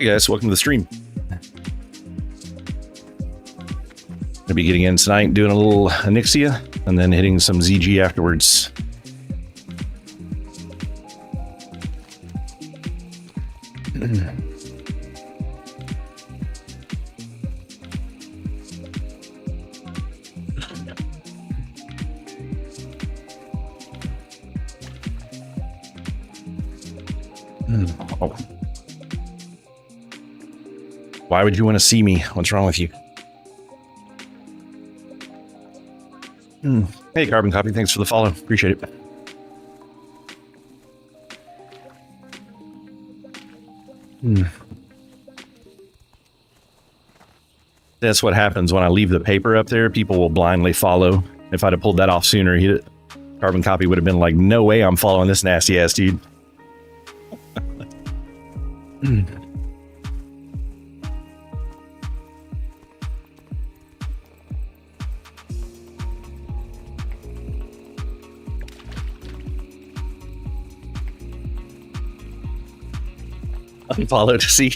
Hey guys, welcome to the stream. Gonna be getting in tonight, doing a little Anixia, and then hitting some ZG afterwards. Oh. Why would you want to see me? What's wrong with you? Hey, Carbon Copy, thanks for the follow. Appreciate it. That's what happens when I leave the paper up there. People will blindly follow. If I'd have pulled that off sooner, Carbon Copy would have been like, no way I'm following this nasty ass dude. Unfollow to see.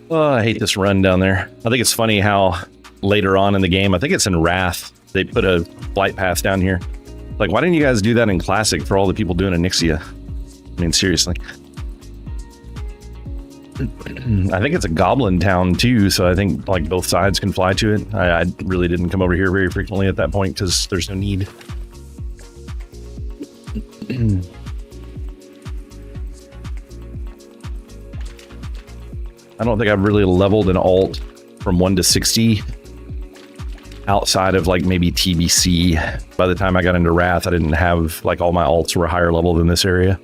Oh, I hate this run down there. I think it's funny how later on in the game, I think it's in Wrath, they put a flight path down here. Like, why didn't you guys do that in Classic for all the people doing Anixia? I mean, seriously. I think it's a goblin town too, so I think like both sides can fly to it. I really didn't come over here very frequently at that point because there's no need. I don't think I've really leveled an alt from 1 to 60 outside of like maybe TBC. By the time I got into Wrath, I didn't have like all my alts were higher level than this area.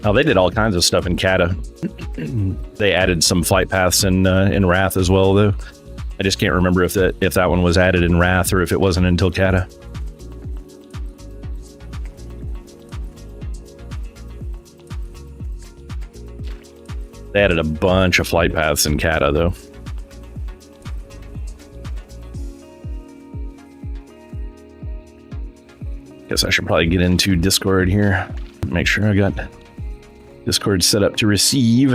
Oh, they did all kinds of stuff in Kata. They added some flight paths in Wrath as well, though. I just can't remember if that one was added in Wrath or if it wasn't until Kata. They added a bunch of flight paths in Kata, though. Guess I should probably get into Discord here. Make sure I got Discord set up to receive.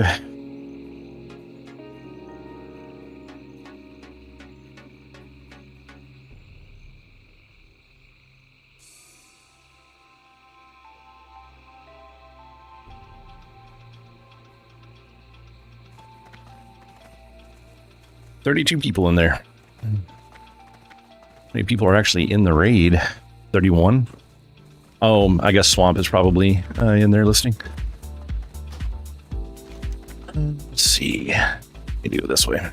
$32 people in there. How many people are actually in the raid? 31? Oh, I guess Swamp is probably in there listening. Let's see. Maybe go this way.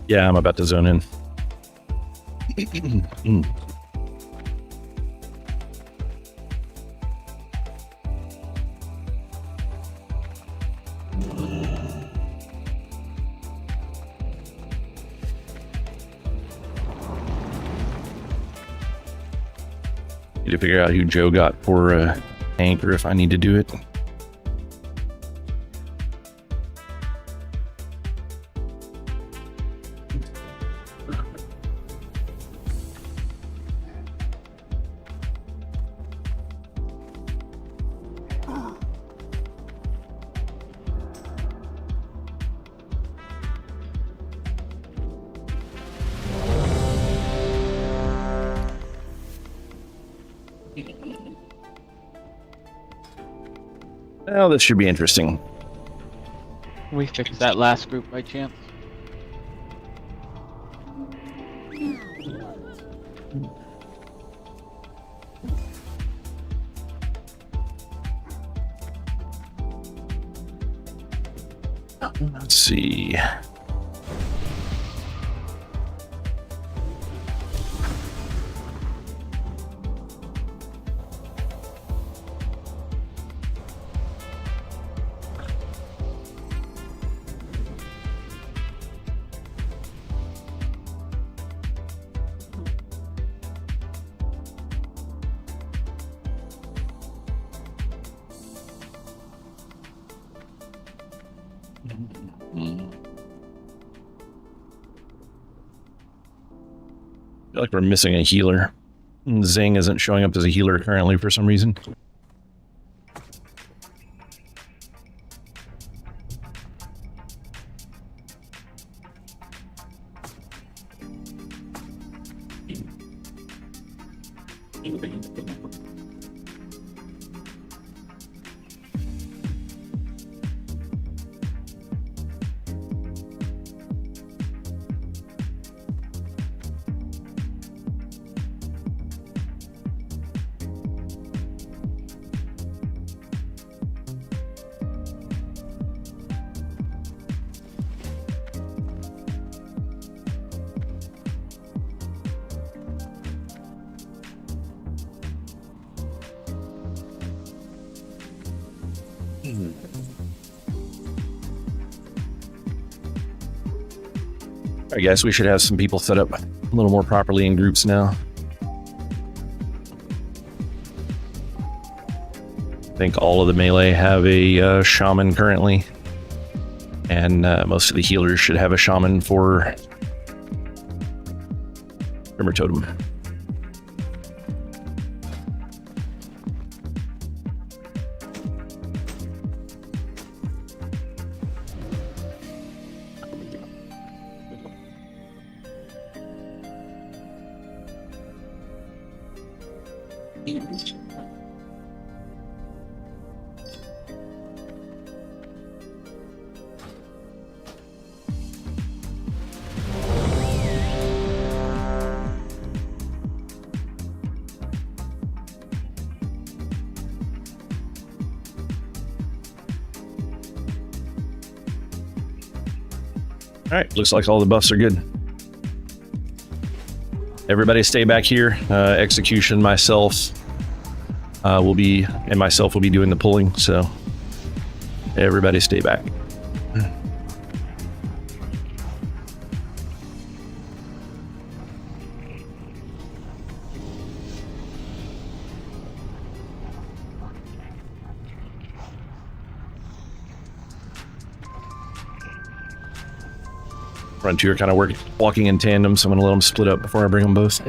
Yeah, I'm about to zone in. Need to figure out who Joe got for tank or if I need to do it. Well, this should be interesting. We fixed that last group by chance. Let's see. I feel like we're missing a healer. Zing isn't showing up as a healer currently for some reason. I guess we should have some people set up a little more properly in groups now. I think all of the melee have a shaman currently, and most of the healers should have a shaman for Grimmer Totem. All right, looks like all the buffs are good. Everybody stay back here. Execution, myself will be doing the pulling, so everybody stay back. Front two are kind of walking in tandem, so I'm going to let them split up before I bring them both.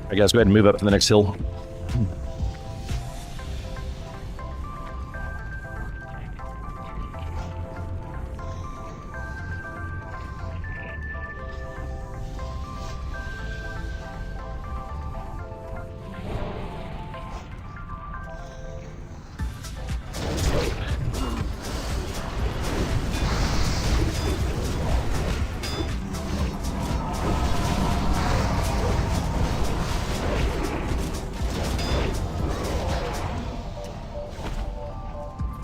All right, guys, go ahead and move up to the next hill.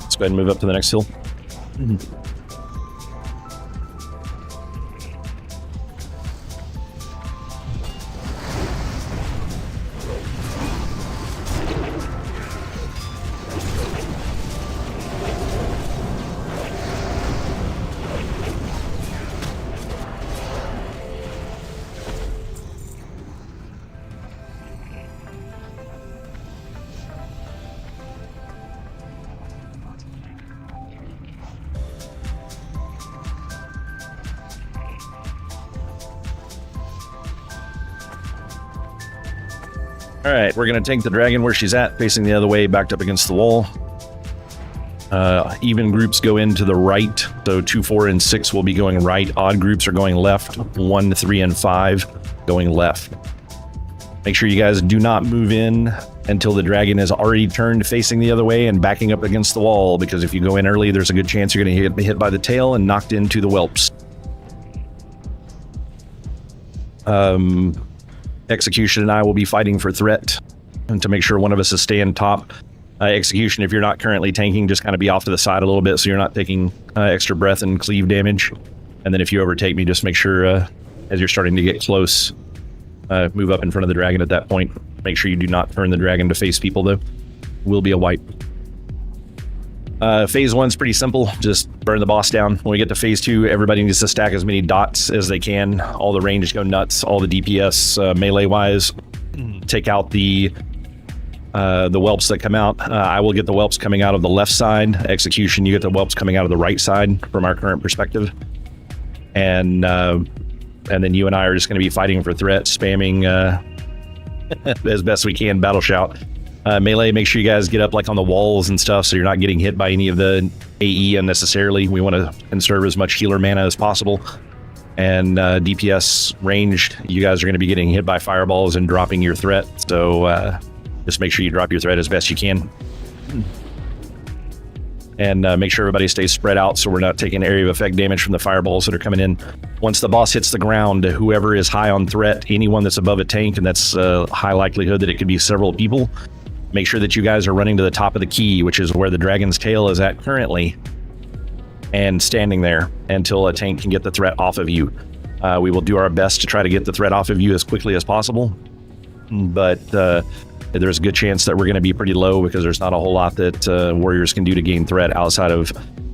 Let's go ahead and move up to the next hill. All right, we're going to take the dragon where she's at, facing the other way, backed up against the wall. Even groups go into the right, so 2, 4, and 6 will be going right. Odd groups are going left. 1, 3, and 5 going left. Make sure you guys do not move in until the dragon is already turned facing the other way and backing up against the wall, because if you go in early, there's a good chance you're going to get hit by the tail and knocked into the whelps. Execution and I will be fighting for threat and to make sure one of us is staying top. Execution, if you're not currently tanking, just kind of be off to the side a little bit so you're not taking extra breath and cleave damage. And then if you overtake me, just make sure as you're starting to get close, move up in front of the dragon at that point. Make sure you do not turn the dragon to face people, though. Will be a wipe. Phase 1's pretty simple. Just burn the boss down. When we get to phase 2, everybody needs to stack as many dots as they can. All the range go nuts. All the DPS melee-wise. Take out the whelps that come out. I will get the whelps coming out of the left side. Execution, you get the whelps coming out of the right side from our current perspective. And then you and I are just going to be fighting for threat, spamming as best we can, battle shout. Melee, make sure you guys get up like on the walls and stuff so you're not getting hit by any of the AE unnecessarily. We want to conserve as much healer mana as possible. And DPS ranged, you guys are going to be getting hit by fireballs and dropping your threat. So just make sure you drop your threat as best you can. And make sure everybody stays spread out so we're not taking area of effect damage from the fireballs that are coming in. Once the boss hits the ground, whoever is high on threat, anyone that's above a tank, and that's a high likelihood that it could be several people, make sure that you guys are running to the top of the key, which is where the dragon's tail is at currently, and standing there until a tank can get the threat off of you. We will do our best to try to get the threat off of you as quickly as possible, but there's a good chance that we're going to be pretty low because there's not a whole lot that warriors can do to gain threat outside of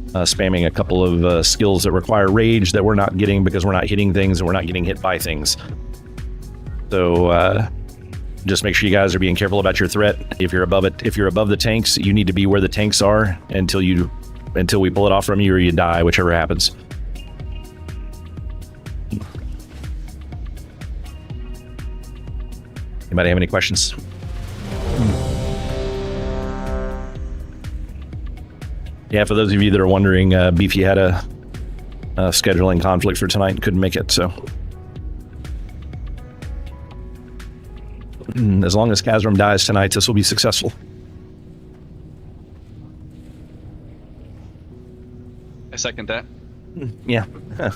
spamming a couple of skills that require rage that we're not getting because we're not hitting things and we're not getting hit by things. So just make sure you guys are being careful about your threat. If you're above it, if you're above the tanks, you need to be where the tanks are until we pull it off from you or you die, whichever happens. Anybody have any questions? Yeah, for those of you that are wondering, Beefy had a scheduling conflict for tonight and couldn't make it, so. As long as Kazram dies tonight, this will be successful. I second that. Yeah. All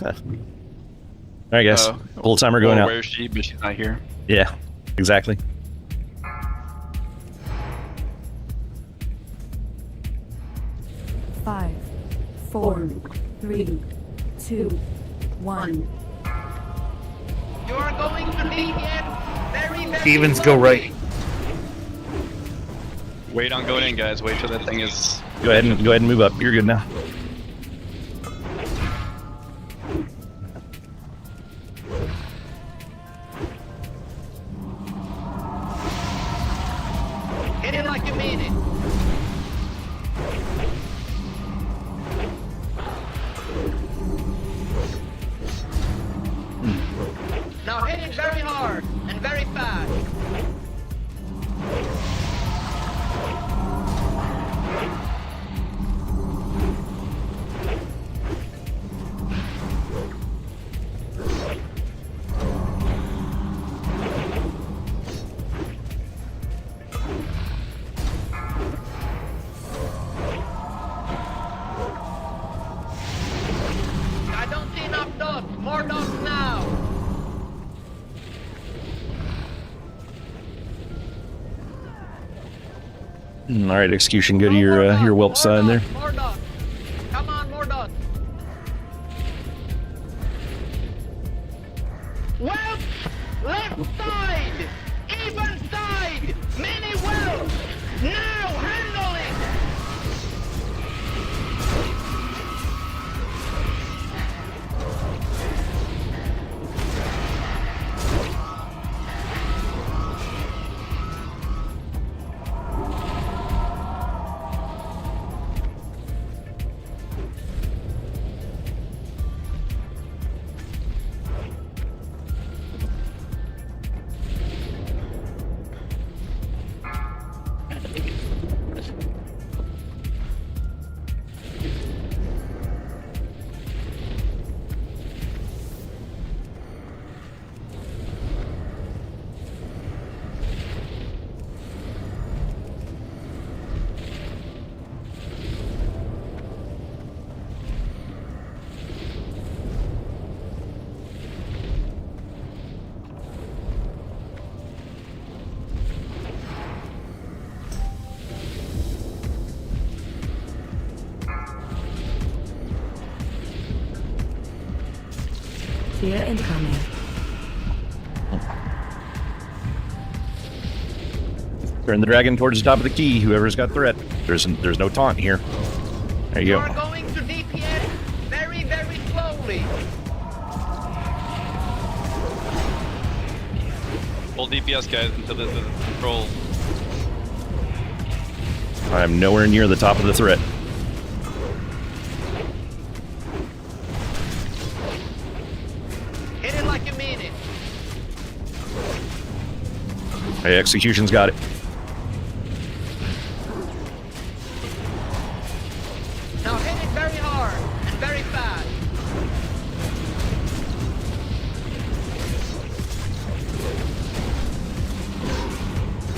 right, guys. Full timer going out. Where is she? But she's not here. Yeah, exactly. Five, 4, 3, 2, 1. You are going to be hit very, very Stevens, go right. Wait on going in, guys. Wait till that thing is. Go ahead and move up. You're good now. Hit it like you mean it. Now hit it very hard and very fast. I don't see enough dots. More dots now. All right, execution. Go to your whelp side there. More dots. Come on, more dots. Whelp! Left side! Even side! Many whelps! Now handle it! Fear incoming. Turn the dragon towards the top of the key. Whoever's got threat. There's no taunt here. There you You go. are going to DPS very, very slowly. Hold DPS, guys, until the control. I am nowhere near the top of the threat. Hit it like you mean it. Hey, execution's got it. Now hit it very hard and very fast.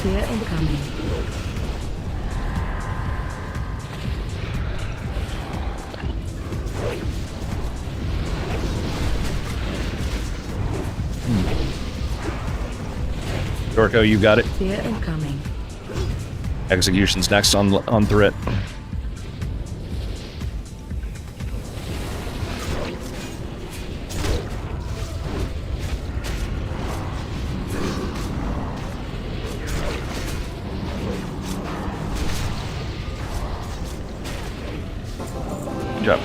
Fear incoming. Dorko, you got it. Fear incoming. Execution's next on threat. Good job.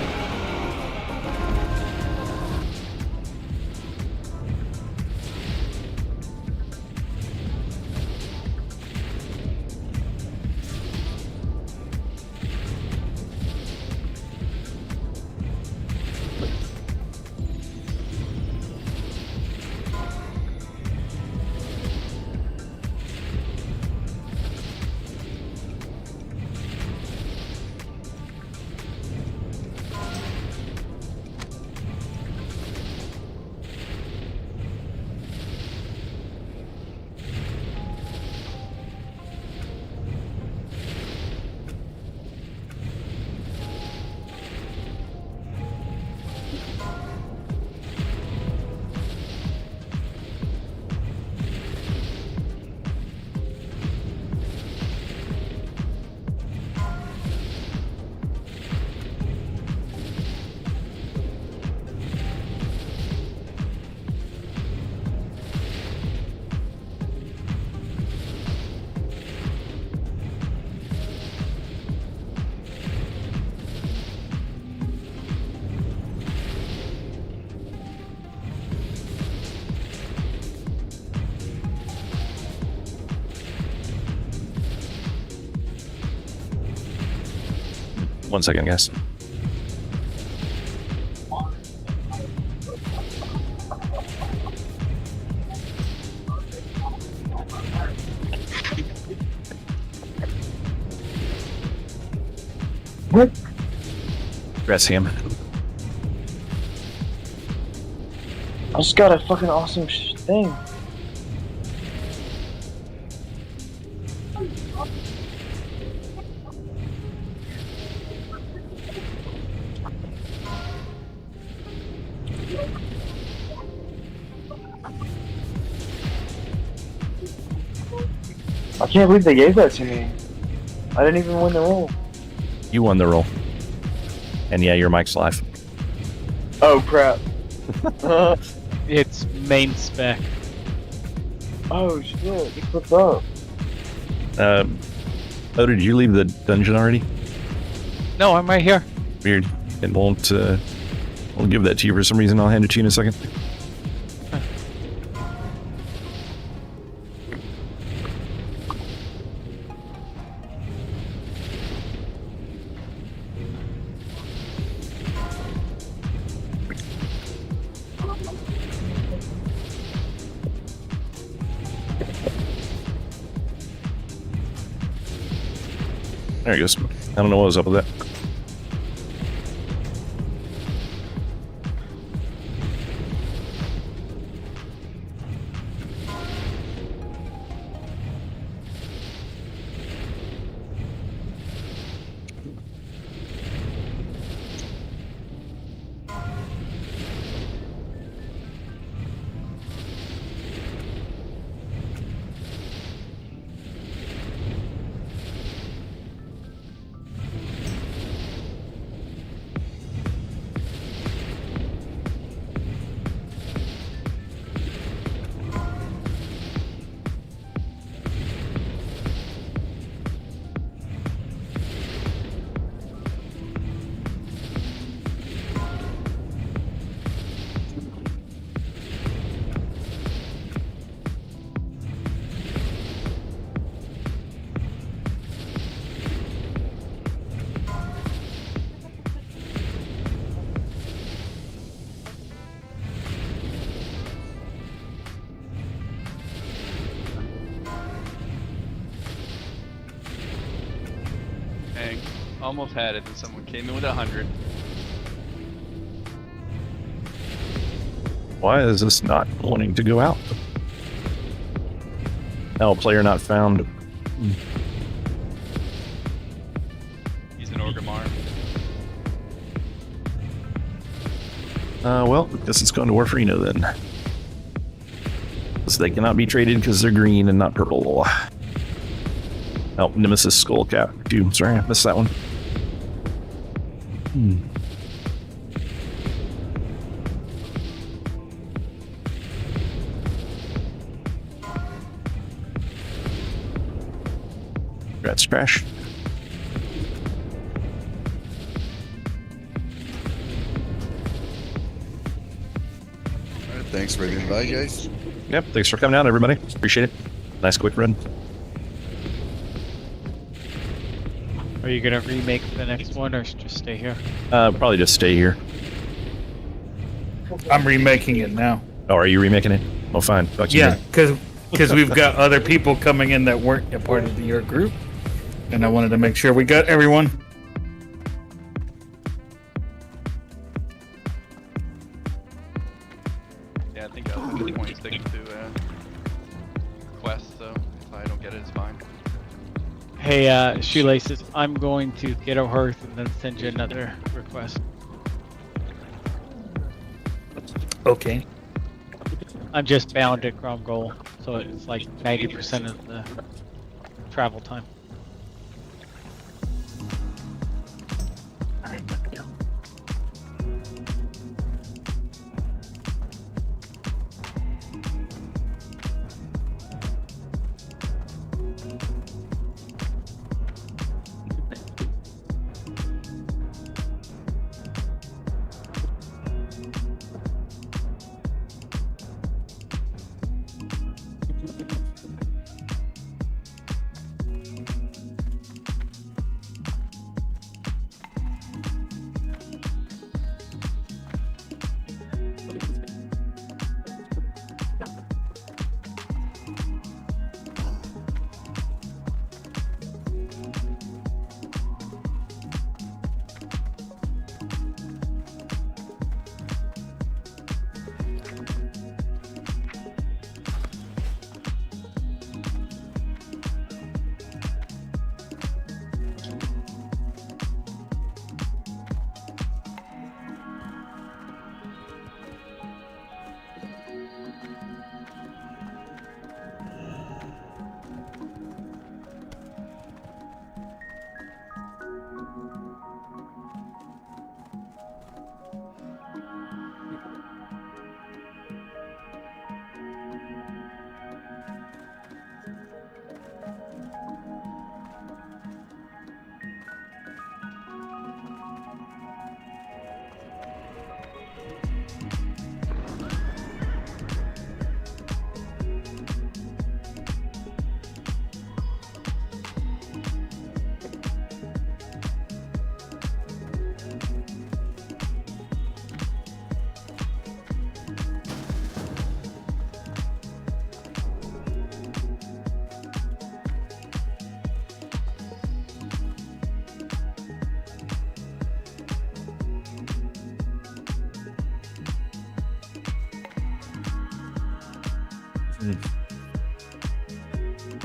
One second, guys. What? Congrats, Sam. I just got a fucking awesome thing. I can't believe they gave that to me. I didn't even win the roll. You won the roll. And yeah, your mic's live. Oh crap. It's main spec. Oh shit, you flipped up. Oh, did you leave the dungeon already? No, I'm right here. Weird. It won't give that to you for some reason. I'll hand it to you in a second. There he goes. I don't know what was up with that. Almost had it, and someone came in with 100. Why is this not wanting to go out? Oh, player not found. He's an Orgrimmar. Well, guess it's going to Warfrino then. So they cannot be traded because they're green and not purple. Oh, Nemesis Skullcap too. Sorry, I missed that one. Congrats, Crash. Alright, thanks for the invite, guys. Yep, thanks for coming out, everybody. Appreciate it. Nice quick run. Are you gonna remake the next one or just stay here? Probably just stay here. I'm remaking it now. Oh, are you remaking it? Oh, fine. Fuck you, Yeah, man. because we've got other people coming in that weren't a part of your group, and I wanted to make sure we got everyone. Yeah, I think I was at this point sticking to quest, so if I don't get it, it's fine. Hey, Shoelaces, I'm going to get a hearth and then send you another request. Okay. I'm just bound at Grom Goal, so it's like 90% of the travel time.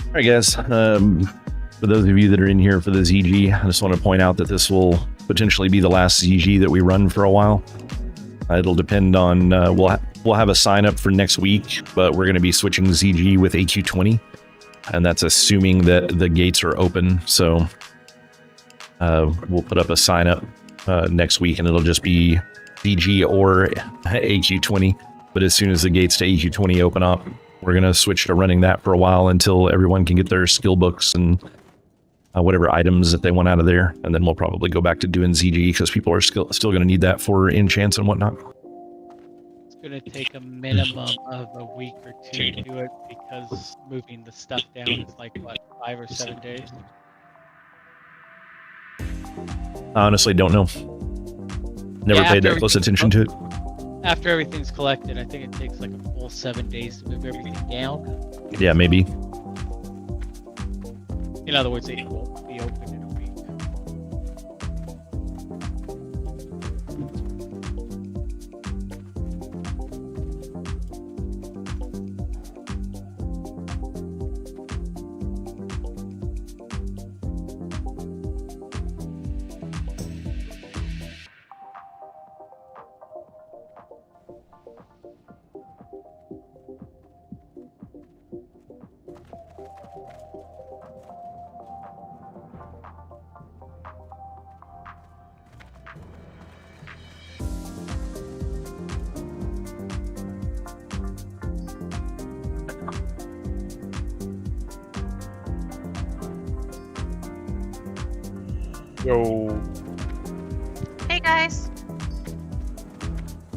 All right, guys. For those of you that are in here for the ZG, I just want to point out that this will potentially be the last ZG that we run for a while. It'll depend on, we'll have a sign up for next week, but we're going to be switching ZG with AQ20, and that's assuming that the gates are open. So we'll put up a sign up next week, and it'll just be ZG or AQ20. But as soon as the gates to AQ20 open up, we're going to switch to running that for a while until everyone can get their skill books and whatever items that they want out of there. And then we'll probably go back to doing ZG because people are still going to need that for enchants and whatnot. It's going to take a minimum of a week or two to do it because moving the stuff down is like, what, 5 or 7 days? I honestly don't know. Never paid that close attention to it. After everything's collected, I think it takes like a full 7 days to move everything down. Yeah, maybe. In other words, it won't be open in a week. Yo. Hey guys.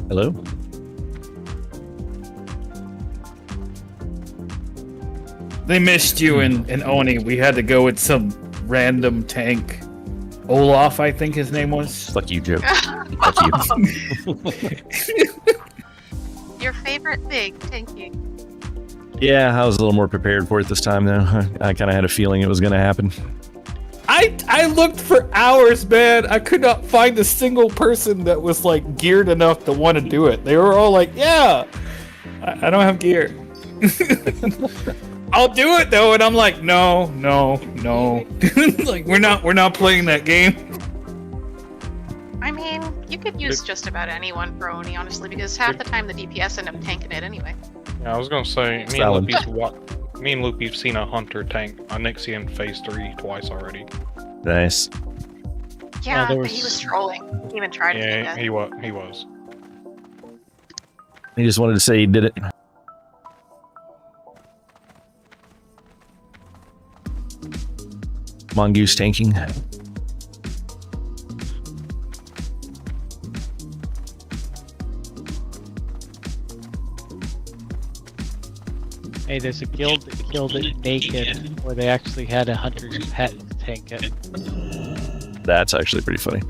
Hello? They missed you in Oni. We had to go with some random tank. Olaf, I think his name was. Fuck you, Joe. Fuck you. Your favorite thing. Thank you. Yeah, I was a little more prepared for it this time, though. I kind of had a feeling it was going to happen. I looked for hours, man. I could not find a single person that was like geared enough to want to do it. They were all like, "Yeah, I don't have gear." I'll do it though, and I'm like, no. Like we're not playing that game. I mean, you could use just about anyone for Oni, honestly, because half the time the DPS end up tanking it anyway. Yeah, I was gonna say, me and Loopy've seen a hunter tank a Nixie in phase 3 twice already. Nice. Yeah, there but was- he was trolling. He even tried to do Yeah, that. he was. He just wanted to say he did it. Mongoose tanking. Hey, there's a guild that killed it naked, where they actually had a hunter's pet tank it. That's actually pretty funny.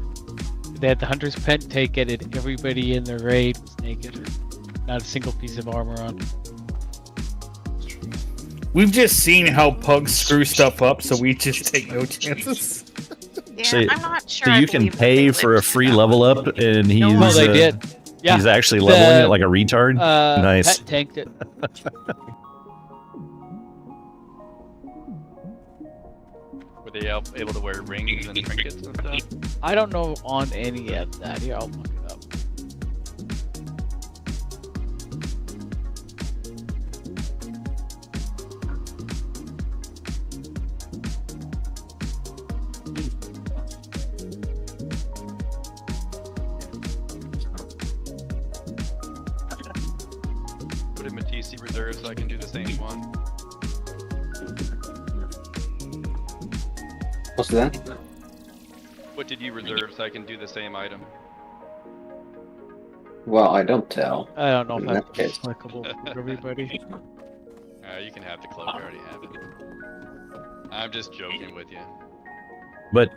They had the hunter's pet take it, and everybody in the raid was naked. Not a single piece of armor on. We've just seen how pugs screw stuff up, so we just take no chances. Yeah, So- I'm not sure. So I you can believe that pay they for a lived free that level long. up, and he's No, they did. Yeah, he's actually leveling The- it like a retard. Nice. Pet tanked it. Were they able to wear rings and trinkets and stuff? I don't know on any of that. Here, I'll look it up. Put him in TC reserve so I can do the same one. What's that? What did you reserve so I can do the same item? Well, I don't tell. I don't know In if that that's case. applicable for everybody. You can have the cloak, I already have it. I'm just joking with you. But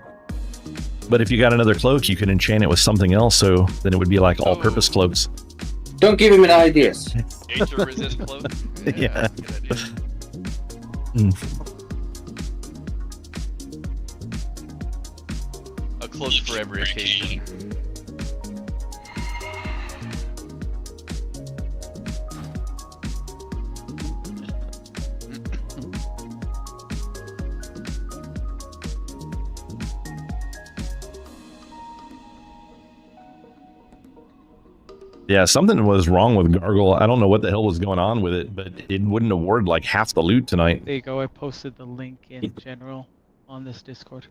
if you got another cloak, you could enchant it with something else. So then it would be like all-purpose cloaks. Don't give him any ideas. Nature resist cloak? Yeah. That's a good idea. A cloak for every occasion. Yeah, something was wrong with Gargle. I don't know what the hell was going on with it, but it wouldn't award like half the loot tonight. There you go. I posted the link in general on this Discord.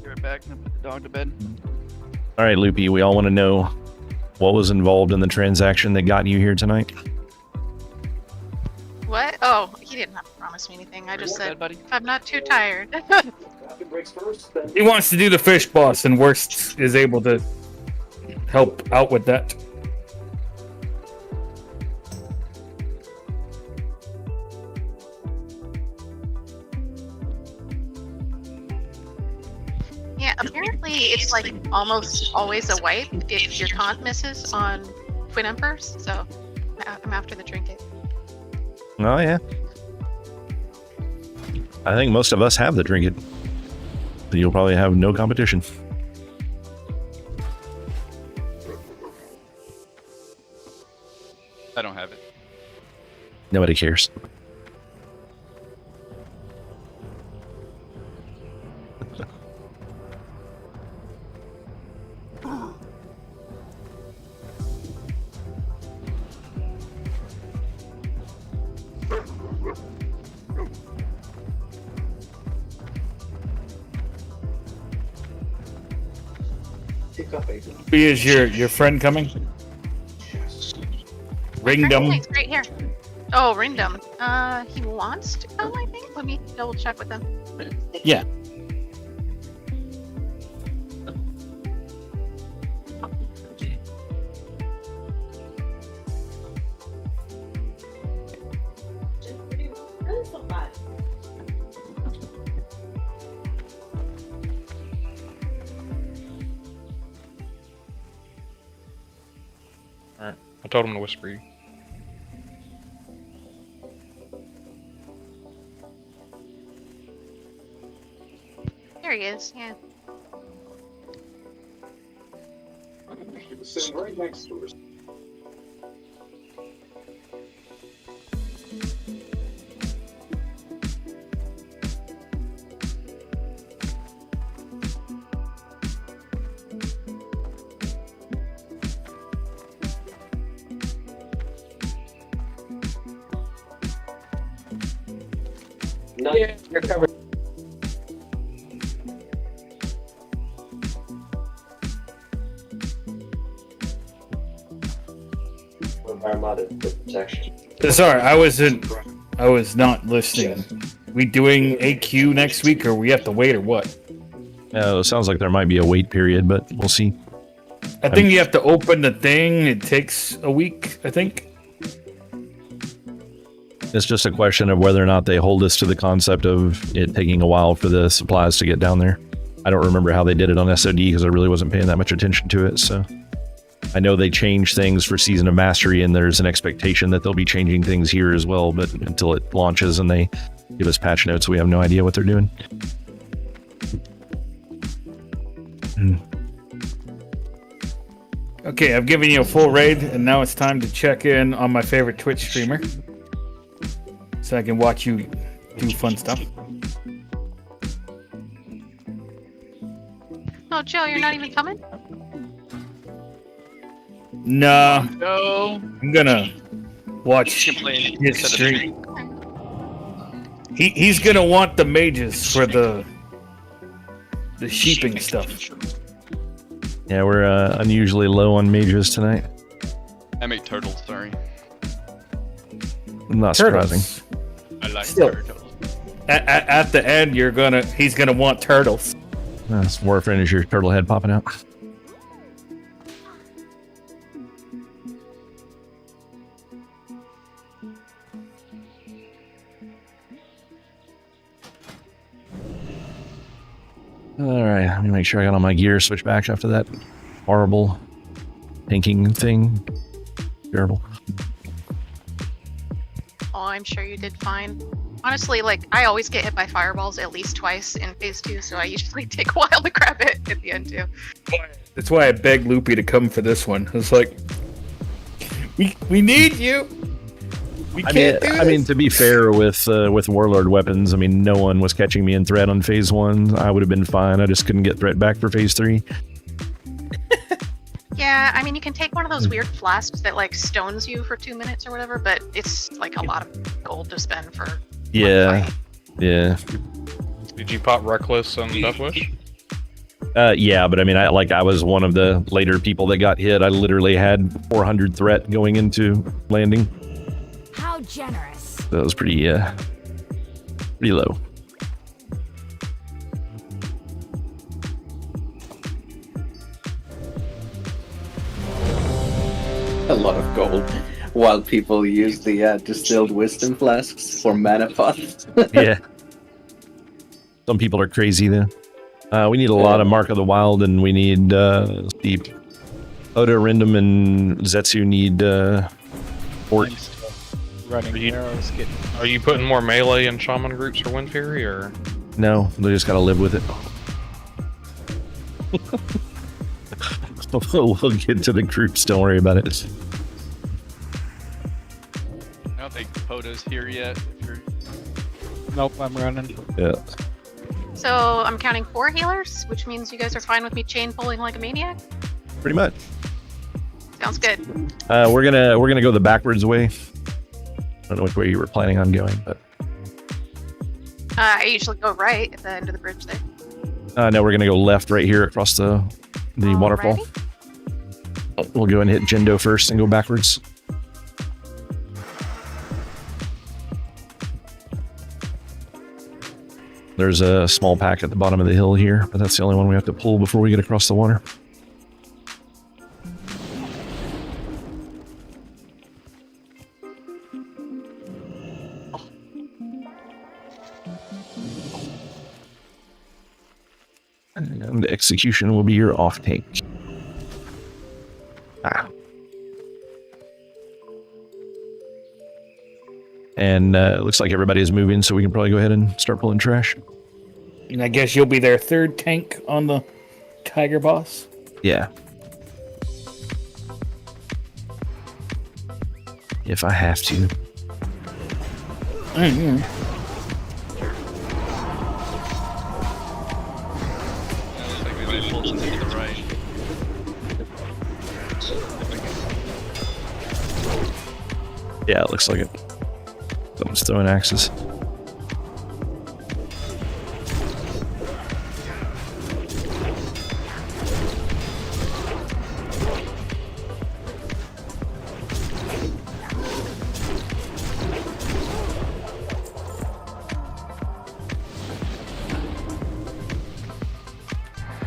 Be right back. I'm gonna put the dog to bed. All right, Loopy, we all want to know what was involved in the transaction that got you here tonight. What? Oh, he didn't have to promise me anything. I just Bed, said, buddy. if I'm not too tired. He wants to do the fish boss, and Worst is able to help out with that. Yeah, apparently it's like almost always a wipe if your taunt misses on Twin Emperors, so I'm after the trinket. Oh, yeah. I think most of us have the trinket. So you'll probably have no competition. I don't have it. Nobody cares. Is your friend coming? Ringdom. It's right here. Oh, Ringdom. He wants to come, I think. Let me double check with him. Yeah. Alright. I told him to whisper you. There he is, yeah. Sitting right next to her. Yeah, you're covered. Protection. Sorry, I was not listening. We doing AQ next week, or we have to wait, or what? It sounds like there might be a wait period, but we'll see. I think you have to open the thing. It takes a week, I think. It's just a question of whether or not they hold us to the concept of it taking a while for the supplies to get down there. I don't remember how they did it on SOD because I really wasn't paying that much attention to it, so... I know they change things for Season of Mastery, and there's an expectation that they'll be changing things here as well, but until it launches and they give us patch notes, we have no idea what they're doing. Okay, I've given you a full raid, and now it's time to check in on my favorite Twitch streamer. So I can watch you do fun stuff. Oh, Joe, you're not even coming? Nah, No. I'm gonna watch Complain his instead of stream. He's gonna want the mages for the sheeping stuff. Yeah, we're unusually low on mages tonight. I make turtles, sorry. Not Turtles. surprising. I like Still. turtles. At the end, he's gonna want turtles. That's Warframe is your turtle head popping out. Alright, let me make sure I got all my gear switched back after that horrible tanking thing. Terrible. Oh, I'm sure you did fine. Honestly, like, I always get hit by fireballs at least twice in phase 2, so I usually take a while to grab it at the end, too. That's why I begged Loopy to come for this one. It's like, we need you. We can't do this. I mean, to be fair with Warlord weapons, I mean, no one was catching me in threat on phase 1. I would have been fine. I just couldn't get threat back for phase 3. Yeah, I mean, you can take one of those weird flasks that, like, stones you for 2 minutes or whatever, but it's, like, a lot of gold to spend for Yeah. one fight. Yeah. Did you pop Reckless and Death Wish? Yeah, but I mean, I was one of the later people that got hit. I literally had 400 threat going into landing. How generous. That was pretty low. A lot of gold. While people use the distilled wisdom flasks for mana pots. Yeah. Some people are crazy though. We need a lot of Mark of the Wild, and we need the Oda, Rindom, and Zetsu need Fort. Running arrows, getting... Are you putting more melee and shaman groups for Wind Fury, or? No, they just gotta live with it. We'll get to the groups, don't worry about it. I don't think Poto's here yet. If you're... Nope, I'm running. Yeah. So I'm counting 4 healers, which means you guys are fine with me chain pulling like a maniac? Pretty much. Sounds good. We're gonna go the backwards way. I don't know which way you were planning on going, but I usually go right at the end of the bridge there. no, we're gonna go left right here across the the waterfall. We'll go and hit Jendo first and go backwards. There's a small pack at the bottom of the hill here, but that's the only one we have to pull before we get across the water. And the execution will be your off tank. And it looks like everybody is moving, so we can probably go ahead and start pulling trash. And I guess you'll be their third tank on the Tiger Boss? Yeah. If I have to. Looks like we might pull something to the right. Yeah, it looks like it. Someone's throwing axes.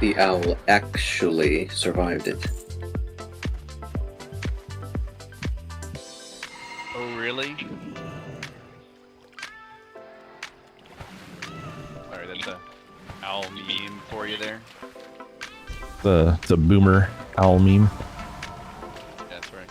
The owl actually survived it. Oh, really? Sorry, that's a owl meme for you there. The boomer owl meme. That's right.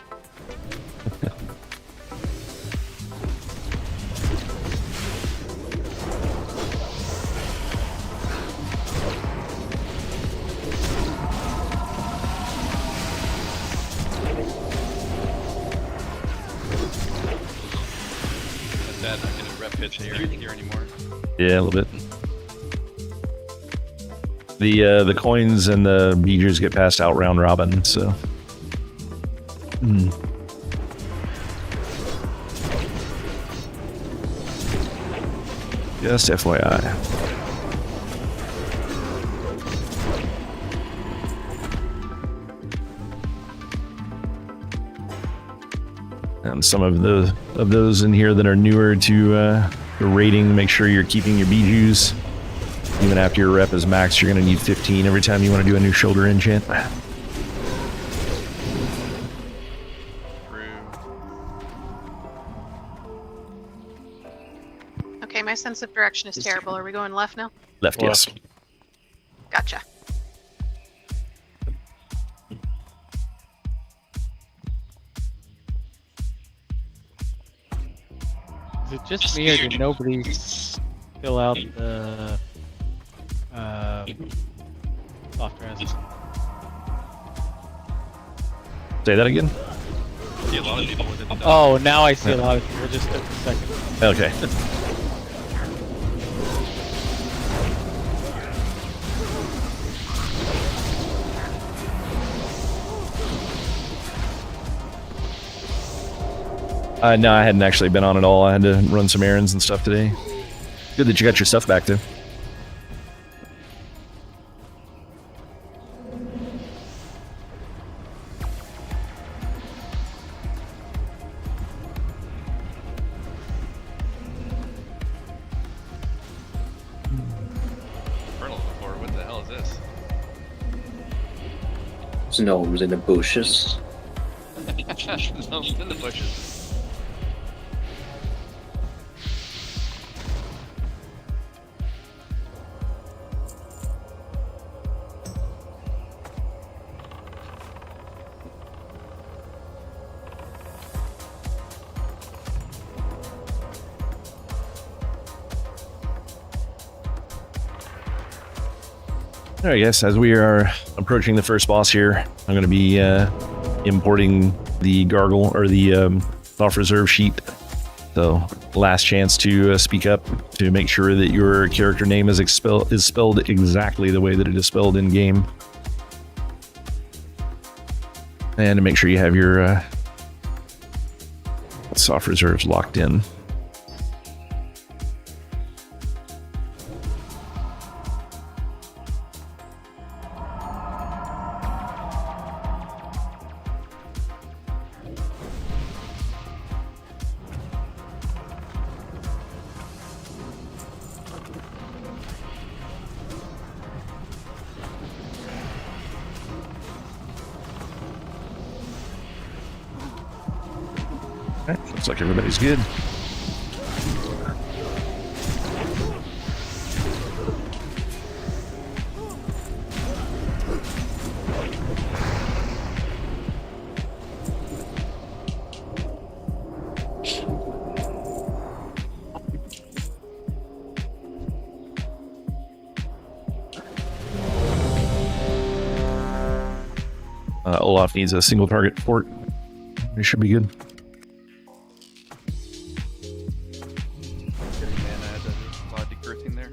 That's not gonna rep hits here anymore. Yeah, a little bit. The coins and the beegers get passed out round robin, so. Just FYI. And some of those in here that are newer to the rating, make sure you're keeping your bijous. Even after your rep is maxed, you're going to need 15 every time you want to do a new shoulder enchant. Okay, my sense of direction is terrible. Are we going left now? Left, yes. Gotcha. Is it just me, or did nobody fill out the soft res? Say that again? See a lot of people with it. Oh, now I see a lot of people. Just took a second. Okay. No, I hadn't actually been on at all. I had to run some errands and stuff today. Good that you got your stuff back, too. Infernal before. What the hell is this? There's gnomes in the bushes. No, it's in the bushes. Alright guys, as we are approaching the first boss here, I'm going to be importing the gargle, or the off reserve sheet. So, last chance to speak up to make sure that your character name is spelled exactly the way that it is spelled in game. And to make sure you have your soft reserves locked in. Alright, looks like everybody's good. Olaf needs a single target fort. It should be good. Getting mana at a lot of decurting there.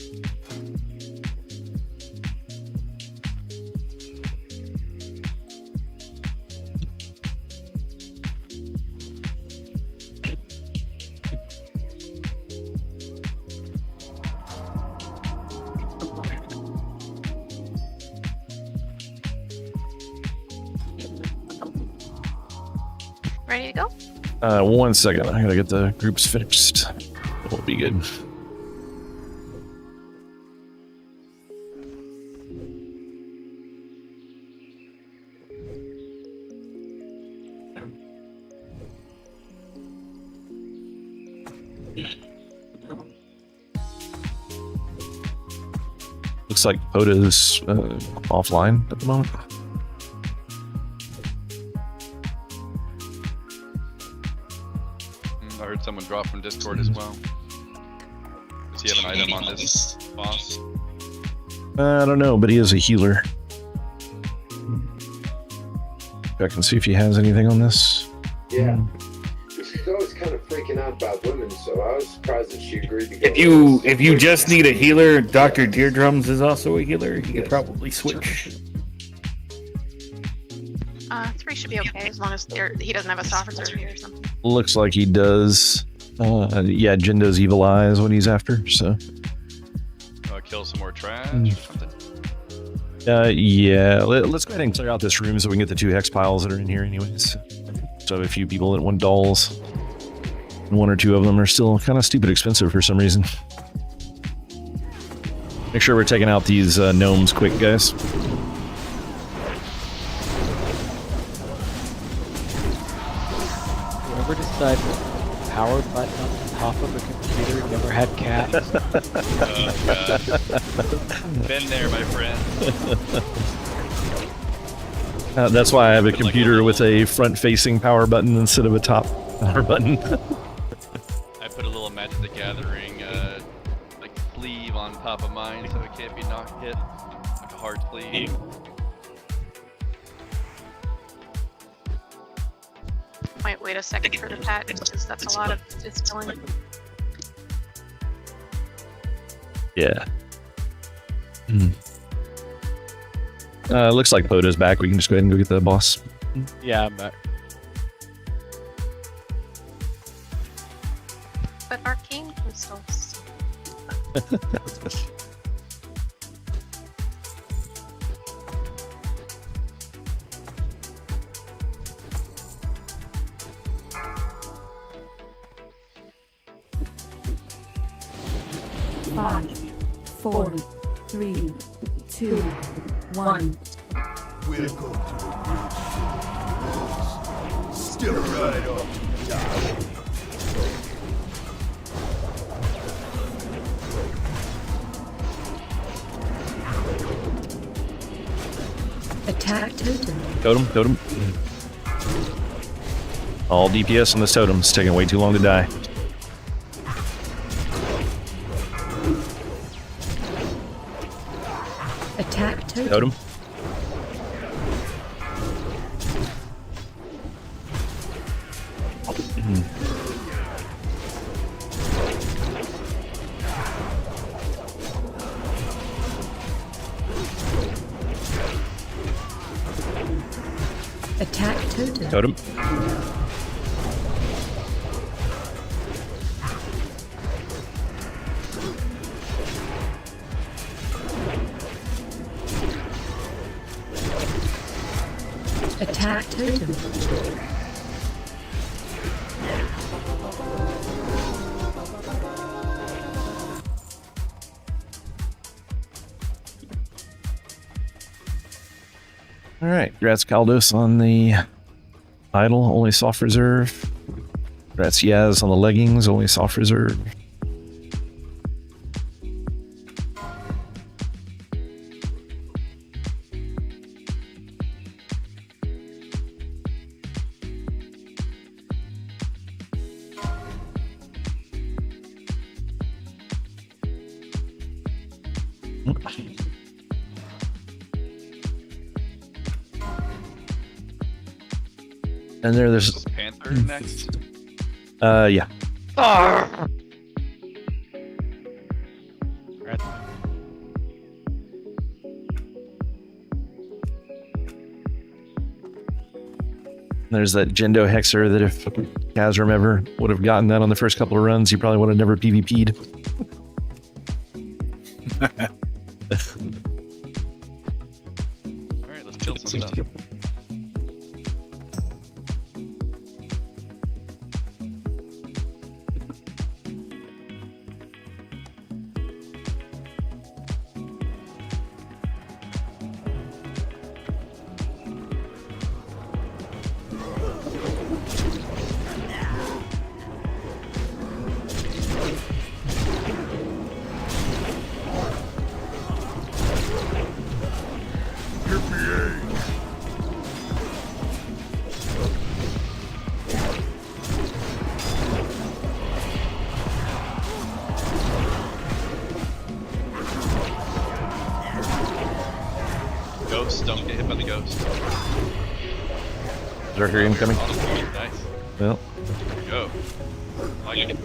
Ready to go? 1 second. I gotta get the groups fixed. We'll be good. Looks like Poda's offline at the moment. I heard someone drop from Discord as well. Does he have an item on this boss? I don't know, but he is a healer. Check and see if he has anything on this. Yeah. She's always kind of freaking out about women, so I was surprised that she agreed to go. If you just need a healer, Dr. Deerdrums is also a healer. You could probably switch. 3 should be okay as long as he doesn't have a soft reserve here or something. Looks like he does. Yeah, Jin does evil eyes what he's after, so. Kill some more trash or something? Yeah, let's go ahead and clear out this room so we can get the 2 hex piles that are in here anyways. So I have a few people that want dolls. And 1 or 2 of them are still kind of stupid expensive for some reason. Make sure we're taking out these gnomes quick, guys. Whoever decided the power button on the top of a computer never had cats. Been there, my friend. That's why I have a computer with a front-facing power button instead of a top power button. I put a little Magic the Gathering like sleeve on top of mine so it can't be hit. Like a hard sleeve. Might wait a second for the pet because that's a lot of distilling. Yeah. Looks like Poda's back. We can just go ahead and go get the boss. Yeah, I'm back. But arcane crystals. Five, 4, 3, 2, 1. Welcome to the bridge. Step right up. Attack totem. Totem. All DPS on this totem. It's taking way too long to die. Attack totem. Totem. Attack totem. Totem. Attack totem. All right, congrats Caldos on the idle, only soft reserve. Congrats, Yaz, on the leggings. Only soft reserve. And there's Panther next. Yeah. Congrats, man. There's that Jendo Hexer that if Kazram ever would have gotten that on the first couple of runs, he probably would have never PvP'd. Alright, let's kill some stuff. Ghost, don't get hit by the ghost. Zerker incoming. Nice. Well, Go. Like it.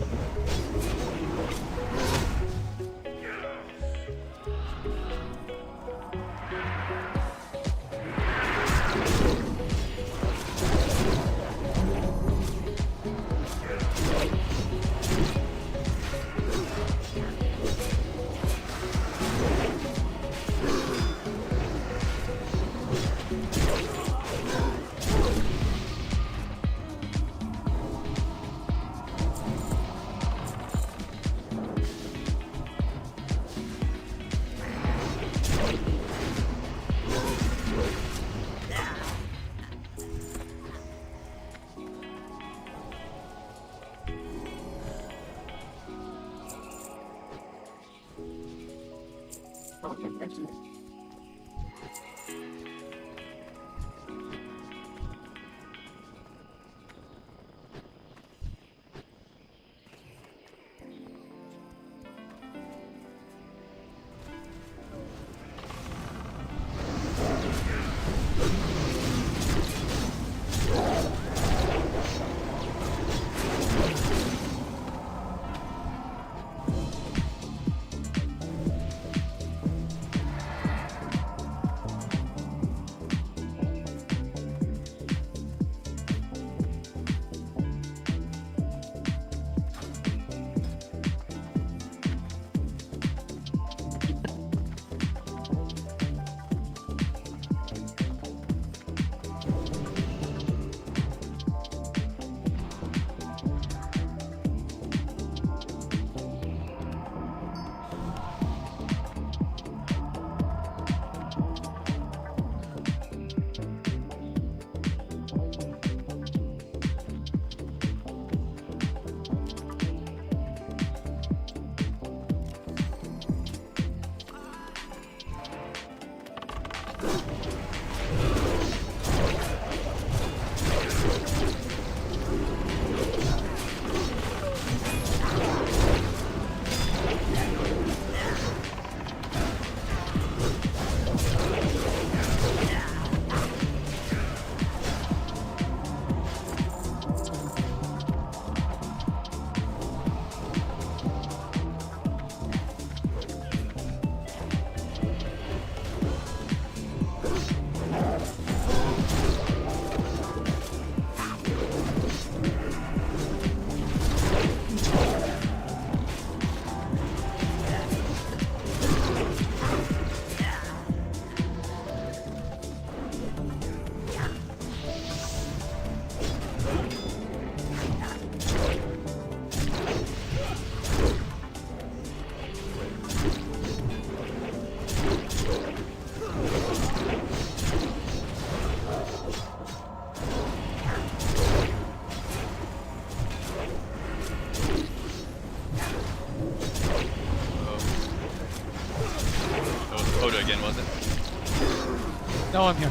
No, I'm here.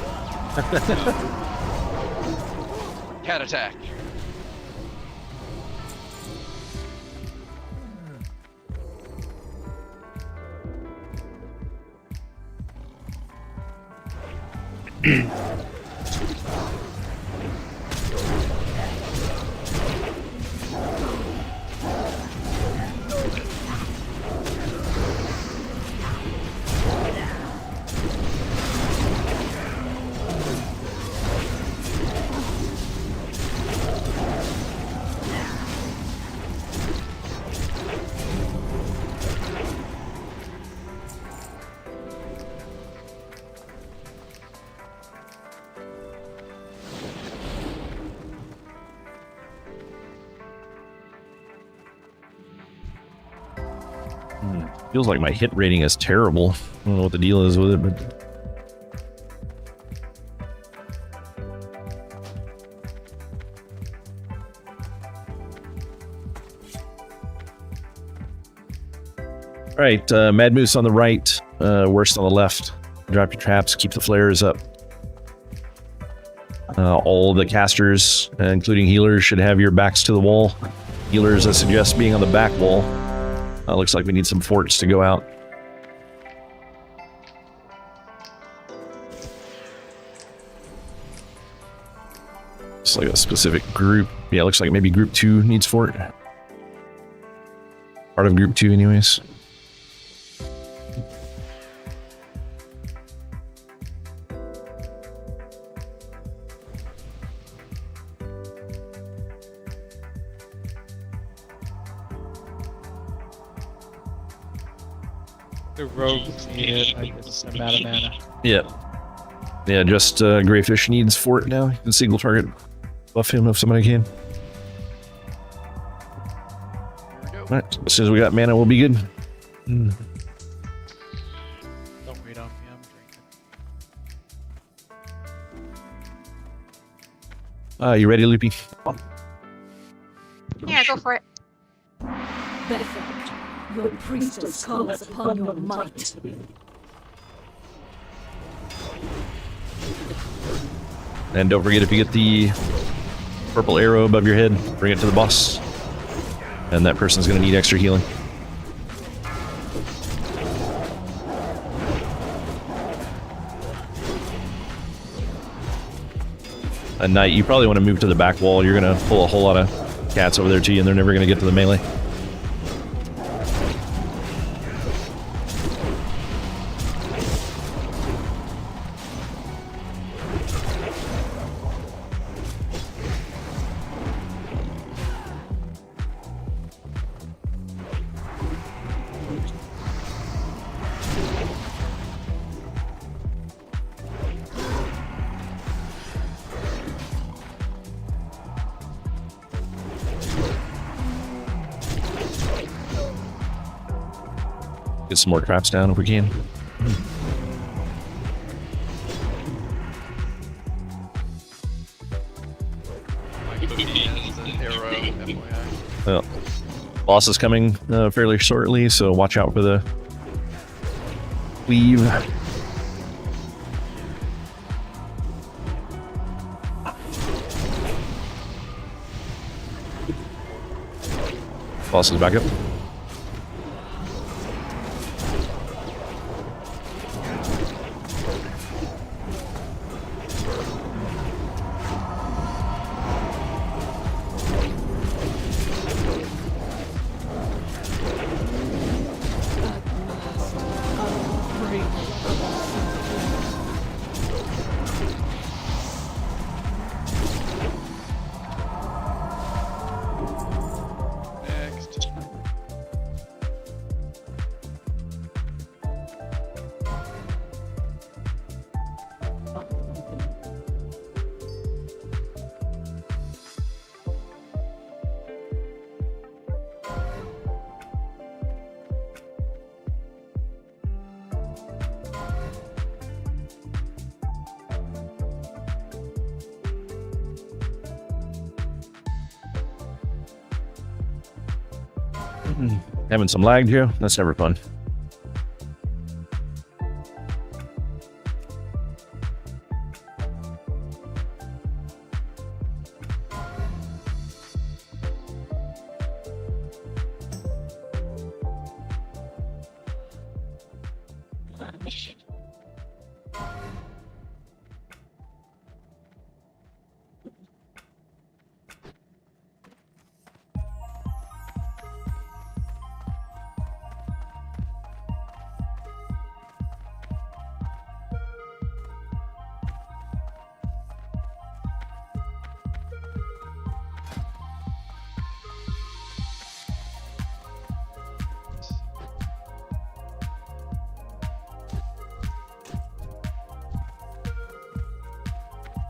Cat attack. Feels like my hit rating is terrible. I don't know what the deal is with it, but all right, Mad Moose on the right, Worst on the left. Drop your traps, keep the flares up. All the casters, including healers, should have your backs to the wall. Healers, I suggest being on the back wall. Looks like we need some forts to go out. It's like a specific group. Yeah, looks like maybe group 2 needs fort. Part of group 2 anyways. The rogues need it. I just am out of mana. Yeah. Yeah, just Greyfish needs fort now. You can single target buff him if somebody can. Alright, as soon as we got mana, we'll be good. Don't wait on me, I'm drinking. You ready, Loopy? Yeah, go for it. Bethel, your priestess calls upon your might. And don't forget, if you get the purple arrow above your head, bring it to the boss. And that person's going to need extra healing. At night, you probably want to move to the back wall. You're going to pull a whole lot of cats over there to you, and they're never going to get to the melee. Get some more traps down if we can. Well, boss is coming fairly shortly, so watch out for the cleave. Boss is back up. Having some lag here, that's never fun.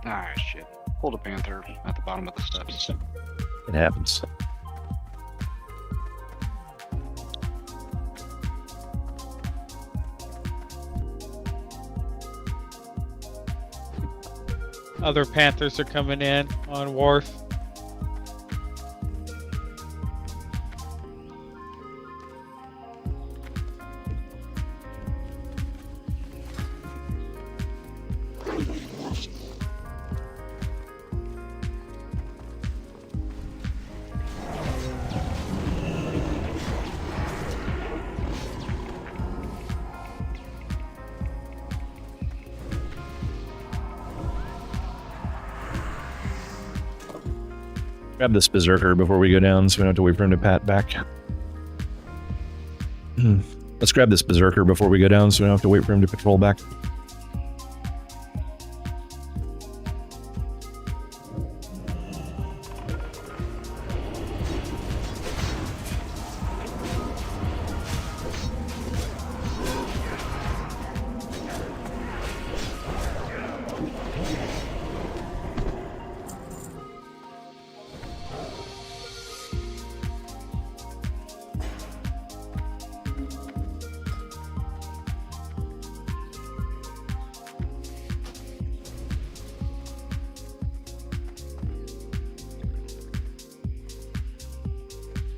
Ah, shit. Pulled a panther at the bottom of the steps. It happens. Other panthers are coming in on wharf. Grab this berserker before we go down so we don't have to wait for him to pat back. Let's grab this berserker before we go down so we don't have to wait for him to patrol back.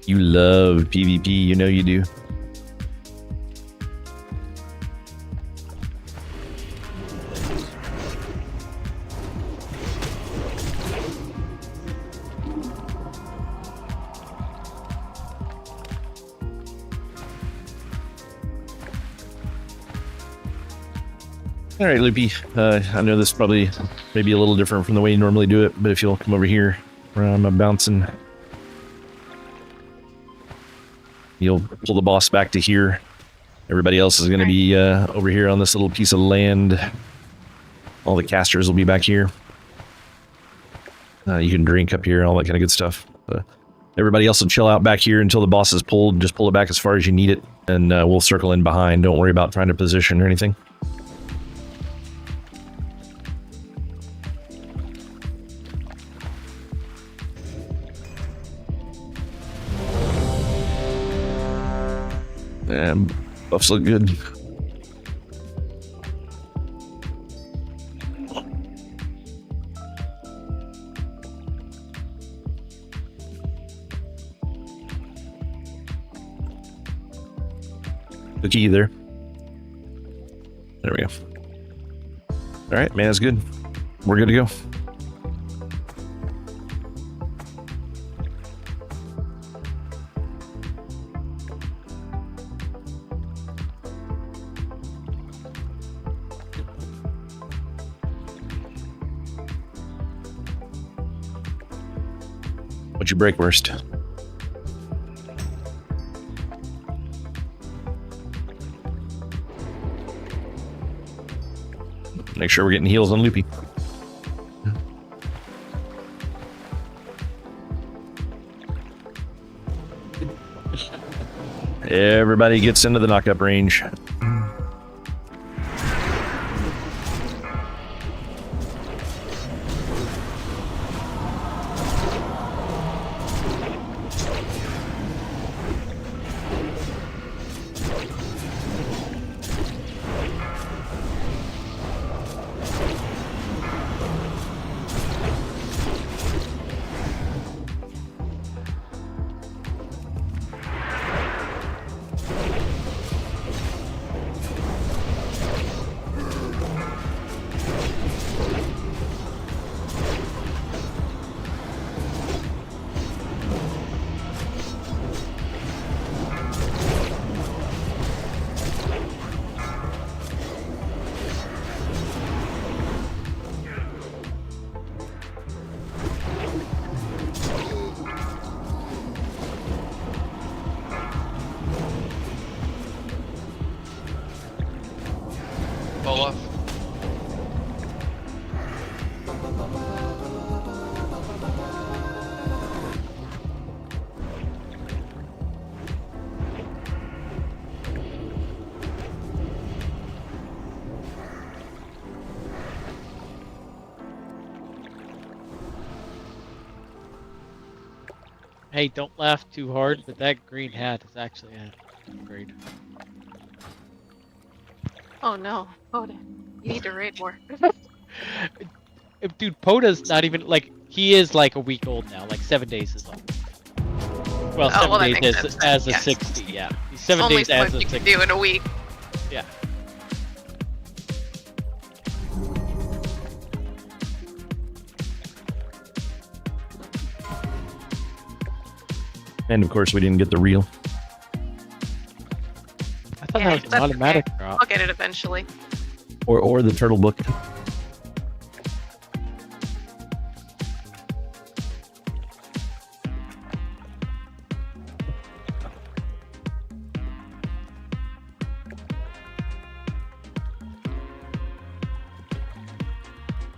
You love PvP, you know you do. All right, Loopy. I know this probably may be a little different from the way you normally do it, but if you'll come over here where I'm bouncing, you'll pull the boss back to here. Everybody else is going to be over here on this little piece of land. All the casters will be back here. You can drink up here, all that kind of good stuff. Everybody else will chill out back here until the boss is pulled. Just pull it back as far as you need it, and we'll circle in behind. Don't worry about trying to position or anything. And buffs look good. The key there. There we go. All right, man, that's good. We're good to go. What'd you break worst? Make sure we're getting heals on Loopy. Everybody gets into the knockup range. Hey, don't laugh too hard, but that green hat is actually a upgrade. Oh no, Poda. You need to raid more. Dude, Poda's not even, like, he is like a week old now, like 7 days is old. Well, Oh, 7 that days makes as, sense. as a Yes. 60, yeah. He's 7 Only days so as much a you 60. can do in a week. Yeah. And of course, we didn't get the reel. I thought Yeah, that was an that's automatic okay. drop. I'll get it eventually. Or the turtle book.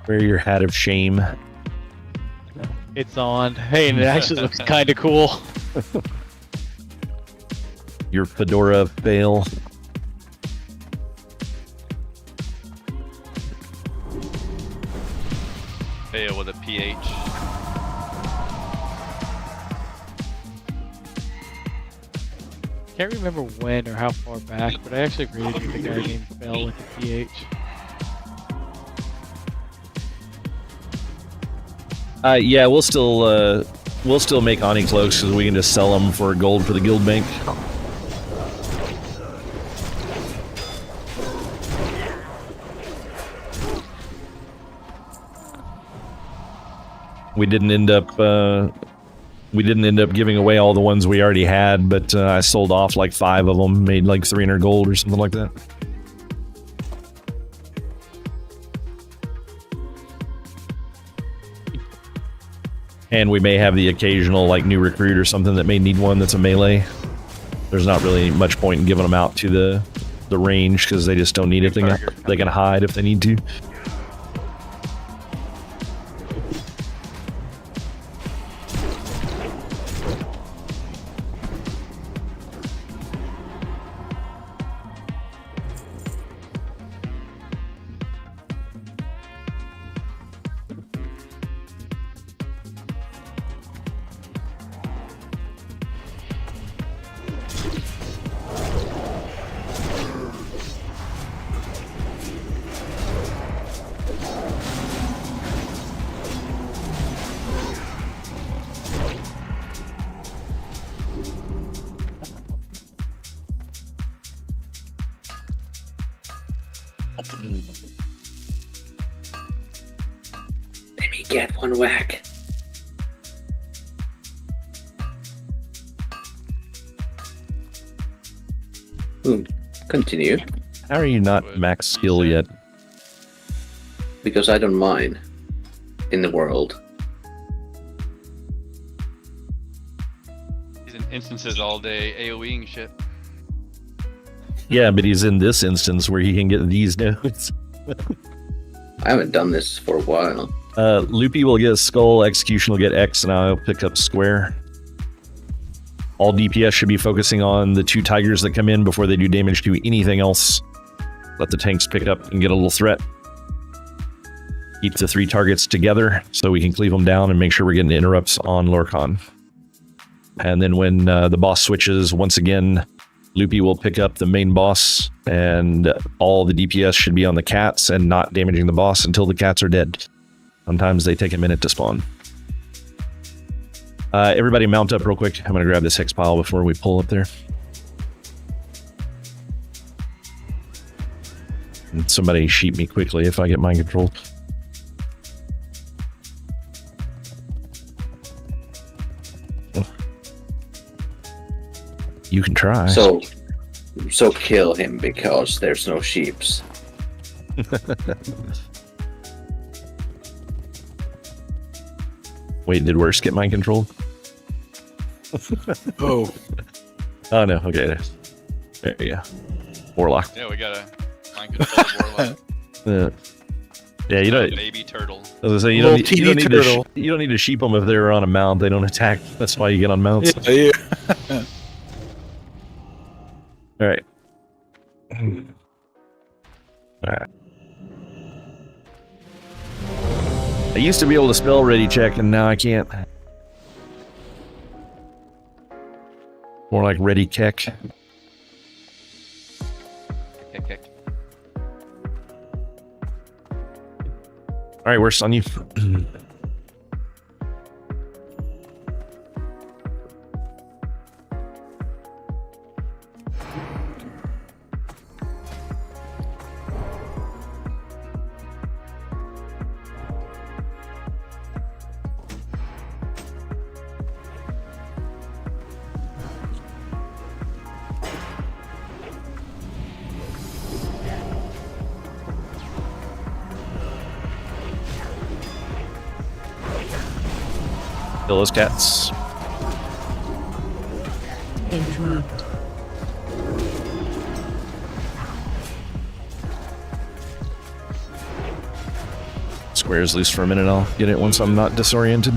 Wear your hat of shame. It's on. Hey, and it actually looks kind of cool. Your fedora fail. Fail with a PH. Can't remember when or how far back, but I actually rated the guy named Bell with the PH. Yeah, we'll still make Oni cloaks because we can just sell them for gold for the guild bank. We didn't end up giving away all the ones we already had, but I sold off like 5 of them, made like 300 gold or something like that. And we may have the occasional like new recruit or something that may need one that's a melee. There's not really much point in giving them out to the range because they just don't need it. They can hide if they need to. Let me get one whack. Continue. How are you not max skill yet? Because I don't mind in the world. He's in instances all day AoEing shit. Yeah, but he's in this instance where he can get these nodes. I haven't done this for a while. Loopy will get skull, execution will get X, and I'll pick up square. All DPS should be focusing on the 2 tigers that come in before they do damage to anything else. Let the tanks pick up and get a little threat. Keep the 3 targets together so we can cleave them down and make sure we're getting interrupts on Lorcan. And then when the boss switches, once again, Loopy will pick up the main boss, and all the DPS should be on the cats and not damaging the boss until the cats are dead. Sometimes they take a minute to spawn. Everybody mount up real quick. I'm going to grab this hex pile before we pull up there. And somebody sheep me quickly if I get mind controlled. You can try. So kill him because there's no sheeps. Wait, did Worst get mind controlled? Oh. Oh no, okay. There you go. Warlock. Yeah, we got a mind control warlock. Yeah, you don't. Baby turtle. As I say, you don't need to sheep them if they're on a mount. They don't attack. That's why you get on mounts. Yeah. All right. All right. I used to be able to spell ready check, and now I can't. More like ready kick. Kick. All right, where's on you? Kill those cats. Interrupt. Square's loose for a minute. I'll get it once I'm not disoriented.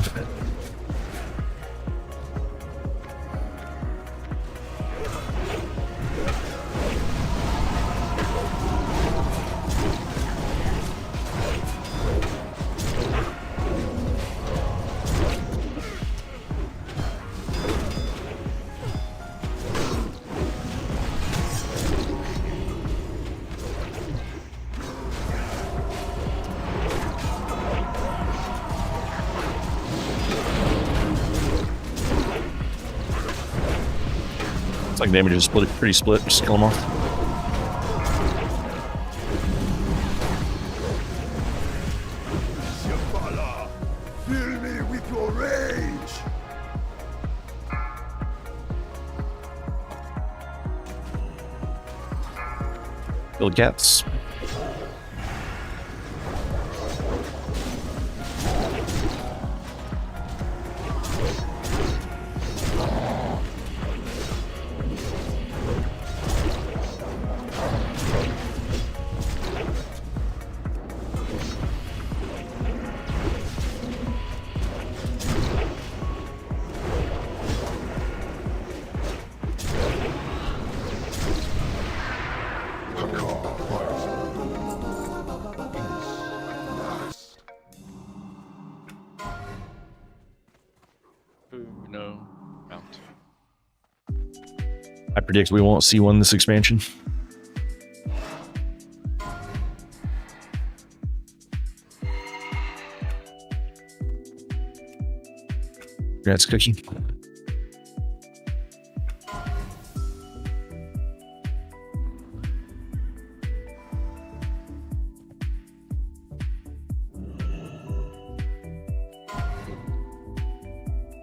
It's like damage is pretty split. Just kill them off. Fill me with your rage! Kill the cats. No. Mount. I predict we won't see one this expansion. Congrats, Cookie.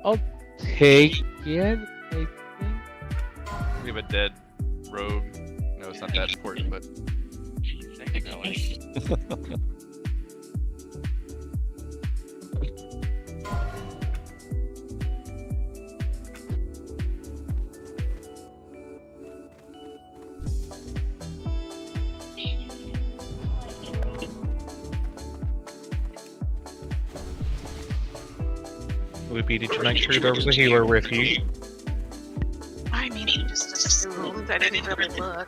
I'll take it, I think. We have a dead rogue. No, it's not that important, but. Loopy, did you make sure there was a healer with you? I mean, you just assumed. I didn't really look.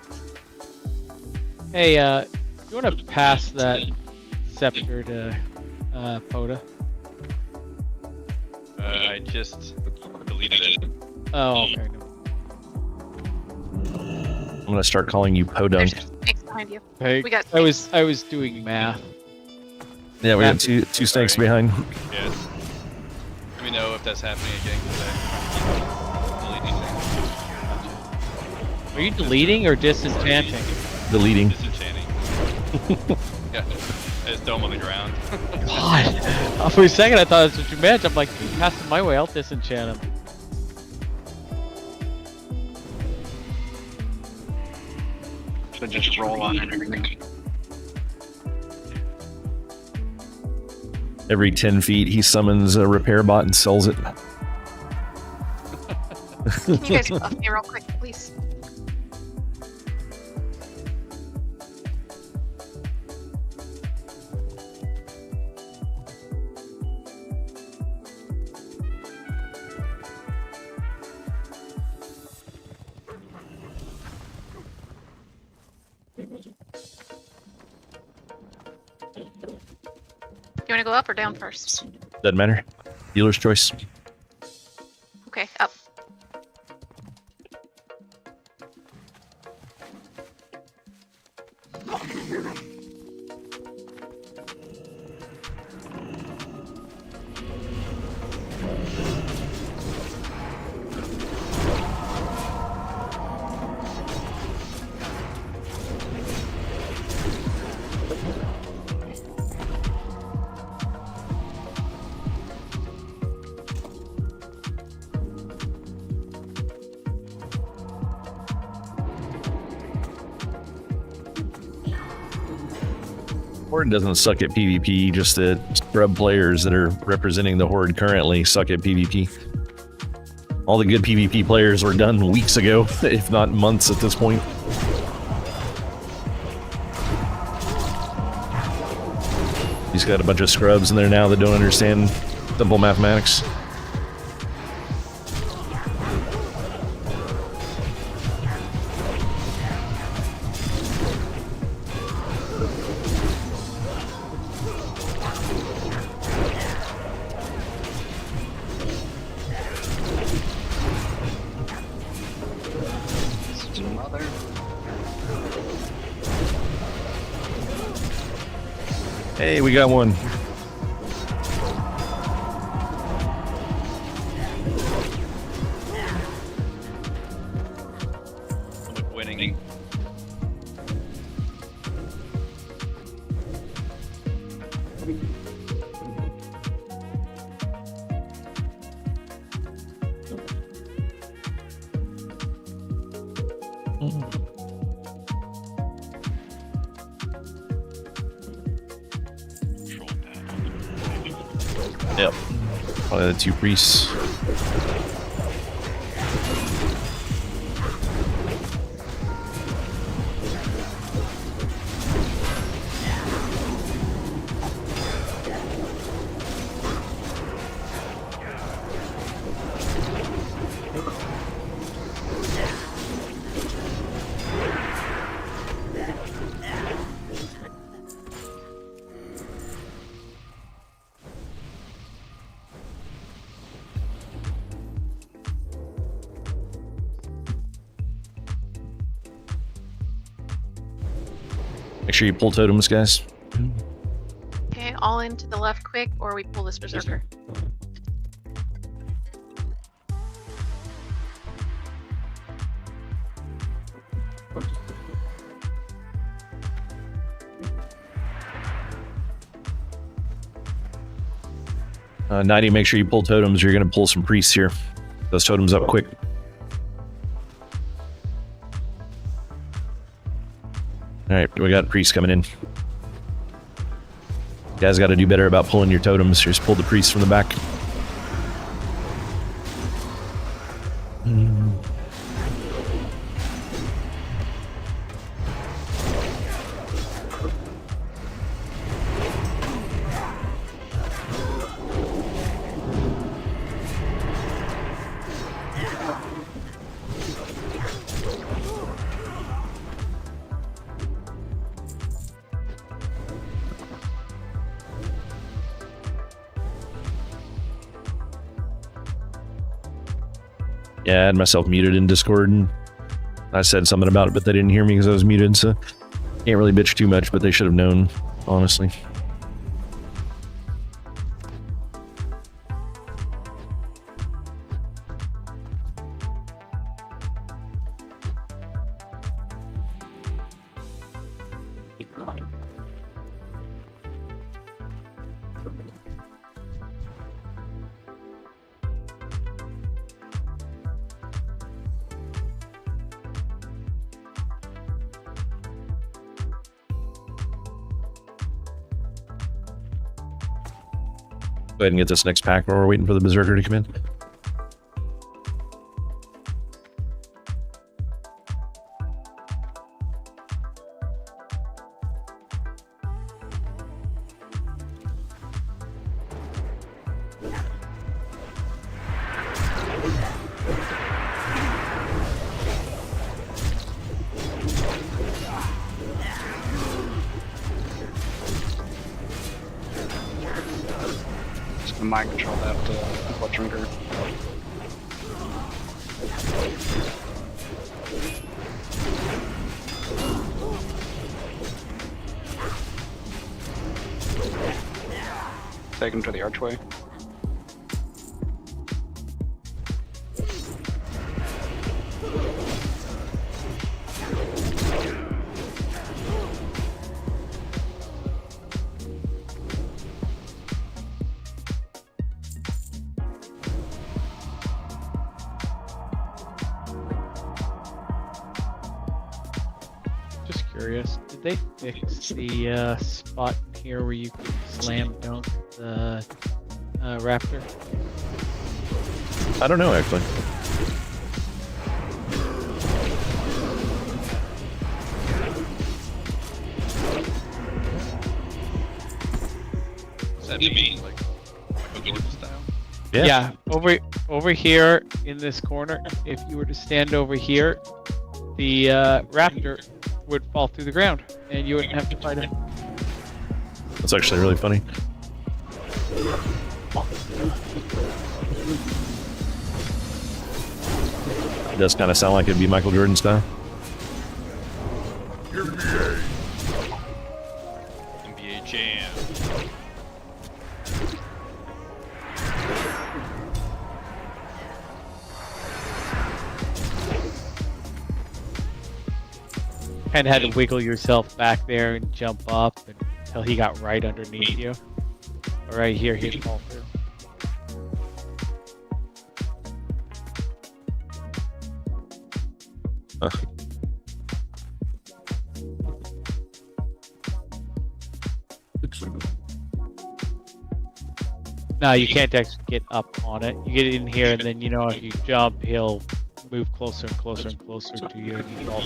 Hey, you want to pass that scepter to Poda? I just deleted it. Oh, okay. No. I'm gonna start calling you Podunk. Snakes behind you. Hey, We got I was doing math. Yeah, we got two snakes behind. Yes. Let me know if that's happening again, because I'm deleting things. Are you deleting or disenchanting? Deleting. Disenchanting. Yeah, I just throw them on the ground. God, for a second I thought that's what you meant. I'm like, dude, pass them my way. I'll disenchant them. So just roll on everything. Every 10 feet, he summons a repair bot and sells it. Can you guys buff me real quick, please? You want to go up or down first? Doesn't matter. Dealer's choice. Okay, up. Horde doesn't suck at PvP, just the scrub players that are representing the Horde currently suck at PvP. All the good PvP players were done weeks ago, if not months at this point. He's got a bunch of scrubs in there now that don't understand simple mathematics. Hey, we got one. I'm winning. Yep. Probably the 2 priests. Make sure you pull totems, guys. Okay, all in to the left quick, or we pull this berserker. Nighty, make sure you pull totems. You're going to pull some priests here. Those totems up quick. Alright, we got priests coming in. You guys got to do better about pulling your totems. Just pull the priests from the back. Yeah, I had myself muted in Discord, and I said something about it, but they didn't hear me because I was muted, so can't really bitch too much, but they should have known, honestly. Go ahead and get this next pack while we're waiting for the berserker to come in. Mind control that blood drinker. Take him to the archway. curious. Did they fix the spot here where you can slam dunk the raptor? I don't know actually. Does that mean like Michael Jordan style? Yeah. Over here in this corner, if you were to stand over here, the raptor would fall through the ground, and you wouldn't have to fight him. That's actually really funny. It does kind of sound like it'd be Michael Jordan style. NBA Jam. Kind of had to wiggle yourself back there and jump up until he got right underneath you. Or right here, he'd fall through. No, you can't actually get up on it. You get in here, and then, you know, if you jump, he'll move closer and closer and closer to you, and you fall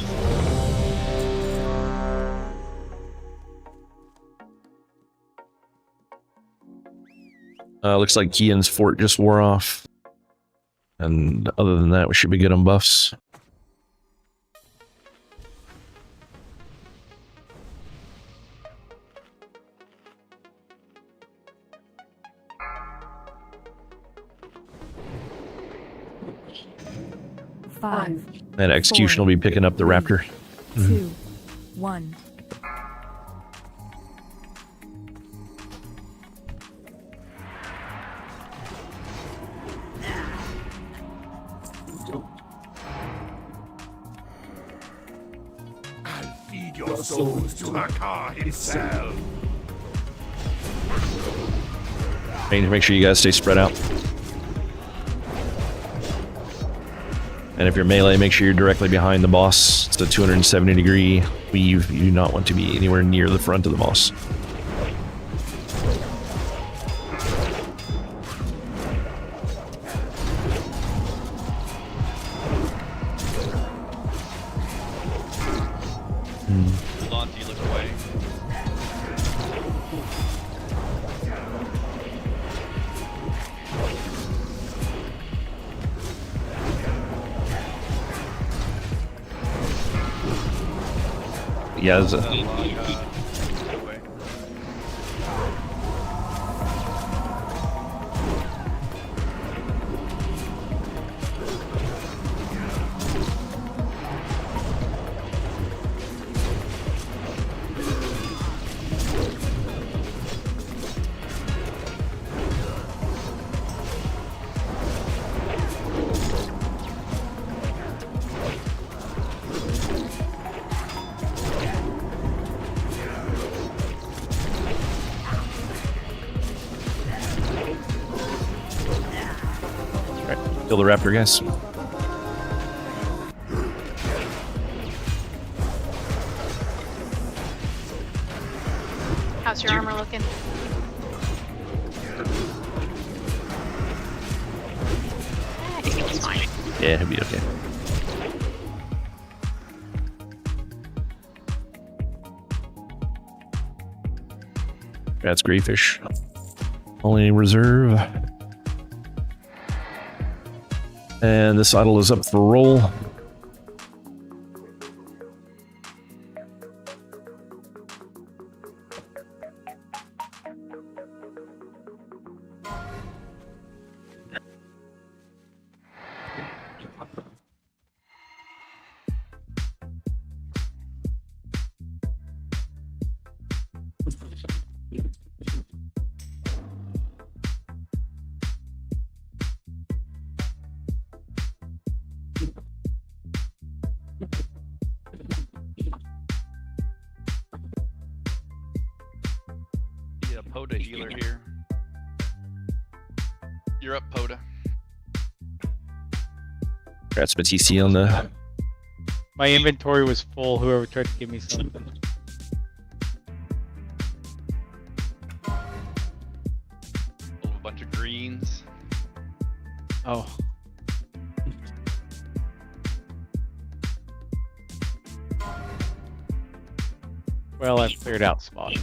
Looks like Kian's fort just wore off. And other than that, we should be good on buffs. Five, And Execution will be picking up the raptor. 2, 1. I'll feed your souls to Hakar himself. I need to make sure you guys stay spread out. And if you're melee, make sure you're directly behind the boss. It's a 270-degree weave. You do not want to be anywhere near the front of the boss. Lonty, look away. Yeah, there's a, kill the raptor, guys. How's your armor looking? I think it's fine. Yeah, he'll be okay. That's Greyfish. Only reserve. And this idol is up for roll. Poda healer here. You're up, Poda. Congrats, Batisi, on the My inventory was full. Whoever tried to give me something. A bunch of greens. Oh. Well, I've cleared out spots.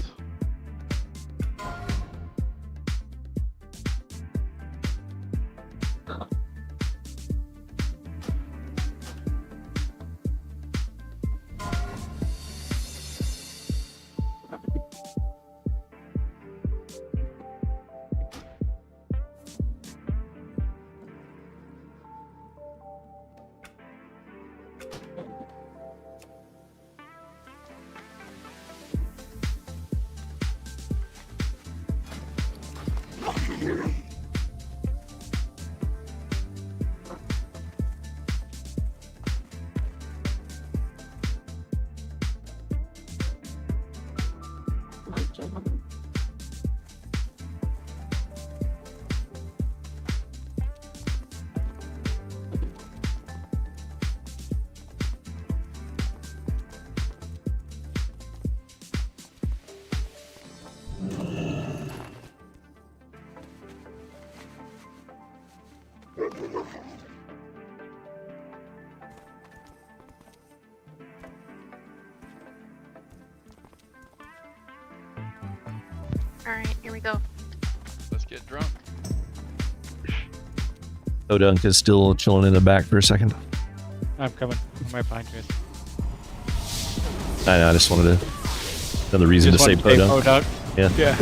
Alright, here we go. Let's get drunk. Odunk is still chilling in the back for a second. I'm coming. I'm right behind you. I know, I just wanted to... Another reason to say Podunk. Yeah. Yeah.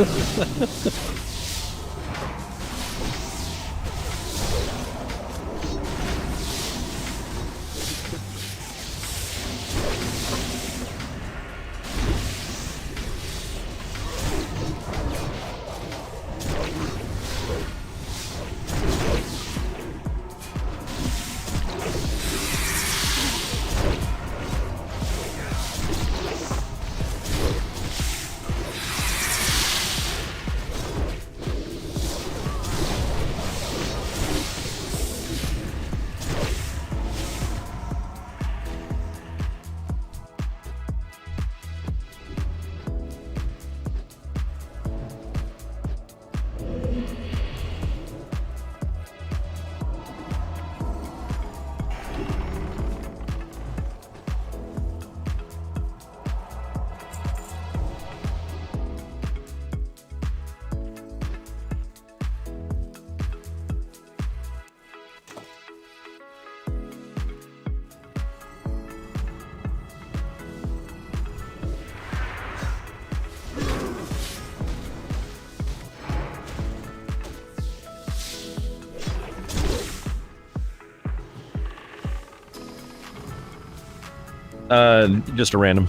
Just a random.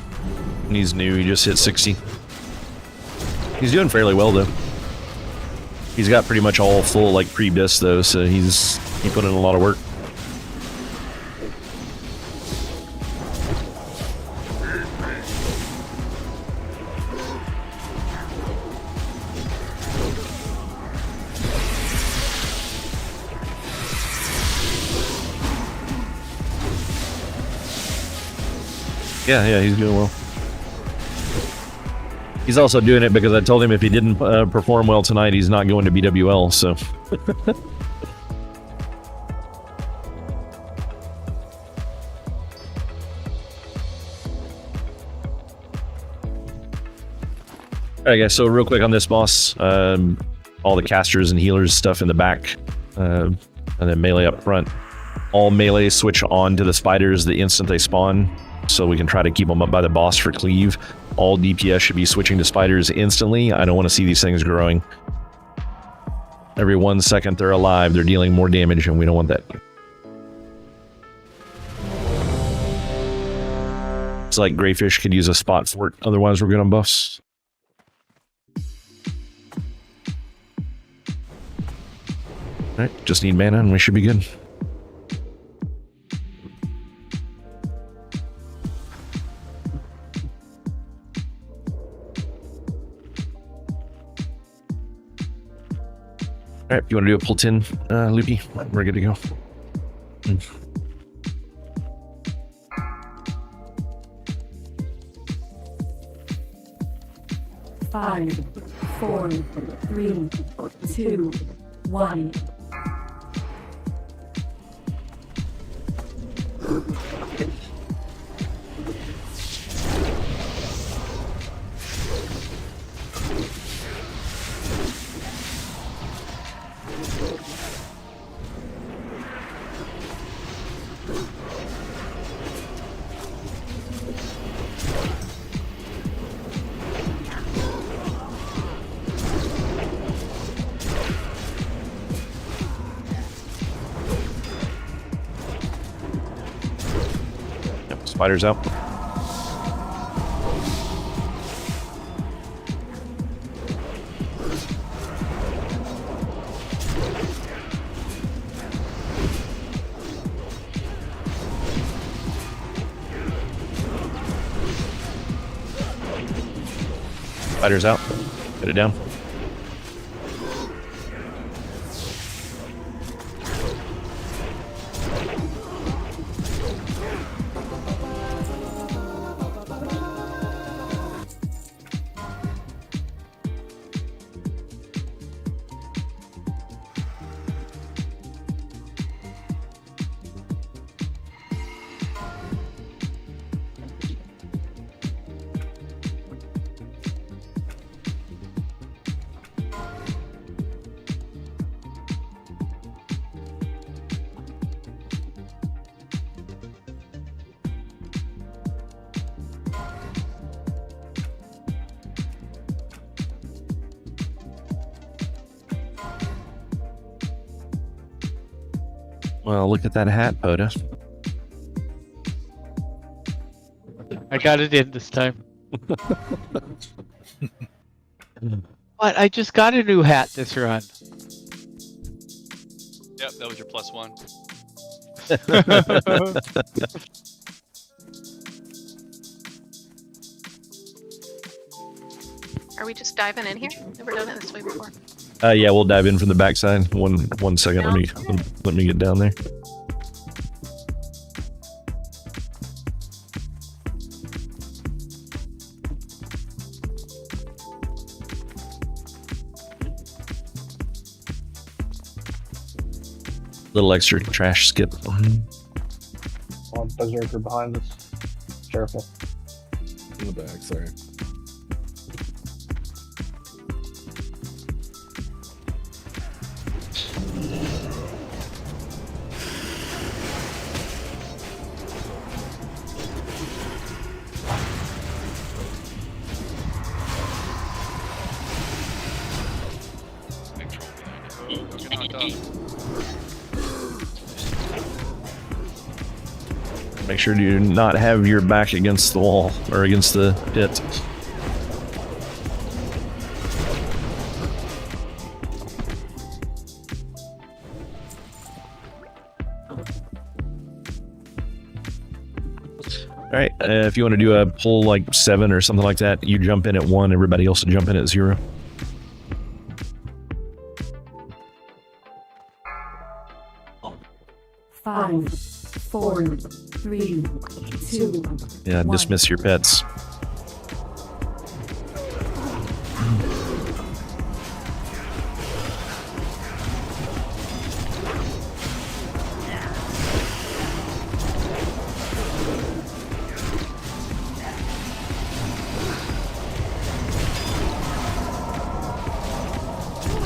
And he's new, he just hit 60. He's doing fairly well though. He's got pretty much all full like pre-bis though, so he put in a lot of work. Yeah, he's doing well. He's also doing it because I told him if he didn't perform well tonight, he's not going to BWL, so... Alright guys, so real quick on this boss, all the casters and healers stuff in the back, and then melee up front. All melee switch on to the spiders the instant they spawn, so we can try to keep them up by the boss for cleave. All DPS should be switching to spiders instantly. I don't want to see these things growing. Every 1 second they're alive, they're dealing more damage, and we don't want that. It's like Greyfish could use a spot for it, otherwise we're good on buffs. Alright, just need mana and we should be good. Alright, you want to do a pull 10, Loopy? We're good to go. 5, 4, 3, 2, 1. Spiders out. Spiders out. Get it down. Well, look at that hat, Poda. I got it in this time. But I just got a new hat this run. Yep, that was your +1. Are we just diving in here? Never done it this way before. Yeah, we'll dive in from the backside. One second. Let me get down there. Little extra trash skip. On Berserker behind us. Careful. In the back, sorry. Make sure to not have your back against the wall or against the pit. All right, if you want to do a pull like 7 or something like that, you jump in at 1, everybody else will jump in at 0. Five, 4, 3, 2. Yeah, 1. dismiss your pets.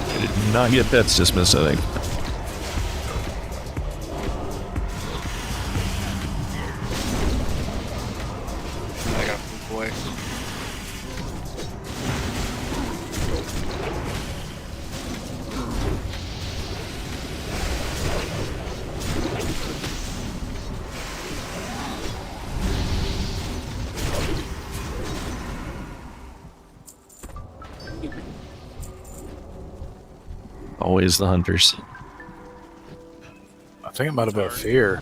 I did not get pets dismissed, I think. Always the hunters. I think it might have been fear.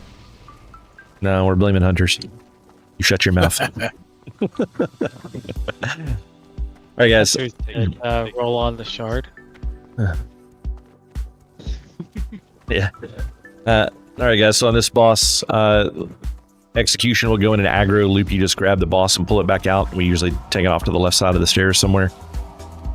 No, we're blaming hunters. You shut your mouth. All right, guys. Roll on the shard. Yeah. All right, guys. So on this boss, execution will go in an aggro loop. You just grab the boss and pull it back out. We usually take it off to the left side of the stairs somewhere.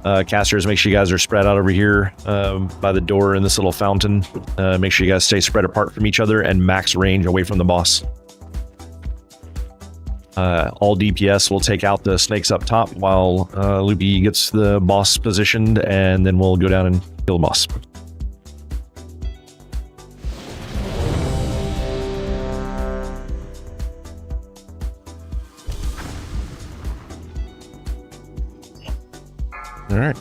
Casters, make sure you guys are spread out over here by the door in this little fountain. Make sure you guys stay spread apart from each other and max range away from the boss. All DPS will take out the snakes up top while Loopy gets the boss positioned, and then we'll go down and kill the boss. All right.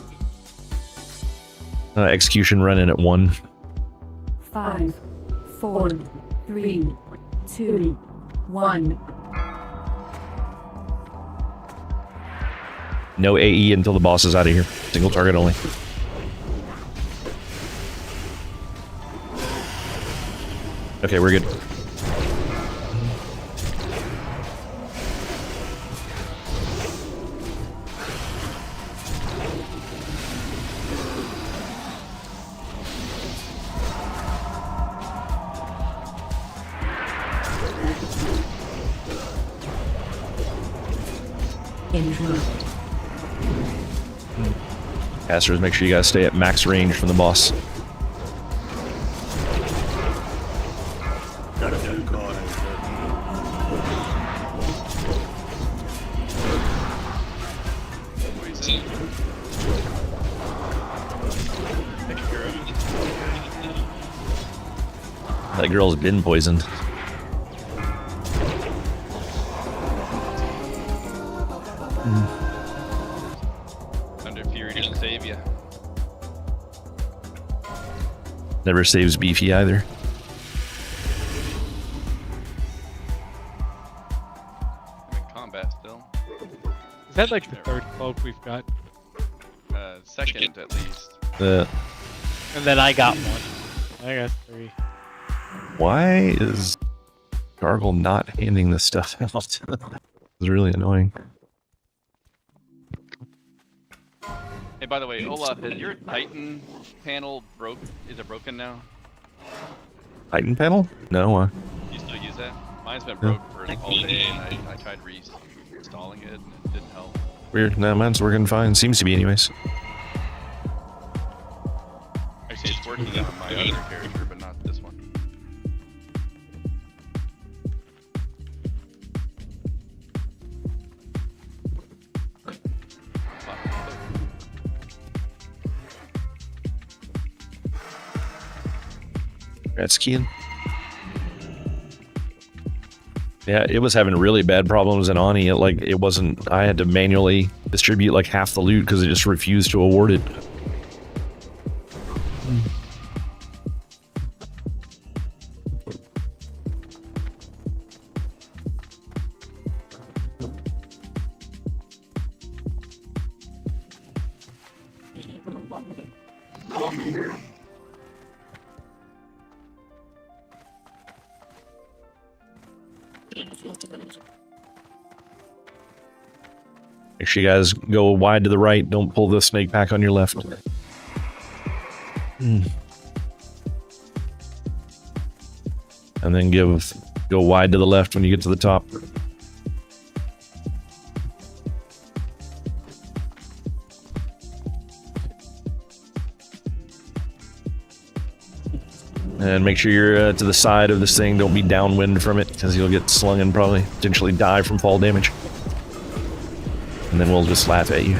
Execution running at 1. 5, 4, 3, 2, 1. No AE until the boss is out of here. Single target only. Okay, we're good. Casters, make sure you guys stay at max range from the boss. That girl's been poisoned. Under Fury didn't save you. Never saves Beefy either. I'm in combat still. Is that like the third cloak we've got? Second at least. And then I got one. I got 3. Why is Gargle not handing this stuff out? It's really annoying. Hey, by the way, Olaf, is your Titan panel broke? Is it broken now? Titan panel? No. You still use that? Mine's been broke for all day, and I tried reinstalling it, and it didn't help. Weird. No, mine's working fine. Seems to be, anyways. Actually, it's working on my other character, but not this one. That's keying. Yeah, it was having really bad problems in Oni. It wasn't. I had to manually distribute like half the loot because it just refused to award it. Make sure you guys go wide to the right. Don't pull the snake pack on your left. And then go wide to the left when you get to the top. And make sure you're to the side of this thing. Don't be downwind from it, because you'll get slung and probably potentially die from fall damage. And then we'll just laugh at you.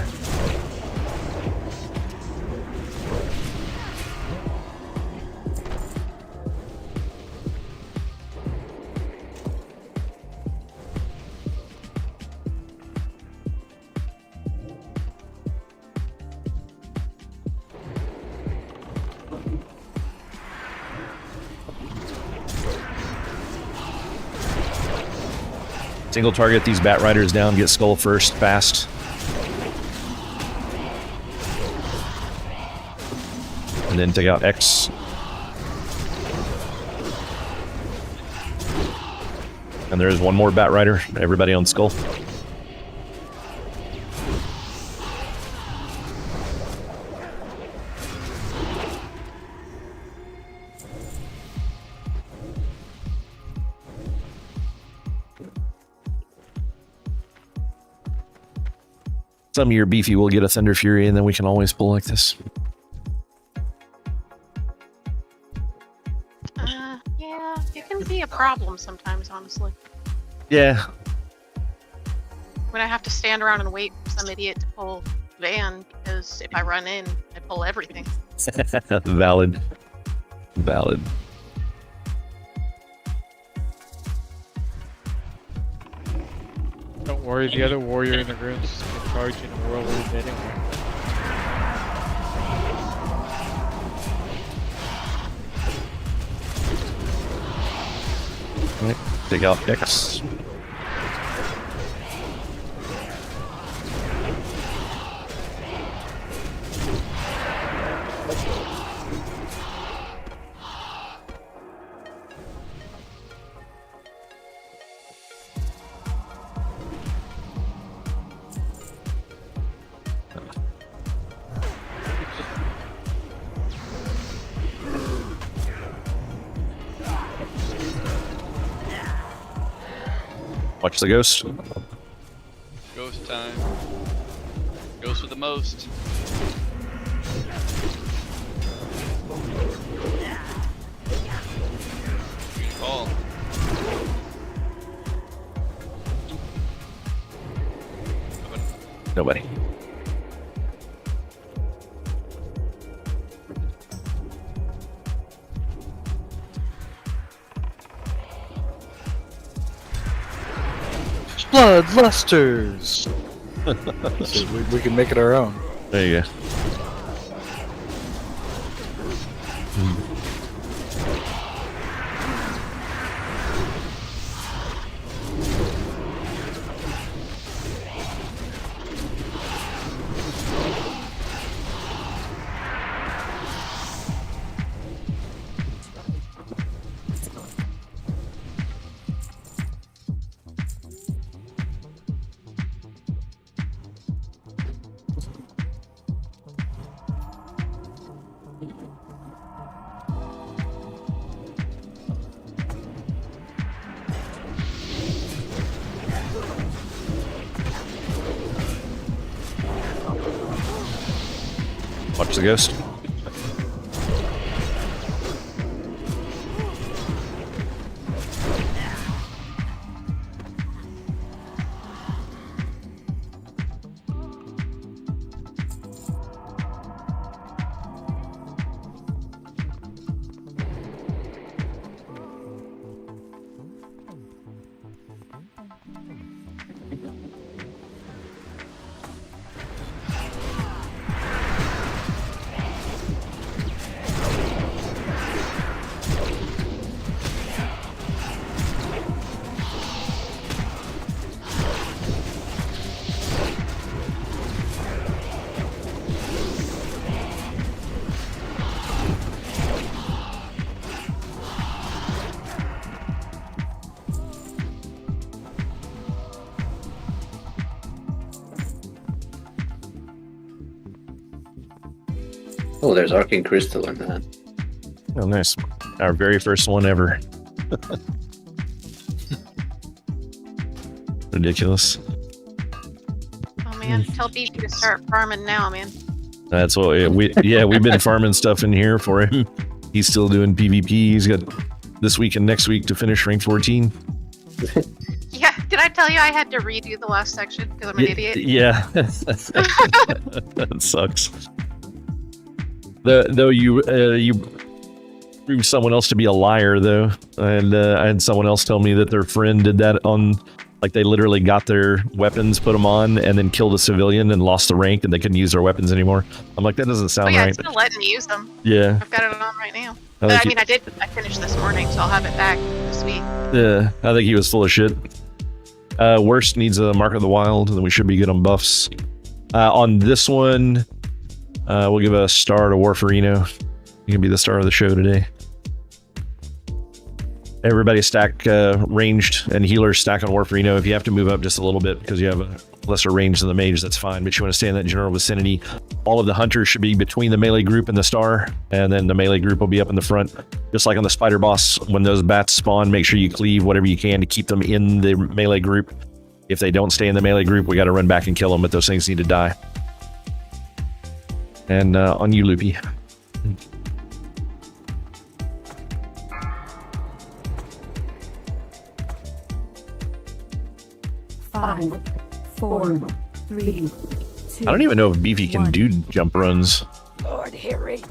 Single target these Bat Riders down, get Skull first, fast. And then take out X. And there is one more Bat Rider, everybody on Skull. Some of your beefy will get a Thunder Fury, and then we can always pull like this. Yeah, it can be a problem sometimes, honestly. Yeah. When I have to stand around and wait for some idiot to pull van, because if I run in, I pull everything. Valid. Valid. Don't worry, the other warrior in the room is going to charge in a whirlwind anyway. Right. Take out X. Watch the ghost. Ghost time. Ghost with the most. Good call. Nobody. Bloodlusters. we can make it our own. There you go. Watch the ghost. Oh, there's Arcane Crystal in that. Oh, nice. Our very first one ever. Ridiculous. Oh man, tell BP to start farming now, man. That's what we've been farming stuff in here for him. He's still doing PvP. He's got this week and next week to finish rank 14. Yeah, did I tell you I had to redo the last section because I'm an idiot? Yeah. That sucks. Though you proved someone else to be a liar, though, and I had someone else tell me that their friend did that on, like, they literally got their weapons, put them on, and then killed a civilian and lost the rank, and they couldn't use their weapons anymore. I'm like, that doesn't sound right. It's still letting me use them. Yeah. I've got it on right now. I finished this morning, so I'll have it back this week. Yeah, I think he was full of shit. Worst needs a Mark of the Wild, and then we should be good on buffs. On this one, we'll give a star to Warfarino. You can be the star of the show today. Everybody stack ranged and healers stack on Warfarino. If you have to move up just a little bit because you have a lesser range than the mage, that's fine. But you want to stay in that general vicinity. All of the hunters should be between the melee group and the star, and then the melee group will be up in the front. Just like on the spider boss, when those bats spawn, make sure you cleave whatever you can to keep them in the melee group. if they don't stay in the melee group, we got to run back and kill them, but those things need to die. And on you, Loopy. Five, 4, 3, 2. I don't even know if Beefy can do jump runs. Lord Herrick,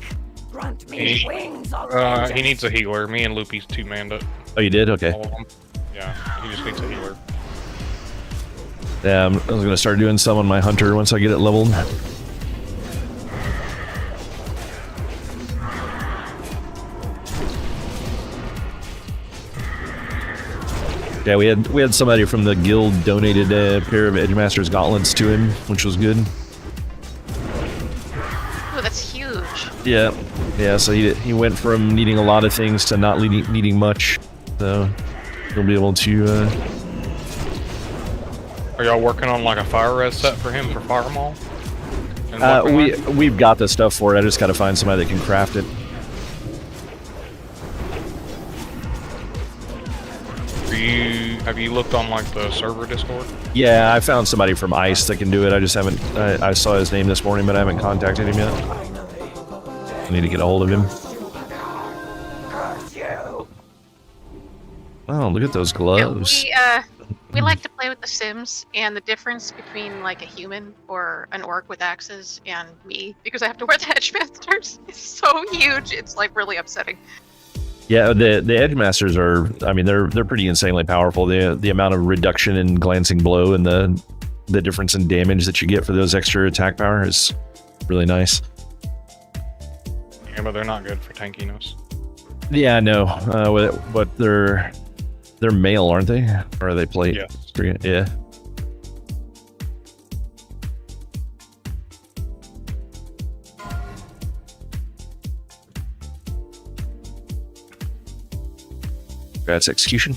grant me wings of He needs a healer. Me and Loopy's two-manned it. Oh, you did? Okay. All of them. Yeah, he just needs a healer. Yeah, I was going to start doing some on my hunter once I get it leveled. Yeah, we had somebody from the guild donated a pair of Edgemaster's gauntlets to him, which was good. Oh, that's huge. Yeah, yeah. So he went from needing a lot of things to not needing much. So he'll be able to. Are y'all working on like a fire res set for him for Fire Maul? We've got the stuff for it. I just got to find somebody that can craft it. Have you looked on like the server Discord? Yeah, I found somebody from ICE that can do it. I just haven't. I saw his name this morning, but I haven't contacted him yet. I need to get a hold of him. Oh, look at those gloves. Yeah, we like to play with the Sims, and the difference between like a human or an orc with axes and me, because I have to wear the Edgemasters, is so huge. It's like really upsetting. Yeah, the Edgemasters are. I mean, they're pretty insanely powerful. The amount of reduction in glancing blow and the difference in damage that you get for those extra attack power is really nice. Yeah, but they're not good for tankiness. Yeah, I know. But they're male, aren't they? Or are they plate? Yeah. Yeah. That's execution.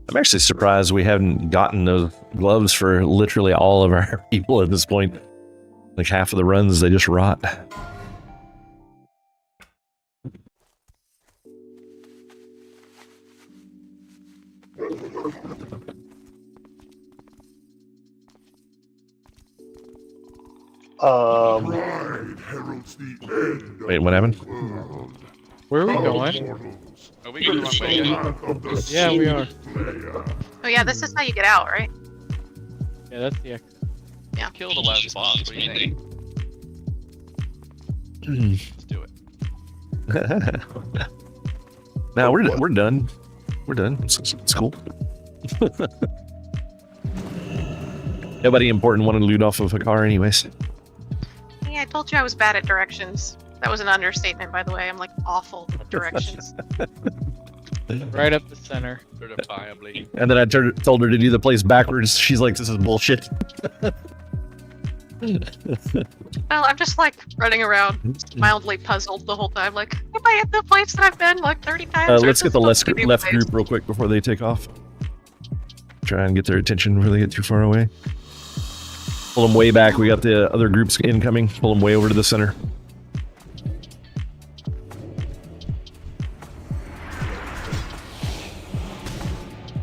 I'm actually surprised we haven't gotten those gloves for literally all of our people at this point. Like half of the runs, they just rot. Wait, what happened? Where are we going? Are we going the wrong way? Yeah, we are. Oh yeah, this is how you get out, right? Yeah, that's the exit. Yeah. Kill the last boss. What do you think? Let's do it. Now we're done. We're done. It's cool. Nobody important wanted to loot off of a car, anyways. Yeah, I told you I was bad at directions. That was an understatement, by the way. I'm like awful at directions. Right up the center. Certifiably. And then I told her to do the place backwards. She's like, "This is bullshit." Well, I'm just like running around, mildly puzzled the whole time. Like, am I at the place that I've been like 30 times? Let's get the left group real quick before they take off. Try and get their attention before they get too far away. Pull them way back. We got the other groups incoming. Pull them way over to the center.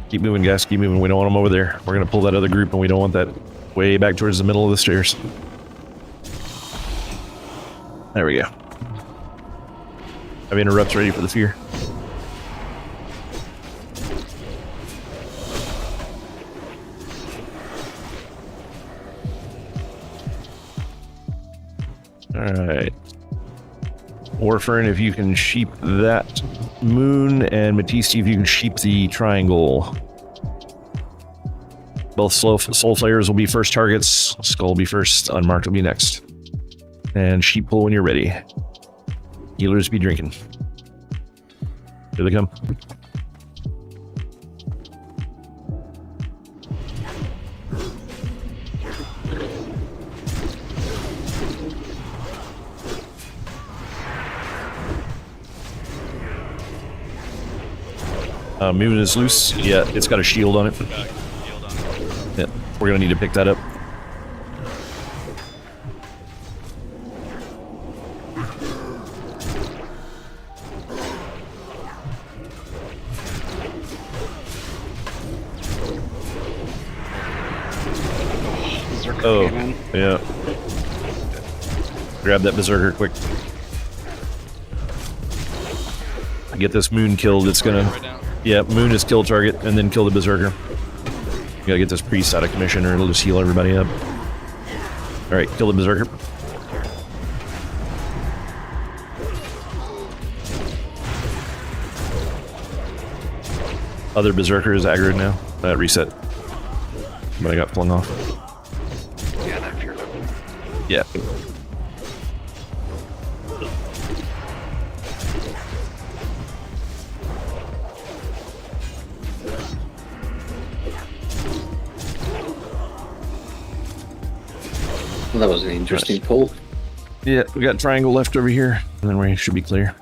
Keep moving, guys. Keep moving. We don't want them over there. We're going to pull that other group, and we don't want that way back towards the middle of the stairs. There we go. Have interrupts ready for the fear. Alright. Warfern, if you can sheep that moon, and Matisse, if you can sheep the triangle. Both Soul Slayers will be first targets. Skull will be first. Unmarked will be next. And sheep pull when you're ready. Healers be drinking. Here they come. Moon is loose. Yeah, it's got a shield on it. Yeah, we're gonna need to pick that up. Oh, came in. yeah. Grab that berserker quick. Get this moon killed. It's gonna. Yeah, moon is kill target, and then kill the berserker. You gotta get this priest out of commission, or it'll just heal everybody up. All right, kill the berserker. Other berserker is aggroed now. Reset. But I got flung off. Yeah, that feared him. Yeah. Well, that was an interesting pull. Yeah, we got triangle left over here, and then we should be clear.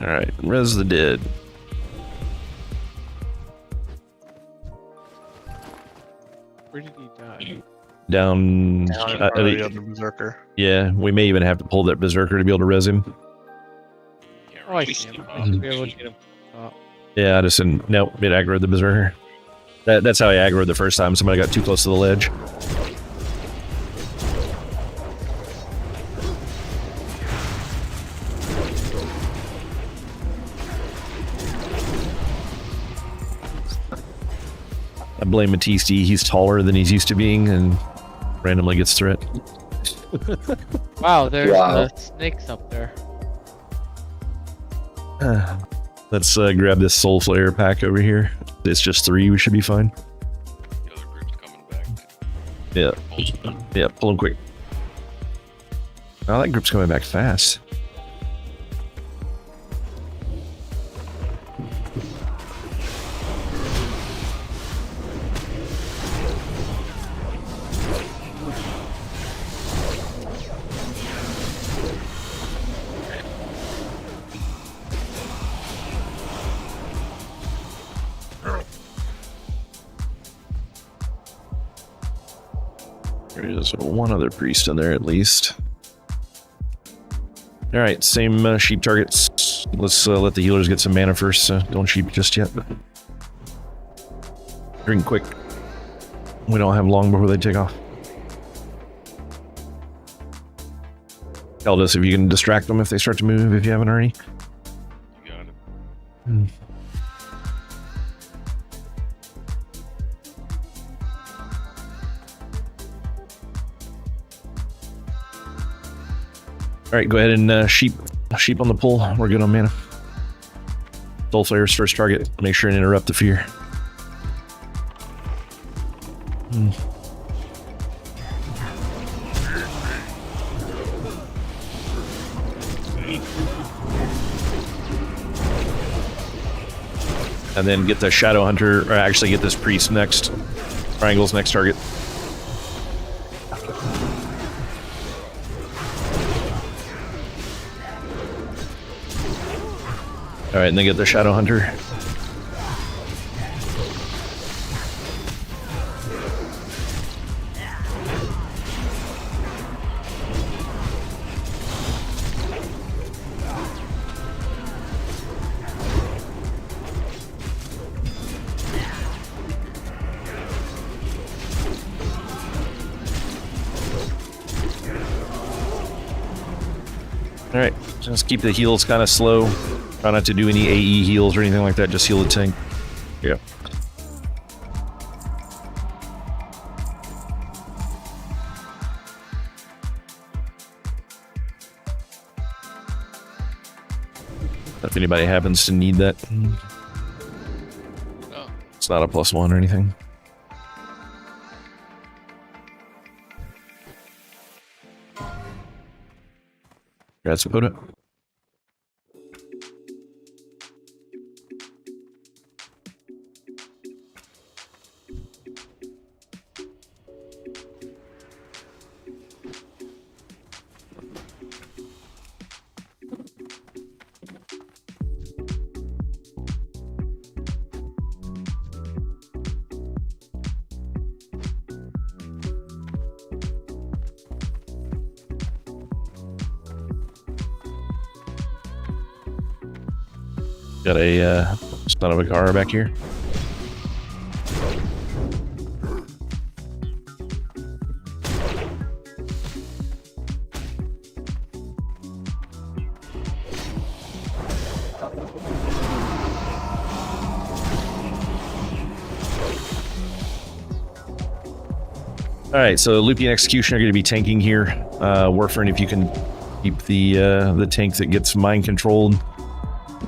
Alright, res the dead. Where did he die? Down the other berserker. yeah, we may even have to pull that berserker to be able to res him. Oh, I see him. I should be able to get him. Yeah, I just didn't. Nope, it aggroed the berserker. That's how I aggroed the first time. Somebody got too close to the ledge. I blame Matisse. He's taller than he's used to being and randomly gets through it. Wow, there's snakes up there. Let's grab this Soul Flare pack over here. It's just 3. We should be fine. The other group's coming back. Yeah. Yeah, pull them quick. Oh, that group's coming back fast. There's one other priest in there at least. Alright, same sheep targets. Let's let the healers get some mana first. Don't sheep just yet. Drink quick. We don't have long before they take off. Tell us if you can distract them if they start to move, if you haven't already. You got it. Alright, go ahead and sheep on the pull. We're good on mana. Soul Flare's first target. Make sure and interrupt the fear. And then get the Shadow Hunter, or actually get this Priest next. Triangle's next target. Alright, and then get the Shadow Hunter. Alright, just keep the heals kind of slow. Try not to do any AE heals or anything like that, just heal the tank. Yeah. If anybody happens to need that. No. It's not a +1 or anything. Congrats, Poda. Got a son of a car back here. All right, so Loopy and Execution are going to be tanking here. Warframe, if you can keep the tank that gets mind controlled.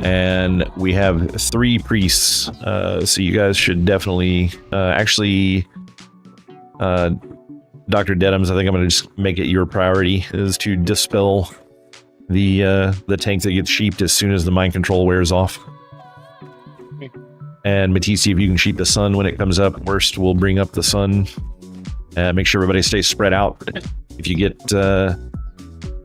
And we have 3 priests, so you guys should definitely actually Dr. Dedhams, I think I'm going to just make it your priority is to dispel the tank that gets sheeped as soon as the mind control wears off. And Matisse, if you can sheep the sun when it comes up, worst will bring up the sun. Make sure everybody stays spread out. If you get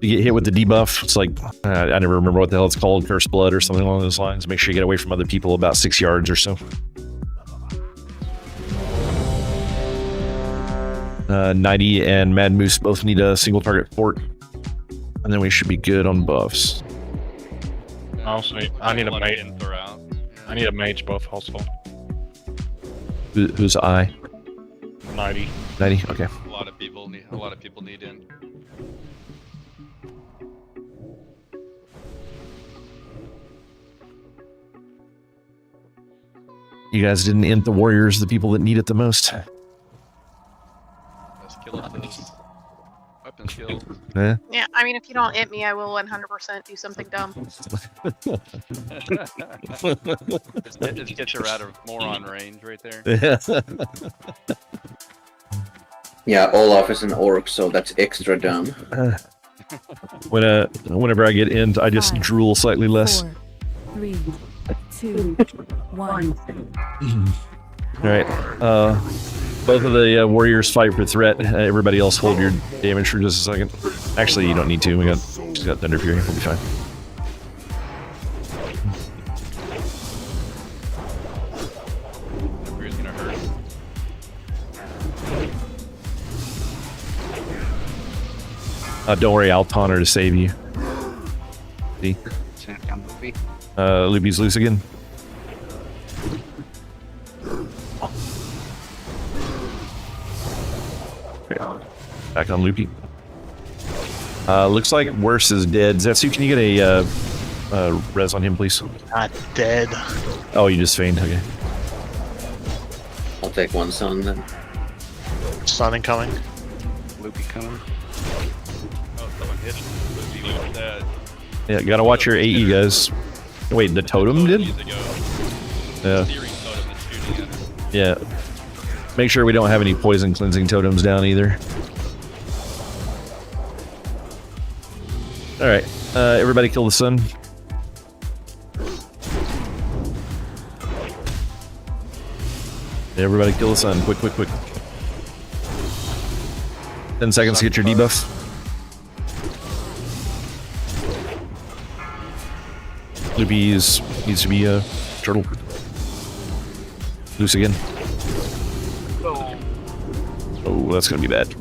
hit with the debuff, it's like I never remember what the hell it's called, Cursed Blood or something along those lines. Make sure you get away from other people about 6 yards or so. 90 and Mad Moose both need a single target fort, and then we should be good on buffs. Also, I need a mage. I need a mage buff also. Who's I? 90. 90. Okay. A lot of people need in. You guys didn't int the warriors, the people that need it the most. Let's kill it. Weapon skills. Yeah. Yeah, I mean, if you don't hit me, I will 100% do something dumb. Just get your out of moron range right there. Yeah, Olaf is an orc, so that's extra dumb. Whenever I get int, I just drool slightly less. 4, 3, 2, 1. All right. Both of the warriors fight for threat. Everybody else hold your damage for just a second. Actually, you don't need to. Just got Thunder Fury. We'll be fine. Fury's gonna hurt. Don't worry, I'll taunt her to save you. See? Loopy's loose again. Okay. Back on Loopy. Looks like Worse is dead. Zetsu, can you get a res on him, please? Not dead. Oh, you just feigned. Okay. I'll take one sun then. Sun incoming. Loopy coming. Oh, someone hit it. Loopy was dead. Yeah, gotta watch your AE, guys. Wait, the totem did? Yeah. Yeah. Make sure we don't have any poison cleansing totems down either. Alright, everybody kill the sun. Everybody kill the sun. Quick, quick, quick. 10 seconds to get your debuff. Loopy needs to be a turtle. Loose again. Oh, that's gonna be bad.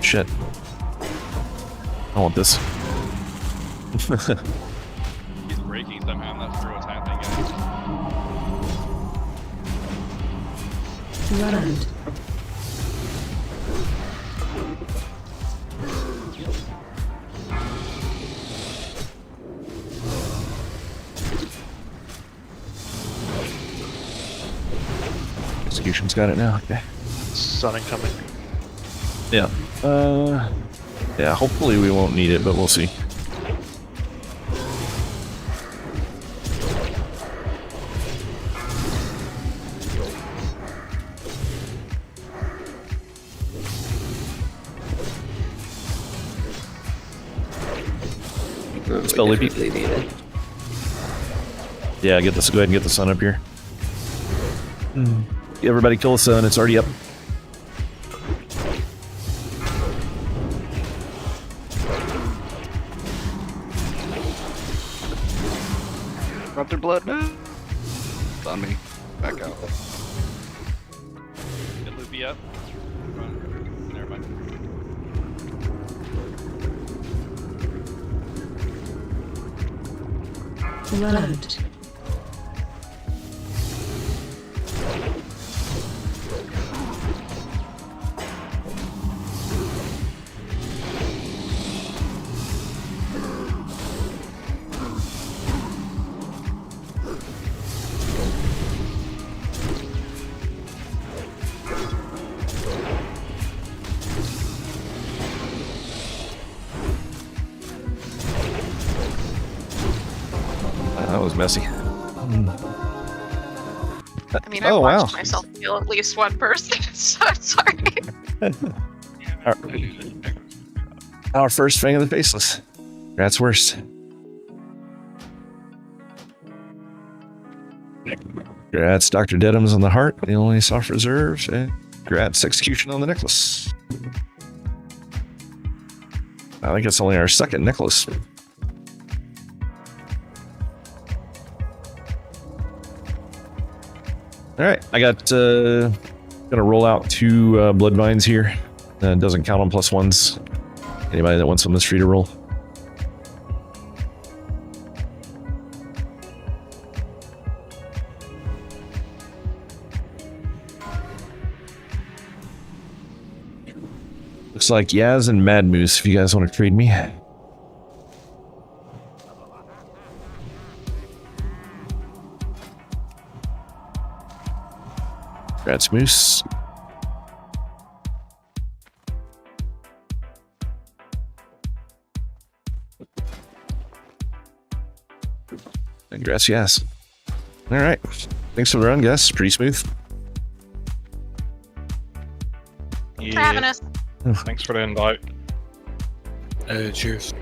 Shit. I want this. He's breaking somehow. I'm not sure what's happening, guys. Round. Execution's got it now. Okay. Sun incoming. Yeah. Yeah, hopefully we won't need it, but we'll see. Spell Lippy. Yeah, get this. Go ahead and get the sun up here. Everybody kill the sun. It's already up. Rub their blood. No. on me. Back out. Get Loopy up. Run. Never mind. Blood. That was messy. I mean, I've watched myself kill at least one person, so I'm sorry. Our first Fang of the Faceless. That's worst. Congrats, Dr. Dedham's on the heart, the only soft reserves, and congrats, Execution on the necklace. I think it's only our second necklace. All right, I got gonna roll out 2 blood vines here. Doesn't count on +1s. Anybody that wants them is free to roll. Looks like Yaz and Mad Moose, if you guys want to trade me. Congrats, Moose. Congrats, Yaz. All right. Thanks for the run, guys. Pretty smooth. Thanks for having us. Thanks for the invite. Cheers.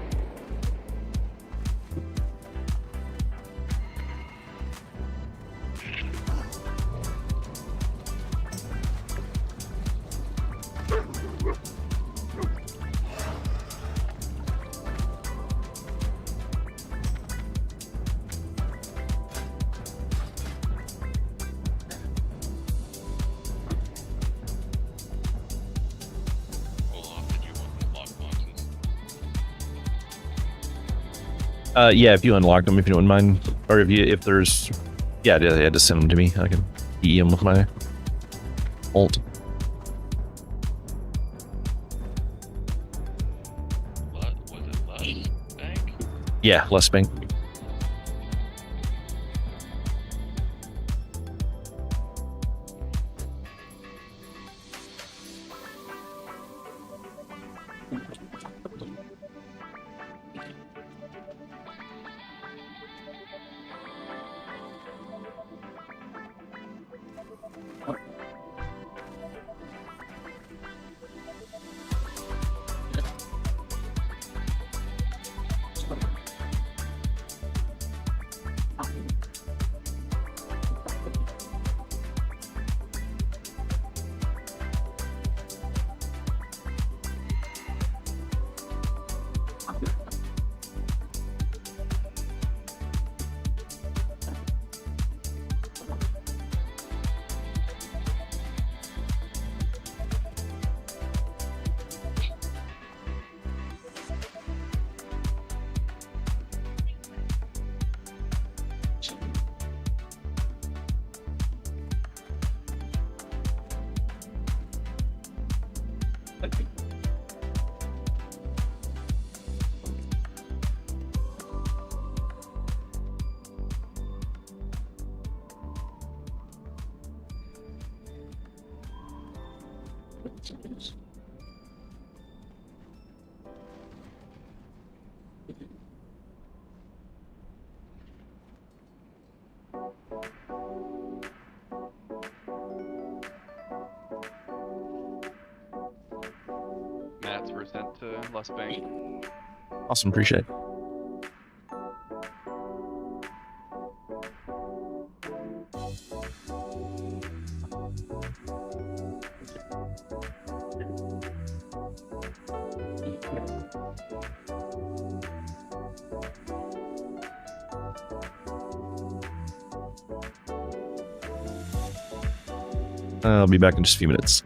Yeah, if you unlock them, if you don't mind, or if there's, yeah, just send them to me. I can EE them with my ult. What was it? Less bank? Yeah, less bank. Mats were sent to Less Bank. Awesome, appreciate it. I'll be back in just a few minutes.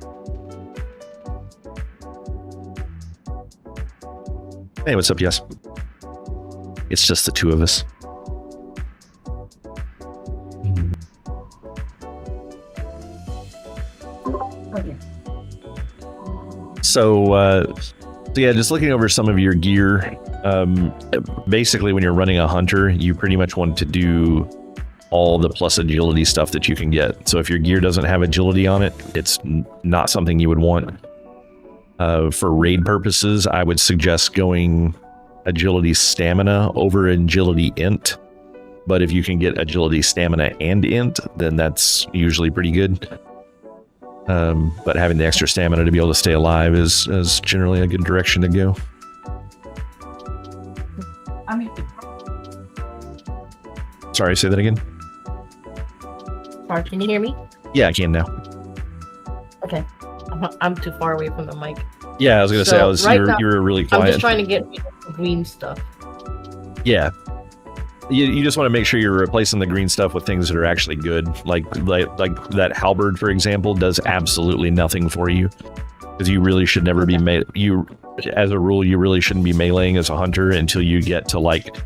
Hey, what's up, yes? It's just the two of us. So yeah, just looking over some of your gear. Basically, when you're running a hunter, you pretty much want to do all the plus agility stuff that you can get. So if your gear doesn't have agility on it, it's not something you would want. For raid purposes, I would suggest going agility stamina over agility int. But if you can get agility stamina and int, then that's usually pretty good. But having the extra stamina to be able to stay alive is generally a good direction to go. Sorry, say that again. Sorry, can you hear me? Yeah, I can now. Okay. I'm too far away from the mic. Yeah, I was gonna say you were really quiet. I'm just trying to get green stuff. Yeah. You just want to make sure you're replacing the green stuff with things that are actually good. Like that halberd, for example, does absolutely nothing for you. Because you really should never be as a rule, you really shouldn't be meleeing as a hunter until you get to like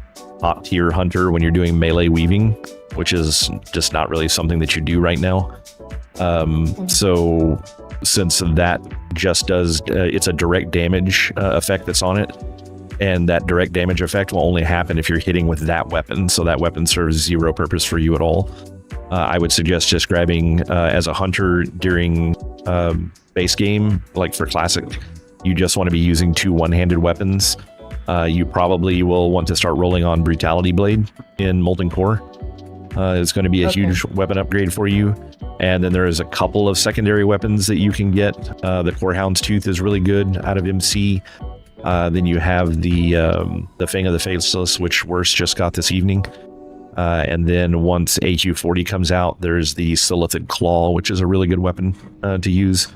top tier hunter when you're doing melee weaving, which is just not really something that you do right now. So since that just does, it's a direct damage effect that's on it. And that direct damage effect will only happen if you're hitting with that weapon, so that weapon serves zero purpose for you at all. I would suggest just grabbing, as a hunter during base game, like for classic, you just want to be using 2 one-handed weapons. You probably will want to start rolling on Brutality Blade in Molten Core. It's going to be a huge weapon upgrade for you. And then there is a couple of secondary weapons that you can get. The Corehound's Tooth is really good out of MC. Then you have the Fang of the Faceless, which Worst just got this evening. And then once AQ40 comes out, there's the Silithid Claw, which is a really good weapon to use.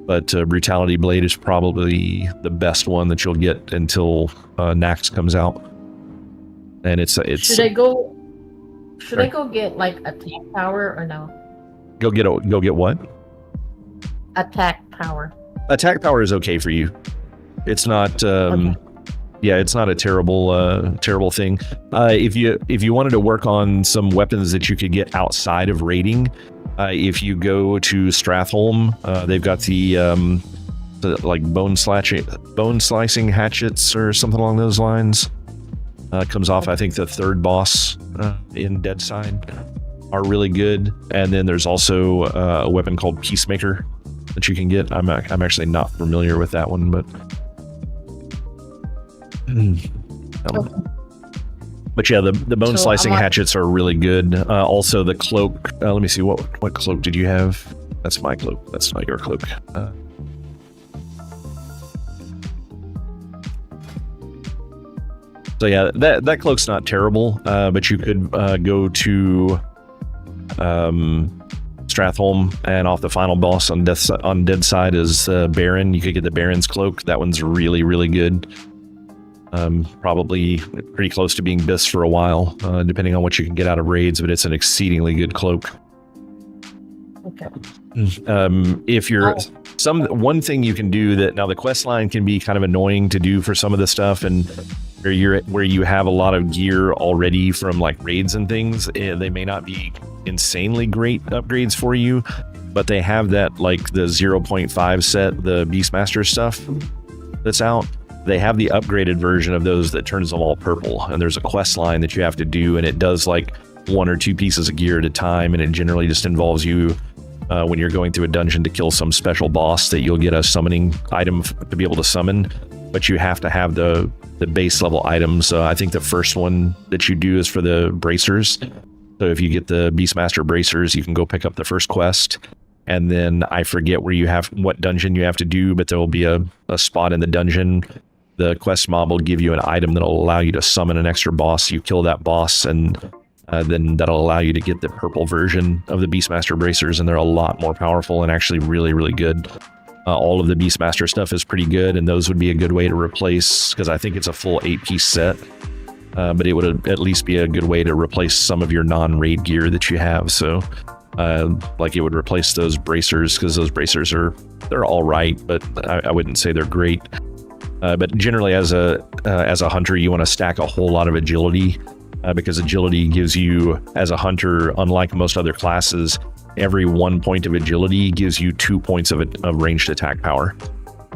But Brutality Blade is probably the best one that you'll get until Nax comes out. And it's Should I go get like attack power or no? Go get what? Attack power. Attack power is okay for you. It's not yeah, it's not a terrible thing. If you wanted to work on some weapons that you could get outside of raiding, if you go to Stratholme, they've got the like bone slicing hatchets or something along those lines. Comes off, I think, the 3rd boss in Deadside, are really good. And then there's also a weapon called Peacemaker that you can get. I'm actually not familiar with that one, but but yeah, the bone slicing hatchets are really good. Also the cloak. Let me see, what cloak did you have? That's my cloak. That's not your cloak. So yeah, that cloak's not terrible, but you could go to Stratholme, and off the final boss on Deadside is Baron. You could get the Baron's cloak. That one's really, really good. Probably pretty close to being BIS for a while, depending on what you can get out of raids, but it's an exceedingly good cloak. Okay. If you're one thing you can do that now, the quest line can be kind of annoying to do for some of the stuff, and where you have a lot of gear already from like raids and things, they may not be insanely great upgrades for you, but they have that, like the 0.5 set, the Beastmaster stuff that's out. They have the upgraded version of those that turns them all purple, and there's a quest line that you have to do, and it does like 1 or 2 pieces of gear at a time, and it generally just involves you when you're going through a dungeon to kill some special boss that you'll get a summoning item to be able to summon, but you have to have the base level items. I think the first one that you do is for the bracers. So if you get the Beastmaster bracers, you can go pick up the first quest. And then I forget what dungeon you have to do, but there will be a spot in the dungeon. The quest mob will give you an item that'll allow you to summon an extra boss. You kill that boss, and then that'll allow you to get the purple version of the Beastmaster bracers, and they're a lot more powerful and actually really, really good. All of the Beastmaster stuff is pretty good, and those would be a good way to replace, because I think it's a full 8-piece set, but it would at least be a good way to replace some of your non-raid gear that you have. So Like it would replace those bracers, because those bracers they're all right, but I wouldn't say they're great. But generally, as a hunter, you want to stack a whole lot of agility, because agility gives you, as a hunter, unlike most other classes, every 1 point of agility gives you 2 points of ranged attack power.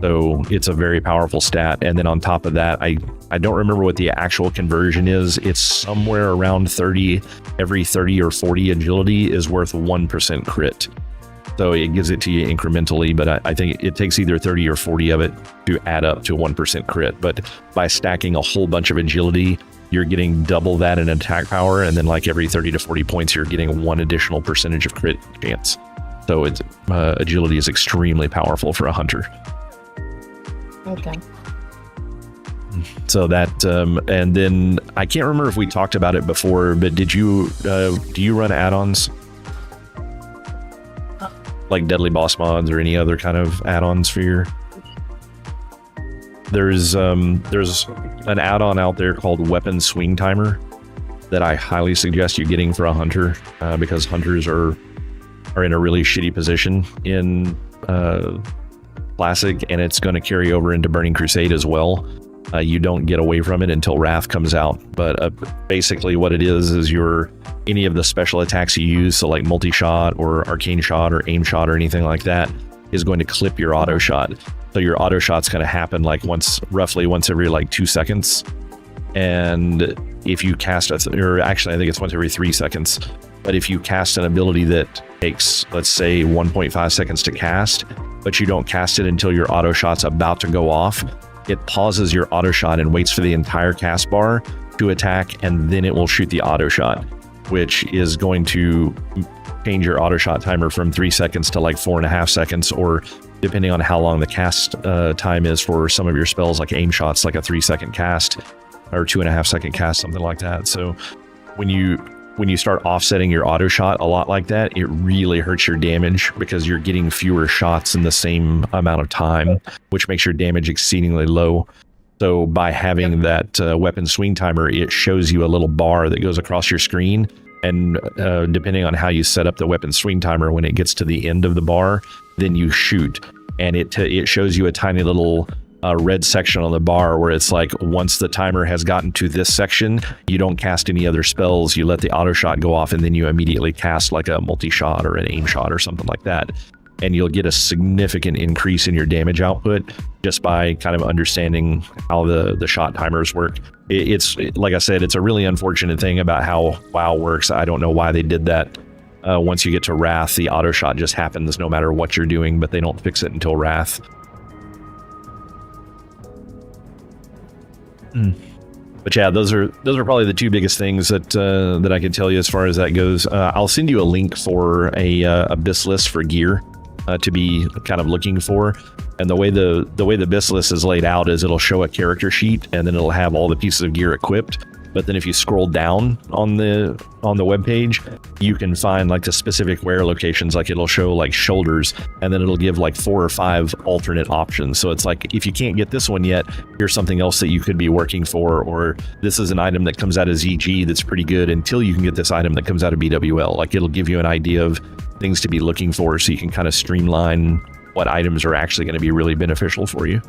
So it's a very powerful stat. And then on top of that, I don't remember what the actual conversion is. It's somewhere around 30. Every 30 or 40 agility is worth 1% crit. So it gives it to you incrementally, but I think it takes either 30 or 40 of it to add up to 1% crit. But by stacking a whole bunch of agility, you're getting double that in attack power, and then like every 30 to 40 points, you're getting 1 additional percentage of crit chance. So it's agility is extremely powerful for a hunter. Okay. So that, and then I can't remember if we talked about it before, but do you run add-ons? Like deadly boss mods or any other kind of add-ons for your... There's an add-on out there called Weapon Swing Timer that I highly suggest you getting for a hunter, because hunters are in a really shitty position in Classic, and it's going to carry over into Burning Crusade as well. You don't get away from it until Wrath comes out, but basically what it is any of the special attacks you use, so like multi-shot or arcane shot or aim shot or anything like that, is going to clip your auto shot. So your auto shot's going to happen like roughly once every like 2 seconds. And if you cast or actually I think it's once every 3 seconds, but if you cast an ability that takes, let's say, 1.5 seconds to cast, but you don't cast it until your auto shot's about to go off, it pauses your auto shot and waits for the entire cast bar to attack, and then it will shoot the auto shot, which is going to change your auto shot timer from 3 seconds to like 4.5 seconds, or depending on how long the cast time is for some of your spells, like aim shots, like a 3-second cast or 2.5-second cast, something like that. So when you start offsetting your auto shot a lot like that, it really hurts your damage, because you're getting fewer shots in the same amount of time, which makes your damage exceedingly low. So by having that weapon swing timer, it shows you a little bar that goes across your screen, and depending on how you set up the weapon swing timer, when it gets to the end of the bar, then you shoot, and it shows you a tiny little red section on the bar where it's like, once the timer has gotten to this section, you don't cast any other spells, you let the auto shot go off, and then you immediately cast like a multi-shot or an aim shot or something like that. And you'll get a significant increase in your damage output just by kind of understanding how the shot timers work. It's like I said, it's a really unfortunate thing about how WoW works. I don't know why they did that. Once you get to Wrath, the auto shot just happens no matter what you're doing, but they don't fix it until Wrath. But yeah, those are probably the two biggest things that I can tell you as far as that goes. I'll send you a link for a Abyss list for gear to be kind of looking for. And the way the Abyss list is laid out is it'll show a character sheet, and then it'll have all the pieces of gear equipped. But then if you scroll down on the web page, you can find like the specific wear locations. Like it'll show like shoulders, and then it'll give like 4 or 5 alternate options. So it's like, if you can't get this one yet, here's something else that you could be working for, or this is an item that comes out of ZG that's pretty good until you can get this item that comes out of BWL. Like it'll give you an idea of things to be looking for, so you can kind of streamline what items are actually going to be really beneficial for you.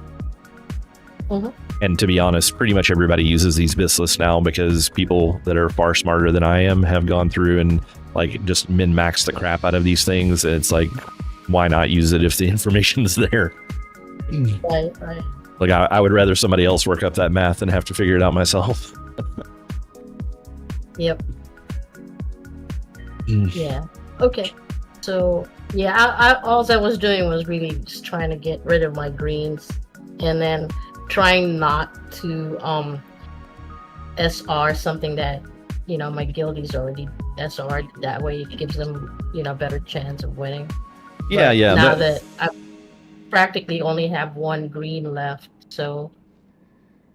And to be honest, pretty much everybody uses these Abyss lists now, because people that are far smarter than I am have gone through and like just min-max the crap out of these things. And it's like, why not use it if the information's there? Right. Like I would rather somebody else work up that math than have to figure it out myself. Yep. Yeah. Okay. So yeah, all I was doing was really just trying to get rid of my greens, and then trying not to SR something that, you know, my guildie's already SR. That way it gives them, you know, better chance of winning. Yeah, but yeah. Now that I practically only have 1 green left, so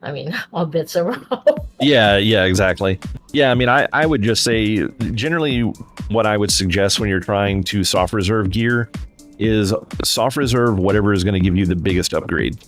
I mean, all bits are wrong. Yeah, exactly. Yeah, I mean, I would just say, generally, what I would suggest when you're trying to soft reserve gear is soft reserve whatever is going to give you the biggest upgrade.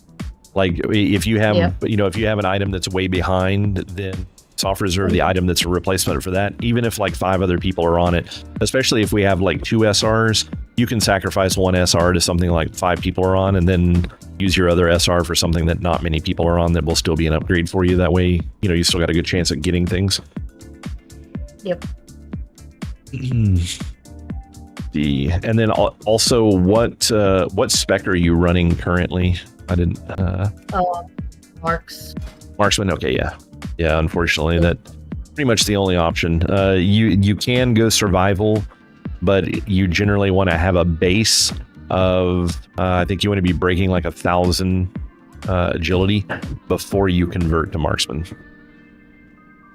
Like if you have, you know, if you have an item that's way behind, then soft reserve the item that's a replacement for that, even if like 5 other people are on it. Especially if we have like 2 SRs, you can sacrifice 1 SR to something like 5 people are on, and then use your other SR for something that not many people are on that will still be an upgrade for you. That way, you know, you still got a good chance at getting things. Yep. And then also, what spec are you running currently? I didn't. Marksman. Okay, yeah. Unfortunately, that's pretty much the only option. You can go survival, but you generally want to have a base of. I think you want to be breaking like 1,000 agility before you convert to marksman.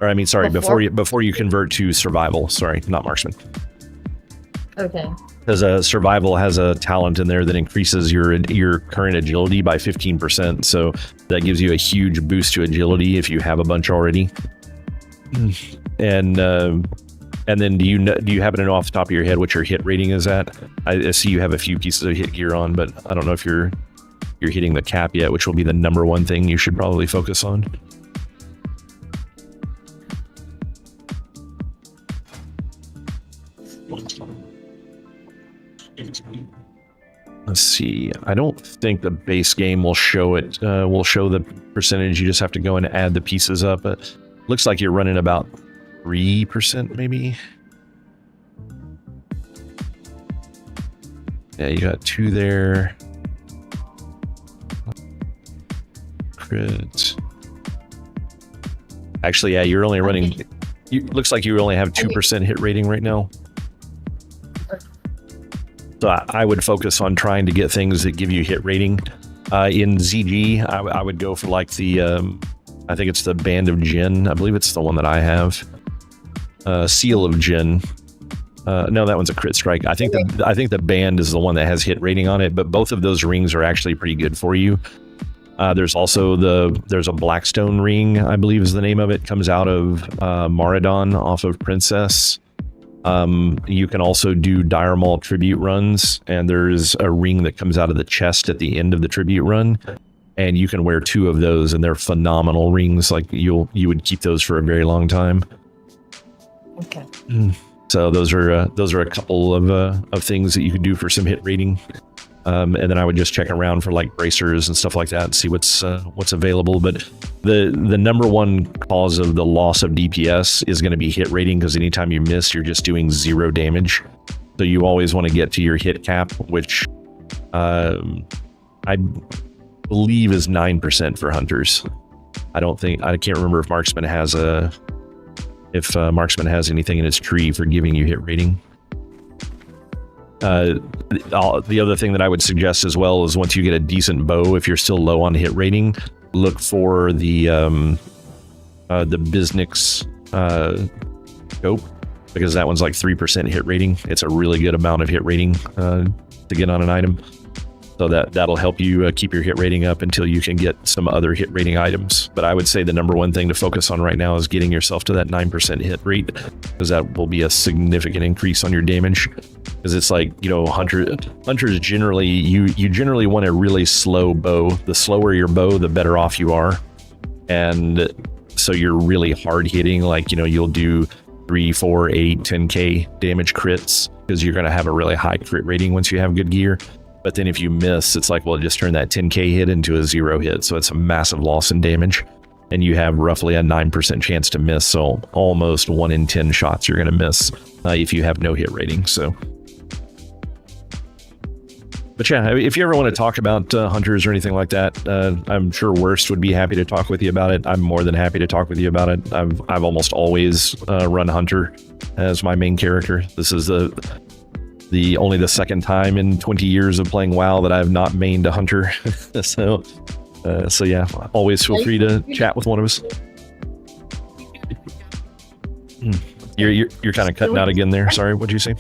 Or I mean, sorry, before you convert to survival. Sorry, not marksman. Okay. Because survival has a talent in there that increases your current agility by 15%. So that gives you a huge boost to agility if you have a bunch already. And then do you happen to know off the top of your head what your hit rating is at? I see you have a few pieces of hit gear on, but I don't know if you're hitting the cap yet, which will be the number one thing you should probably focus on. Let's see. I don't think the base game will show it. Will show the percentage. You just have to go and add the pieces up. But looks like you're running about 3%, maybe. Yeah, you got 2 there. Crit. Actually, yeah, you're only running. Looks like you only have 2% hit rating right now. So I would focus on trying to get things that give you hit rating. In ZG, I would go for like the, I think it's the Band of Jinn. I believe it's the one that I have. Seal of Jinn. No, that one's a crit strike. I think the Band is the one that has hit rating on it, but both of those rings are actually pretty good for you. There's also there's a Blackstone ring, I believe is the name of it. Comes out of Maradon off of Princess. You can also do Dire Maul tribute runs, and there's a ring that comes out of the chest at the end of the tribute run, and you can wear 2 of those, and they're phenomenal rings. Like you would keep those for a very long time. Okay. So those are a couple of things that you could do for some hit rating. And then I would just check around for like bracers and stuff like that and see what's available. But the number one cause of the loss of DPS is going to be hit rating, because anytime you miss, you're just doing 0 damage. So you always want to get to your hit cap, which I believe is 9% for hunters. I can't remember if marksman has marksman has anything in its tree for giving you hit rating. The other thing that I would suggest as well is once you get a decent bow, if you're still low on hit rating, look for the Biznix scope, because that one's like 3% hit rating. It's a really good amount of hit rating to get on an item. So that'll help you keep your hit rating up until you can get some other hit rating items. But I would say the number one thing to focus on right now is getting yourself to that 9% hit rate, because that will be a significant increase on your damage. Because it's like, you know, hunters generally, you generally want a really slow bow. The slower your bow, the better off you are. And so you're really hard hitting, like, you know, you'll do 3, 4, 8, 10k damage crits, because you're going to have a really high crit rating once you have good gear. But then if you miss, it's like, well, just turn that 10k hit into a 0 hit. So it's a massive loss in damage. And you have roughly a 9% chance to miss. So almost 1 in 10 shots you're going to miss if you have no hit rating. So. But yeah, if you ever want to talk about hunters or anything like that, I'm sure Worst would be happy to talk with you about it. I'm more than happy to talk with you about it. I've almost always run hunter as my main character. This is only the second time in 20 years of playing WoW that I have not mained a hunter. So yeah, always feel free to chat with one of us. You're kind of cutting out again there. Sorry, what'd you say?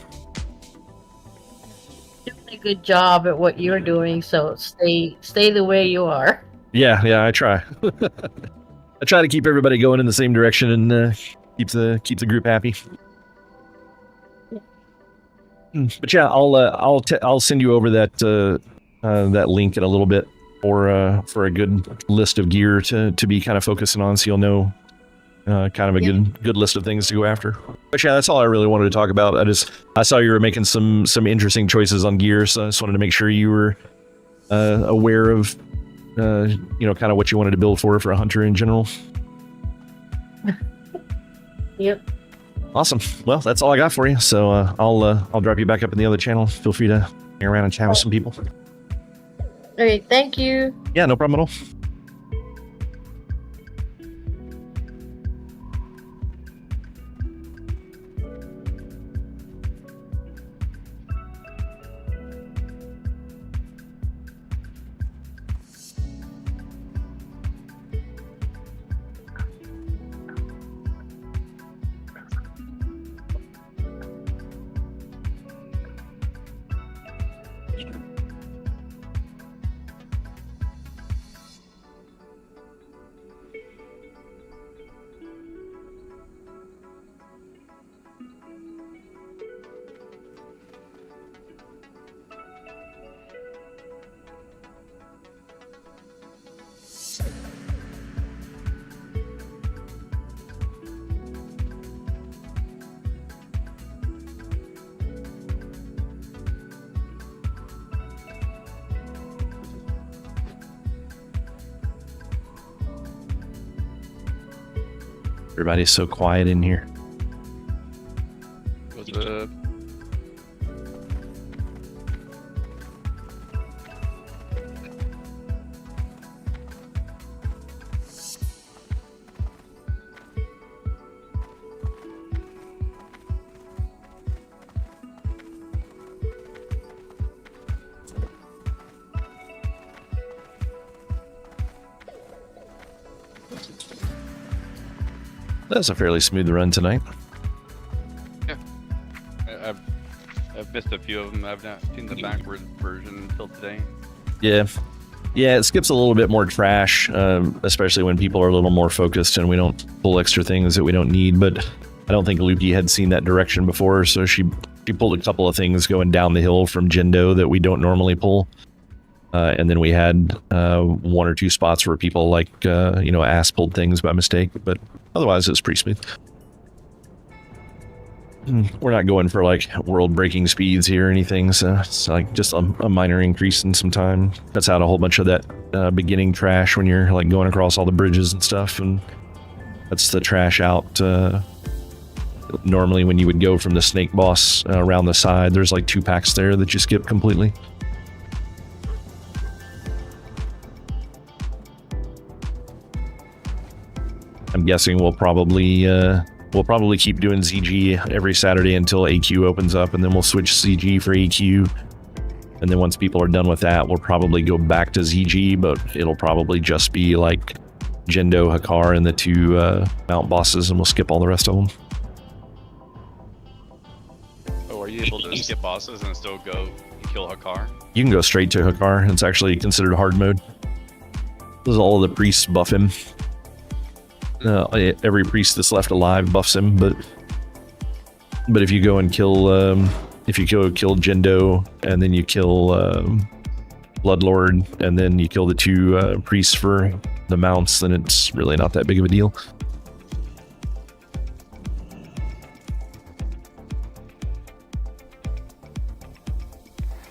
Doing a good job at what you're doing, so stay the way you are. Yeah, I try. I try to keep everybody going in the same direction and keep the group happy. But yeah, I'll send you over that link in a little bit for a good list of gear to be kind of focusing on, so you'll know kind of a good list of things to go after. But yeah, that's all I really wanted to talk about. I saw you were making some interesting choices on gear, so I just wanted to make sure you were aware of kind of what you wanted to build for a hunter in general. Yep. Awesome. Well, that's all I got for you. So I'll drop you back up in the other channel. Feel free to hang around and chat with some people. All right. Thank you. Yeah, no problem at all. Everybody's so quiet in here. What's up? That's a fairly smooth run tonight. Yeah. I've missed a few of them. I've not seen the backwards version until today. Yeah. Yeah, it skips a little bit more trash, especially when people are a little more focused and we don't pull extra things that we don't need. But I don't think Loopy had seen that direction before, so she pulled a couple of things going down the hill from Jindo that we don't normally pull. And then we had one or two spots where people ass pulled things by mistake, but otherwise it's pretty smooth. We're not going for like world-breaking speeds here or anything, so it's like just a minor increase in some time. Cuts out a whole bunch of that beginning trash when you're like going across all the bridges and stuff, and that's the trash out. Normally when you would go from the snake boss around the side, there's like 2 packs there that you skip completely. I'm guessing we'll probably keep doing ZG every Saturday until AQ opens up, and then we'll switch ZG for AQ. And then once people are done with that, we'll probably go back to ZG, but it'll probably just be like Jindo, Hakar, and the 2 mount bosses, and we'll skip all the rest of them. Oh, are you able to skip bosses and still go and kill Hakar? You can go straight to Hakar. It's actually considered hard mode. This is all of the priests buff him. Every priest that's left alive buffs him, but if you go and kill kill Jindo and then you kill Bloodlord and then you kill the 2 priests for the mounts, then it's really not that big of a deal.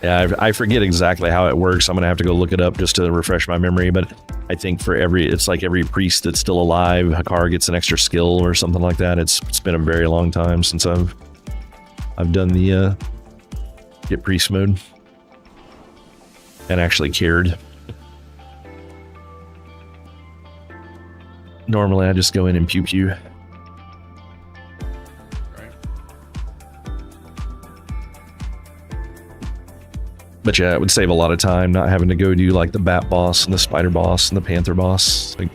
Yeah, I forget exactly how it works. I'm gonna have to go look it up just to refresh my memory, but I think for every priest that's still alive, Hakar gets an extra skill or something like that. It's been a very long time since I've done the get priest mode and actually cared. Normally I just go in and pew. But yeah, it would save a lot of time not having to go do like the bat boss and the spider boss and the panther boss. Like,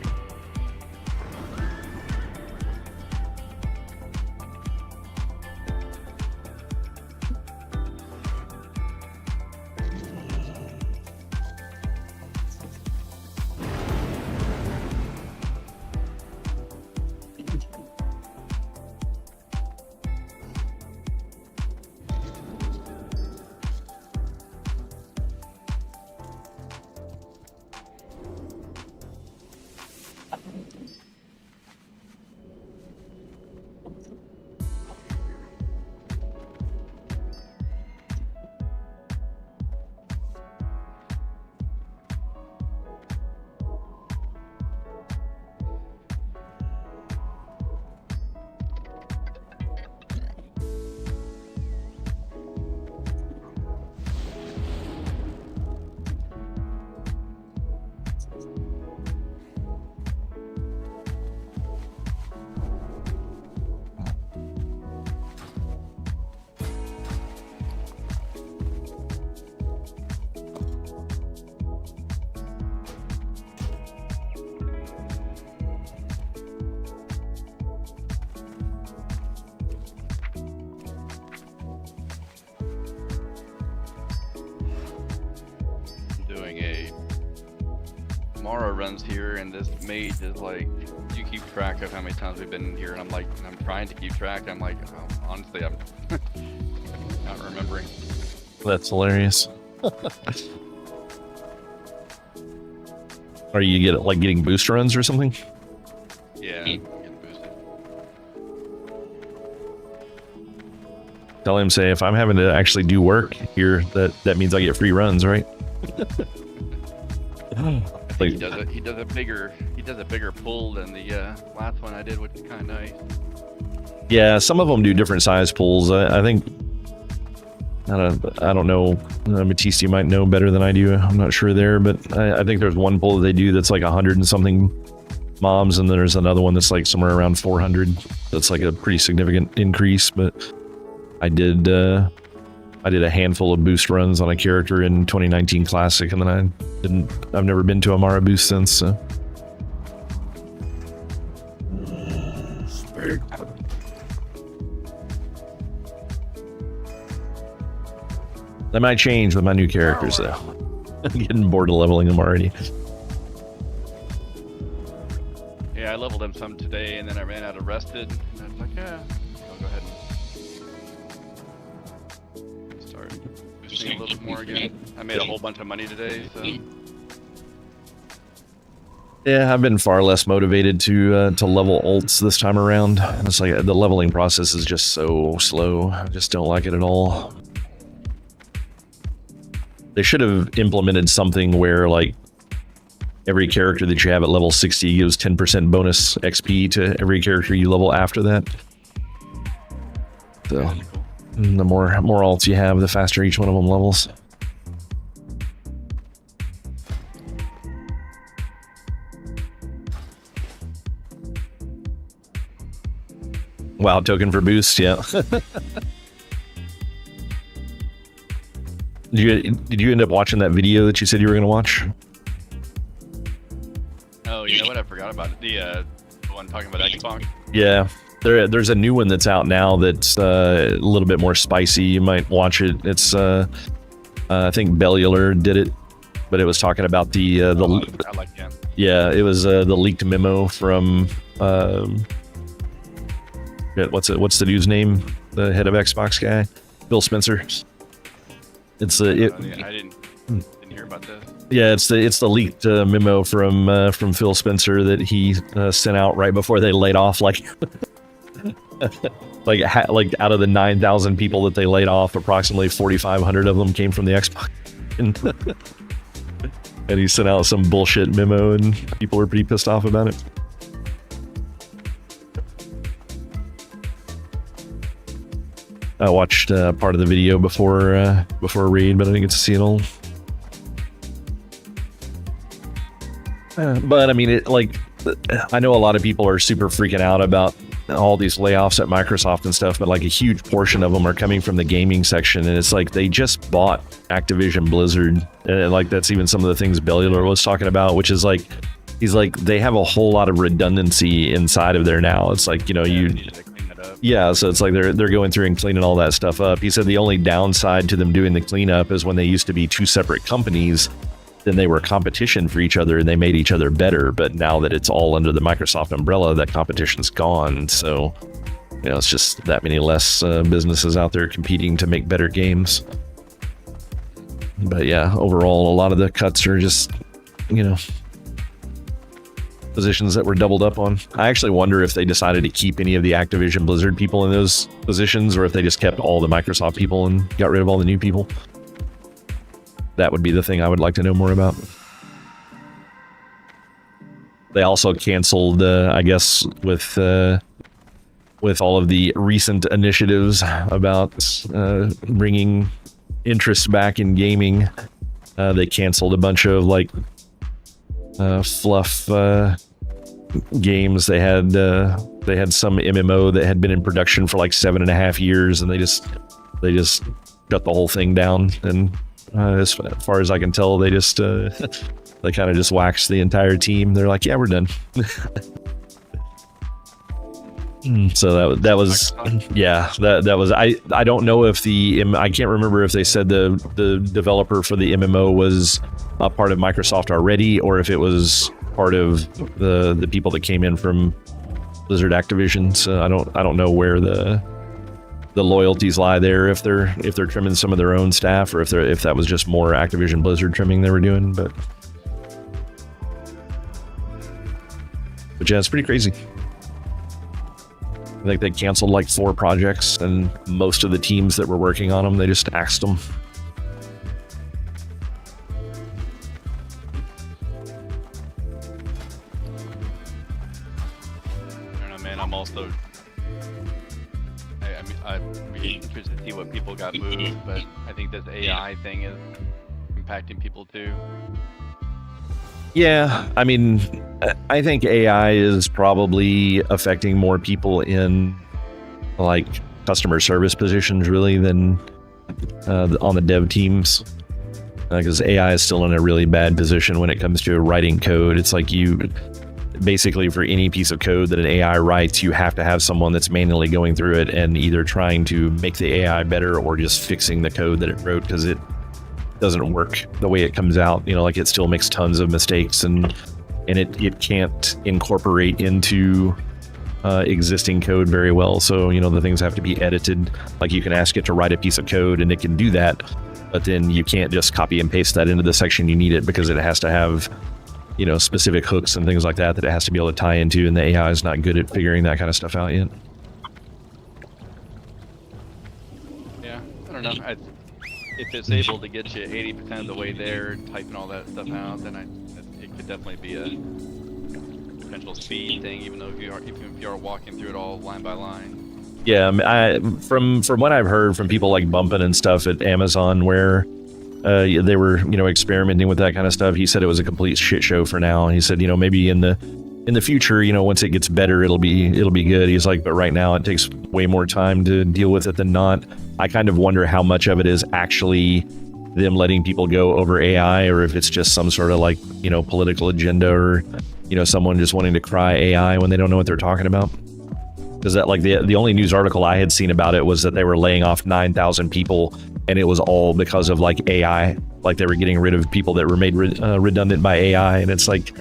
Mara runs here, and this mate is like, you keep track of how many times we've been here, and I'm like, I'm trying to keep track. I'm like, oh, honestly, I'm not remembering. That's hilarious. Are you getting boost runs or something? Yeah. Getting boosted. Tell him, say, if I'm having to actually do work here, that means I get free runs, right? He does a bigger pull than the last one I did, which is kind of nice. Yeah, some of them do different size pulls. I think I don't know. Matisse, you might know better than I do. I'm not sure there, but I think there's one pull that they do that's like 100 and something mobs, and then there's another one that's like somewhere around 400. That's like a pretty significant increase. But I did a handful of boost runs on a character in 2019 Classic, and then I've never been to a Mara boost since. So. That might change with my new characters, though. I'm getting bored of leveling them already. Yeah, I leveled them some today, and then I ran out of rested, and I was like, yeah, I'll go ahead and start boosting a little bit more again. I made a whole bunch of money today, so. Yeah, I've been far less motivated to level ults this time around. It's like the leveling process is just so slow. I just don't like it at all. They should have implemented something where, like, every character that you have at level 60 gives 10% bonus XP to every character you level after that. So, the more alts you have, the faster each one of them levels. WoW token for boost, yeah. Did you end up watching that video that you said you were going to watch? Oh, you know what? I forgot about it. The one talking about Xbox. Yeah, there's a new one that's out now that's a little bit more spicy. You might watch it. It's I think Bellular did it, but it was talking about the I like him. Yeah, it was the leaked memo from what's the dude's name? The head of Xbox guy, Phil Spencer. It's I didn't hear about this. Yeah, it's the leaked memo from Phil Spencer that he sent out right before they laid off like like out of the 9,000 people that they laid off, approximately 4,500 of them came from the Xbox. And he sent out some bullshit memo, and people were pretty pissed off about it. I watched part of the video before raid, but I didn't get to see it all. But I mean, I know a lot of people are super freaking out about all these layoffs at Microsoft and stuff, but like a huge portion of them are coming from the gaming section, and it's like they just bought Activision Blizzard, and like that's even some of the things Bellular was talking about, which is like he's like they have a whole lot of redundancy inside of there now. It's like, you know, yeah, so it's like they're going through and cleaning all that stuff up. He said the only downside to them doing the cleanup is when they used to be two separate companies, then they were competition for each other and they made each other better. But now that it's all under the Microsoft umbrella, that competition's gone. So, you know, it's just that many less businesses out there competing to make better games. But yeah, overall, a lot of the cuts are just, you know, positions that were doubled up on. I actually wonder if they decided to keep any of the Activision Blizzard people in those positions, or if they just kept all the Microsoft people and got rid of all the new people. That would be the thing I would like to know more about. They also canceled, I guess, with all of the recent initiatives about bringing interest back in gaming. They canceled a bunch of like fluff games. They had some MMO that had been in production for like 7.5 years, and they just shut the whole thing down. And as far as I can tell, they just they kind of just waxed the entire team. They're like, yeah, we're done. So that was yeah, that was I don't know if I can't remember if they said the developer for the MMO was a part of Microsoft already, or if it was part of the people that came in from Blizzard Activision. So I don't know where the loyalties lie there, if they're trimming some of their own staff, or if that was just more Activision Blizzard trimming they were doing. But yeah, it's pretty crazy. I think they canceled like 4 projects, and most of the teams that were working on them, they just axed them. I don't know, man. I'm also. I'd be interested to see what people got moved, but I think this AI thing is impacting people too. Yeah, I mean, I think AI is probably affecting more people in like customer service positions really than on the dev teams, because AI is still in a really bad position when it comes to writing code. It's like basically for any piece of code that an AI writes, you have to have someone that's manually going through it and either trying to make the AI better or just fixing the code that it wrote, because it doesn't work the way it comes out. Like it still makes tons of mistakes, and it can't incorporate into existing code very well. So the things have to be edited. Like you can ask it to write a piece of code and it can do that, but then you can't just copy and paste that into the section you need it, because it has to have specific hooks and things like that it has to be able to tie into, and the AI is not good at figuring that kind of stuff out yet. Yeah, I don't know. If it's able to get you 80% of the way there, typing all that stuff out, then it could definitely be a potential speed thing, even if you are walking through it all line by line. Yeah, from what I've heard from people like Bumpin' and stuff at Amazon, where they were experimenting with that kind of stuff, he said it was a complete shit show for now. He said maybe in the future, once it gets better, it'll be good. He's like, but right now it takes way more time to deal with it than not. I kind of wonder how much of it is actually them letting people go over AI, or if it's just some sort of like political agenda, or someone just wanting to cry AI when they don't know what they're talking about. Because that like the only news article I had seen about it was that they were laying off 9,000 people, and it was all because of like AI. Like they were getting rid of people that were made redundant by AI, and it's like,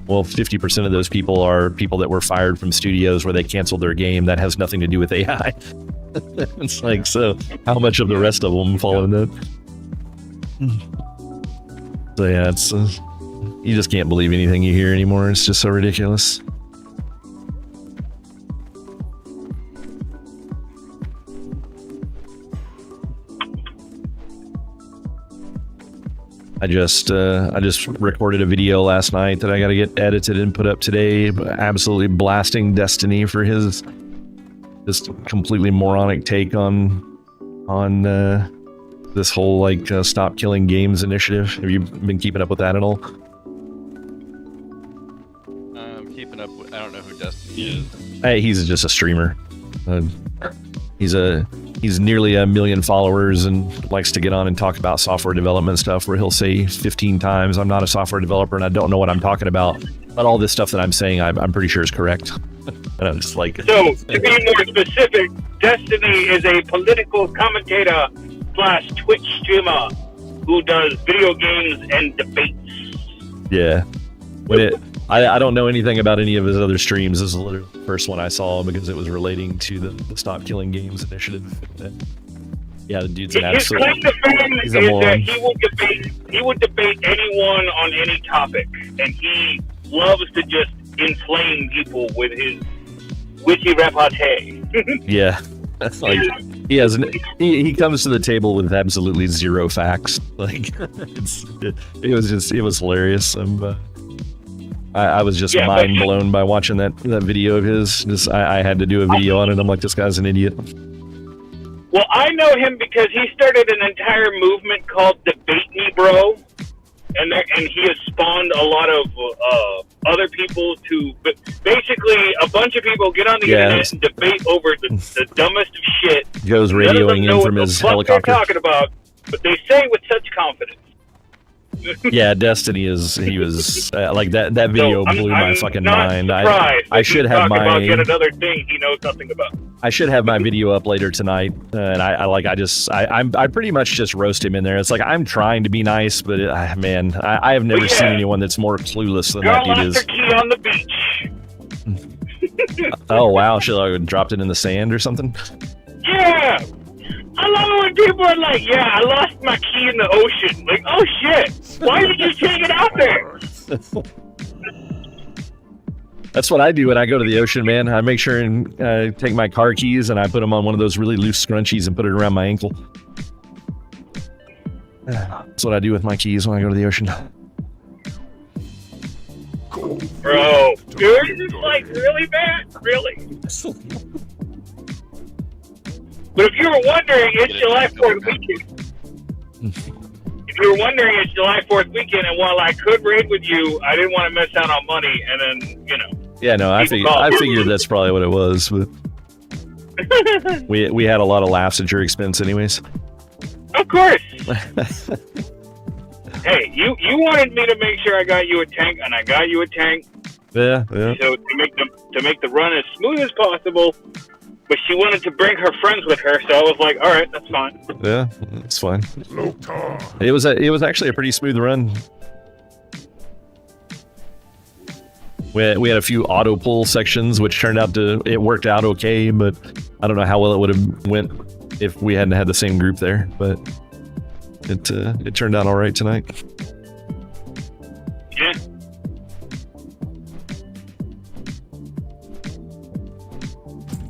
well, 50% of those people are people that were fired from studios where they canceled their game. That has nothing to do with AI. It's like, so how much of the rest of them fall in that? So yeah, it's you just can't believe anything you hear anymore. It's just so ridiculous. I just recorded a video last night that I got to get edited and put up today. Absolutely blasting Destiny for his just completely moronic take on this whole like stop killing games initiative. Have you been keeping up with that at all? I'm keeping up with. I don't know who Destiny is. Hey, he's just a streamer. He's nearly 1 million followers and likes to get on and talk about software development stuff, where he'll say 15 times, I'm not a software developer and I don't know what I'm talking about. But all this stuff that I'm saying, I'm pretty sure is correct. And I'm just like... So, to be more specific, Destiny is a political commentator / Twitch streamer who does video games and debates. Yeah. I don't know anything about any of his other streams. This is literally the first one I saw because it was relating to the Stop Killing Games initiative. Yeah, the dude's an absolute... His claim to fame is that he will debate anyone on any topic, and he loves to just inflame people with his witty repartee. Yeah. That's like... He comes to the table with absolutely zero facts. Like, it was hilarious. I was just mind blown by watching that video of his. I had to do a video on it. I'm like, this guy's an idiot. Well, I know him because he started an entire movement called Debate Me Bro, and he has spawned a lot of other people to... Basically, a bunch of people get on the internet and debate over the dumbest of shit. Goes radioing in from his helicopter. They're talking about, but they say with such confidence. Yeah, Destiny is. He was like that. That video blew my fucking mind. I should have about yet my. another thing he knows nothing about. I should have my video up later tonight, and I pretty much just roast him in there. It's like I'm trying to be nice, but man, I have never seen anyone that's more clueless than that dude is. Lost her key on the beach. Oh wow, should I have dropped it in the sand or something? Yeah. I love it when people are like, "Yeah, I lost my key in the ocean." Like, oh shit! Why did you take it out there? That's what I do when I go to the ocean, man. I make sure and take my car keys and I put them on one of those really loose scrunchies and put it around my ankle. That's what I do with my keys when I go to the ocean. Bro, yours is like really bad, really. But if you were wondering, it's July 4th weekend. If you were wondering, it's July 4th weekend, and while I could raid with you, I didn't want to miss out on money, and then, you know. Yeah, no, I figured that's probably what it was, but we had a lot of laughs at your expense anyways. Of course. Hey, you wanted me to make sure I got you a tank, and I got you a tank. Yeah. So to make the run as smooth as possible, but she wanted to bring her friends with her, so I was like, all right, that's fine. Yeah, it's fine. It was actually a pretty smooth run. We had a few auto pull sections, which turned out it worked out okay, but I don't know how well it would have went if we hadn't had the same group there. But it turned out all right tonight. Yeah.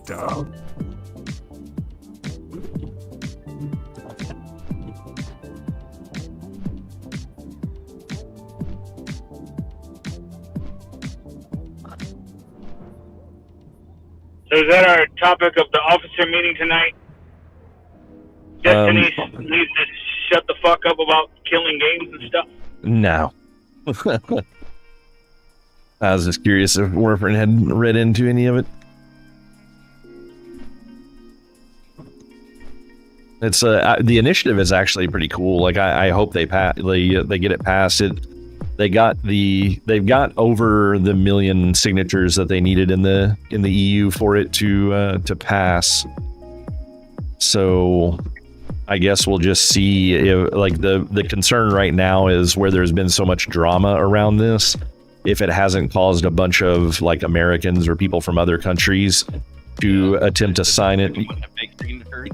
Down. So is that our topic of the officer meeting tonight? Destiny needs to shut the fuck up about killing games and stuff? No. I was just curious if Warframe had read into any of it. It's the initiative is actually pretty cool. Like I hope they get it passed. They've got over the 1 million signatures that they needed in the EU for it to pass. So I guess we'll just see if, like, the concern right now is where there's been so much drama around this, if it hasn't caused a bunch of like Americans or people from other countries to attempt to sign it.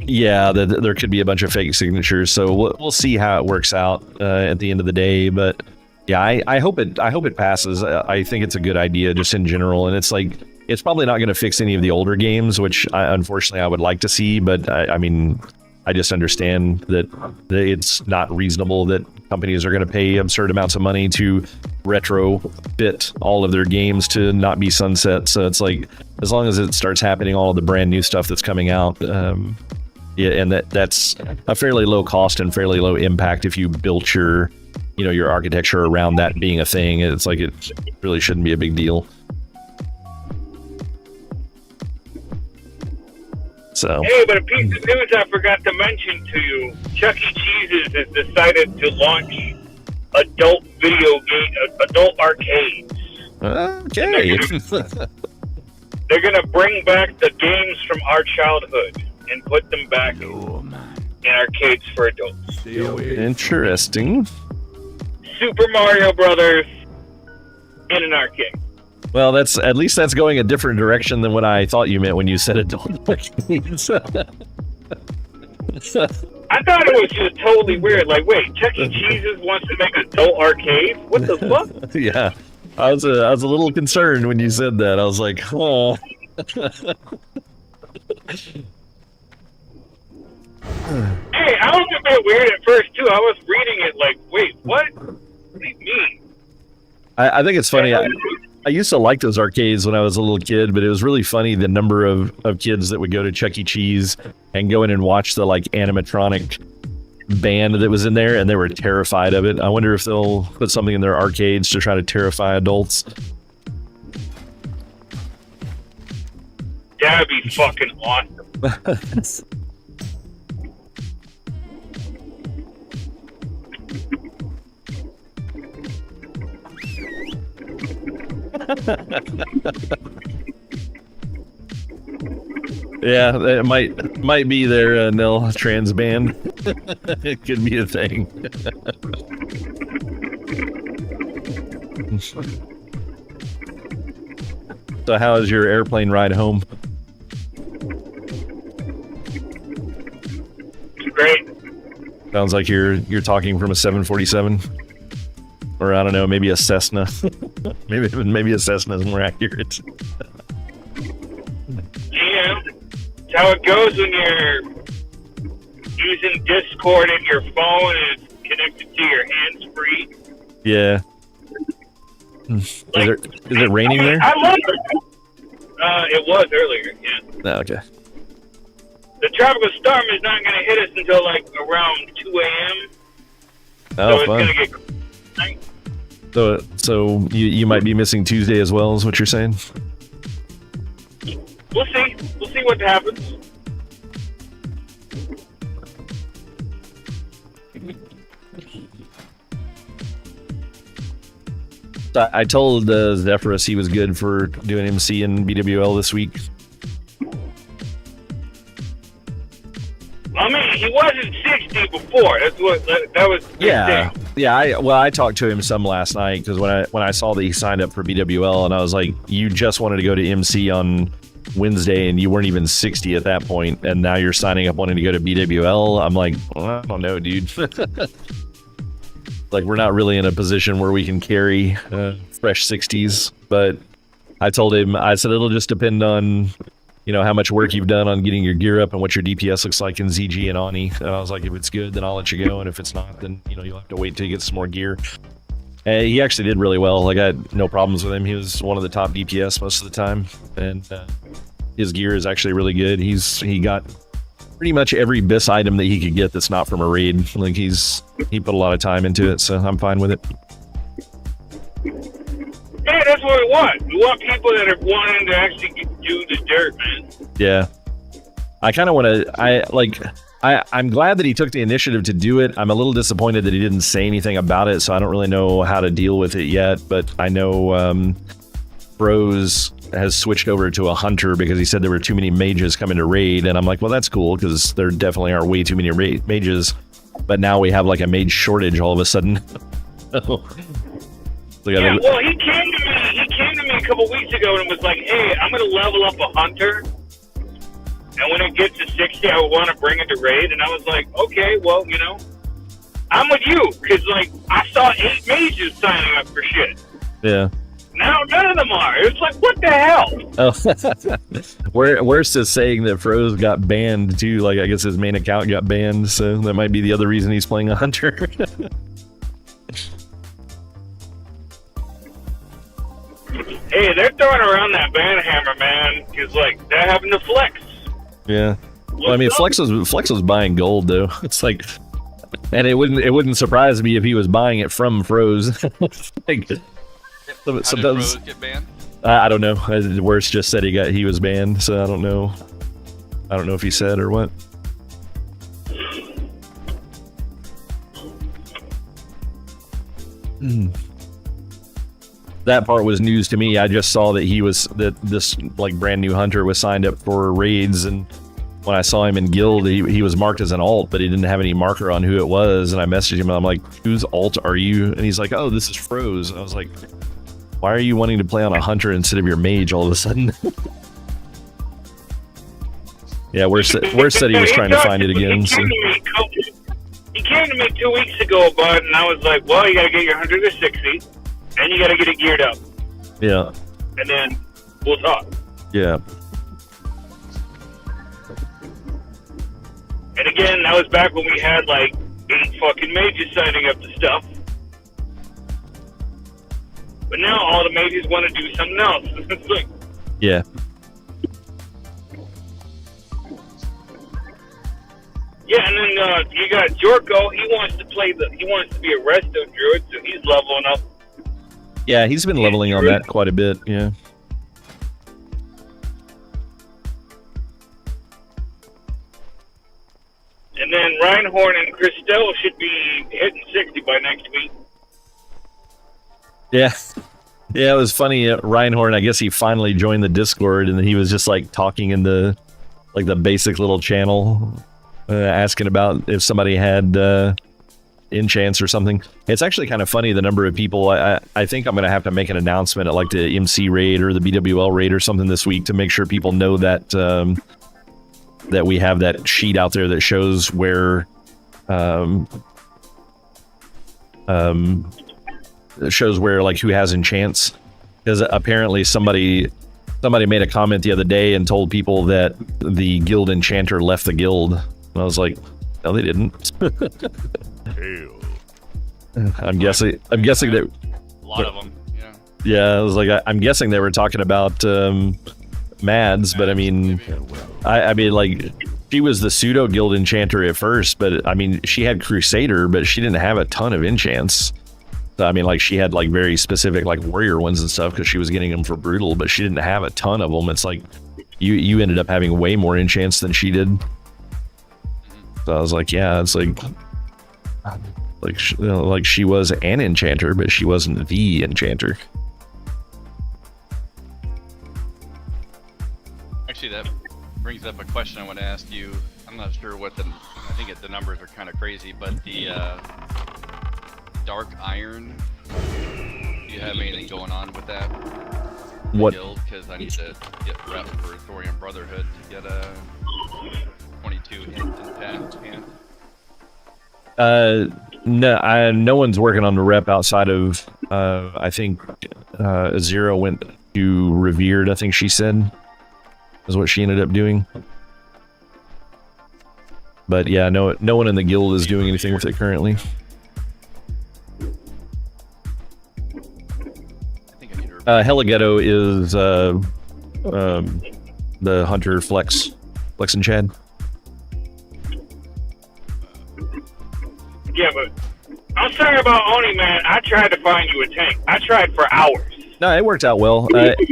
Yeah, there could be a bunch of fake signatures. So we'll see how it works out at the end of the day. But yeah, I hope it passes. I think it's a good idea just in general, and it's like it's probably not going to fix any of the older games, which unfortunately I would like to see. But I mean, I just understand that it's not reasonable that companies are going to pay absurd amounts of money to retrofit all of their games to not be sunset. So it's like, as long as it starts happening, all of the brand new stuff that's coming out, yeah, and that's a fairly low cost and fairly low impact if you built your architecture around that being a thing. It's like it really shouldn't be a big deal. So. Hey, but a piece of news I forgot to mention to you: Chuck E. Cheese's has decided to launch adult arcades. Okay. They're gonna bring back the games from our childhood and put them back in arcades for adults. Interesting. Super Mario Brothers in an arcade. Well, at least that's going a different direction than what I thought you meant when you said adult arcades. I thought it was just totally weird. Like, wait, Chuck E. Cheese's wants to make adult arcades? What the fuck? Yeah, I was a little concerned when you said that. I was like, oh. Hey, I was a bit weird at first too. I was reading it like, wait, what? What do you mean? I think it's funny. I used to like those arcades when I was a little kid, but it was really funny the number of kids that would go to Chuck E. Cheese and go in and watch the like animatronic band that was in there, and they were terrified of it. I wonder if they'll put something in their arcades to try to terrify adults. That'd be fucking awesome. Yeah, it might be their Nil trans band. It could be a thing. So how is your airplane ride home? Great. Sounds like you're talking from a 747, or I don't know, maybe a Cessna. maybe a Cessna is more accurate. Yeah, it's how it goes when you're using Discord in your phone and it's connected to your hands-free. Yeah. Is it raining there? I love it. It was earlier, yeah. Oh, okay. The tropical storm is not going to hit us until like around 2 a.m. Oh, so fun. it's going to get. So you might be missing Tuesday as well, is what you're saying? We'll see. We'll see what happens. I told Zephyrus he was good for doing MC and BWL this week. I mean, he wasn't 60 before. That was. Yeah, yeah. I talked to him some last night because when I saw that he signed up for BWL, and I was like, you just wanted to go to MC on Wednesday, and you weren't even 60 at that point, and now you're signing up wanting to go to BWL. I'm like, well, I don't know, dude. Like, we're not really in a position where we can carry fresh 60s. But I told him, I said it'll just depend on, you know, how much work you've done on getting your gear up and what your DPS looks like in ZG and Ony. And I was like, if it's good, then I'll let you go. And if it's not, then, you know, you'll have to wait till you get some more gear. And he actually did really well. Like, I had no problems with him. He was one of the top DPS most of the time. And his gear is actually really good. He got pretty much every BIS item that he could get that's not from a raid. Like, he put a lot of time into it, so I'm fine with it. Yeah, that's what we want. We want people that are wanting to actually do the dirt, man. Yeah. I kind of want to, I'm glad that he took the initiative to do it. I'm a little disappointed that he didn't say anything about it, so I don't really know how to deal with it yet, but I know Bros has switched over to a hunter because he said there were too many mages coming to raid, and I'm like, well, that's cool because there definitely are way too many mages, but now we have like a mage shortage all of a sudden. Yeah, well, he came to me a couple weeks ago and was like, hey, I'm going to level up a hunter, and when it gets to 60, I want to bring it to raid. And I was like, okay, well, you know, I'm with you, because, like, I saw 8 mages signing up for shit. Yeah. Now none of them are. It's like, what the hell? Oh, worse is saying that Froze got banned, too. Like, I guess his main account got banned, so that might be the other reason he's playing a hunter. Hey, they're throwing around that ban hammer, man, because, like, that happened to Flex. Yeah. Well, I mean, Flex was buying gold, though. It's like, and it wouldn't surprise me if he was buying it from Froze. Like, How did Froze get banned? I don't know. Worse just said he was banned, so I don't know. I don't know if he said or what. That part was news to me. I just saw that this like brand new hunter was signed up for raids, and when I saw him in guild, he was marked as an alt, but he didn't have any marker on who it was. And I messaged him and I'm like, whose alt are you? And he's like, oh, this is Froze. I was like, why are you wanting to play on a hunter instead of your mage all of a sudden? Yeah, Worse said he was trying to find it again. So. He came to me 2 weeks ago about it, and I was like, well, you gotta get your hunter to 60, and you gotta get it geared up. Yeah. And then we'll talk. Yeah. And again, that was back when we had like 8 fucking mages signing up to stuff. But now all the mages want to do something else. It's like, yeah. yeah, and then you got Jorko. He wants to be a resto druid, so he's leveling up. Yeah, he's been leveling on that quite a bit. Yeah. And then Reinhorn and Christelle should be hitting 60 by next week. Yeah. Yeah, it was funny. Reinhorn, I guess he finally joined the Discord, and then he was just like talking in the basic little channel, asking about if somebody had enchants or something. It's actually kind of funny the number of people. I think I'm gonna have to make an announcement at like the MC raid or the BWL raid or something this week to make sure people know that that we have that sheet out there that shows where like who has enchants, because apparently somebody made a comment the other day and told people that the guild enchanter left the guild, and I was like, no, they didn't. I'm guessing that A lot of them. Yeah. yeah, I was like, I'm guessing they were talking about Mads, but I mean like she was the pseudo guild enchanter at first, but I mean she had Crusader, but she didn't have a ton of enchants. So, I mean, like she had like very specific like warrior ones and stuff because she was getting them for brutal, but she didn't have a ton of them. It's like you ended up having way more enchants than she did. So I was like, yeah, it's like she was an enchanter, but she wasn't the enchanter. Actually, that brings up a question I want to ask you. I'm not sure what I think the numbers are kind of crazy, but the Dark Iron, do you have anything going on with that? What? Because I need to get rep for Thorium Brotherhood to get a 22 hint. No one's working on the rep outside of I think Zero went to Revered, I think she said is what she ended up doing. But yeah, no one in the guild is doing anything with it currently. Heligetto is the hunter Flex and Chad. Yeah, but I'm sorry about Oni, man. I tried to find you a tank. I tried for hours. No, it worked out well.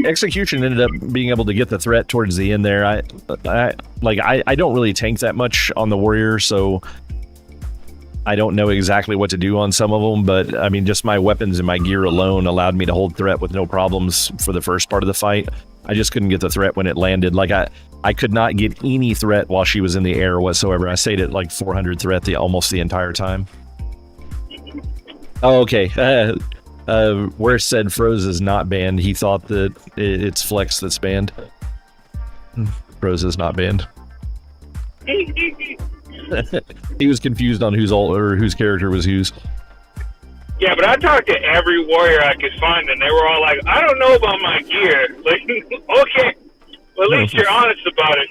Execution ended up being able to get the threat towards the end there. I don't really tank that much on the warrior, so I don't know exactly what to do on some of them, but I mean, just my weapons and my gear alone allowed me to hold threat with no problems for the first part of the fight. I just couldn't get the threat when it landed. Like I could not get any threat while she was in the air whatsoever. I stayed at like 400 threat almost the entire time. Oh, okay. Where said Froze is not banned. He thought that it's Flex that's banned. Froze is not banned. He was confused on whose character was whose. Yeah, but I talked to every warrior I could find, and they were all like, I don't know about my gear. Like, okay, well, at least you're honest about it.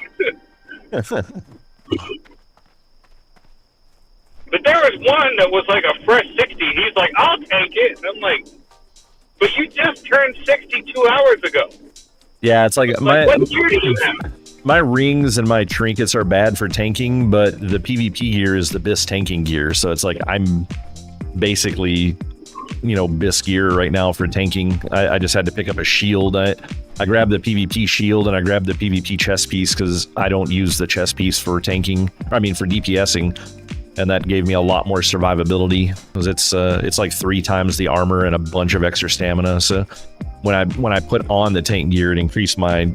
But there was one that was like a fresh 60. He's like, I'll take it. And I'm like, but you just turned 60 2 hours ago. Yeah, it's like what gear do you have? My rings and my trinkets are bad for tanking, but the PvP gear is the BIS tanking gear. So it's like I'm basically, BIS gear right now for tanking. I just had to pick up a shield. I grabbed the PvP shield and I grabbed the PvP chest piece because I don't use the chest piece for tanking. I mean, for DPSing. And that gave me a lot more survivability because it's like 3 times the armor and a bunch of extra stamina. So when I put on the tank gear, it increased my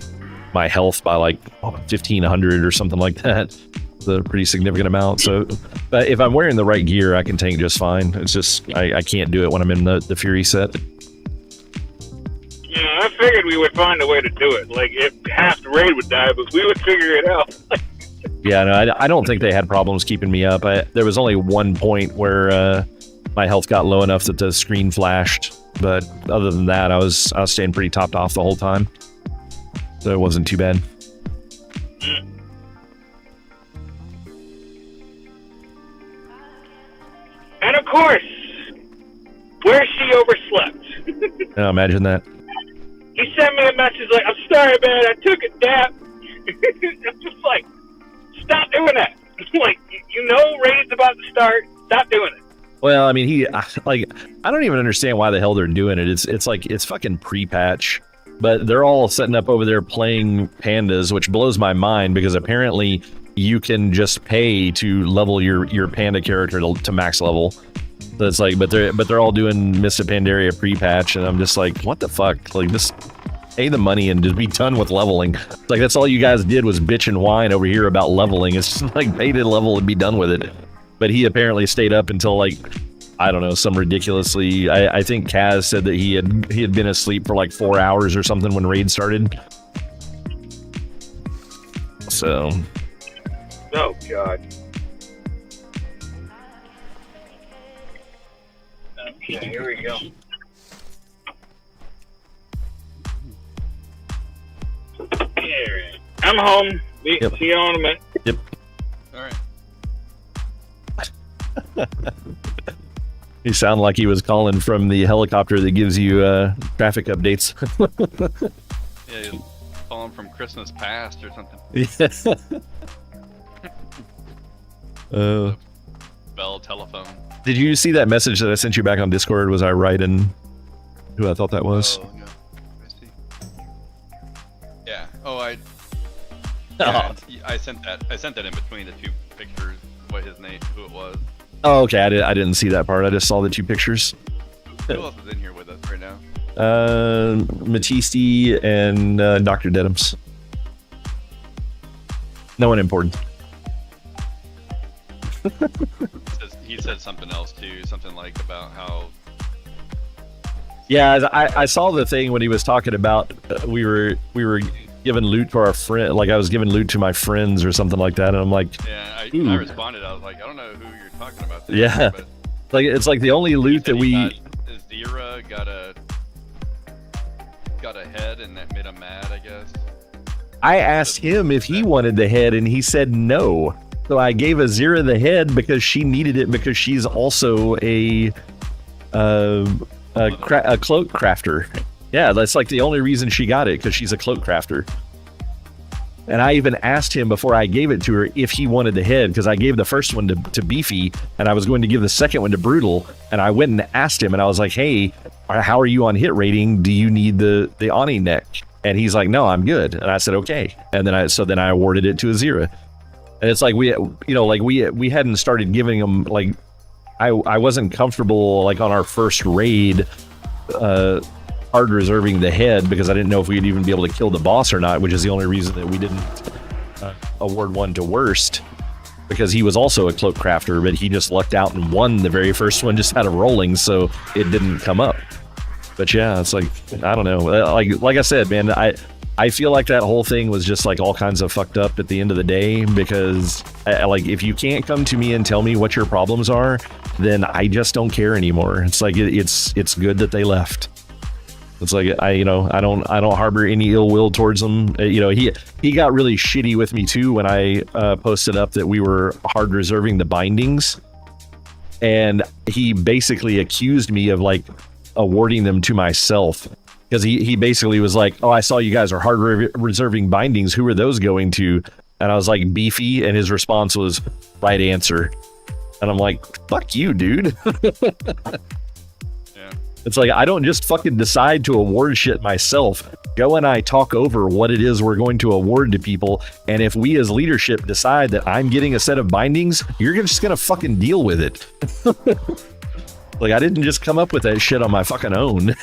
health by like 1,500 or something like that. It's a pretty significant amount. So, but if I'm wearing the right gear, I can tank just fine. It's just I can't do it when I'm in the Fury set. Yeah, I figured we would find a way to do it. Like, if half the raid would die, but we would figure it out. Yeah, no, I don't think they had problems keeping me up. There was only one point where my health got low enough that the screen flashed, but other than that, I was staying pretty topped off the whole time, so it wasn't too bad. And of course, where she overslept. Oh, imagine that. He sent me a message like, I'm sorry, man, I took a nap. I'm just like, stop doing that. Like, raid's about to start. Stop doing it. Well, I mean, I don't even understand why the hell they're doing it. It's like, it's fucking pre-patch, but they're all setting up over there playing pandas, which blows my mind because apparently you can just pay to level your panda character to max level. So it's like, but they're all doing Mist of Pandaria pre-patch, and I'm just like, what the fuck? Like, just pay the money and just be done with leveling. Like, that's all you guys did was bitch and whine over here about leveling. It's just like, pay to level and be done with it. But he apparently stayed up until like, I don't know, some ridiculously. I think Kaz said that he had been asleep for like 4 hours or something when raid started. So. Oh God. Okay, here we go. Here. I'm home. See you in a minute. Yep. All right. He sounded like he was calling from the helicopter that gives you traffic updates. Yeah, he was calling from Christmas past or something. Yeah. Bell telephone. Did you see that message that I sent you back on Discord? Was I right in who I thought that was? Oh, yeah. I see. Yeah. Oh, yeah, I sent that. I sent that in between the two pictures. What his name? Who it was? Oh, okay. I didn't see that part. I just saw the two pictures. Who else is in here with us right now? Matisse and Dr. Dedhams. No one important. He said something else too. Something like about how. Yeah, I saw the thing when he was talking about we were giving loot to our friend. Like I was giving loot to my friends or something like that, and I'm like, yeah. I responded. I was like, I don't know who you're talking about. There, yeah, but like it's like the only loot that we. Zira got a head, and that made him mad, I guess. I asked him if he wanted the head, and he said no. So I gave Azira the head because she needed it because she's also a cloak crafter. Yeah, that's like the only reason she got it, because she's a cloak crafter. And I even asked him before I gave it to her if he wanted the head, because I gave the first one to Beefy, and I was going to give the second one to Brutal. And I went and asked him, and I was like, hey, how are you on hit rating? Do you need the Oni neck? And he's like, no, I'm good. And I said, okay. And then I awarded it to Azira. And it's like we hadn't started giving them, like, I wasn't comfortable like on our first raid hard reserving the head, because I didn't know if we'd even be able to kill the boss or not, which is the only reason that we didn't award one to worst, because he was also a cloak crafter, but he just lucked out and won the very first one, just had a rolling, so it didn't come up. But yeah, it's like, I don't know, like I said, man, I feel like that whole thing was just like all kinds of fucked up at the end of the day, because like if you can't come to me and tell me what your problems are, then I just don't care anymore. It's like it's good that they left. It's like I don't harbor any ill will towards him. He got really shitty with me too when I posted up that we were hard reserving the bindings, and he basically accused me of like awarding them to myself. Because he basically was like, oh, I saw you guys are hard reserving bindings. Who are those going to? And I was like, Beefy. And his response was, right answer. And I'm like, fuck you, dude. Yeah. It's like, I don't just fucking decide to award shit myself. Go and I talk over what it is we're going to award to people. And if we as leadership decide that I'm getting a set of bindings, you're just going to fucking deal with it. Like, I didn't just come up with that shit on my fucking own.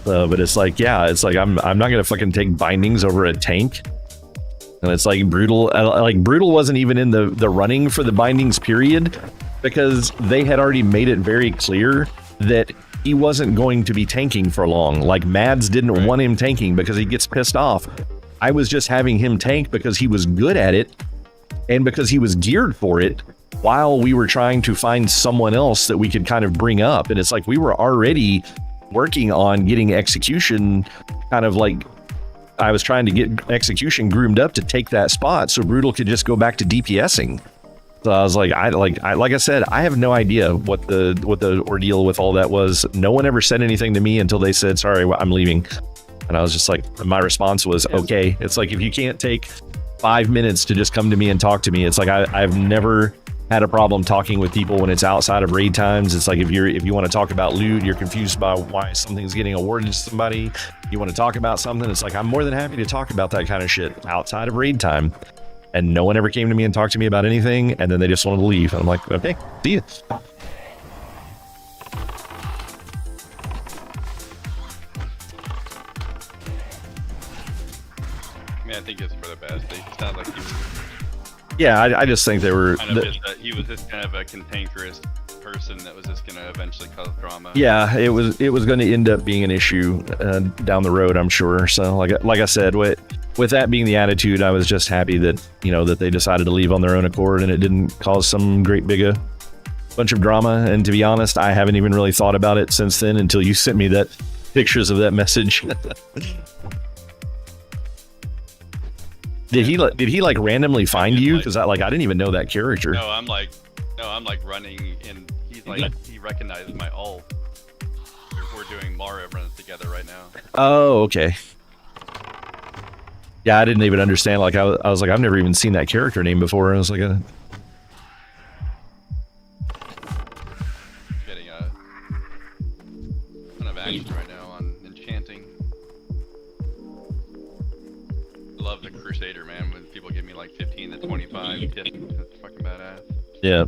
But it's like, yeah, it's like I'm not gonna fucking take bindings over a tank. And it's like Brutal, like Brutal wasn't even in the running for the bindings period, because they had already made it very clear that he wasn't going to be tanking for long. Like Mads didn't want him tanking because he gets pissed off. I was just having him tank because he was good at it and because he was geared for it, while we were trying to find someone else that we could kind of bring up. And it's like we were already working on getting execution, kind of like I was trying to get execution groomed up to take that spot so Brutal could just go back to DPSing. So I was like, like I said, I have no idea what the ordeal with all that was. No one ever said anything to me until they said, sorry, I'm leaving. And I was just like, my response was, okay. It's like, if you can't take 5 minutes to just come to me and talk to me, it's like I've never had a problem talking with people when it's outside of raid times. It's like if you want to talk about loot, you're confused by why something's getting awarded to somebody, you want to talk about something, it's like I'm more than happy to talk about that kind of shit outside of raid time. and no one ever came to me and talked to me about anything, and then they just wanted to leave. And I'm like, okay, see ya. I mean, I think it's for the best. They sound like he was Yeah, I just think they were. kind of he was just kind of a cantankerous person that was just going to eventually cause drama. Yeah, it was going to end up being an issue down the road, I'm sure. So like I said, with that being the attitude, I was just happy that, you know, that they decided to leave on their own accord and it didn't cause some great big bunch of drama. And to be honest, I haven't even really thought about it since then until you sent me that pictures of that message. Did he like randomly find you? Because I didn't even know that character. No, I'm like running, and he's like, he recognized my ult. We're doing Mario runs together right now. Oh, okay. Yeah, I didn't even understand. Like I was like, I've never even seen that character name before. I was like, getting a ton of action right now on enchanting. I love the Crusader, man. When people give me like 15 to 25 hits, that's fucking badass. yeah,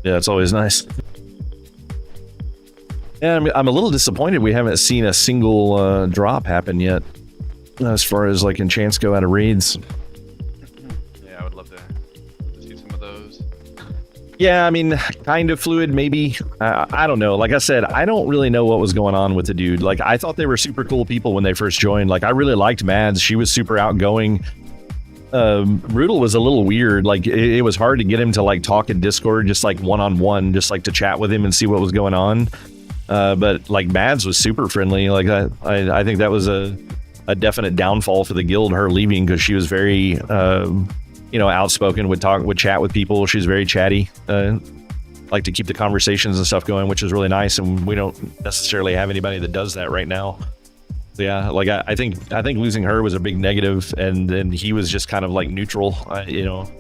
it's always nice. Yeah, I'm a little disappointed we haven't seen a single drop happen yet, as far as like enchants go out of raids. Yeah, I would love to see some of those. Yeah, I mean, kind of fluid, maybe. I don't know. Like I said, I don't really know what was going on with the dude. Like, I thought they were super cool people when they first joined. Like, I really liked Mads. She was super outgoing. Brutal was a little weird. Like, it was hard to get him to, like, talk in Discord, just, like, one-on-one, just, like, to chat with him and see what was going on. But, like, Mads was super friendly. Like, I think that was a definite downfall for the guild, her leaving, because she was very... you know, outspoken, would chat with people. She's very chatty, like to keep the conversations and stuff going, which is really nice. And we don't necessarily have anybody that does that right now. So yeah, like I think losing her was a big negative, and he was just kind of like neutral. You know,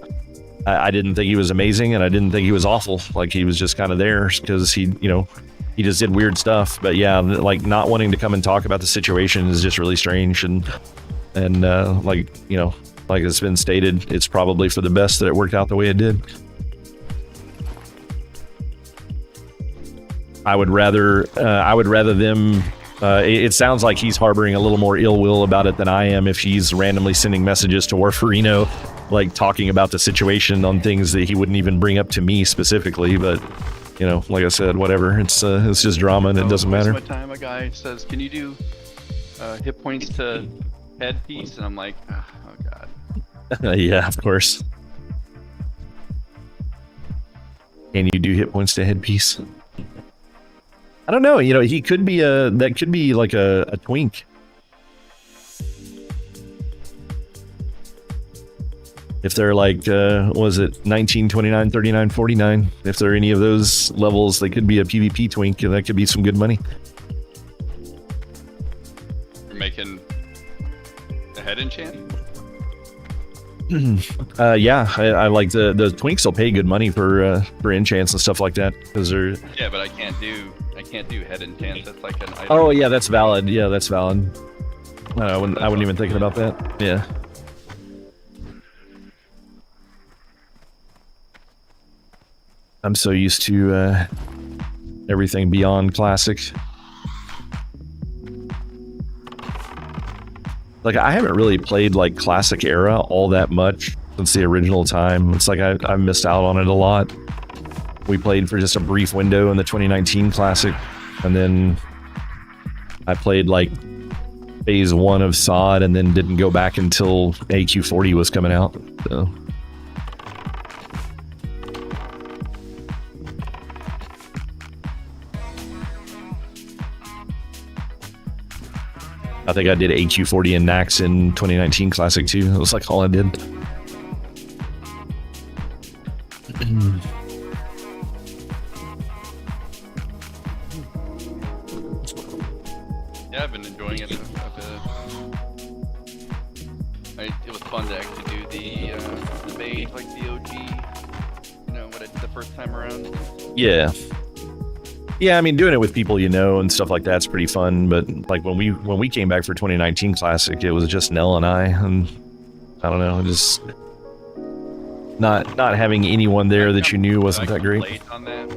I didn't think he was amazing, and I didn't think he was awful. Like he was just kind of there because he just did weird stuff. But yeah, like not wanting to come and talk about the situation is just really strange. And like, you know, like it's been stated, it's probably for the best that it worked out the way it did. I would rather them. It sounds like he's harboring a little more ill will about it than I am. If he's randomly sending messages to Warfarino, like talking about the situation on things that he wouldn't even bring up to me specifically, but you know, like I said, whatever. It's just drama, and it doesn't matter. Most of my time, a guy says, "Can you do hit points to headpiece?" And I'm like, oh god. Yeah, of course. Can you do hit points to headpiece? I don't know. You know, he could be that could be like a twink. If they're like, was it 19, 29, 39, 49? If they're any of those levels, they could be a PvP twink, and that could be some good money. You're making a head enchant? Yeah, I like the twinks will pay good money for enchants and stuff like that, because they're... Yeah, but I can't do head enchants. That's like an item. Oh yeah, that's valid. Yeah, that's valid. I wouldn't even thinking about that. Yeah. I'm so used to everything beyond classic. Like, I haven't really played like classic era all that much since the original time. It's like I missed out on it a lot. We played for just a brief window in the 2019 classic, and then I played like phase 1 of SOD, and then didn't go back until AQ40 was coming out. So. I think I did AQ40 and Nax in 2019 Classic too. It was like all I did. Yeah, I've been enjoying it a bit. It was fun to actually do the maid, like the OG, you know, what I did the first time around. Yeah. Yeah, I mean, doing it with people you know and stuff like that's pretty fun. But like when we came back for 2019 Classic, it was just Nell and I don't know, just not having anyone there that you knew wasn't that great. Late on that.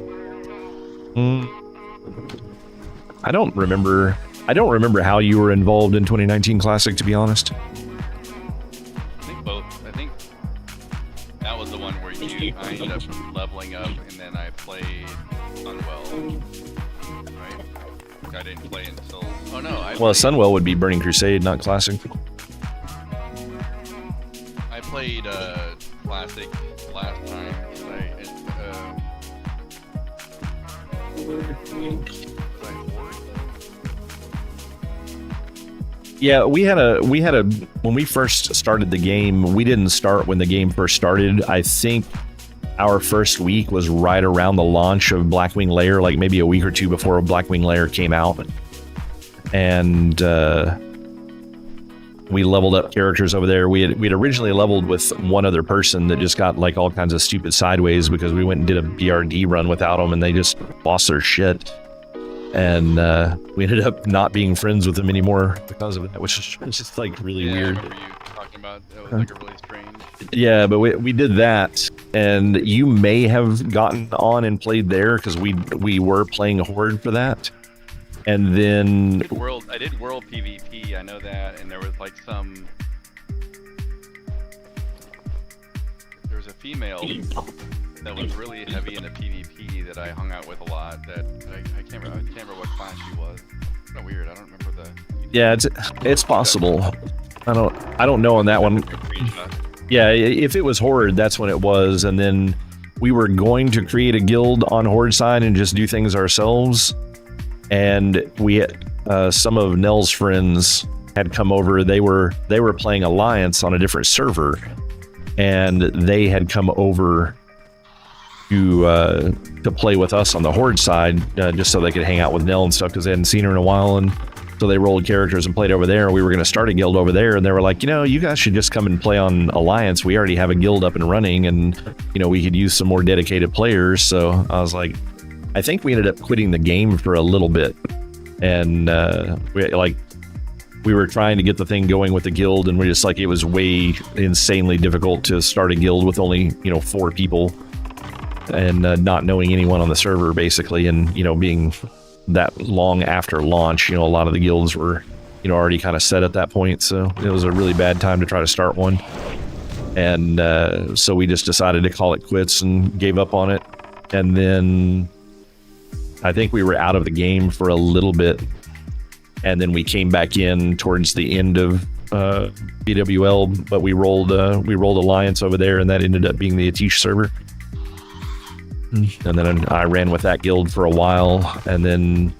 I don't remember how you were involved in 2019 Classic, to be honest. I think both. I think that was the one where I ended up leveling up, and then I played Sunwell. Right? I didn't play until. Oh no! Well, Sunwell would be Burning Crusade, not Classic. I played Classic last time. Yeah, we had a when we first started the game, we didn't start when the game first started. I think our first week was right around the launch of Blackwing Lair, like maybe a week or two before Blackwing Lair came out. And we leveled up characters over there. We had originally leveled with one other person that just got like all kinds of stupid sideways because we went and did a BRD run without them, and they just lost their shit. And we ended up not being friends with them anymore because of it, which is just like really weird. I remember you talking about that was like a really strange. Yeah, but we did that, and you may have gotten on and played there because we were playing Horde for that. And then I did World PvP, I know that, and there was like there was a female that was really heavy into PvP that I hung out with a lot. That I can't remember what class she was. It's kind of weird. I don't remember the. Yeah, it's possible. I don't know on that one. Yeah, if it was Horde, that's when it was, and then we were going to create a guild on Horde side and just do things ourselves. And we had, some of Nell's friends had come over. They were playing Alliance on a different server, and they had come over to play with us on the Horde side, just so they could hang out with Nell and stuff because they hadn't seen her in a while. And so they rolled characters and played over there. We were going to start a guild over there, and they were like, you guys should just come and play on Alliance. We already have a guild up and running, and we could use some more dedicated players. So I was like, I think we ended up quitting the game for a little bit, and we were trying to get the thing going with the guild, and we're just like, it was way insanely difficult to start a guild with only 4 people, and not knowing anyone on the server basically, and being that long after launch, a lot of the guilds were already kind of set at that point, so it was a really bad time to try to start one. And so we just decided to call it quits and gave up on it. And then I think we were out of the game for a little bit, and then we came back in towards the end of BWL, but we rolled Alliance over there, and that ended up being the Atish server. And then I ran with that guild for a while, and then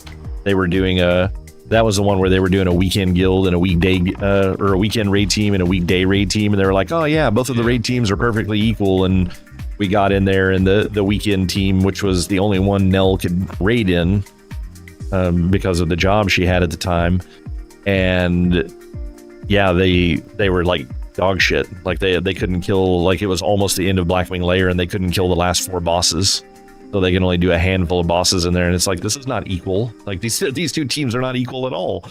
they were doing that was the one where they were doing a weekend guild and a weekday or a weekend raid team and a weekday raid team, and they were like, oh yeah, both of the raid teams are perfectly equal. And we got in there, and the weekend team, which was the only one Nell could raid in because of the job she had at the time, and yeah, they were like dog shit. Like they couldn't kill, like it was almost the end of Blackwing Lair, and they couldn't kill the last 4 bosses, so they can only do a handful of bosses in there, and it's like, this is not equal. Like these 2 teams are not equal at all.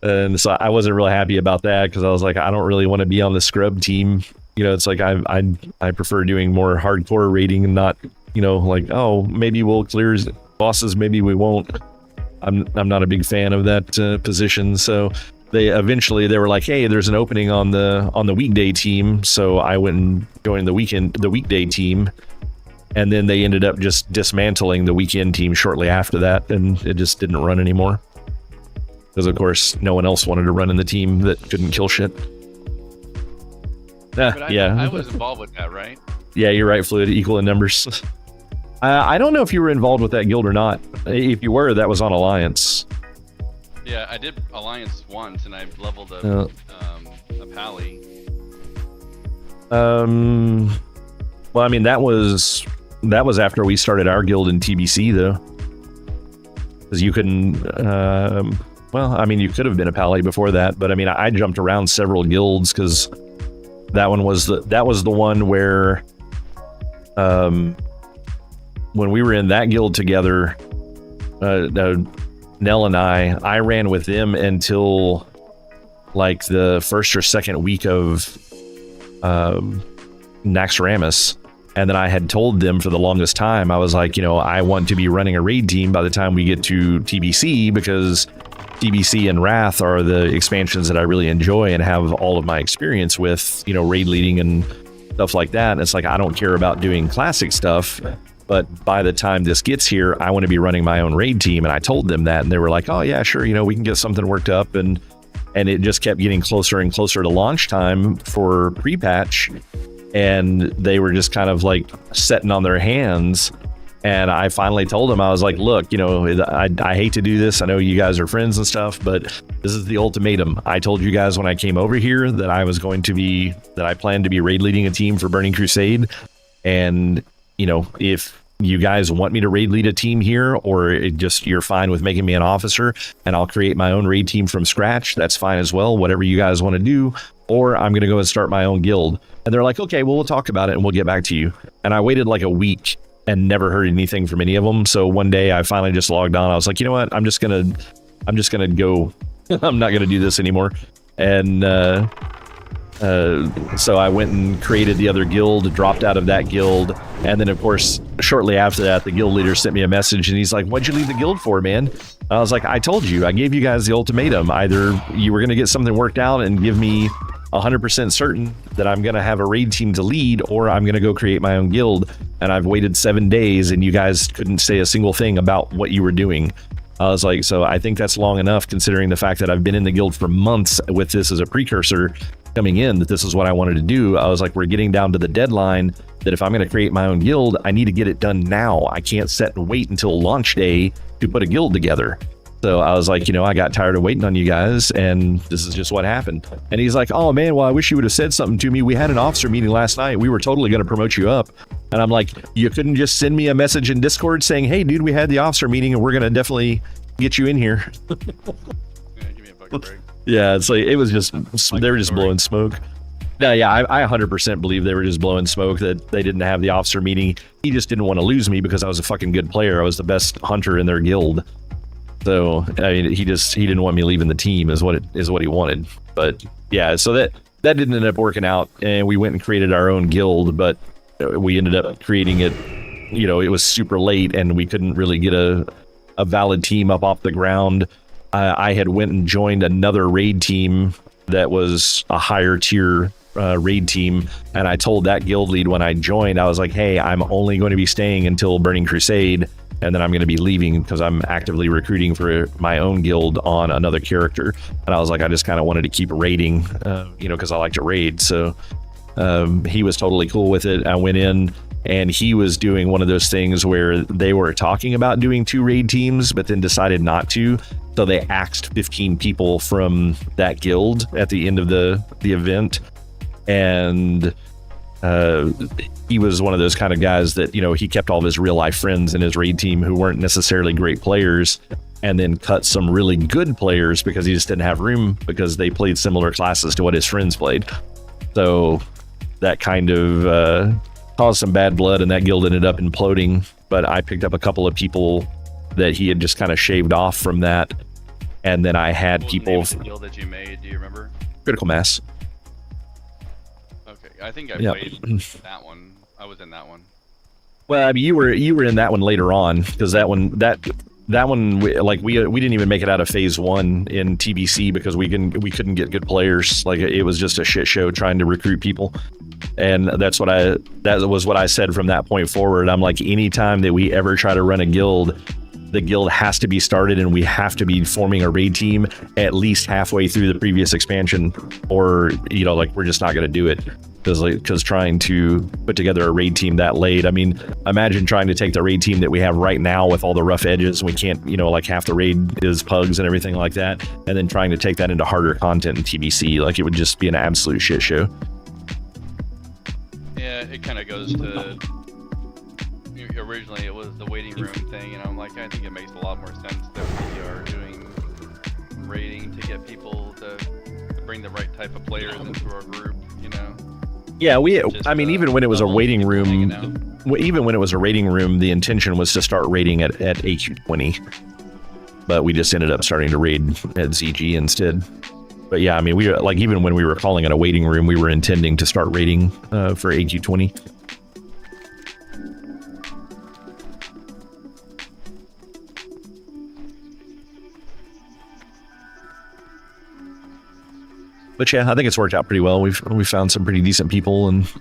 And so I wasn't really happy about that, because I was like, I don't really want to be on the scrub team. It's like I prefer doing more hardcore raiding and not, like, oh, maybe we'll clear bosses, maybe we won't. I'm not a big fan of that position. So they were like, hey, there's an opening on the weekday team. So I went and joined the weekday team, and then they ended up just dismantling the weekend team shortly after that, and it just didn't run anymore. Because of course no one else wanted to run in the team that couldn't kill shit. Yeah, I was involved with that, right? Yeah, you're right, Fluid. Equal in numbers. I don't know if you were involved with that guild or not. If you were, that was on Alliance. Yeah, I did Alliance once, and I leveled a Pally. Well, I mean, that was after we started our guild in TBC, though, because you couldn't. Well, I mean, you could have been a Pally before that, but I mean, I jumped around several guilds because that was the one where, when we were in that guild together, Nell and I ran with them until like the first or second week of Naxxramas. And then I had told them for the longest time, I was like, I want to be running a raid team by the time we get to TBC, because TBC and Wrath are the expansions that I really enjoy and have all of my experience with, raid leading and stuff like that. And it's like, I don't care about doing classic stuff, but by the time this gets here, I want to be running my own raid team. And I told them that, and they were like, oh yeah, sure, we can get something worked up. And it just kept getting closer and closer to launch time for pre-patch. And they were just kind of like sitting on their hands. And I finally told them, I was like, look, I hate to do this. I know you guys are friends and stuff, but this is the ultimatum. I told you guys when I came over here that I planned to be raid leading a team for Burning Crusade. And, if you guys want me to raid lead a team here, or you're fine with making me an officer and I'll create my own raid team from scratch, that's fine as well. Whatever you guys want to do, or I'm going to go and start my own guild. And they're like, okay, well, we'll talk about it and we'll get back to you. And I waited like a week and never heard anything from any of them. So one day I finally just logged on. I was like, you know what? I'm just gonna go. I'm not gonna do this anymore. And so I went and created the other guild, dropped out of that guild. And then of course, shortly after that, the guild leader sent me a message and he's like, what'd you leave the guild for, man? I was like, I told you, I gave you guys the ultimatum. Either you were going to get something worked out and give me 100% certain that I'm going to have a raid team to lead, or I'm going to go create my own guild. And I've waited 7 days and you guys couldn't say a single thing about what you were doing. I was like, so I think that's long enough, considering the fact that I've been in the guild for months with this as a precursor coming in, that this is what I wanted to do. I was like, we're getting down to the deadline that if I'm going to create my own guild, I need to get it done now. I can't sit and wait until launch day to put a guild together. So I was like, I got tired of waiting on you guys, and this is just what happened. And he's like, oh man, well, I wish you would have said something to me. We had an officer meeting last night. We were totally going to promote you up. And I'm like, you couldn't just send me a message in Discord saying, hey dude, we had the officer meeting and we're going to definitely get you in here. Yeah, give me a fucking break. Yeah, it's like, it was just, they were just blowing smoke. No, yeah, I 100% believe they were just blowing smoke, that they didn't have the officer meeting. He just didn't want to lose me because I was a fucking good player. I was the best hunter in their guild. So I mean, he didn't want me leaving the team is what he wanted. But yeah, so that didn't end up working out, and we went and created our own guild. But we ended up creating it. It was super late, and we couldn't really get a valid team up off the ground. I had went and joined another raid team that was a higher tier raid team, and I told that guild lead when I joined, I was like, hey, I'm only going to be staying until Burning Crusade, and then I'm going to be leaving because I'm actively recruiting for my own guild on another character. And I was like, I just kind of wanted to keep raiding, because I like to raid. So he was totally cool with it. I went in, and he was doing one of those things where they were talking about doing 2 raid teams, but then decided not to. So they axed 15 people from that guild at the end of the event. And he was one of those kind of guys that, he kept all of his real life friends in his raid team who weren't necessarily great players, and then cut some really good players because he just didn't have room because they played similar classes to what his friends played. So that kind of caused some bad blood, and that guild ended up imploding. But I picked up a couple of people that he had just kind of shaved off from that. And then I had people. What was the name of the guild that you made? Do you remember? Critical Mass. Okay, I think I played that one. I was in that one. Well, I mean, you were in that one later on, because that one we didn't even make it out of phase 1 in TBC because we couldn't get good players. Like, it was just a shit show trying to recruit people. And that was what I said from that point forward. I'm like, anytime that we ever try to run a guild, the guild has to be started and we have to be forming a raid team at least halfway through the previous expansion, or we're just not going to do it. Because trying to put together a raid team that late, I mean, imagine trying to take the raid team that we have right now with all the rough edges. We can't, half the raid is pugs and everything like that, and then trying to take that into harder content in TBC, like, it would just be an absolute shit show. Yeah, it kind of goes to, originally it was the waiting room thing, and I'm like, I think it makes a lot more sense that we are doing raiding to get people to bring the right type of players into our group, Yeah, even when it was a waiting room, the intention was to start raiding at AQ20, but we just ended up starting to raid at ZG instead. But yeah, I mean, we like even when we were calling it a waiting room, we were intending to start raiding for AQ20. But yeah, I think it's worked out pretty well. We've found some pretty decent people and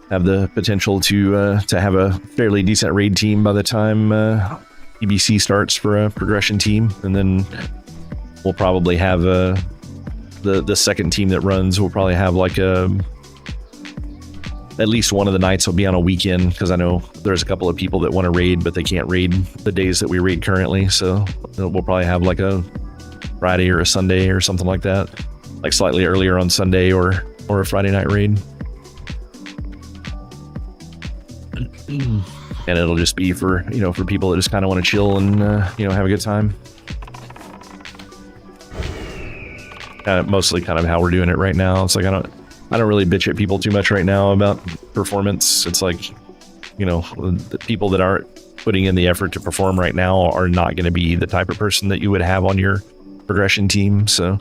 have the potential to have a fairly decent raid team by the time EBC starts for a progression team, and then we'll probably have the second team that runs. We'll probably have like at least one of the nights will be on a weekend, because I know there's a couple of people that want to raid, but they can't raid the days that we raid currently. So we'll probably have like a Friday or a Sunday or something like that, like slightly earlier on Sunday or a Friday night raid. And it'll just be for, for people that just kind of want to chill and, have a good time. Mostly kind of how we're doing it right now. It's like, I don't really bitch at people too much right now about performance. It's like, the people that aren't putting in the effort to perform right now are not going to be the type of person that you would have on your progression team. So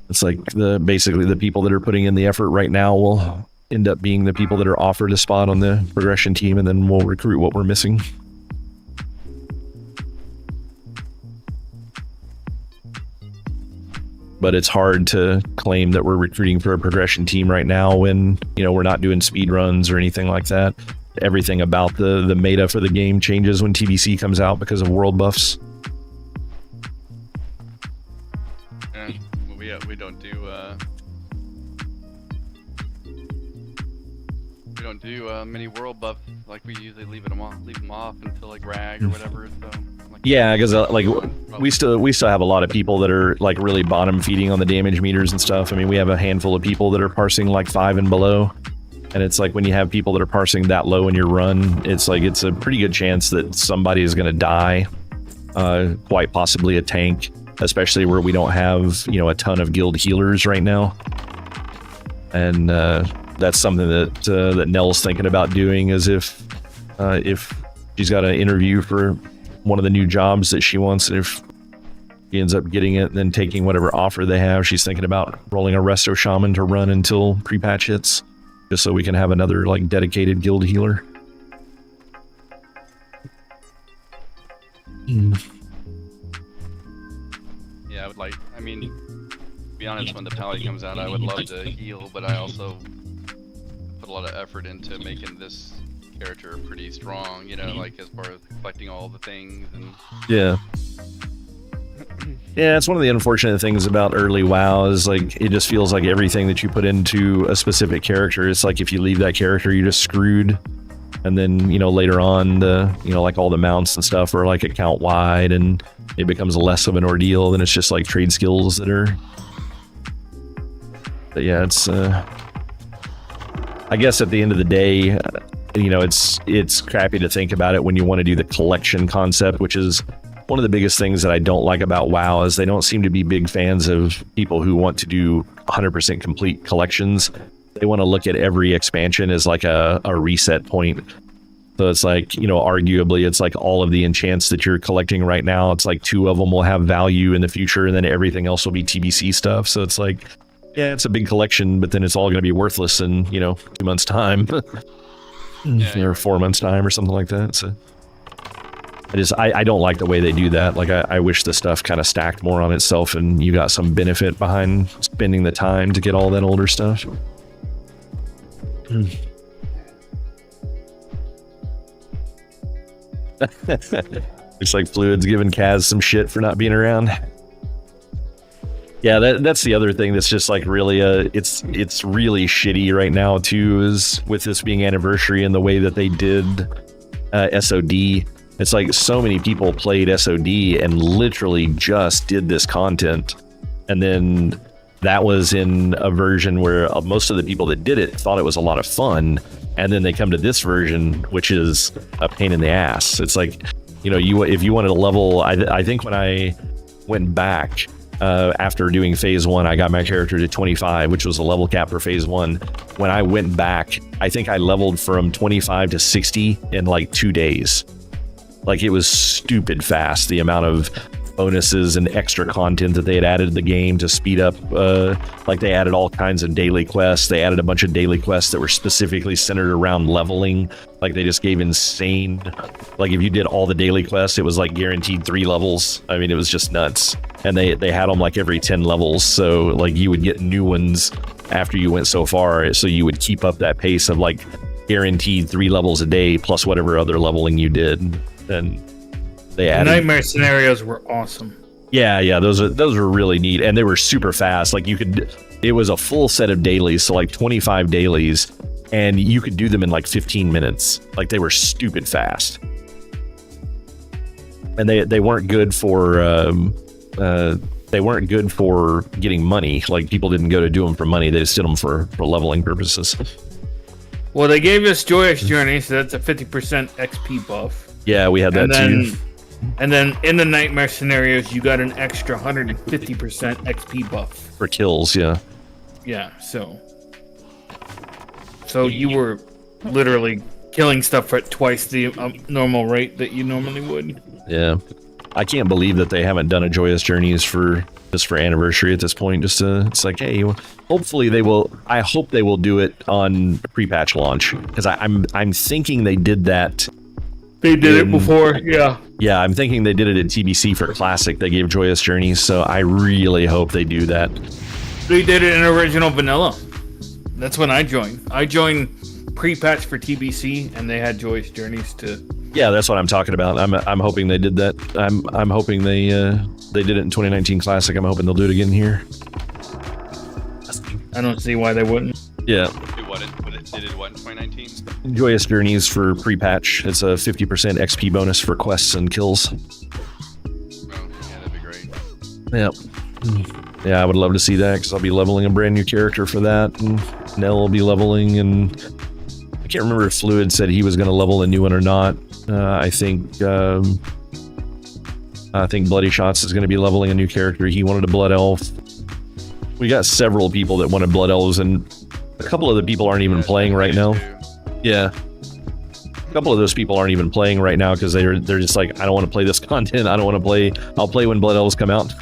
it's like basically the people that are putting in the effort right now will end up being the people that are offered a spot on the progression team, and then we'll recruit what we're missing. But it's hard to claim that we're recruiting for a progression team right now when, we're not doing speed runs or anything like that. Everything about the meta for the game changes when TBC comes out because of world buffs. Yeah, we don't do many world buffs. Like, we usually leave them off until like RAG or whatever. So yeah, because we still have a lot of people that are like really bottom feeding on the damage meters and stuff. I mean, we have a handful of people that are parsing like 5 and below, and it's like when you have people that are parsing that low in your run, it's like it's a pretty good chance that somebody is going to die, quite possibly a tank, especially where we don't have a ton of guild healers right now. And that's something that Nell's thinking about doing, is if she's got an interview for one of the new jobs that she wants, and if she ends up getting it and then taking whatever offer they have, she's thinking about rolling a resto shaman to run until pre-patch hits, just so we can have another like dedicated guild healer. Yeah, I mean, to be honest, when the pally comes out, I would love to heal, but I also put a lot of effort into making this character pretty strong, like as far as collecting all the things and yeah, it's one of the unfortunate things about early WoW is like it just feels like everything that you put into a specific character, it's like if you leave that character, you're just screwed. And then later on, like all the mounts and stuff are like account wide, and it becomes less of an ordeal. Then it's just like trade skills that are. But yeah, it's I guess at the end of the day, it's crappy to think about it when you want to do the collection concept, which is one of the biggest things that I don't like about WoW, is they don't seem to be big fans of people who want to do 100% complete collections. They want to look at every expansion as like a reset point. So it's like, arguably it's like all of the enchants that you're collecting right now, it's like 2 of them will have value in the future, and then everything else will be TBC stuff. So it's like, yeah, it's a big collection, but then it's all going to be worthless in, 2 months time. Or 4 months time or something like that. So I don't like the way they do that. Like I wish the stuff kind of stacked more on itself and you got some benefit behind spending the time to get all that older stuff. Looks like Fluid's giving Kaz some shit for not being around. Yeah, that's the other thing that's just like really it's really shitty right now too, is with this being Anniversary and the way that they did SOD. It's like so many people played SOD and literally just did this content, and then that was in a version where most of the people that did it thought it was a lot of fun, and then they come to this version, which is a pain in the ass. It's like, if you wanted to level, I think when I went back after doing phase 1, I got my character to 25, which was a level cap for phase 1. When I went back, I think I leveled from 25 to 60 in like 2 days. Like, it was stupid fast, the amount of bonuses and extra content that they had added to the game to speed up. Like they added all kinds of daily quests. They added a bunch of daily quests that were specifically centered around leveling. Like they just gave insane, like if you did all the daily quests, it was like guaranteed 3 levels. I mean, it was just nuts. And they had them like every 10 levels. So like you would get new ones after you went so far. So you would keep up that pace of like guaranteed 3 levels a day plus whatever other leveling you did. And they added nightmare scenarios were awesome. Yeah, those were really neat, and they were super fast. Like it was a full set of dailies, so like 25 dailies, and you could do them in like 15 minutes. Like they were stupid fast, and they weren't good for getting money. Like people didn't go to do them for money; they just did them for leveling purposes. Well, they gave us Joyous Journey, so that's a 50% XP buff. Yeah, we had that too. And then in the nightmare scenarios, you got an extra 150% XP buff for kills. Yeah. Yeah. So you were literally killing stuff at twice the normal rate that you normally would. Yeah. I can't believe that they haven't done a Joyous Journeys for Anniversary at this point. It's like, hey, hopefully they will. I hope they will do it on pre-patch launch, because I'm thinking they did that. They did it before, yeah. Yeah, I'm thinking they did it at TBC for Classic. They gave Joyous Journeys, so I really hope they do that. They did it in original vanilla. That's when I joined. I joined pre-patch for TBC, and they had Joyous Journeys to. Yeah, that's what I'm talking about. I'm hoping they did that. I'm hoping they did it in 2019 Classic. I'm hoping they'll do it again here. I don't see why they wouldn't. Yeah. They did what in 2019? Joyous Journeys for pre-patch. It's a 50% XP bonus for quests and kills. Oh, yeah, that'd be great. Yep. Yeah, I would love to see that, because I'll be leveling a brand new character for that, and Nell will be leveling, and I can't remember if Fluid said he was going to level a new one or not. I think Bloody Shots is going to be leveling a new character. He wanted a Blood Elf. We got several people that wanted Blood Elves, and a couple of the people aren't even playing right now. Yeah. A couple of those people aren't even playing right now because they're just like, I don't want to play this content. I don't want to play. I'll play when Blood Elves come out.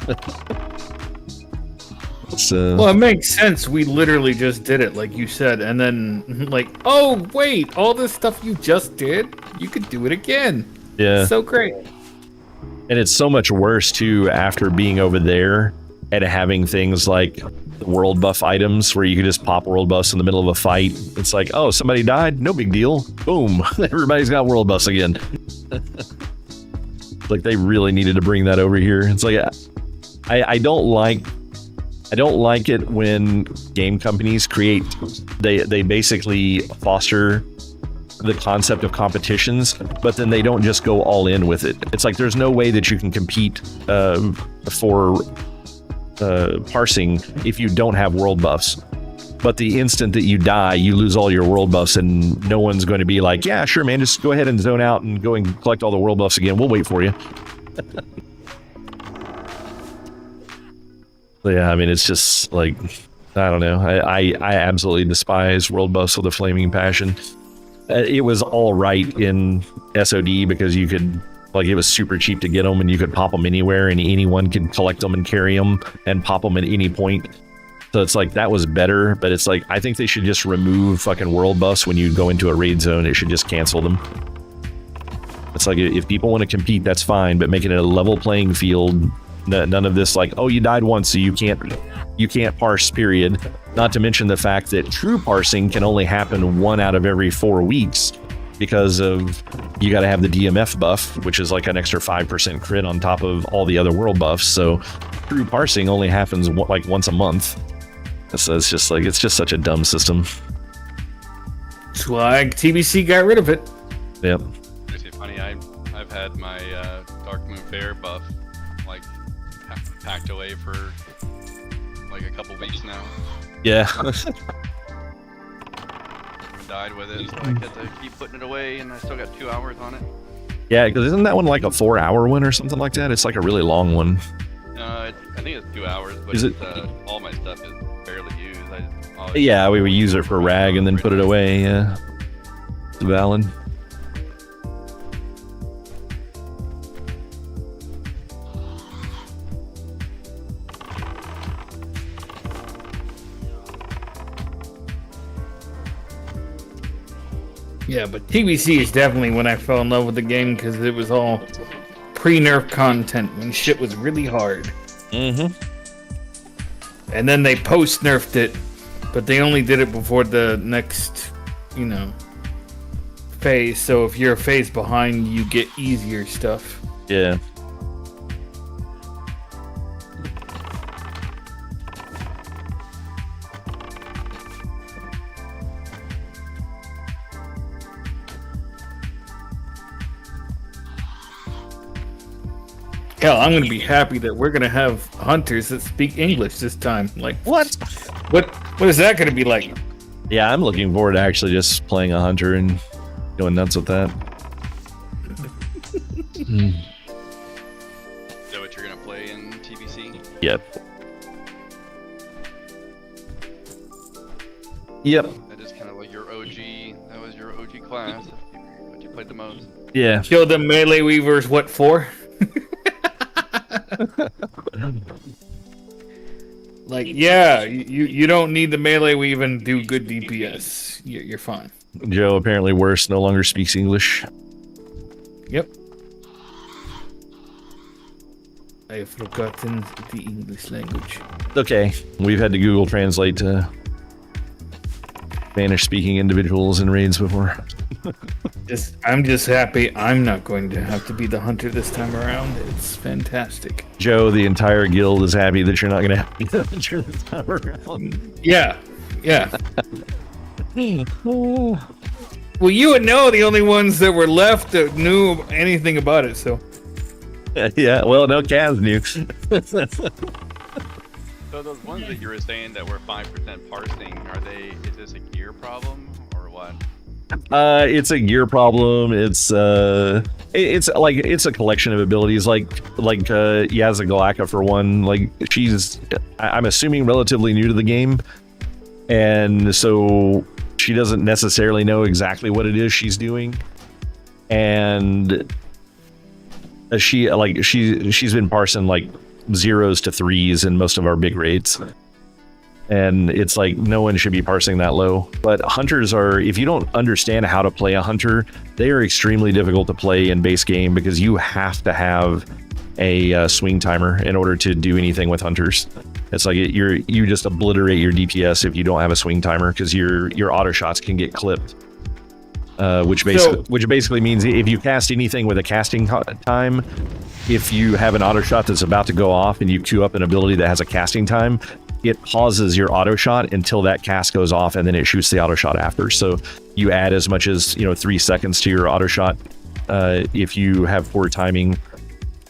Well, it makes sense. We literally just did it, like you said, and then like, oh wait, all this stuff you just did, you could do it again. Yeah. So great. And it's so much worse too after being over there and having things like world buff items where you can just pop world buffs in the middle of a fight. It's like, oh, somebody died, no big deal. Boom, everybody's got world buffs again. Like they really needed to bring that over here. It's like I don't like it when game companies they basically foster the concept of competitions, but then they don't just go all in with it. It's like there's no way that you can compete for parsing if you don't have world buffs. But the instant that you die, you lose all your world buffs, and no one's going to be like, yeah, sure, man, just go ahead and zone out and go and collect all the world buffs again. We'll wait for you. So yeah, I mean, it's just like, I don't know. I absolutely despise world buffs with a flaming passion. It was all right in SOD because you could, like, it was super cheap to get them, and you could pop them anywhere, and anyone could collect them and carry them and pop them at any point. So it's like, that was better, but it's like, I think they should just remove fucking world buffs when you go into a raid zone. It should just cancel them. It's like, if people want to compete, that's fine, but making it a level playing field. None of this like, oh, you died once, so you can't parse, period. Not to mention the fact that true parsing can only happen 1 out of every 4 weeks because of, you got to have the DMF buff, which is like an extra 5% crit on top of all the other world buffs. So true parsing only happens like once a month. So it's just like, it's just such a dumb system. That's why TBC got rid of it. Yep. It's funny, I've had my Dark Moon Fair buff like packed away for like a couple weeks now. Yeah. Died with it, so I had to keep putting it away, and I still got 2 hours on it. Yeah, because isn't that one like a 4-hour one or something like that? It's like a really long one. I think it's 2 hours, but Is it? All my stuff is barely used. Yeah, we would use it for rag and then put it away. Yeah, it's valid. Yeah, but TBC is definitely when I fell in love with the game because it was all pre-nerf content when shit was really hard. Mm-hmm. And then they post-nerfed it, but they only did it before the next, phase. So if you're a phase behind, you get easier stuff. Yeah. Hell, I'm gonna be happy that we're gonna have hunters that speak English this time. Like, what is that gonna be like? Yeah, I'm looking forward to actually just playing a hunter and going nuts with that. Is that what you're gonna play in TBC? Yep. Yep. That is kind of like your OG. That was your OG class. What you played the most. Yeah. Kill the melee weavers. What for? Like, yeah, you don't need the melee weave and do good DPS. You're fine. Joe, apparently worse, no longer speaks English. Yep. I've forgotten the English language. Okay, we've had to Google Translate to Spanish-speaking individuals in raids before. I'm just happy I'm not going to have to be the hunter this time around. It's fantastic. Joe, the entire guild is happy that you're not going to have to be the hunter this time around. Yeah. Well, you and Noah are the only ones that were left that knew anything about it, so. Yeah, well, no, Kaz knew. So those ones that you were saying that were 5% parsing, is this a gear problem or what? It's a gear problem. It's a collection of abilities, like Yaza Galaka for one. Like, she's, I'm assuming, relatively new to the game, and so she doesn't necessarily know exactly what it is she's doing, and she's been parsing like 0s to 3s in most of our big raids. And it's like, no one should be parsing that low. But hunters are, if you don't understand how to play a hunter, they are extremely difficult to play in base game because you have to have a swing timer in order to do anything with hunters. It's like you just obliterate your DPS if you don't have a swing timer because your auto shots can get clipped. Which basically means if you cast anything with a casting time, if you have an auto shot that's about to go off and you queue up an ability that has a casting time, it pauses your auto shot until that cast goes off, and then it shoots the auto shot after. So you add as much as 3 seconds to your auto shot if you have poor timing.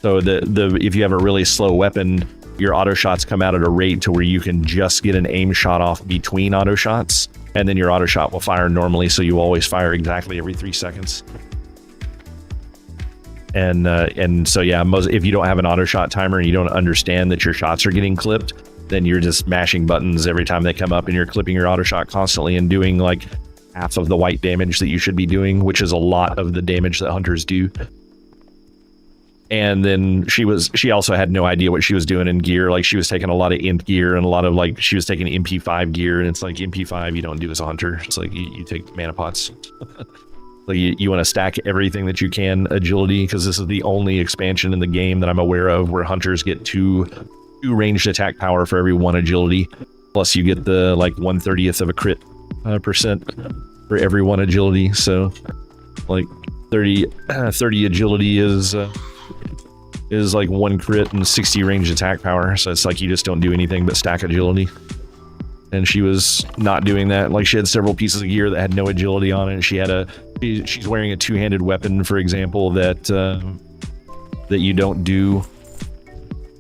So if you have a really slow weapon, your auto shots come out at a rate to where you can just get an aim shot off between auto shots, and then your auto shot will fire normally. So you always fire exactly every 3 seconds. And so yeah, if you don't have an auto shot timer and you don't understand that your shots are getting clipped, then you're just mashing buttons every time they come up, and you're clipping your auto shot constantly and doing like half of the white damage that you should be doing, which is a lot of the damage that hunters do. And then she also had no idea what she was doing in gear. Like, she was taking a lot of imp gear and a lot of she was taking MP5 gear, and it's like, MP5 you don't do as a hunter. It's like you take mana pots. Like, you want to stack everything that you can agility, because this is the only expansion in the game that I'm aware of where hunters get two ranged attack power for every 1 agility, plus you get the 1/30th of a crit percent for every 1 agility. So like 30 agility is like 1 crit and 60 ranged attack power. So it's like you just don't do anything but stack agility. And she was not doing that. Like, she had several pieces of gear that had no agility on it. She's wearing a 2-handed weapon, for example, that you don't do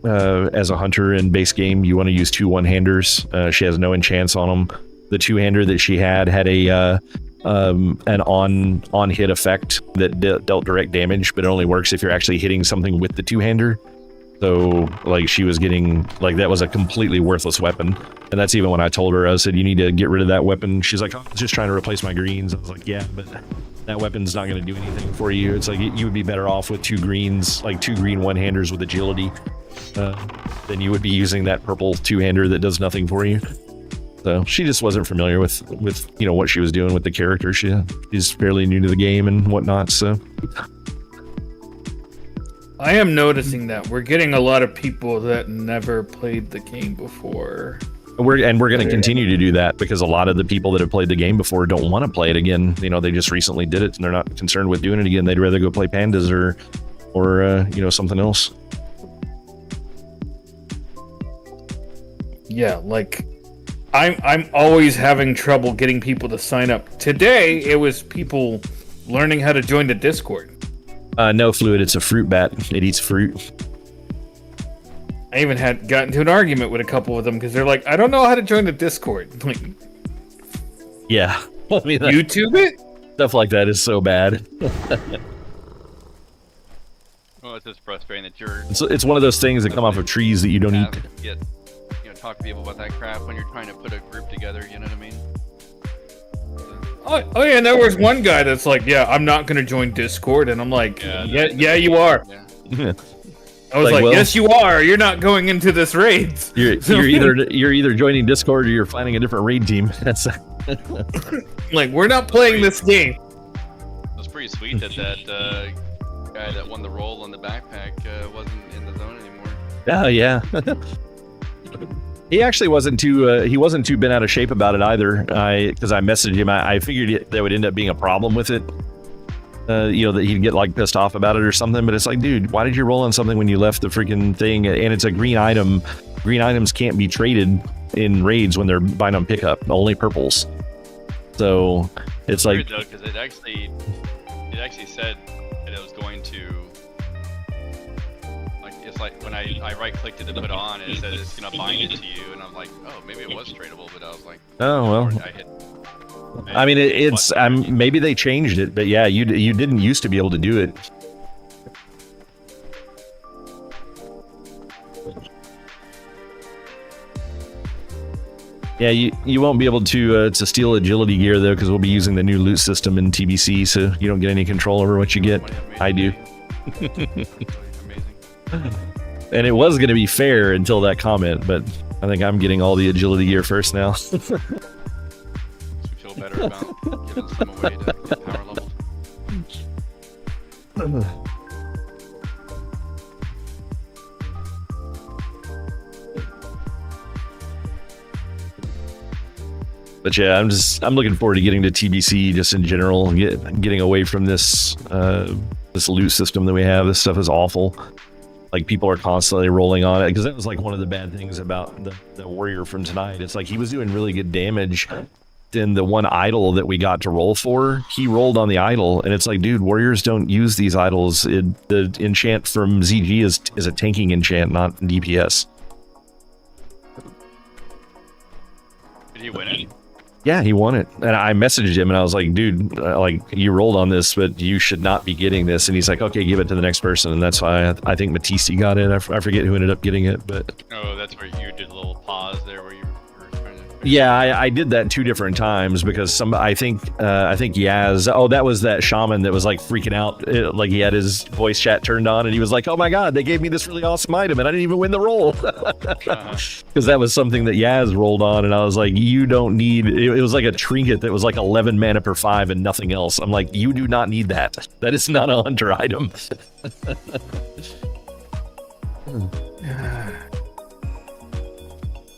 as a hunter in base game. You want to use 2 one-handers. She has no enchants on them. The 2-hander that she had a an on-hit effect that dealt direct damage, but it only works if you're actually hitting something with the 2-hander. So like, she was getting that was a completely worthless weapon. And that's even when I told her, I said, you need to get rid of that weapon. She's like, oh, I was just trying to replace my greens. I was like, yeah, but that weapon's not going to do anything for you. It's like, you would be better off with 2 greens, like 2 green one-handers with agility, than you would be using that purple 2-hander that does nothing for you. So she just wasn't familiar with you know what she was doing with the character. She's fairly new to the game and whatnot. So I am noticing that we're getting a lot of people that never played the game before. We're going to continue to do that because a lot of the people that have played the game before don't want to play it again. You know, they just recently did it and they're not concerned with doing it again. They'd rather go play Pandas or you know, something else. Yeah, like I'm always having trouble getting people to sign up. Today it was people learning how to join the Discord. No, Fluid, it's a fruit bat. It eats fruit. I even had gotten into an argument with a couple of them because they're like, I don't know how to join the Discord. Like, yeah. I mean, YouTube it? Stuff like that is so bad. Well, it's just frustrating that you're... It's one of those things that come off of trees that you don't eat. Get, you know, talk to people about that crap when you're trying to put a group together, you know what I mean? Oh yeah, and there was one guy that's like, yeah, I'm not going to join Discord. And I'm like, yeah, you are. Yeah. I was like, well, yes, you are. You're not going into this raid. You're either joining Discord or you're finding a different raid team. That's like, we're not playing this game. It was pretty sweet that guy that won the role on the backpack wasn't in the zone anymore. Oh yeah. He actually wasn't too bent out of shape about it either. Because I messaged him. I figured there would end up being a problem with it. You know, that he'd get like pissed off about it or something, but it's like, dude, why did you roll on something when you left the freaking thing? And it's a green item. Green items can't be traded in raids when they're buying on pickup, only purples. So it's like, because it actually said that it was going to, like, it's like when I right clicked it to put on, it said it's gonna bind it to you, and I'm like, oh, maybe it was tradable, but I was like, oh well. I mean, it's maybe they changed it, but yeah, you didn't used to be able to do it. Yeah, you won't be able to steal agility gear though, because we'll be using the new loot system in TBC, so you don't get any control over what you get. I do. And it was going to be fair until that comment, but I think I'm getting all the agility gear first now. Better about giving some away to get power leveled. But yeah, I'm looking forward to getting to TBC just in general, getting away from this this loot system that we have. This stuff is awful. Like, people are constantly rolling on it, because that was like one of the bad things about the warrior from tonight. It's like he was doing really good damage. In the one idol that we got to roll for, he rolled on the idol, and it's like, dude, warriors don't use these idols. The enchant from ZG is a tanking enchant, not DPS. Did he win it? Yeah, he won it, and I messaged him and I was like, dude, like, you rolled on this, but you should not be getting this. And he's like, okay, give it to the next person. And that's why I think Matisse got it. I forget who ended up getting it, but oh, that's where you did a little pause there where you were trying to... Yeah, I did that 2 different times because I think Yaz, oh, that was that shaman that was like freaking out, like he had his voice chat turned on and he was like, oh my god, they gave me this really awesome item and I didn't even win the roll. Because that was something that Yaz rolled on, and I was like, you don't need, it was like a trinket that was like 11 mana per 5 and nothing else. I'm like, you do not need that. That is not a hunter item.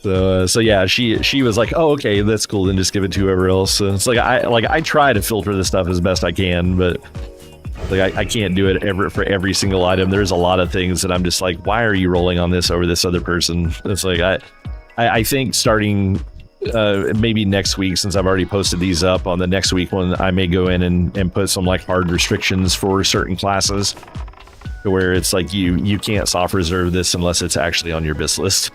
So yeah, she was like, oh, okay, that's cool, then just give it to whoever else. So it's like I try to filter this stuff as best I can, but like I can't do it for every single item. There's a lot of things that I'm just like, why are you rolling on this over this other person? It's like I think starting maybe next week, since I've already posted these up, on the next week one, I may go in and put some like hard restrictions for certain classes, where it's like you can't soft reserve this unless it's actually on your BIS list.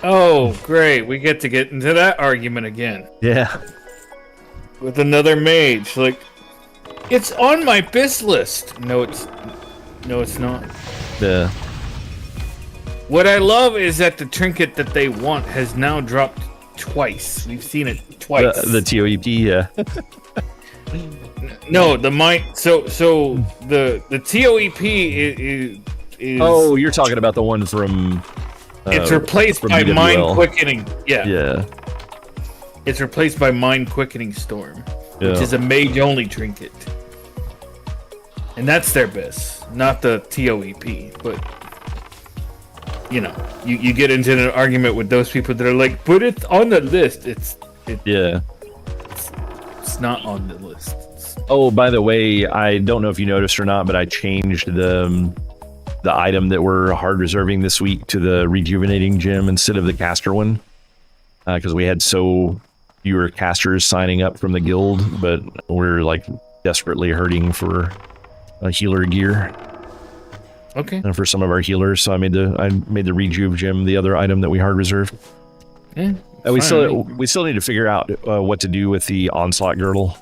Oh, great. We get into that argument again. Yeah. With another mage. Like, it's on my BIS list. No, it's not. Yeah. What I love is that the trinket that they want has now dropped twice. We've seen it twice. The TOEP, yeah. No, the TOEP is... Oh, you're talking about the one from... It's replaced from by BWL. Mind Quickening. Yeah. Yeah. It's replaced by Mind Quickening Storm, which Yeah. is a mage-only trinket. And that's their best, not the TOEP. But, you know, you get into an argument with those people that are like, but it's on the list. It's not on the list. Oh, by the way, I don't know if you noticed or not, but I changed the item that we're hard reserving this week to the rejuvenating gem instead of the caster one, because we had so fewer casters signing up from the guild, but we're like desperately hurting for a healer gear. Okay. And for some of our healers, so I made the rejuve gem the other item that we hard reserved. Yeah. We still need to figure out what to do with the onslaught girdle.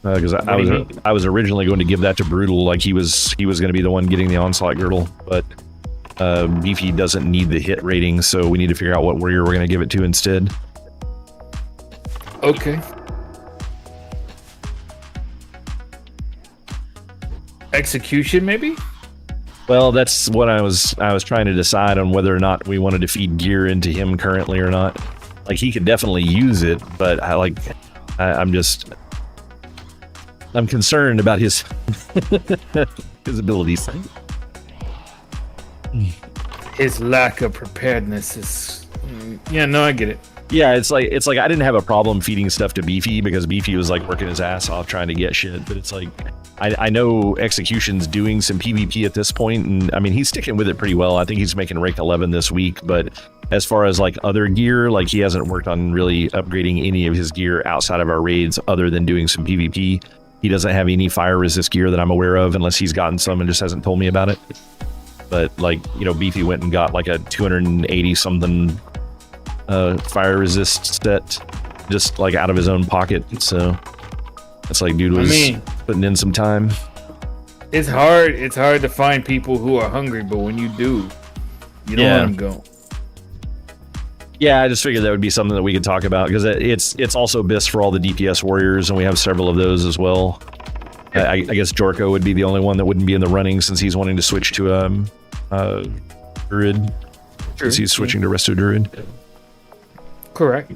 Because I was originally going to give that to Brutal, like he was going to be the one getting the onslaught girdle, but Beefy doesn't need the hit rating, so we need to figure out what warrior we're going to give it to instead. Okay. Execution, maybe? Well, that's what I was trying to decide on whether or not we wanted to feed gear into him currently or not. Like he could definitely use it, but I'm concerned about his his abilities. His lack of preparedness is... Yeah, no, I get it. Yeah, it's like I didn't have a problem feeding stuff to Beefy because Beefy was like working his ass off trying to get shit, but it's like I know Execution's doing some PvP at this point, and I mean he's sticking with it pretty well. I think he's making rank 11 this week, but as far as like other gear, like he hasn't worked on really upgrading any of his gear outside of our raids other than doing some PvP. He doesn't have any fire resist gear that I'm aware of unless he's gotten some and just hasn't told me about it. But like, you know, Beefy went and got like a 280 something fire resist set just like out of his own pocket. So it's like dude was putting in some time. It's hard to find people who are hungry, but when you do, you don't let them go. Yeah, I just figured that would be something that we could talk about because it's also BIS for all the DPS warriors, and we have several of those as well. I guess Jorko would be the only one that wouldn't be in the running since he's wanting to switch to Druid. Because he's switching to Resto Druid. Correct.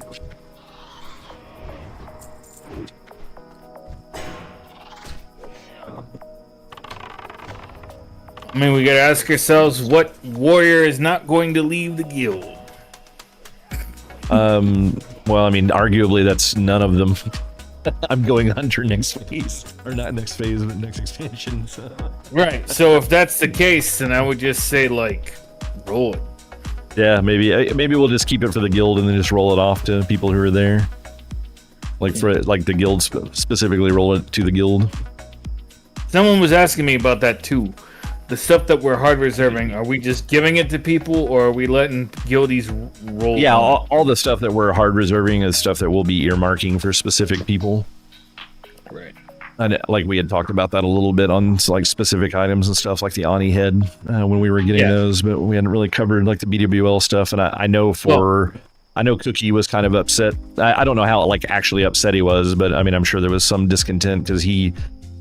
I mean, we gotta ask ourselves what warrior is not going to leave the guild. Well, I mean, arguably that's none of them. I'm going Hunter next phase, or not next phase, but next expansion. So. Right. So if that's the case, then I would just say like, roll it. Yeah, maybe we'll just keep it for the guild and then just roll it off to people who are there. Like for like the guild specifically, roll it to the guild. Someone was asking me about that too. The stuff that we're hard reserving, are we just giving it to people, or are we letting guildies roll? Yeah, all the stuff that we're hard reserving is stuff that we'll be earmarking for specific people. Right. And like we had talked about that a little bit on like specific items and stuff like the Oni head when we were getting those, but we hadn't really covered like the BWL stuff. And I know I know Cookie was kind of upset. I don't know how like actually upset he was, but I mean, I'm sure there was some discontent because he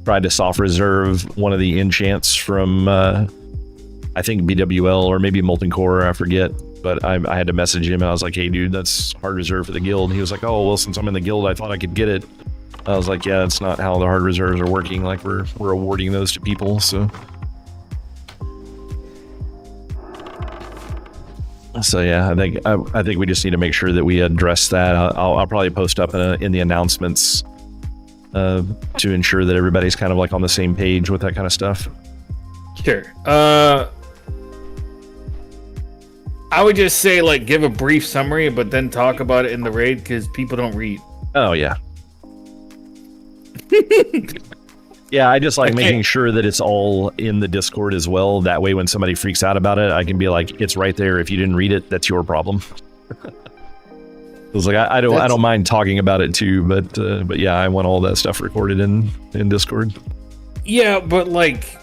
tried to soft reserve one of the enchants from I think BWL or maybe Molten Core, I forget, but I had to message him and I was like, hey dude, that's hard reserve for the guild. And he was like, oh well, since I'm in the guild I thought I could get it. I was like, yeah, that's not how the hard reserves are working. Like we're awarding those to people. So yeah, I think we just need to make sure that we address that. I'll probably post up in the announcements to ensure that everybody's kind of like on the same page with that kind of stuff. Sure. I would just say like give a brief summary, but then talk about it in the raid because people don't read. Oh yeah. Yeah, I just like making sure that it's all in the Discord as well. That way when somebody freaks out about it, I can be like, it's right there. If you didn't read it, that's your problem. It was like I don't mind talking about it too, but yeah, I want all that stuff recorded in Discord. Yeah, but like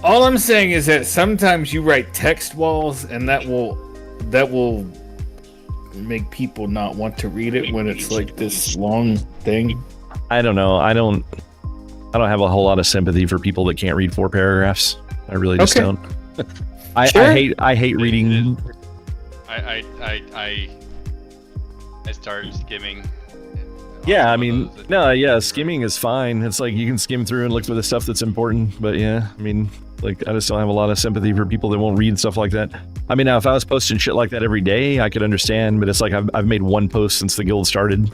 all I'm saying is that sometimes you write text walls and that will make people not want to read it when it's like this long thing. I don't know. I don't have a whole lot of sympathy for people that can't read 4 paragraphs. I really just don't. I hate reading. I started skimming. Yeah, I mean, no, yeah, skimming is fine. It's like you can skim through and look for the stuff that's important. But yeah, I mean, like I just don't have a lot of sympathy for people that won't read stuff like that. I mean, now if I was posting shit like that every day, I could understand. But it's like I've made one post since the guild started.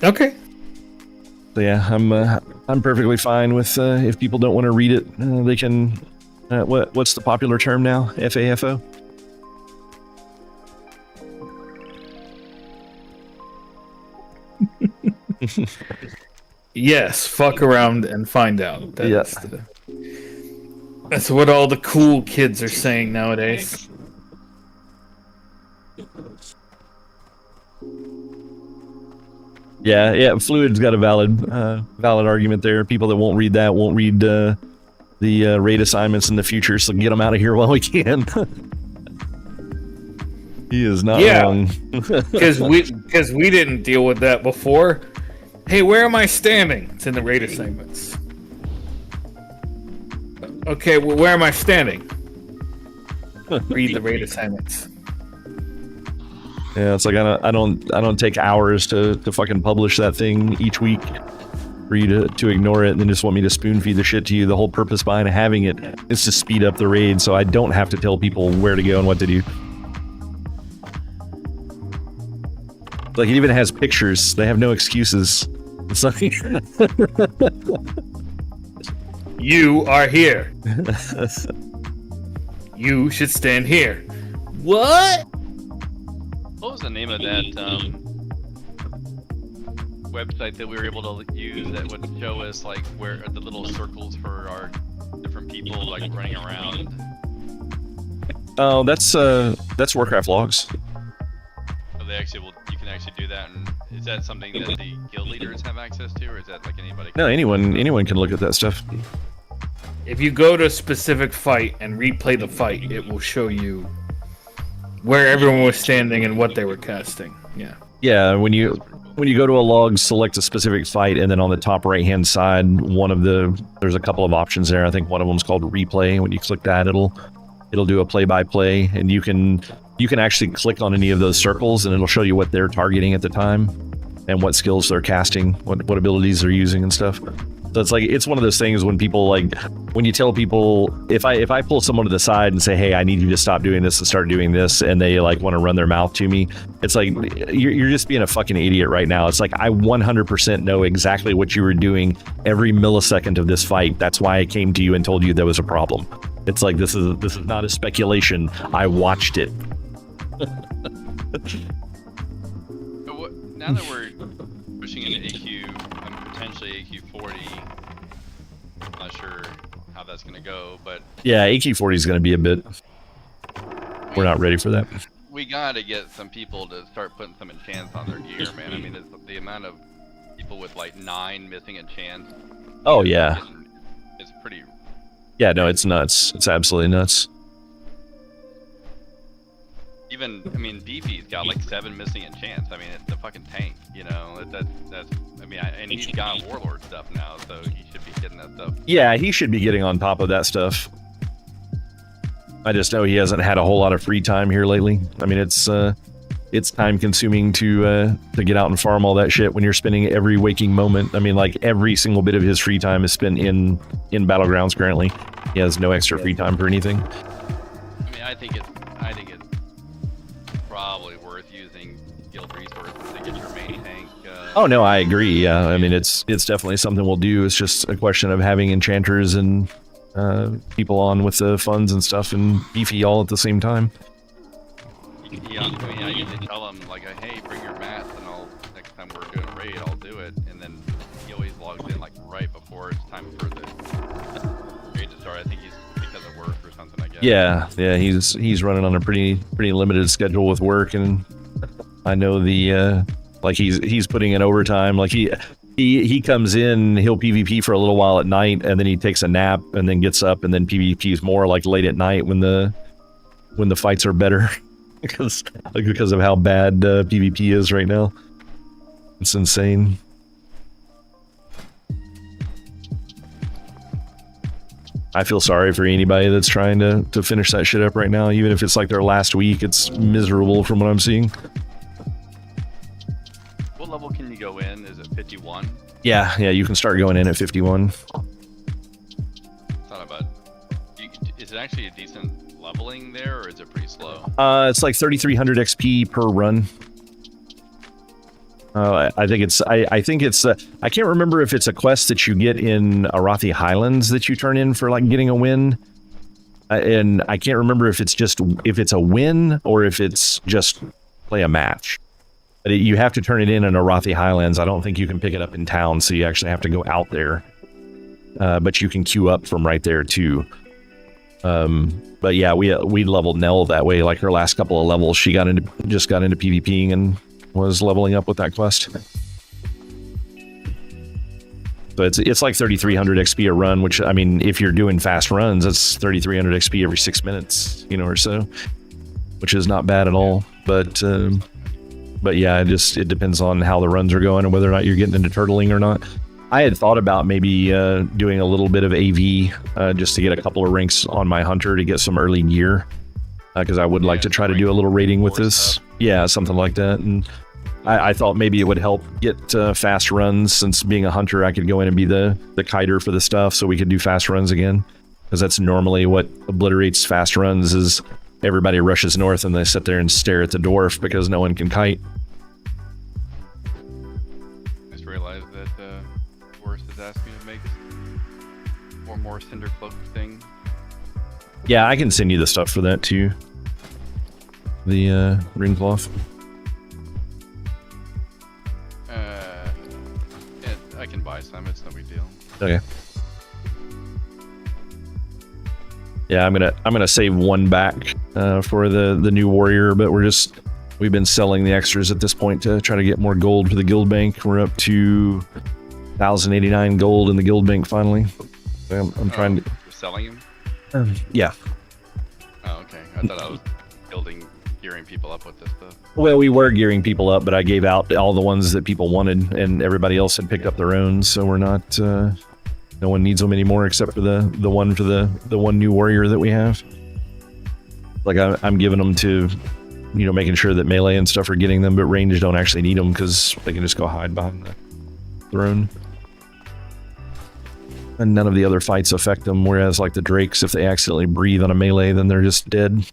Okay. So yeah, I'm perfectly fine with if people don't want to read it, they can. What's the popular term now? FAFO. Yes, fuck around and find out. Yes. That's what all the cool kids are saying nowadays. Yeah, Fluid's got a valid argument there. People that won't read that won't read the raid assignments in the future, so get them out of here while we can. He is not wrong. Because we didn't deal with that before. Hey, where am I standing? It's in the raid assignments. Okay, well, where am I standing? Read the raid assignments. Yeah, it's like I don't take hours to fucking publish that thing each week for you to ignore it and then just want me to spoon feed the shit to you. The whole purpose behind having it is to speed up the raid so I don't have to tell people where to go and what to do. Like it even has pictures. They have no excuses. It's like you are here. You should stand here. What? What was the name of that website that we were able to use that would show us like where the little circles for our different people like running around? Oh, that's Warcraft logs. So they actually will. You can actually do that, and is that something that the guild leaders have access to, or is that like anybody? No, anyone can look at that stuff. If you go to a specific fight and replay the fight, it will show you where everyone was standing and what they were casting. Yeah. Yeah, when you go to a log, select a specific fight, and then on the top right-hand side, there's a couple of options there. I think one of them's called replay. When you click that, it'll do a play-by-play, and you can actually click on any of those circles, and it'll show you what they're targeting at the time, and what skills they're casting, what abilities they're using and stuff. So it's one of those things when people when you tell people, if I pull someone to the side and say, hey, I need you to stop doing this and start doing this, and they want to run their mouth to me, it's like, you're just being a fucking idiot right now. It's like, I 100% know exactly what you were doing every millisecond of this fight. That's why I came to you and told you there was a problem. It's like, this is not a speculation. I watched it. Now that we're pushing into AQ, potentially AQ40, I'm not sure how that's going to go, but yeah, AQ40 is going to be a bit. We're not ready for that. We got to get some people to start putting some enchants on their gear, man. I mean, the amount of people with like 9 missing enchants. Oh yeah. It's pretty. Yeah, no, it's nuts. It's absolutely nuts. Even, I mean, Beefy's got like 7 missing enchants. I mean, it's a fucking tank, you know. That's. I mean, and he's got Warlord stuff now, so he should be getting that stuff. Yeah, he should be getting on top of that stuff. I just know he hasn't had a whole lot of free time here lately. I mean, it's time consuming to get out and farm all that shit when you're spending every waking moment. I mean, like every single bit of his free time is spent in Battlegrounds currently. He has no extra free time for anything. I mean, I think it's probably worth using guild resources to get your main tank. Oh no, I agree. Yeah, I mean, it's definitely something we'll do. It's just a question of having enchanters and people on with the funds and stuff and Beefy all at the same time. Yeah, I mean, I usually tell him like, hey, bring your mats, and next time we're doing a raid, I'll do it. And then he always logs in like right before it's time for the raid to start. I think he's because of work or something, I guess. Yeah, he's running on a pretty limited schedule with work, and I know he's putting in overtime. Like he comes in, he'll PvP for a little while at night, and then he takes a nap, and then gets up, and then PvPs more like late at night when the fights are better. because of how bad PvP is right now. It's insane. I feel sorry for anybody that's trying to finish that shit up right now. Even if it's like their last week, it's miserable from what I'm seeing. What level can you go in? Is it 51? Yeah, you can start going in at 51. Thought about. Is it actually a decent leveling there, or is it pretty slow? It's like 3,300 XP per run. I think it's. I think it's. I can't remember if it's a quest that you get in Arathi Highlands that you turn in for like getting a win, and I can't remember if it's a win or if it's just play a match. But you have to turn it in Arathi Highlands. I don't think you can pick it up in town, so you actually have to go out there. But you can queue up from right there too. But yeah, we leveled Nell that way. Like her last couple of levels, she just got into PvPing and was leveling up with that quest. So it's like 3,300 XP a run, which, I mean, if you're doing fast runs, that's 3,300 XP every 6 minutes, or so, which is not bad at all. But yeah, it depends on how the runs are going and whether or not you're getting into turtling or not. I had thought about maybe doing a little bit of AV just to get a couple of ranks on my hunter to get some early gear, because I would like to try to do a little raiding with this. Yeah, something like that. And I thought maybe it would help get fast runs, since being a hunter, I could go in and be the kiter for the stuff, so we could do fast runs again. Because that's normally what obliterates fast runs, is everybody rushes north and they sit there and stare at the dwarf because no one can kite. I just realized that Forrest has asked me to make one more cinder cloak thing. Yeah, I can send you the stuff for that too. The ring cloth. Yeah, I can buy some. It's no big deal. Okay. Yeah, I'm gonna save one back for the new warrior, but we've been selling the extras at this point to try to get more gold for the guild bank. We're up to 1,089 gold in the guild bank finally. I'm trying to. You're selling them? Yeah. Oh, okay. I thought I was gearing people up with this stuff. Well, we were gearing people up, but I gave out all the ones that people wanted, and everybody else had picked up their own. So we're not. No one needs them anymore except for the one for the one new warrior that we have. Like I'm giving them to, making sure that melee and stuff are getting them, but range don't actually need them because they can just go hide behind the throne. And none of the other fights affect them, whereas like the drakes, if they accidentally breathe on a melee, then they're just dead.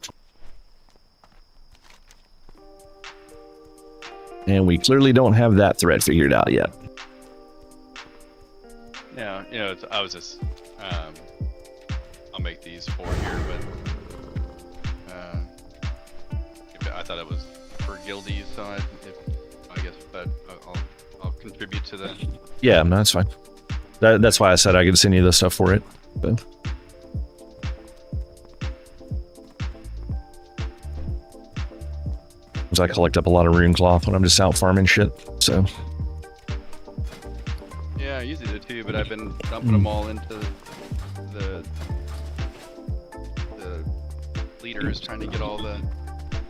And we clearly don't have that threat figured out yet. Yeah, I was just, I'll make these 4 here, but I thought it was for guildies, so I guess, but I'll contribute to that. Yeah, no, that's fine. That's why I said I could send you the stuff for it. But. I collect up a lot of rune cloth when I'm just out farming shit, so. Yeah, I usually do too, but I've been dumping them all into the leaders, trying to get all it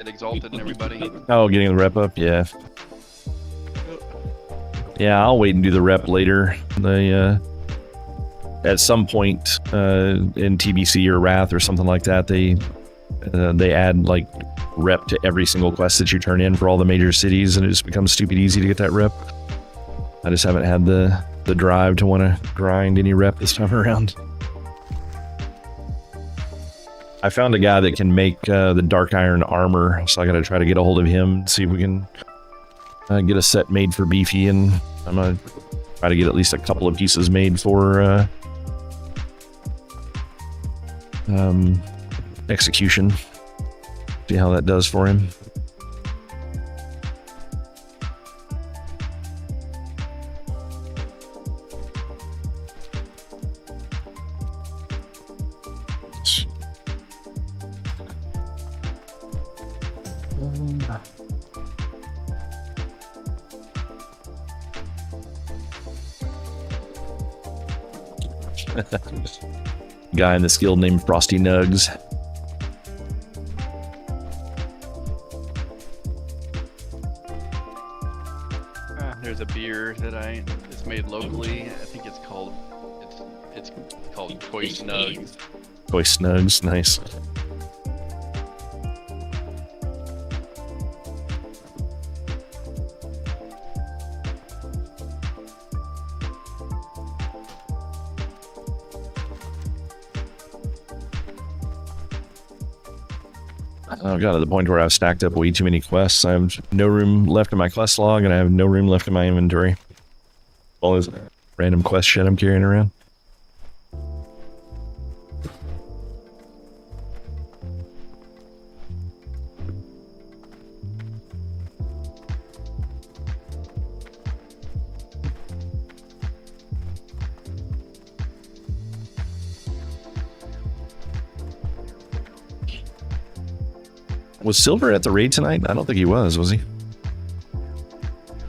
exalted and everybody. Oh, getting the rep up, yeah. Yeah, I'll wait and do the rep later. At some point in TBC or Wrath or something like that, they add like rep to every single quest that you turn in for all the major cities, and it just becomes stupid easy to get that rep. I just haven't had the drive to want to grind any rep this time around. I found a guy that can make the dark iron armor, so I gotta try to get a hold of him, see if we can get a set made for Beefy, and I'm gonna try to get at least a couple of pieces made for execution. See how that does for him. Guy in this guild named Frosty Nugs. There's a beer that I just made locally. I think it's It's called Toy Snugs. Toy Snugs, nice. I got to the point where I've stacked up way too many quests. I have no room left in my quest log, and I have no room left in my inventory. All this random quest shit I'm carrying around. Was Silver at the raid tonight? I don't think he was he?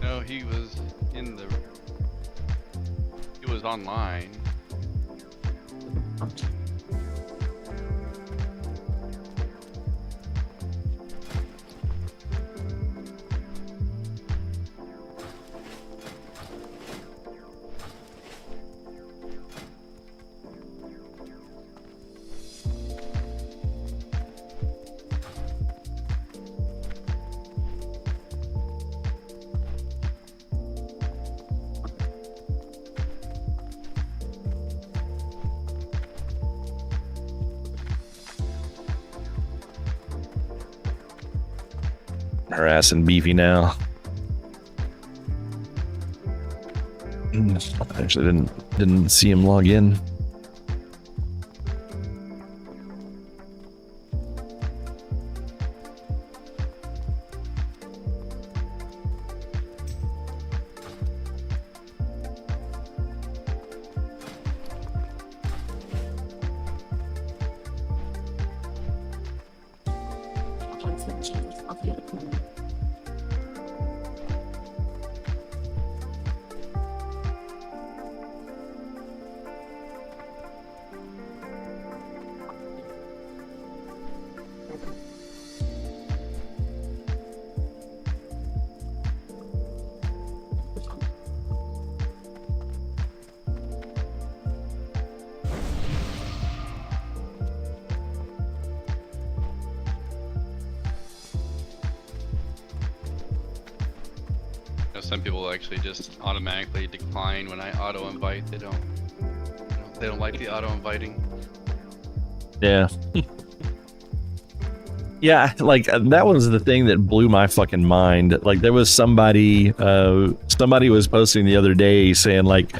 No, he was online. Harassing Beefy now. Actually didn't see him log in. Some people actually just automatically decline when I auto-invite. They don't like the auto-inviting. Yeah. Yeah, like that was the thing that blew my fucking mind. Like there was somebody was posting the other day saying like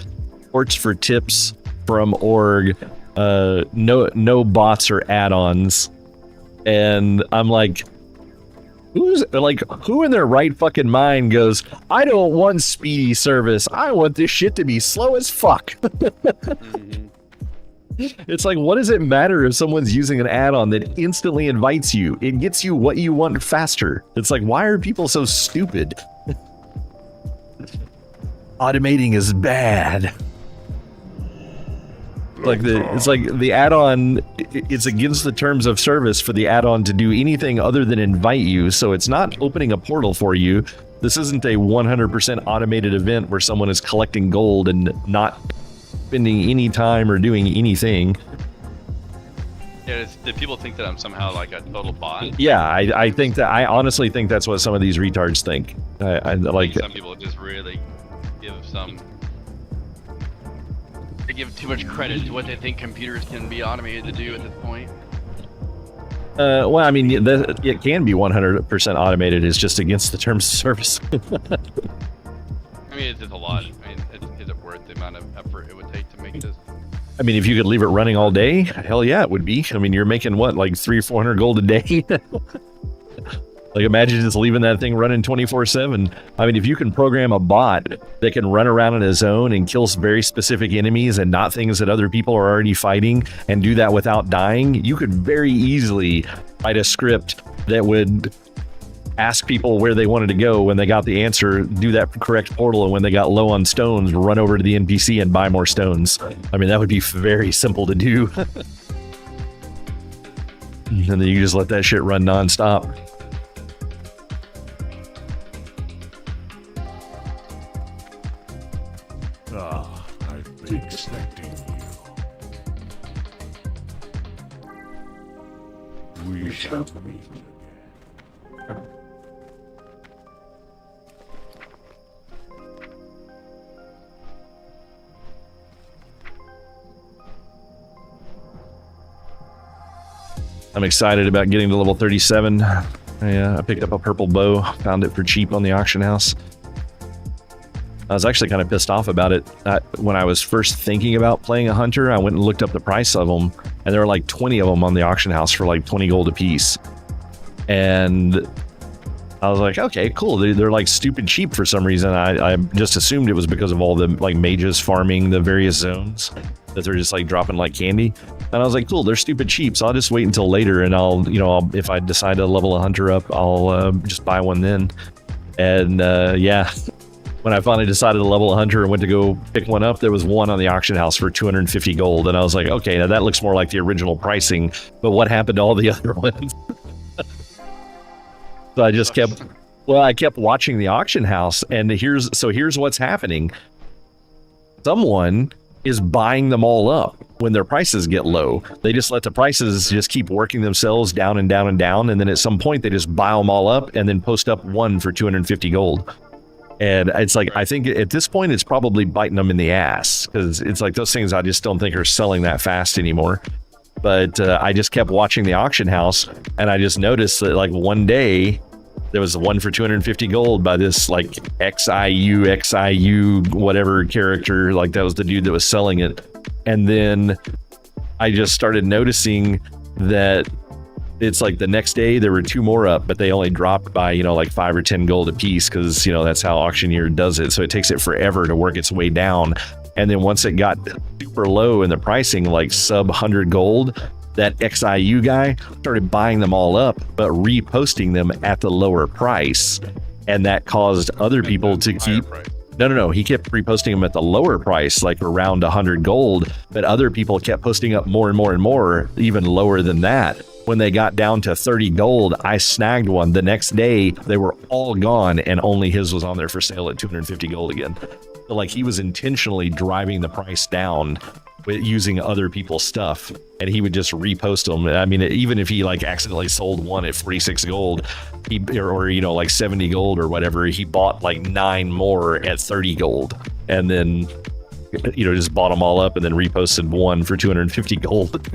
ports for tips from org, no bots or add-ons. And I'm like, who in their right fucking mind goes, I don't want speedy service. I want this shit to be slow as fuck. It's like, what does it matter if someone's using an add-on that instantly invites you? It gets you what you want faster. It's like, why are people so stupid? Automating is bad. It's like the add-on, it's against the terms of service for the add-on to do anything other than invite you, so it's not opening a portal for you. This isn't a 100% automated event where someone is collecting gold and not spending any time or doing anything. Yeah, did people think that I'm somehow like a total bot? Yeah, I honestly think that's what some of these retards think. I like some people just really they give too much credit to what they think computers can be automated to do at this point. Well, I mean, it can be 100% automated. It's just against the terms of service. I mean, it's just a lot. I mean, is it worth the amount of effort it would take to make this? I mean, if you could leave it running all day, hell yeah, it would be. I mean, you're making what, like 300 or 400 gold a day? Like, imagine just leaving that thing running 24/7. I mean, if you can program a bot that can run around on his own and kill very specific enemies and not things that other people are already fighting, and do that without dying, you could very easily write a script that would ask people where they wanted to go when they got the answer, do that correct portal, and when they got low on stones, run over to the NPC and buy more stones. I mean, that would be very simple to do. And then you just let that shit run non-stop. I've been expecting you. We shall meet. I'm excited about getting to level 37. I picked up a purple bow, found it for cheap on the auction house. I was actually kind of pissed off about it. When I was first thinking about playing a hunter, I went and looked up the price of them, and there were like 20 of them on the auction house for like 20 gold a piece. And I was like, okay, cool. They're like stupid cheap for some reason. I just assumed it was because of all the like mages farming the various zones, that they're just like dropping like candy. And I was like, cool, they're stupid cheap, so I'll just wait until later, and I'll if I decide to level a hunter up, I'll just buy one then. And yeah, when I finally decided to level a hunter and went to go pick one up, there was one on the auction house for 250 gold, and I was like, okay, now that looks more like the original pricing, but what happened to all the other ones? So I just kept watching the auction house, and here's what's happening. Someone is buying them all up when their prices get low. They just let the prices just keep working themselves down and down and down, and then at some point they just buy them all up and then post up one for 250 gold. And it's like, I think at this point it's probably biting them in the ass, because it's like those things I just don't think are selling that fast anymore. But I just kept watching the auction house, and I just noticed that like one day there was one for 250 gold by this like XIU whatever character, like that was the dude that was selling it. And then I just started noticing that it's like the next day there were two more up, but they only dropped by, like 5 or 10 gold a piece, because that's how auctioneer does it. So it takes it forever to work its way down. And then once it got super low in the pricing, like sub 100 gold, that XIU guy started buying them all up, but reposting them at the lower price. And that caused other people to keep... No. He kept reposting them at the lower price, like around 100 gold, but other people kept posting up more and more and more, even lower than that. When they got down to 30 gold, I snagged one. The next day, they were all gone, and only his was on there for sale at 250 gold again. So, like, he was intentionally driving the price down with using other people's stuff, and he would just repost them. I mean, even if he like accidentally sold one at 46 gold, or like 70 gold or whatever, he bought like 9 more at 30 gold, and then just bought them all up and then reposted one for 250 gold.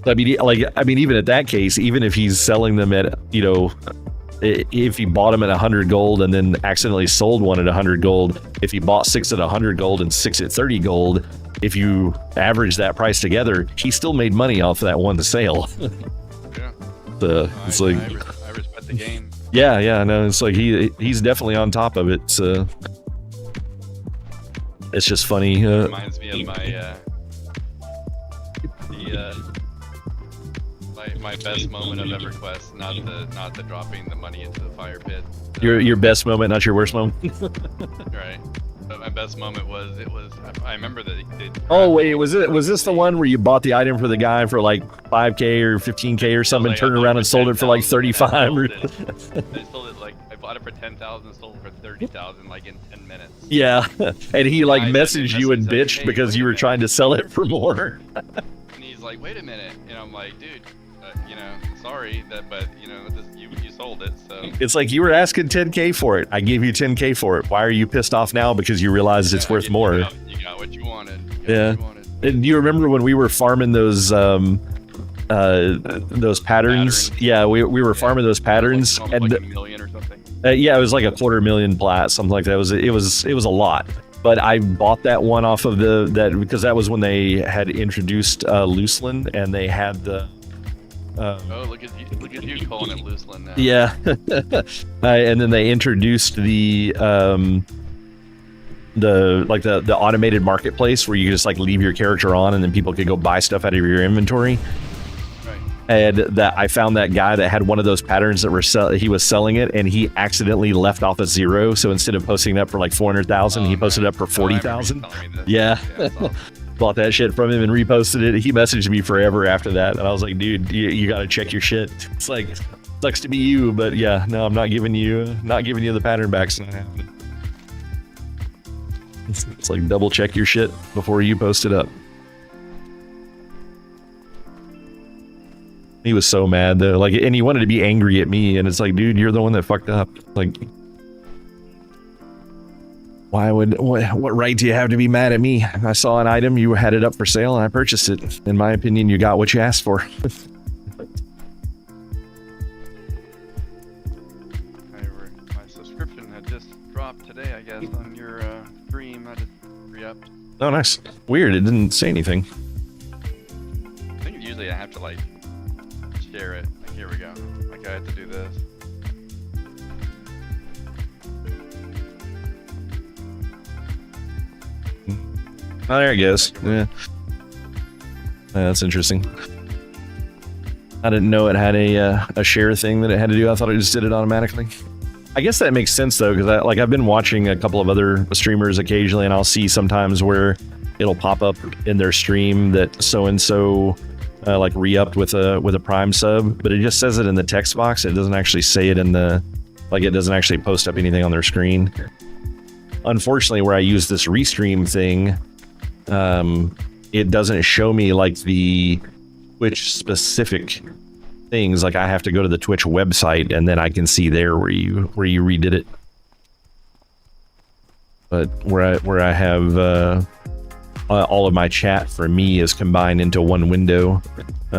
I mean, even at that case, even if he's selling them at, if he bought them at 100 gold and then accidentally sold one at 100 gold, if he bought 6 at 100 gold and 6 at 30 gold, if you average that price together, he still made money off of that one sale. Yeah. It's like, I respect the game. Yeah, no, it's like he's definitely on top of it. So it's just funny. Reminds me of my best moment of EverQuest, not the dropping the money into the fire pit. Your best moment, not your worst moment. Right. But my best moment was I remember that they oh wait, was this the one where you bought the item for the guy for like 5k or 15k or something, turned around and sold it for like 35? I sold it like, I bought it for 10,000, sold it for 30,000 like in 10 minutes. Yeah, and he like messaged you and bitched because you were trying to sell it for more. And he's like, wait a minute, and I'm like, dude, sorry but you sold it, so it's like, you were asking 10k for it, I gave you 10k for it. Why are you pissed off now because you realized it's worth more? You got what you wanted. And do you remember when we were farming those patterns? Yeah, we were farming those patterns, and like a million or something. Yeah, it was like 250,000 plat, something like that. It was a lot. But I bought that one off of that because that was when they had introduced Looseland, and they had the oh, look at you calling it Looseland now. Yeah. And then they introduced the automated marketplace where you could just like leave your character on, and then people could go buy stuff out of your inventory. Right. And that I found that guy that had one of those patterns that he was selling it, and he accidentally left off a 0. So instead of posting it up for like 400,000, he posted it up for 40,000. Yeah. Bought that shit from him and reposted it. He messaged me forever after that, and I was like, dude, you gotta check your shit. It's like, sucks to be you, but yeah, no, I'm not giving you the pattern back. It's not happening. It's like, double check your shit before you post it up. He was so mad though, like, and he wanted to be angry at me, and it's like, dude, you're the one that fucked up. Like, what right do you have to be mad at me? I saw an item, you had it up for sale, and I purchased it. In my opinion, you got what you asked for. My subscription had just dropped today, I guess, on your stream. I just re-upped. Oh, nice. Weird, it didn't say anything. I think usually I have to, like, share it. Like, here we go. Like, I have to do this. Oh, there it goes. Yeah. That's interesting. I didn't know it had a share thing that it had to do. I thought it just did it automatically. I guess that makes sense though, because I've been watching a couple of other streamers occasionally, and I'll see sometimes where it'll pop up in their stream that so and so like re-upped with a Prime sub, but it just says it in the text box. It doesn't actually say it in the, like, it doesn't actually post up anything on their screen. Unfortunately, where I use this restream thing, it doesn't show me like the Twitch specific things. Like, I have to go to the Twitch website, and then I can see there where you redid it. But where I have all of my chat for me is combined into one window,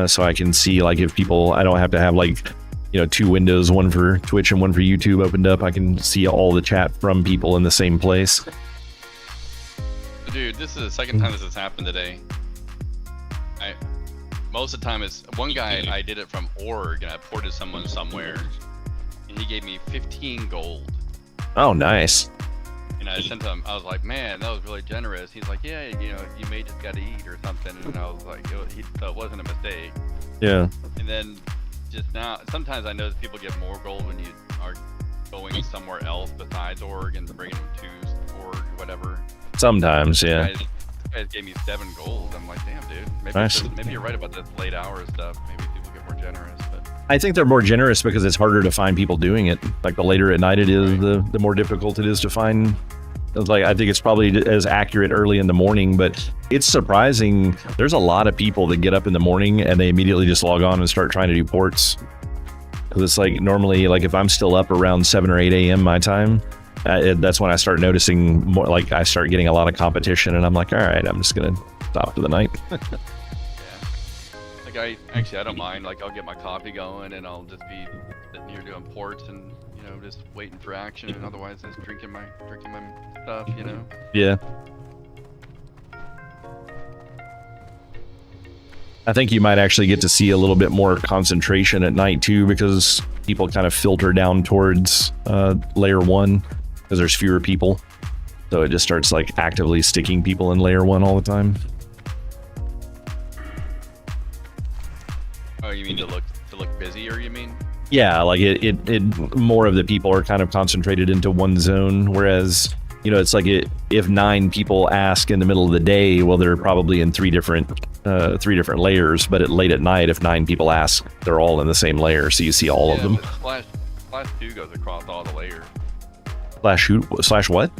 so I can see, like, if people, I don't have to have, like, you know, two windows, one for Twitch and one for YouTube opened up. I can see all the chat from people in the same place. Dude, this is the second time this has happened today. Most of the time it's one guy, I did it from org and I ported someone somewhere, and he gave me 15 gold. Oh, nice. And I sent him, I was like, man, that was really generous. He's like, yeah, you know, you may just gotta eat or something. And I was like, so it wasn't a mistake. Yeah. And then just now, sometimes I notice people get more gold when you are going somewhere else besides org and bringing them to org, whatever. Sometimes, yeah. You guys gave me 7 gold. I'm like, damn, dude. Maybe, Nice. maybe you're right about this late hour stuff. Maybe people get more generous. But I think they're more generous because it's harder to find people doing it. Like, the later at night it is, the more difficult it is to find. Like, I think it's probably as accurate early in the morning, but it's surprising. There's a lot of people that get up in the morning and they immediately just log on and start trying to do ports. Because it's like, normally, like, if I'm still up around 7 or 8 a.m. my time, that's when I start noticing more, like, I start getting a lot of competition, and I'm like, all right, I'm just gonna stop for the night. yeah. Like, I don't mind. Like, I'll get my coffee going and I'll just be sitting here doing ports and, you know, just waiting for action, and otherwise just drinking my stuff, you know. Yeah. I think you might actually get to see a little bit more concentration at night too, because people kind of filter down towards layer 1 because there's fewer people, so it just starts, like, actively sticking people in layer 1 all the time. Oh, you mean to look busier, you mean? Yeah, like it more of the people are kind of concentrated into one zone, whereas, you know, it's like if 9 people ask in the middle of the day, well, they're probably in three different layers, but late at night, if 9 people ask, they're all in the same layer, so you see all of them. Slash 2 goes across all the layers. Slash what?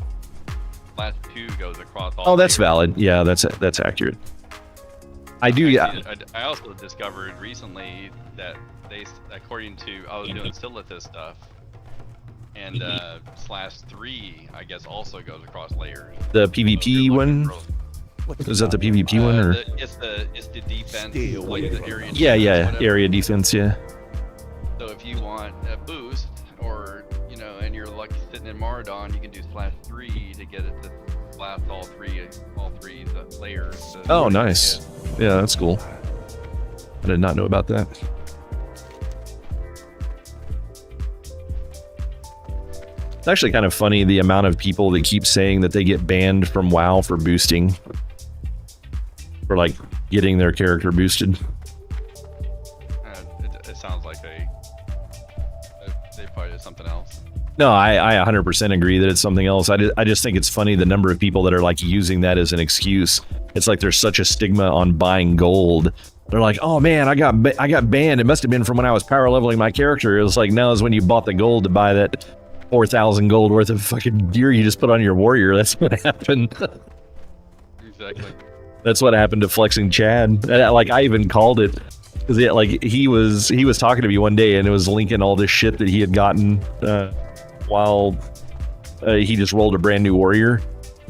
Slash 2 goes across all. Oh, that's layers. valid. Yeah, that's accurate. I do. Yeah. I also discovered recently that according to, I was doing Silithus stuff, and slash 3, I guess, also goes across layers. The PvP one? Is that the PvP one, or? It's the defense, like the area. Yeah, area defense, yeah. So if you want a boost, or, you know, and you're lucky sitting in Maradon, you can do slash 3 to get it to blast all three layers. Oh, nice. Yeah, that's cool. I did not know about that. It's actually kind of funny, the amount of people that keep saying that they get banned from WoW for boosting. For, like, getting their character boosted. It sounds like they probably did something else. No, I 100% agree that it's something else. I just think it's funny the number of people that are, like, using that as an excuse. It's like there's such a stigma on buying gold. They're like, oh man, I got banned. It must have been from when I was power leveling my character. It was like, no, it's when you bought the gold to buy that 4,000 gold worth of fucking gear you just put on your warrior. That's what happened. Exactly. That's what happened to Flexing Chad. Like, I even called it. Because like he was talking to me one day and it was linking all this shit that he had gotten while he just rolled a brand new warrior,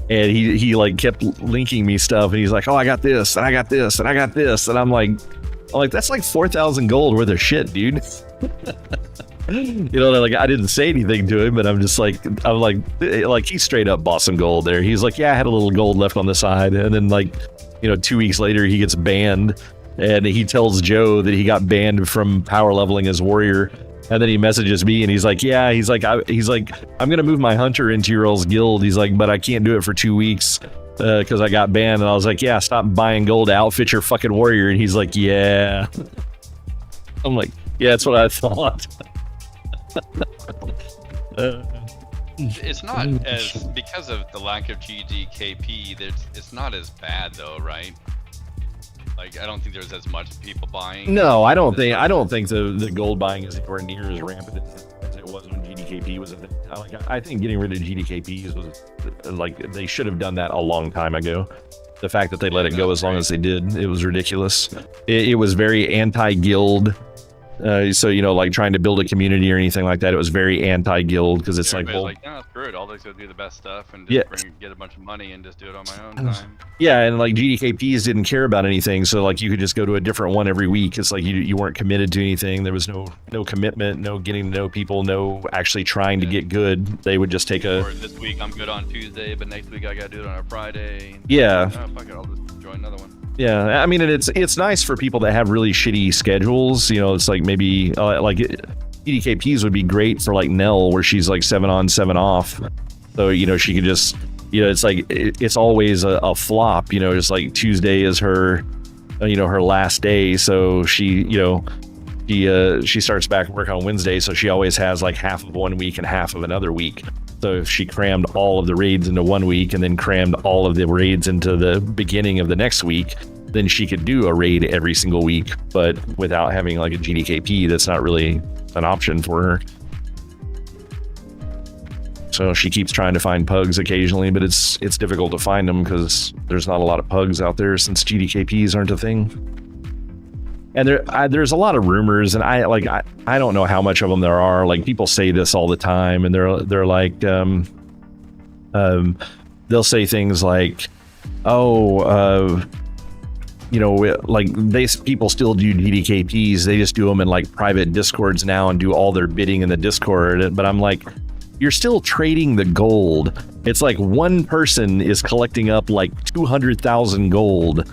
and he like kept linking me stuff, and he's like, oh, I got this and I got this and I got this, and I'm like that's like 4,000 gold worth of shit, dude. You know, like I didn't say anything to him, but I'm like he straight up bought some gold there. He's like, yeah, I had a little gold left on the side, and then like 2 weeks later he gets banned, and he tells Joe that he got banned from power leveling his warrior, and then he messages me and he's like, yeah, he's like I'm gonna move my hunter into your all's guild. He's like, but I can't do it for 2 weeks because I got banned. And I was like, yeah, stop buying gold to outfit your fucking warrior. And he's like, yeah. I'm like, yeah, that's what I thought. It's not as, because of the lack of GDKP, it's not as bad though, right? Like, I don't think there's as much people buying. No, I don't think the gold buying is anywhere near as rampant as it was when GDKP was a thing. I think getting rid of GDKPs was like, they should have done that a long time ago. The fact that they let it go as long as they did, it was ridiculous. It was very anti-guild. So, like trying to build a community or anything like that, it was very anti-guild, because it's everybody's like, no, screw it. I'll just go do the best stuff and just get a bunch of money and just do it on my own time. Yeah, and like GDKPs didn't care about anything, so like you could just go to a different one every week. It's like you weren't committed to anything. There was no commitment, no getting to know people, no actually trying to get good. They would just take Or this week I'm good on Tuesday, but next week I gotta do it on a Friday. Yeah. Oh, fuck it, I'll just join another one. Yeah, I mean, it's nice for people that have really shitty schedules. It's like maybe like EDKPs would be great for like Nell, where she's like 7 on, 7 off. So she could just it's like it's always a flop. Just like Tuesday is her her last day, so she starts back work on Wednesday, so she always has like half of one week and half of another week. So if she crammed all of the raids into 1 week and then crammed all of the raids into the beginning of the next week, then she could do a raid every single week, but without having like a GDKP, that's not really an option for her. So she keeps trying to find pugs occasionally, but it's difficult to find them because there's not a lot of pugs out there since GDKPs aren't a thing. And there's a lot of rumors, and I don't know how much of them there are. Like, people say this all the time, and they're like, they'll say things like, people still do GDKPs. They just do them in like private discords now and do all their bidding in the Discord. But I'm like, you're still trading the gold. It's like one person is collecting up like 200,000 gold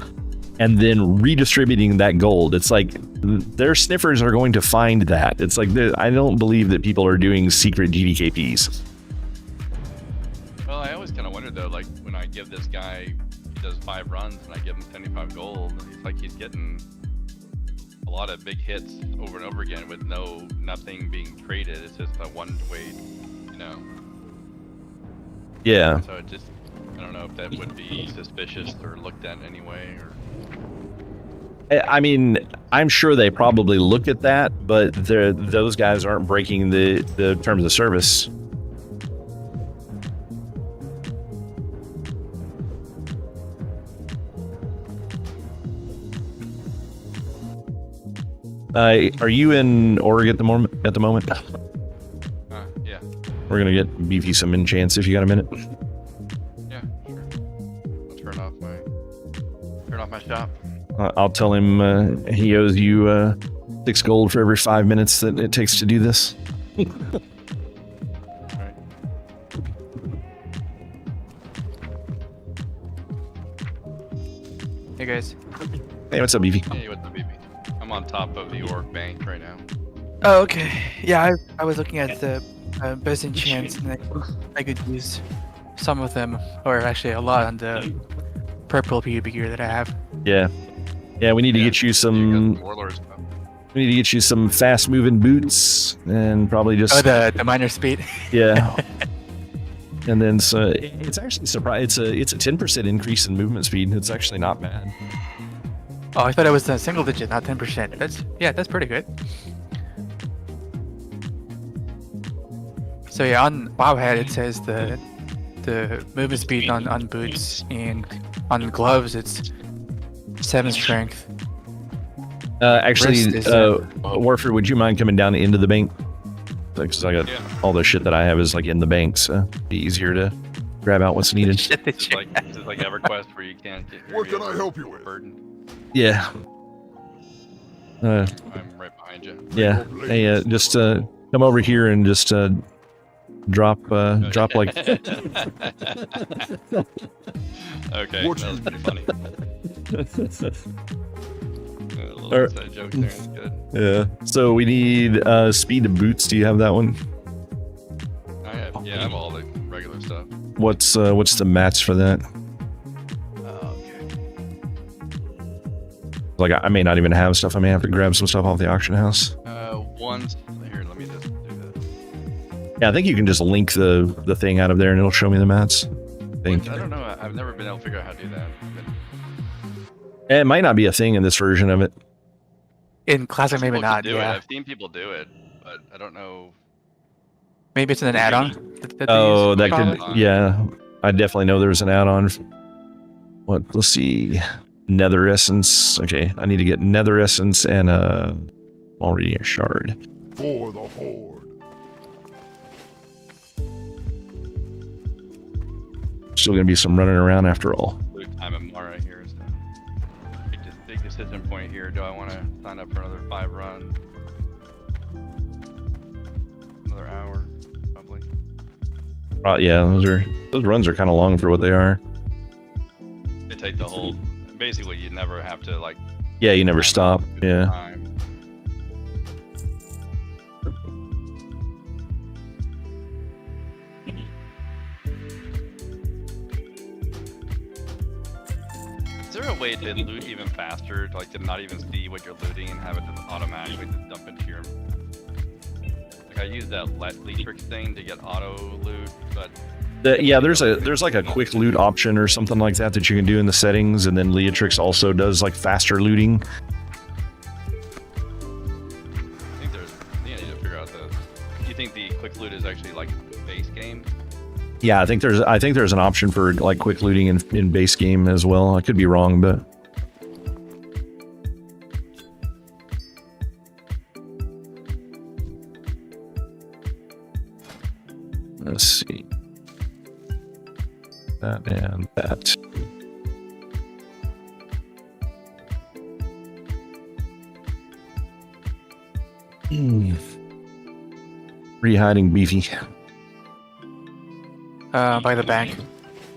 and then redistributing that gold. It's like their sniffers are going to find that. It's like, I don't believe that people are doing secret GDKPs. Well, I always kind of wonder though, like when I give this guy, he does 5 runs and I give him 75 gold, it's like he's getting a lot of big hits over and over again with nothing being traded. It's just a one-way, Yeah. So I don't know if that would be suspicious or looked at anyway, or. I mean, I'm sure they probably look at that, but those guys aren't breaking the terms of service. Are you in Org at the moment? Yeah. We're gonna get Beefy some enchants if you got a minute. Yeah, sure. I'll turn off my shop. I'll tell him he owes you 6 gold for every 5 minutes that it takes to do this. Right. Hey guys. Hey, what's up, Beefy? Hey, what's up, BB? I'm on top of the Orc Bank right now. Oh, okay. Yeah, I was looking at the best enchants, and I could use some of them, or actually a lot, on the purple PvP gear that I have. Yeah. Yeah, we need to get you some. We need to get you some fast-moving boots, and probably just. Oh, the minor speed. Yeah. And then so it's actually surprised. It's a 10% increase in movement speed. It's actually not bad. Oh, I thought it was a single digit, not 10%. That's pretty good. So yeah, on Wowhead it says the movement speed on boots, and on gloves it's 7 strength. Actually, Wrist is, Warford, would you mind coming down into the bank? Because I got all the shit that I have is like in the bank, so it'd be easier to grab out what's needed. This is like EverQuest where you can't get. What can I help you with? Burden. Yeah. I'm right behind you. Yeah. Hey, just come over here and just drop like. Okay, that was pretty funny. A little inside joke there. That's good. Yeah. So we need speed to boots. Do you have that one? I have all the regular stuff. What's the match for that? Like I may not even have stuff. I may have to grab some stuff off the auction house. Here, let me just do this. Yeah, I think you can just link the thing out of there and it'll show me the mats. I think. I don't know. I've never been able to figure out how to do that. It might not be a thing in this version of it. In Classic, maybe not. Do it. Yeah. I've seen people do it, but I don't know. Maybe it's an add-on. Oh, that could. Yeah, I definitely know there's an add-on. What? Let's see. Nether essence. Okay, I need to get nether essence and already a shard. For the horde. Still gonna be some running around after all. I'm a Mara here, so big decision point here. Do I want to sign up for another 5 run? Another hour, probably. Yeah, those runs are kind of long for what they are. They take the whole. Basically, you never have to like. Yeah, you never stop. Yeah. Time. Is there a way to loot even faster, like to not even see what you're looting and have it just automatically just dump into your? Like I use that Leatrix thing to get auto loot, but. Yeah, there's like a quick loot option or something like that that you can do in the settings, and then Leatrix also does like faster looting. I think I need to figure out the. Do you think the quick loot is actually like base game? Yeah, I think there's an option for like quick looting in base game as well. I could be wrong, but. Let's see. That and that. Re-hiding beefy. By the bank.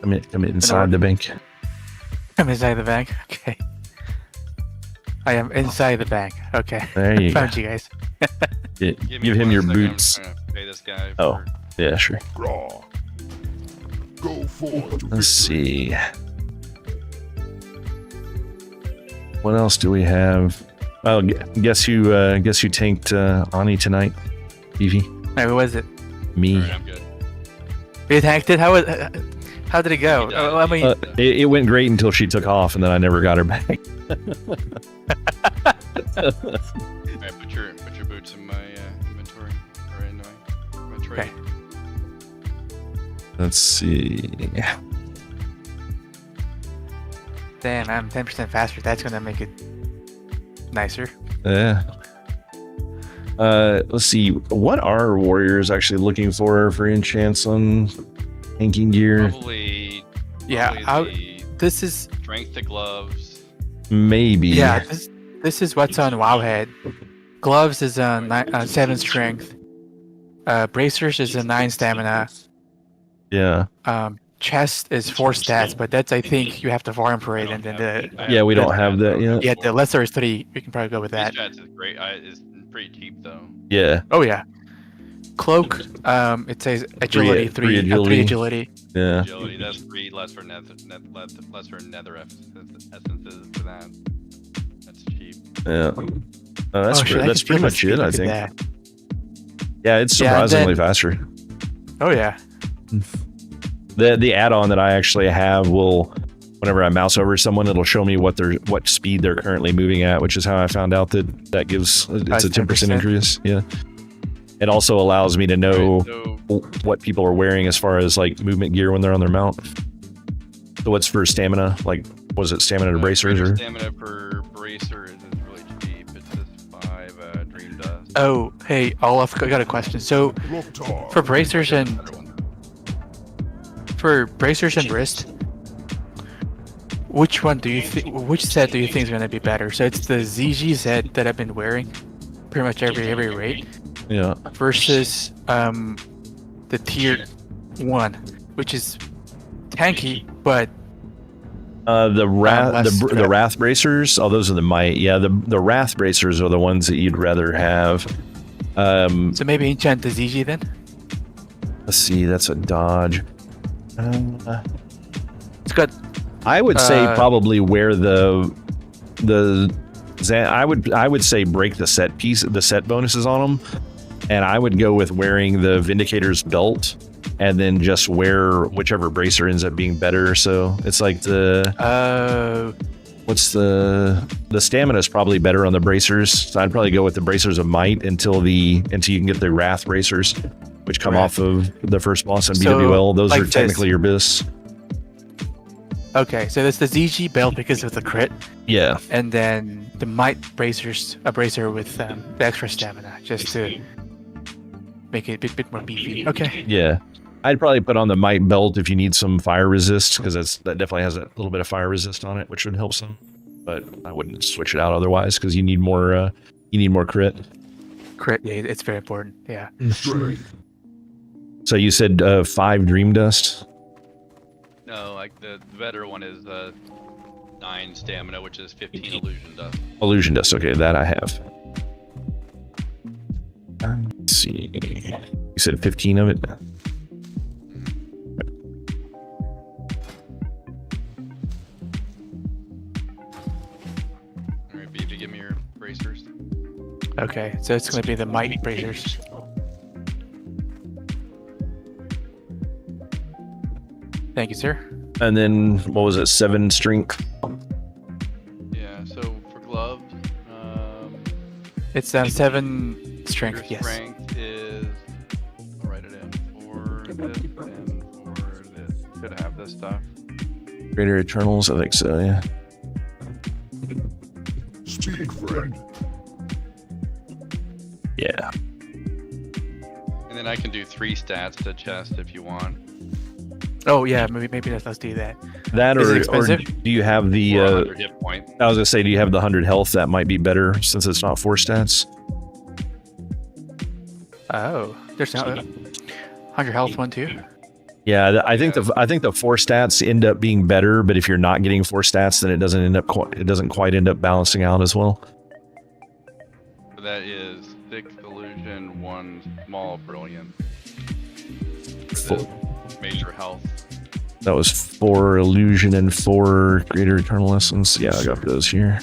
I'm inside the bank. I'm inside the bank. Okay. I am inside the bank. Okay. There you Found go. you guys. Give him your boots. I'm trying to pay this guy Oh, yeah, sure. Raw. Go forward. Let's see. What else do we have? Oh, guess who tanked Ony tonight? Evie. Hey, who was it? Me. Alright, I'm good. You tanked it? How did it go? I mean, It went great until she took off, and then I never got her back. Alright, put your boots in my inventory or in my tray. Okay. Let's see. damn, I'm 10% faster. That's gonna make it nicer. Yeah. Let's see. What are warriors actually looking for enchants on tanking gear? Probably. Yeah, this is strength to gloves. Maybe. Yeah, this is what's on Wowhead. Gloves is a 7 strength. Bracers is a 9 stamina. Yeah. Chest is 4 stats, but that's I think you have to farm for it, and then Yeah, we don't have that yet. Yeah, the lesser is 3. We can probably go with that. Chest is great. It's pretty cheap though. Yeah. Oh yeah. Cloak, it says agility 3 agility. Yeah. Agility, that's 3 less for nether essences for that. That's cheap. Yeah. That's that's pretty much it, I think. Yeah, it's surprisingly faster. Oh yeah. The add-on that I actually have will, whenever I mouse over someone, it'll show me what speed they're currently moving at, which is how I found out that gives it's a 10% increase. Yeah. It also allows me to know what people are wearing as far as like movement gear when they're on their mount. So what's for stamina? Like, was it stamina to bracers or? Stamina per bracer is really cheap. Oh, hey, Olaf, I got a question. So, for bracers and wrist, which one do you which set do you think is gonna be better? So it's the ZG set that I've been wearing, pretty much every raid. Yeah. Versus the tier 1, which is tanky, but the less wrath bracers. Oh, those are the might. Yeah, the wrath bracers are the ones that you'd rather have. So maybe enchant the ZG then. Let's see. That's a dodge. It's got. I would say probably wear the I would say break the set bonuses on them, and I would go with wearing the Vindicator's belt, and then just wear whichever bracer ends up being better. So it's like what's the stamina is probably better on the bracers. So I'd probably go with the bracers of might until you can get the wrath bracers, which come off of the first boss in BWL. Those like are technically your bis. Okay, so that's the ZG belt because of the crit. Yeah. And then the might bracers, a bracer with the extra stamina, just to make it a bit more beefy. Okay. Yeah. I'd probably put on the might belt if you need some fire resist, because that definitely has a little bit of fire resist on it, which would help some. But I wouldn't switch it out otherwise, because you need more crit. Crit, yeah, it's very important. Yeah. So you said 5 Dream Dust? No, like the better one is 9 stamina, which is 15 illusion dust. Illusion Dust, okay, that I have. Let's see. You said 15 of it? Alright, Beefy, give me your bracers. Okay, so it's going to be the might bracers. Thank you, sir. And then, what was it, 7 strength? Yeah, so for gloves, it's 7 strength, your yes. strength is, I'll write it in, for this and for this. Should have this stuff. Greater Eternals, I think so, yeah. Speak, friend. Yeah. And then I can do 3 stats to chest if you want. Oh yeah, maybe let's do that. That Is it or expensive? do you have the? 100 hit point. I was gonna say, do you have the 100 health? That might be better since it's not 4 stats. Oh, there's no 100 health one too. Yeah, I think the 4 stats end up being better, but if you're not getting 4 stats, then it doesn't quite end up balancing out as well. So that is 6 illusion, 1 small brilliant. Major health. That was 4 illusion and 4 greater eternal essence. Yeah, I got those here.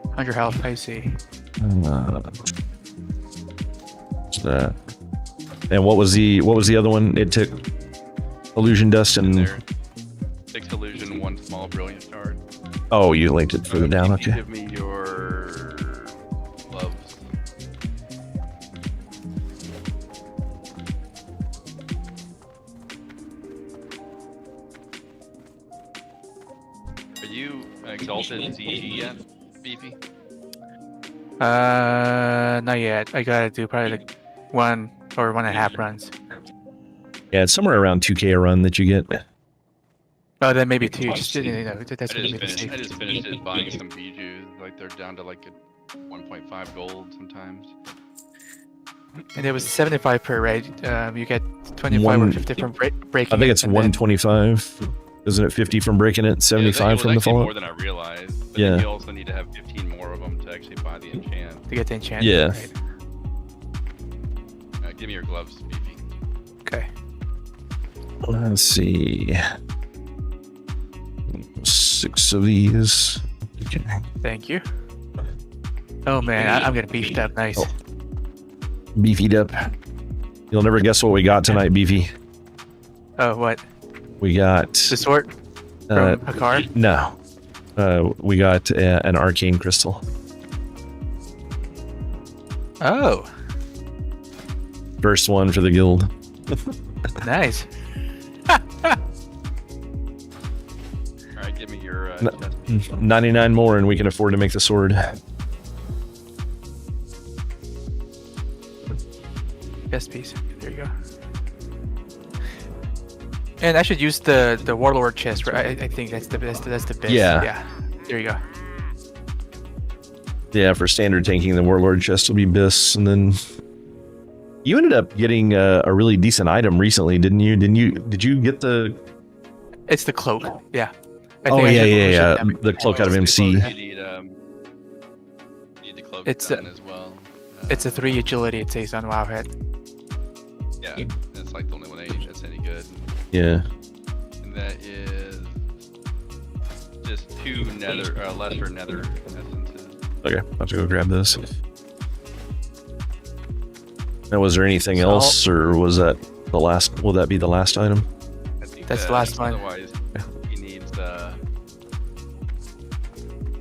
100 health, I see. What's that? And what was the other one? It took illusion dust and 6 illusion, 1 small brilliant shard. Oh, you linked it further down. Okay. Give me your gloves. Are you exalted ZG yet, Beefy? Not yet. I gotta do probably like 1 or 1.5 runs. Yeah, it's somewhere around 2K a run that you get. Oh, then maybe 2. Just that's I gonna be the just safe. finished it buying some bijous. Like they're down to like a 1.5 gold sometimes. And it was 75 per raid. You get 25 or 50 from breaking. I think it's it, and then- 125. Isn't it 50 from breaking it? 75 from the actually follow. more than I realized. But Yeah. then you also need to have 15 more of them to actually buy the enchant. To get the enchant. Yeah. Right. Give me your gloves, Beefy. Okay. Let's see. 6 of these. Okay. Thank you. Oh man, I'm getting beefed up. Nice. Beefied up. You'll never guess what we got tonight, Beefy. Oh, what? We got The sword from a card? No. We got an arcane crystal. Oh, First one for the guild. nice. Alright, give me your 99 more and we can afford to make the sword. chest piece. There you go. And I should use the warlord chest. Right? I think that's the best. Yeah. Yeah. There you go. Yeah, for standard tanking, the warlord chest will be bis, and then you ended up getting a really decent item recently, didn't you? Did you get the? It's the cloak. Yeah. Yeah. The cloak out of MC. You need the cloak It's done as well. It's a 3 agility. It says on Wowhead. Yeah, that's like the only one that's any good. Yeah. And that is just 2 lesser nether essences. Okay, I'll have to go grab this. Now, was there anything else, or was that the last? Will that be the last item? That's the last one. Otherwise, he needs. I'll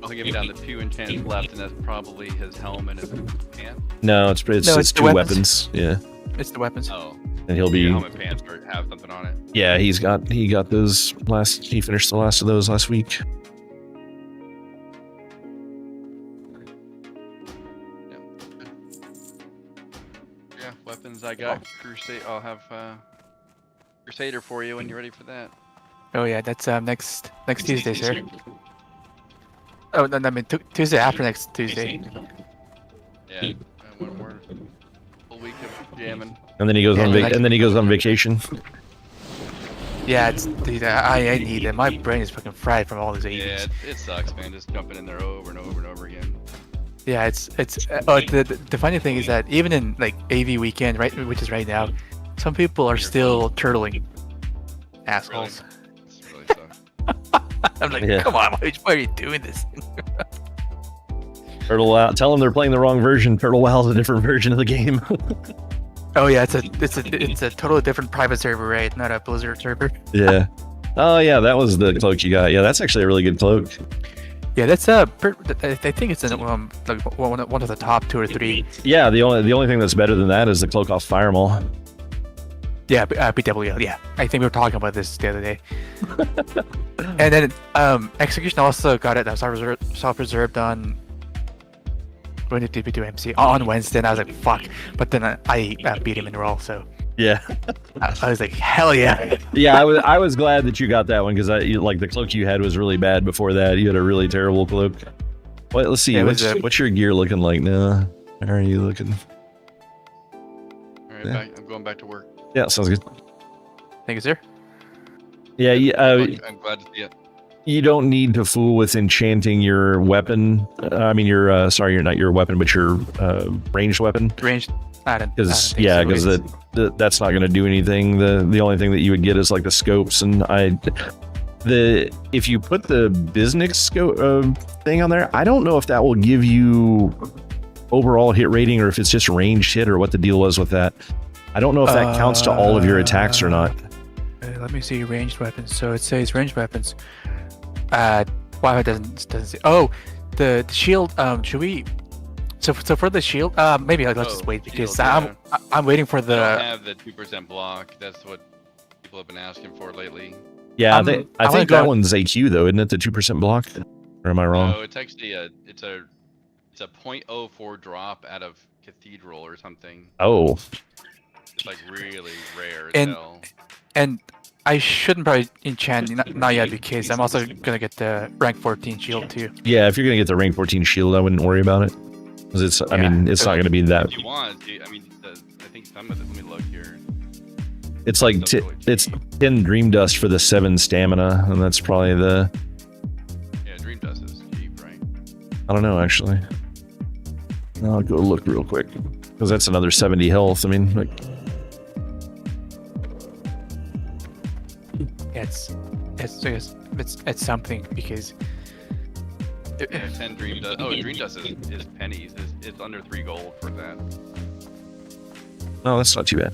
give you down to 2 enchants left, and that's probably his helm and his pants. No, it's 2 weapons. Yeah. It's the weapons. Oh. And he'll be. Helmet pants or have something on it. Yeah, he got those last. He finished the last of those last week. Yeah, weapons I got. Crusade. I'll have Crusader for you when you're ready for that. Oh yeah, that's next Tuesday, sir. Oh no, I mean Tuesday after next Tuesday. Yeah, one more full week of jamming. And then he goes on vacation. Yeah, dude, I need it. My brain is fucking fried from all these 80s. Yeah, it sucks, man. Just jumping in there over and over and over again. Yeah, the funny thing is that even in like AV weekend, right, which is right now, some people are still turtling. Assholes. Really sucks. I'm like, come on, why are you doing this? Turtle WoW. Tell them they're playing the wrong version. Turtle WoW is a different version of the game. Oh yeah, it's a totally different private server, right? Not a Blizzard server. Yeah. Oh yeah, that was the cloak you got. Yeah, that's actually a really good cloak. Yeah, that's I think it's in like one of the top 2 or 3. Yeah, the only thing that's better than that is the cloak off Firemaw. Yeah, BWL. Yeah, I think we were talking about this the other day. And then Execution also got it. Self-reserved on. When did we do MC? On Wednesday, and I was like, fuck. But then I beat him in a roll, so. Yeah. I was like, hell yeah. Yeah, I was glad that you got that one, because like the cloak you had was really bad before that. You had a really terrible cloak. Wait, let's see. Yeah, what's your gear looking like now? How are you looking? Alright, yeah. I'm going back to work. Yeah, sounds good. Thank you, sir. Yeah, I'm glad to see it. You don't need to fool with enchanting your weapon. I mean, sorry, not your weapon, but your ranged weapon. Ranged. Because that's not going to do anything. The only thing that you would get is like the scopes, and if you put the Biznix scope thing on there, I don't know if that will give you overall hit rating or if it's just ranged hit or what the deal was with that. I don't know if that counts to all of your attacks or not. Let me see ranged weapons. So it says ranged weapons. Why it doesn't say? Oh, the shield. Should we? So for the shield, maybe let's just wait because shield, I'm waiting for the. I don't have the 2% block. That's what people have been asking for lately. Yeah, I think that one's AQ though, isn't it? The 2% block, or am I wrong? No, it's actually it's a 0.04 drop out of Cathedral or something. Oh. It's like really rare. And I shouldn't probably enchant not yet because I'm also gonna get the rank 14 shield too. Yeah, if you're gonna get the rank 14 shield, I wouldn't worry about it. Because it's, I mean, it's not gonna be that. If you want, I mean, I think some of it. Let me look here. It's like it's 10 dream dust for the 7 stamina, and that's probably the. Yeah, dream dust is cheap, right? I don't know actually. I'll go look real quick because that's another 70 health. I mean, like. It's something because. Yeah, 10 dream dust. Oh, dream dust is pennies. It's under 3 gold for that. Oh, that's not too bad.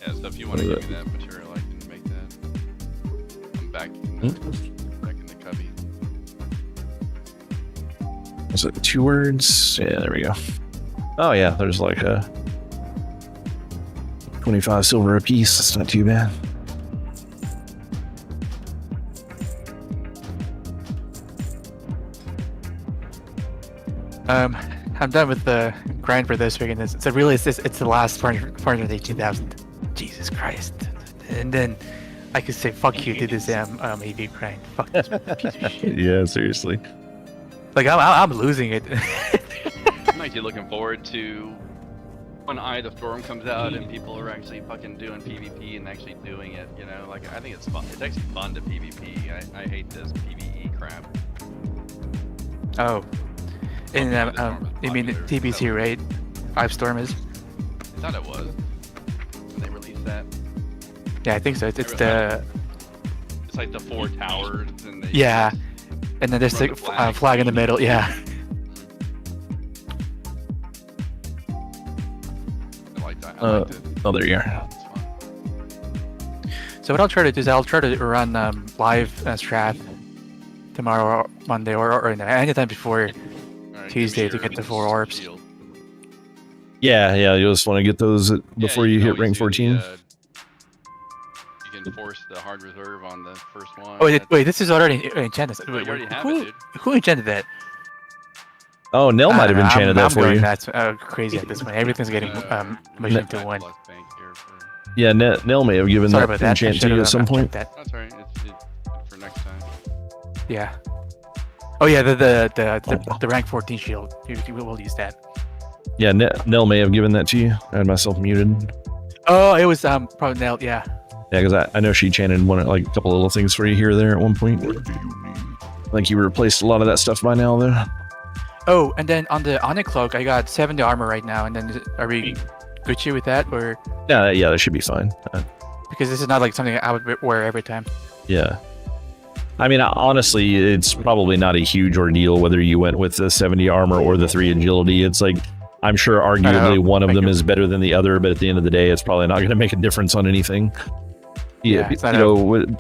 Yeah, so if you want to give me that material, I can make that. I'm back in the cubby. Was it 2 words? Yeah, there we go. Oh yeah, there's like a 25 silver a piece. That's not too bad. I'm done with the grind for this week, and it's the last 418,000. Jesus Christ! And then I could say fuck you to this AV grind. Fuck this piece of shit. Yeah, seriously. Like I'm losing it. I'm actually looking forward to when Eye of the Storm comes out and people are actually fucking doing PvP and actually doing it. You know, like I think it's fun. It's actually fun to PvP. I hate this PvE crap. Oh, and you mean the TBC raid? Eye of Storm is? I thought it was when they released that. Yeah, I think so. It's It's like the 4 towers and yeah, and then there's the flag in the middle. Yeah. I like that. Oh, there you are. So what I'll try to do is I'll try to run live strat tomorrow, or Monday, or anytime before Tuesday to get the 4 orbs. Yeah, you just want to get those before you hit rank 14. You can force the hard reserve on the first one. Oh wait, this is already enchanted. You already have it, dude. Who enchanted that? Oh, Nell might have enchanted that for you. That's crazy at this point. Everything's getting mission to 1. Yeah, Nell may have given Sorry that about that. enchant to you at some point. That's alright. It's for next time. Yeah. Oh yeah, the rank 14 shield. We'll use that. Yeah, Nell may have given that to you. I had myself muted. Oh, it was probably Nell. Yeah. Yeah, because I know she chanted like a couple of little things for you here or there at one point. I think you replaced a lot of that stuff by now, though. Oh, and then on the Onyx cloak, I got 70 armor right now. And then are we Gucci with that, or? Yeah, that should be fine. Because this is not like something I would wear every time. Yeah. I mean, honestly, it's probably not a huge ordeal whether you went with the 70 armor or the 3 agility. It's like, I'm sure arguably one of them is better than the other, but at the end of the day, it's probably not going to make a difference on anything. Yeah, you know, when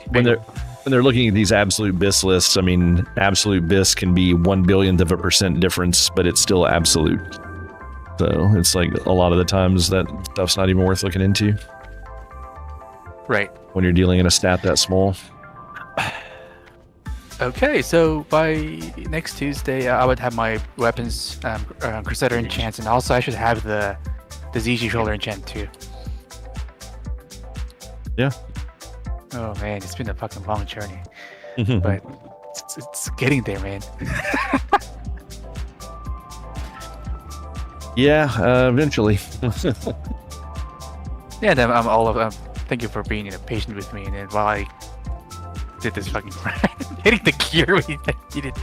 they're looking at these absolute BIS lists, I mean, absolute BIS can be 1/1000% difference, but it's still absolute. So it's like a lot of the times that stuff's not even worth looking into. Right. When you're dealing in a stat that small. Okay, so by next Tuesday, I would have my weapons Crusader enchant, and also I should have the ZG shoulder enchant too. Yeah. Oh man, it's been a fucking long journey, but it's getting there, man. Yeah, eventually. Yeah, then I'm all of thank you for being patient with me, and then while I did this fucking hitting the gear we needed.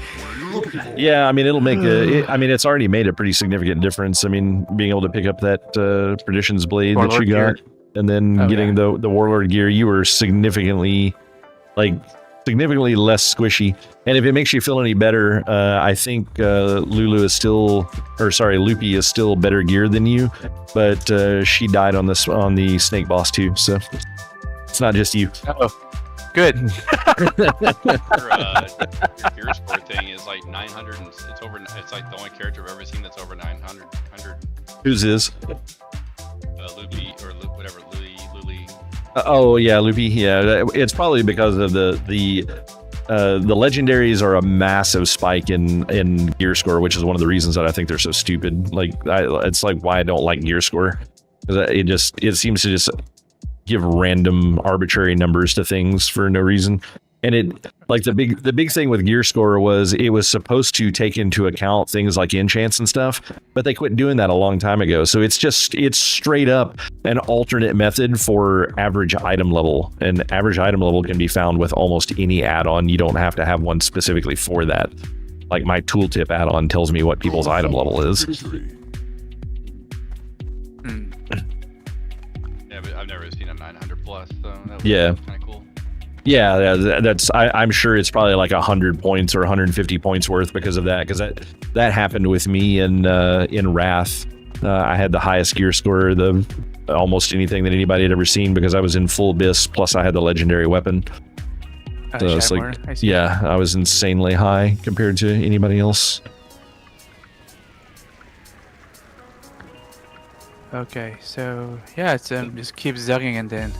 Yeah, I mean, it'll make I mean, it's already made a pretty significant difference. I mean, being able to pick up that Perdition's blade Warlord that you got, gear. and then getting the Warlord gear, you were significantly less squishy. And if it makes you feel any better, I think Loopy is still better geared than you, but she died on the Snake Boss too, so it's not just you. Good. Your gear score thing is like 900, and it's over. It's like the only character I've ever seen that's over 900. Whose is? Loopy or whatever, Luli. Oh yeah, Loopy. Yeah, it's probably because of the legendaries are a massive spike in gear score, which is one of the reasons that I think they're so stupid. Like, it's like why I don't like gear score, because it seems to just give random arbitrary numbers to things for no reason. And it, like, the big thing with gear score was it was supposed to take into account things like enchants and stuff, but they quit doing that a long time ago. So it's straight up an alternate method for average item level, and average item level can be found with almost any add-on. You don't have to have one specifically for that. Like, my tooltip add-on tells me what people's item level is. Yeah, but I've never seen a 900 plus, so that was Yeah. kind of cool. Yeah, that's. I'm sure it's probably like 100 points or 150 points worth because of that. Because that happened with me in Wrath. I had the highest gear score, almost anything that anybody had ever seen, because I was in full BIS. Plus, I had the legendary weapon. So it's like, yeah, I was insanely high compared to anybody else. Okay, so yeah, it's just keep zugging and then.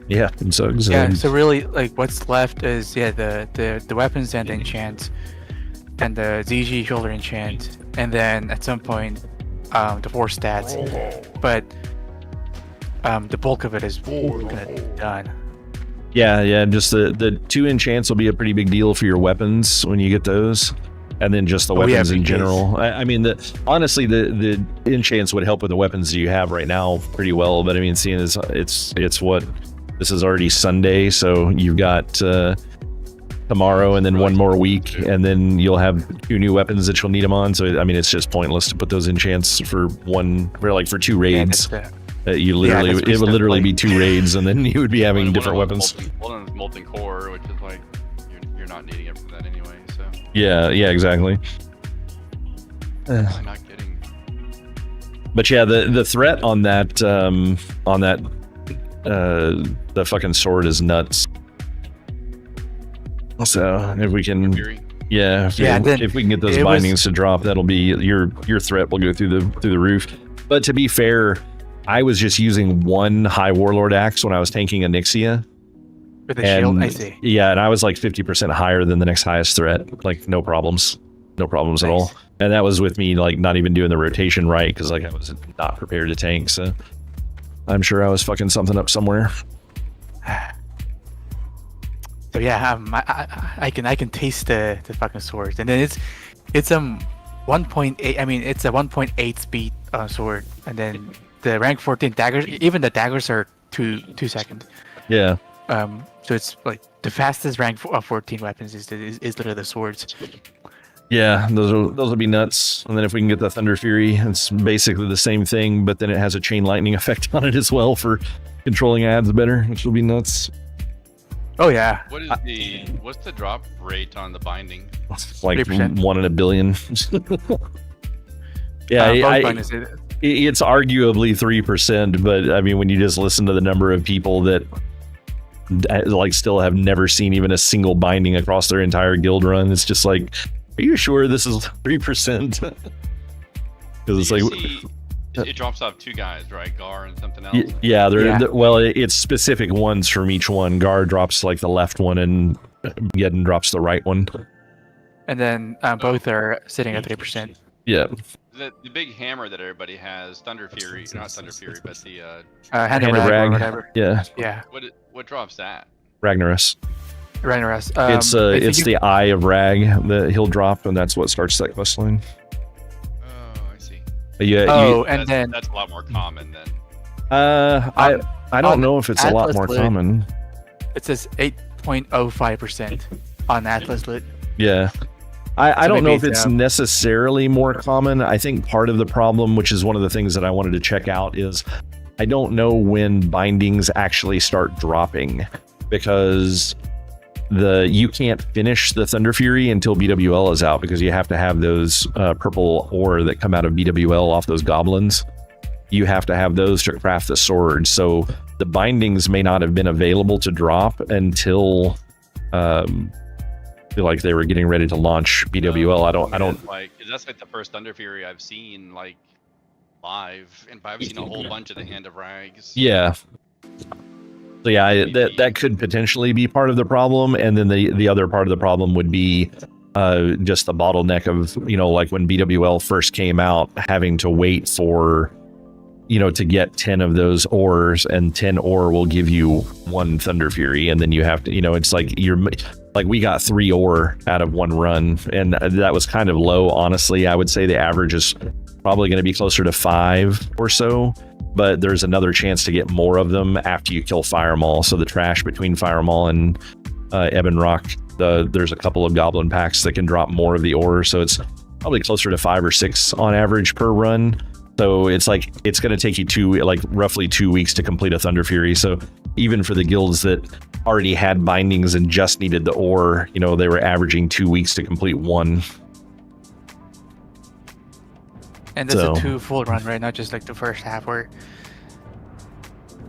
Yeah, and so yeah. So really, like, what's left is the weapons and the enchants. and the ZG shoulder enchant, and then at some point the 4 stats. But the bulk of it is gonna be done. Yeah, just the 2 enchants will be a pretty big deal for your weapons when you get those, and then just the weapons in general. I mean, honestly, the enchants would help with the weapons you have right now pretty well. But I mean, seeing as it's what this is already Sunday, so you've got tomorrow and then one more week, and then you'll have 2 new weapons that you'll need them on. So I mean, it's just pointless to put those enchants for 2 raids. You literally, it would literally be 2 raids, and then you would be having different weapons. One is molten core, which is like you're not needing it for that anyway. So yeah, exactly. I'm not getting. But yeah, the threat on that the fucking sword is nuts. So if we can, if we can get those bindings to drop, that'll be your threat will go through the roof. But to be fair, I was just using 1 High Warlord axe when I was tanking Onyxia. With a shield, I see. Yeah, and I was like 50% higher than the next highest threat. Like no problems at all. And that was with me like not even doing the rotation right, because like I was not prepared to tank. So I'm sure I was fucking something up somewhere. So yeah, I can taste the fucking swords, and then it's 1.8. I mean, it's a 1.8 speed sword, and then the rank 14 daggers. Even the daggers are 2 seconds. Yeah. So it's like the fastest rank 14 weapons is literally the swords. Yeah, those will be nuts. And then if we can get the Thunder Fury, it's basically the same thing, but then it has a chain lightning effect on it as well for controlling ads better, which will be nuts. Oh yeah. What's the drop rate on the binding? Like 3%. 1 in a billion. Yeah, it's arguably 3%, but I mean, when you just listen to the number of people that like still have never seen even a single binding across their entire guild run, it's just like, are you sure this is 3%? Because it's like it drops off 2 guys, right? Gar and something else. Yeah, well, it's specific ones from each one. Gar drops like the left one, and Geddon drops the right one. And then both are sitting at 3%. Yeah. The big hammer that everybody has, Thunder Fury, not Thunder Fury, but the Hand of Rag or whatever. Yeah. What drops that? Ragnaros. Ragnaros. It's the Eye of Rag that he'll drop, and that's what starts that quest line. Oh, I see. Yeah. That's a lot more common than. I don't know if it's a lot more common. It says 8.05% on Atlas Lit. Yeah. I don't know if it's necessarily more common. I think part of the problem, which is one of the things that I wanted to check out, is I don't know when bindings actually start dropping, because you can't finish the Thunder Fury until BWL is out, because you have to have those purple ore that come out of BWL off those goblins. You have to have those to craft the sword. So the bindings may not have been available to drop until like they were getting ready to launch BWL. I don't like, that's like the first Thunder Fury I've seen like live, and I've seen a whole bunch of the Hand of Rags. Yeah. So yeah, that could potentially be part of the problem, and then the other part of the problem would be just the bottleneck of, like when BWL first came out, having to wait for, to get 10 of those ores, and 10 ore will give you 1 Thunder Fury, and then you have to, it's like we got 3 ore out of 1 run, and that was kind of low, honestly. I would say the average is probably going to be closer to 5 or so, but there's another chance to get more of them after you kill Firemaul. So the trash between Firemaul and Ebon Rock, there's a couple of goblin packs that can drop more of the ore, so it's probably closer to 5 or 6 on average per run. So it's like it's going to take you roughly 2 weeks to complete a Thunder Fury. So even for the guilds that already had bindings and just needed the ore, they were averaging 2 weeks to complete 1. And this is a 2 full run, right? Not just like the first half where.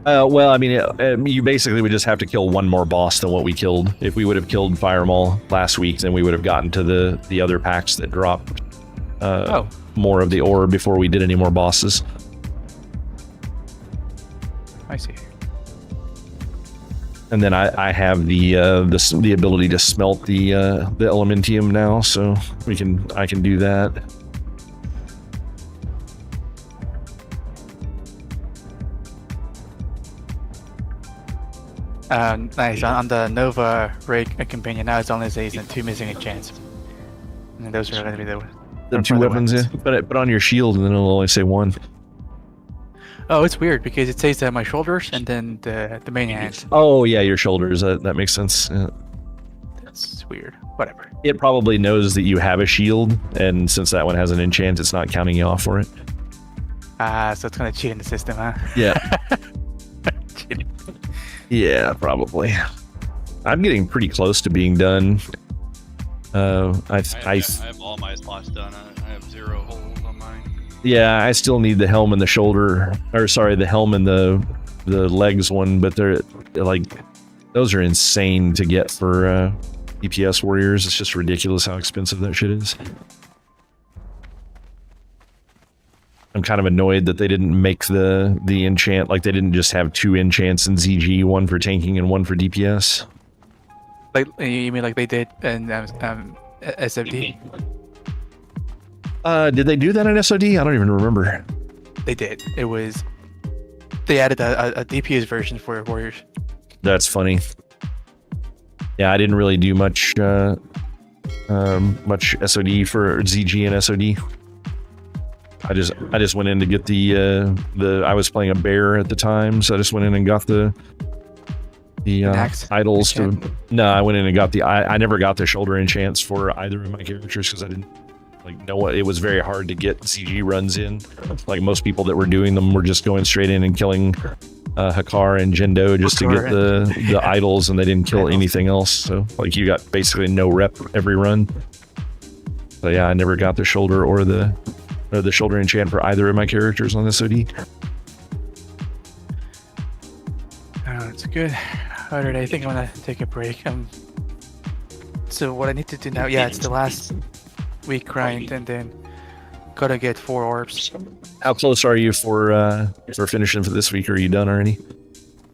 Well, I mean, you basically would just have to kill 1 more boss than what we killed. If we would have killed Firemaul last week, then we would have gotten to the other packs that dropped more of the ore before we did any more bosses. I see. And then I have the ability to smelt the elementium now, so I can do that. Nice. On the Nova Ray companion now it's only says 2 missing enchants. And those are going to be the 2 weapons, yeah. But on your shield, and then it'll only say 1. Oh, it's weird because it says my shoulders and then the main hand. Oh yeah, your shoulders. That makes sense. Yeah. That's weird. Whatever. It probably knows that you have a shield, and since that one has an enchant, it's not counting you off for it. So it's gonna cheat in the system, huh? Yeah. Yeah, probably. I'm getting pretty close to being done. I have all my slots done. I have 0 holes on mine. Yeah, I still need the helm and the shoulder, or sorry, the helm and the legs one, but they're like, those are insane to get for DPS warriors. It's just ridiculous how expensive that shit is. I'm kind of annoyed that they didn't make the enchant, like they didn't just have 2 enchants in ZG, one for tanking and one for DPS. Like you mean like they did in SFD? Did they do that in SOD? I don't even remember. They did. It was they added a DPS version for warriors. That's funny. Yeah, I didn't really do much SOD for ZG and SOD. I just went in to get the I was playing a bear at the time, so I just went in and got the idols to. No, I went in and got I never got the shoulder enchants for either of my characters because I didn't know what. It was very hard to get CG runs in. Like most people that were doing them were just going straight in and killing Hakar and Jendo just to get the idols, and they didn't kill anything else. So like you got basically no rep every run. So yeah, I never got the shoulder or the shoulder enchant for either of my characters on this OD. Oh, it's good. Alright, I think I'm gonna take a break. So what I need to do now, yeah, it's the last week grind, and then gotta get 4 orbs. How close are you for finishing for this week? Are you done already?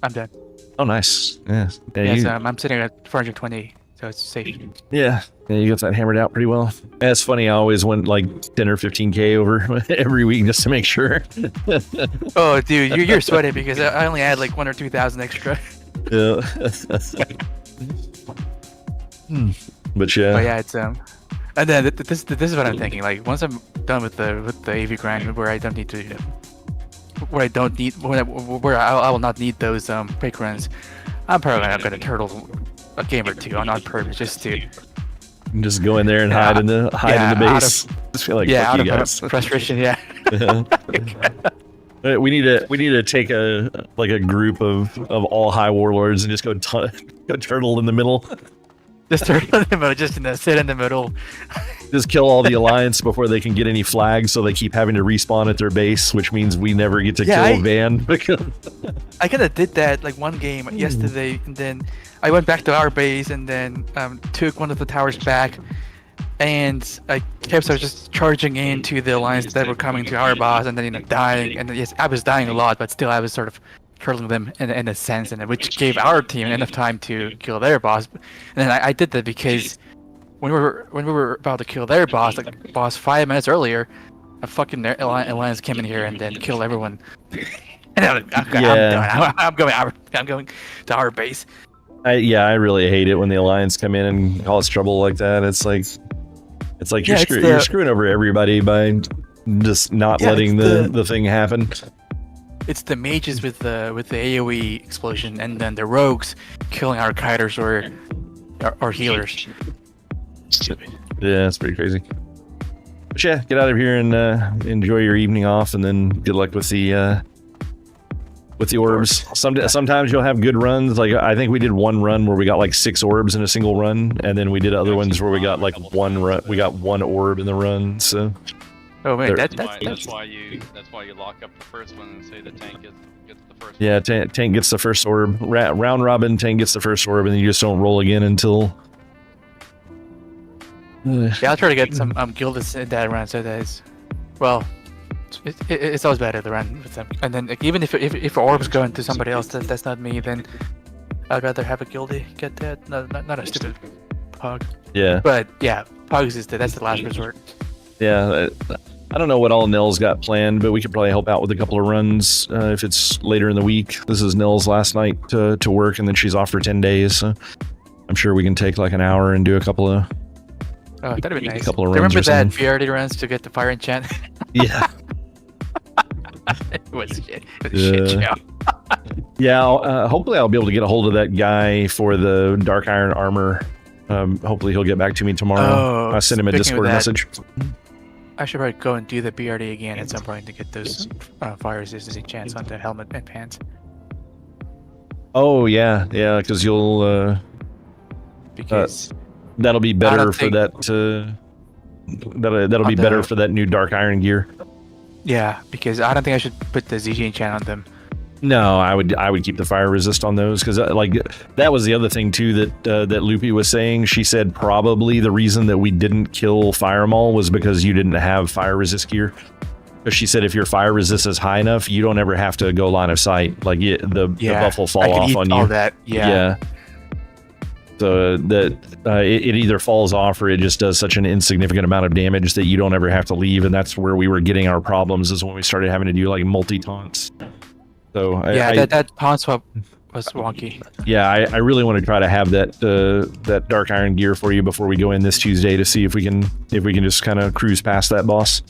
I'm done. Oh, nice. Yeah. Yes, I'm sitting at 420, so it's safe. Yeah, you got that hammered out pretty well. Yeah, it's funny, I always went like 10 or 15k over every week just to make sure. Oh, dude, you're sweating because I only had like 1,000 or 2,000 extra. Yeah. But yeah. Oh yeah, it's and then this is what I'm thinking. Like once I'm done with the AV grind, where I don't need to, where I will not need those break runs, I'm probably gonna turtle a game or 2 on purpose just to go in there and hide in the base. Just feel like out you guys. of frustration. Yeah. We need to take a group of all high warlords and just go turtle in the middle. Just turtle in the middle, just sit in the middle. Just kill all the alliance before they can get any flags, so they keep having to respawn at their base, which means we never get to kill Van. Because I kind of did that like one game yesterday, and then I went back to our base and then took one of the towers back, and I kept just charging into the alliance that were coming to our boss, and then dying. And yes, I was dying a lot, but still I was sort of turtling them in a sense, and which gave our team enough time to kill their boss. And then I did that because when we were about to kill their boss, like boss 5 minutes earlier, a fucking alliance came in here and then killed everyone. And I'm done. I'm going to our base. I really hate it when the alliance come in and cause trouble like that. It's like you're screwing over everybody by just not letting the thing happen. It's the mages with the AoE explosion, and then the rogues killing our kiters or healers. Stupid. Yeah, it's pretty crazy. But yeah, get out of here and enjoy your evening off, and then good luck with the orbs. Sometimes you'll have good runs. Like I think we did one run where we got like 6 orbs in a single run, and then we did other ones where we got like we got 1 orb in the run. So. Oh man, that's why you lock up the first one and say the tank gets the first. Yeah, tank gets the first orb. Round robin, tank gets the first orb, and then you just don't roll again until. Yeah, I'll try to get some Gildas in that run, so that is, well, it's always better to run with them. And then like, even if orbs go into somebody else that's not me, then I'd rather have a guildie get that, not a stupid pug. Yeah. But yeah, pugs that's the last resort. Yeah, I don't know what all Nell's got planned, but we could probably help out with a couple of runs if it's later in the week. This is Nell's last night to work, and then she's off for 10 days. So I'm sure we can take like an hour and do a couple of. Oh, that'd be nice. A couple of runs Remember or that something. BRD runs to get the fire enchant? Yeah. It was shit. It was a shit show. Yeah, hopefully I'll be able to get a hold of that guy for the dark iron armor. Hopefully he'll get back to me tomorrow. I sent him a speaking of Discord that, message. I should probably go and do the BRD again at some point to get those fire resistance enchants on the helmet and pants. Oh yeah, because you'll. Because that'll be better for that. That'll be better for that new dark iron gear. Yeah, because I don't think I should put the ZG enchant on them. No, I would keep the fire resist on those because like that was the other thing too that Loopy was saying. She said probably the reason that we didn't kill Fire Maul was because you didn't have fire resist gear. Because she said if your fire resist is high enough, you don't ever have to go line of sight. Like the buff will fall off on you. All that, yeah. So that it either falls off or it just does such an insignificant amount of damage that you don't ever have to leave, and that's where we were getting our problems is when we started having to do like multi taunts. So that taunt swap was wonky. Yeah, I really want to try to have that dark iron gear for you before we go in this Tuesday to see if we can just kind of cruise past that boss.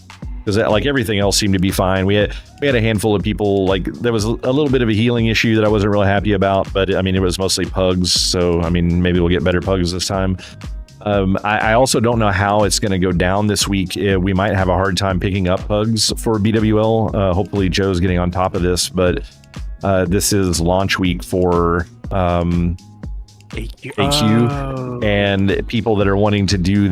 Because like everything else seemed to be fine. We had a handful of people, like there was a little bit of a healing issue that I wasn't really happy about, but I mean it was mostly pugs, so I mean maybe we'll get better pugs this time. I also don't know how it's going to go down this week. We might have a hard time picking up pugs for BWL. Hopefully Joe's getting on top of this, but this is launch week for AQ, and people that are wanting to do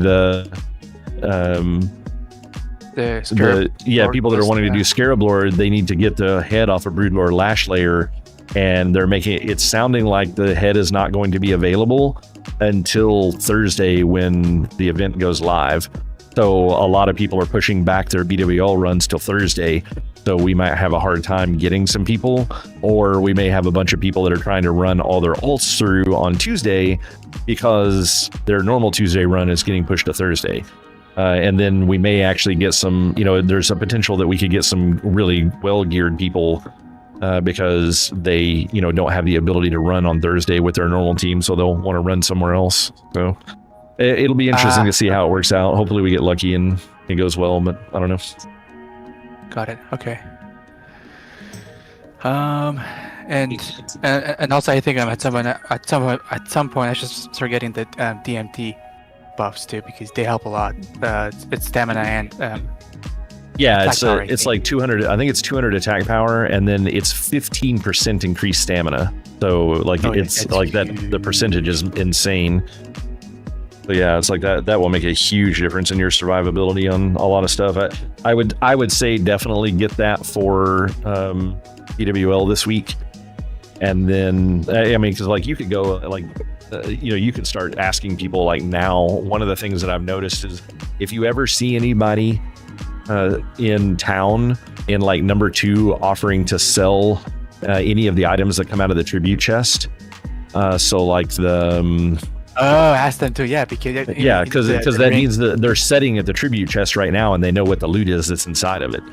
people that are wanting to do Scarab Lord, they need to get the head off of Broodlord Lash Layer, and they're making it sounding like the head is not going to be available until Thursday when the event goes live. So a lot of people are pushing back their BWL runs till Thursday. So we might have a hard time getting some people, or we may have a bunch of people that are trying to run all their ults through on Tuesday because their normal Tuesday run is getting pushed to Thursday. And then we may actually get some, there's a potential that we could get some really well-geared people because they, don't have the ability to run on Thursday with their normal team, so they'll want to run somewhere else. So it'll be interesting to see how it works out. Hopefully we get lucky and it goes well, but I don't know. Got it. Okay. And also I think at some point I should start getting the DMT buffs too, because they help a lot. It's stamina and it's like 200. I think it's 200 attack power, and then it's 15% increased stamina. So like the percentage is insane. So yeah, it's like that will make a huge difference in your survivability on a lot of stuff. I would say definitely get that for BWL this week, and then I mean because like you could go like. You could start asking people like now. One of the things that I've noticed is if you ever see anybody in town in like number 2 offering to sell any of the items that come out of the tribute chest. So like the ask them to because that means that they're setting at the tribute chest right now and they know what the loot is that's inside of it.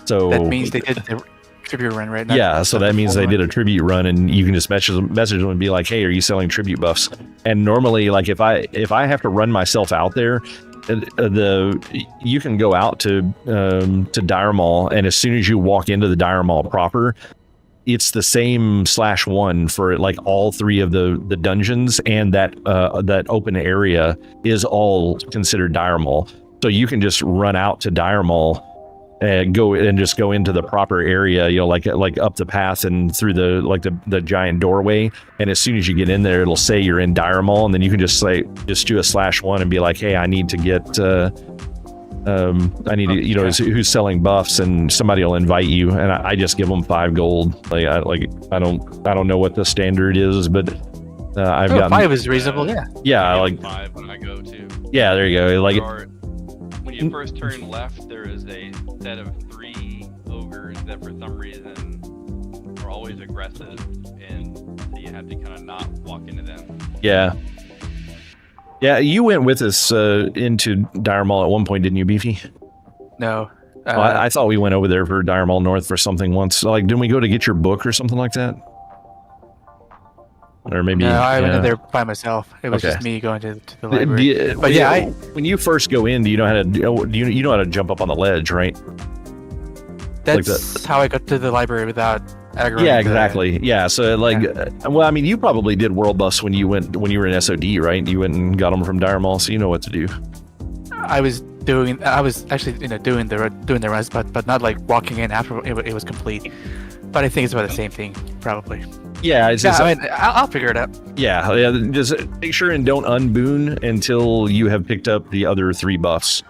So that means they did the tribute run right now. Yeah, so that means they did a tribute run, and you can just message them and be like, "Hey, are you selling tribute buffs?" And normally, like if I have to run myself out there, you can go out to Dire Mall, and as soon as you walk into the Dire Mall proper, it's the same /1 for like all 3 of the dungeons, and that open area is all considered Dire Mall. So you can just run out to Dire Mall and go into the proper area, like up the path and through the giant doorway. And as soon as you get in there, it'll say you're in Dire Mall, and then you can just do a /1 and be like, hey, I need to get who's selling buffs, and somebody will invite you, and I just give them 5 gold. I don't know what the standard is, but I've got 5 is reasonable. Yeah, like 5 when I go to. Yeah, there you go. Like when you first turn left, there is a set of 3 ogres that for some reason are always aggressive, and the you had to kind of not walk into them. Yeah. Yeah, you went with us into Dire Mall at one point, didn't you, Beefy? No. Well, I thought we went over there for Dire Mall North for something once. Like, didn't we go to get your book or something like that? Or maybe... No, I went in there by myself. It was just me going to the library. But yeah, when you first go in, do you know how to you know how to jump up on the ledge, right? That's how I got to the library without aggroing. Yeah, exactly. Yeah, so like, well, I mean, you probably did world buffs when you were in SOD, right? You went and got them from Dire Mall, so you know what to do. I was actually doing the runs, but not like walking in after it was complete. But I think it's about the same thing, probably. Yeah, I mean, I'll figure it out. Yeah, just make sure and don't unboon until you have picked up the other 3 buffs.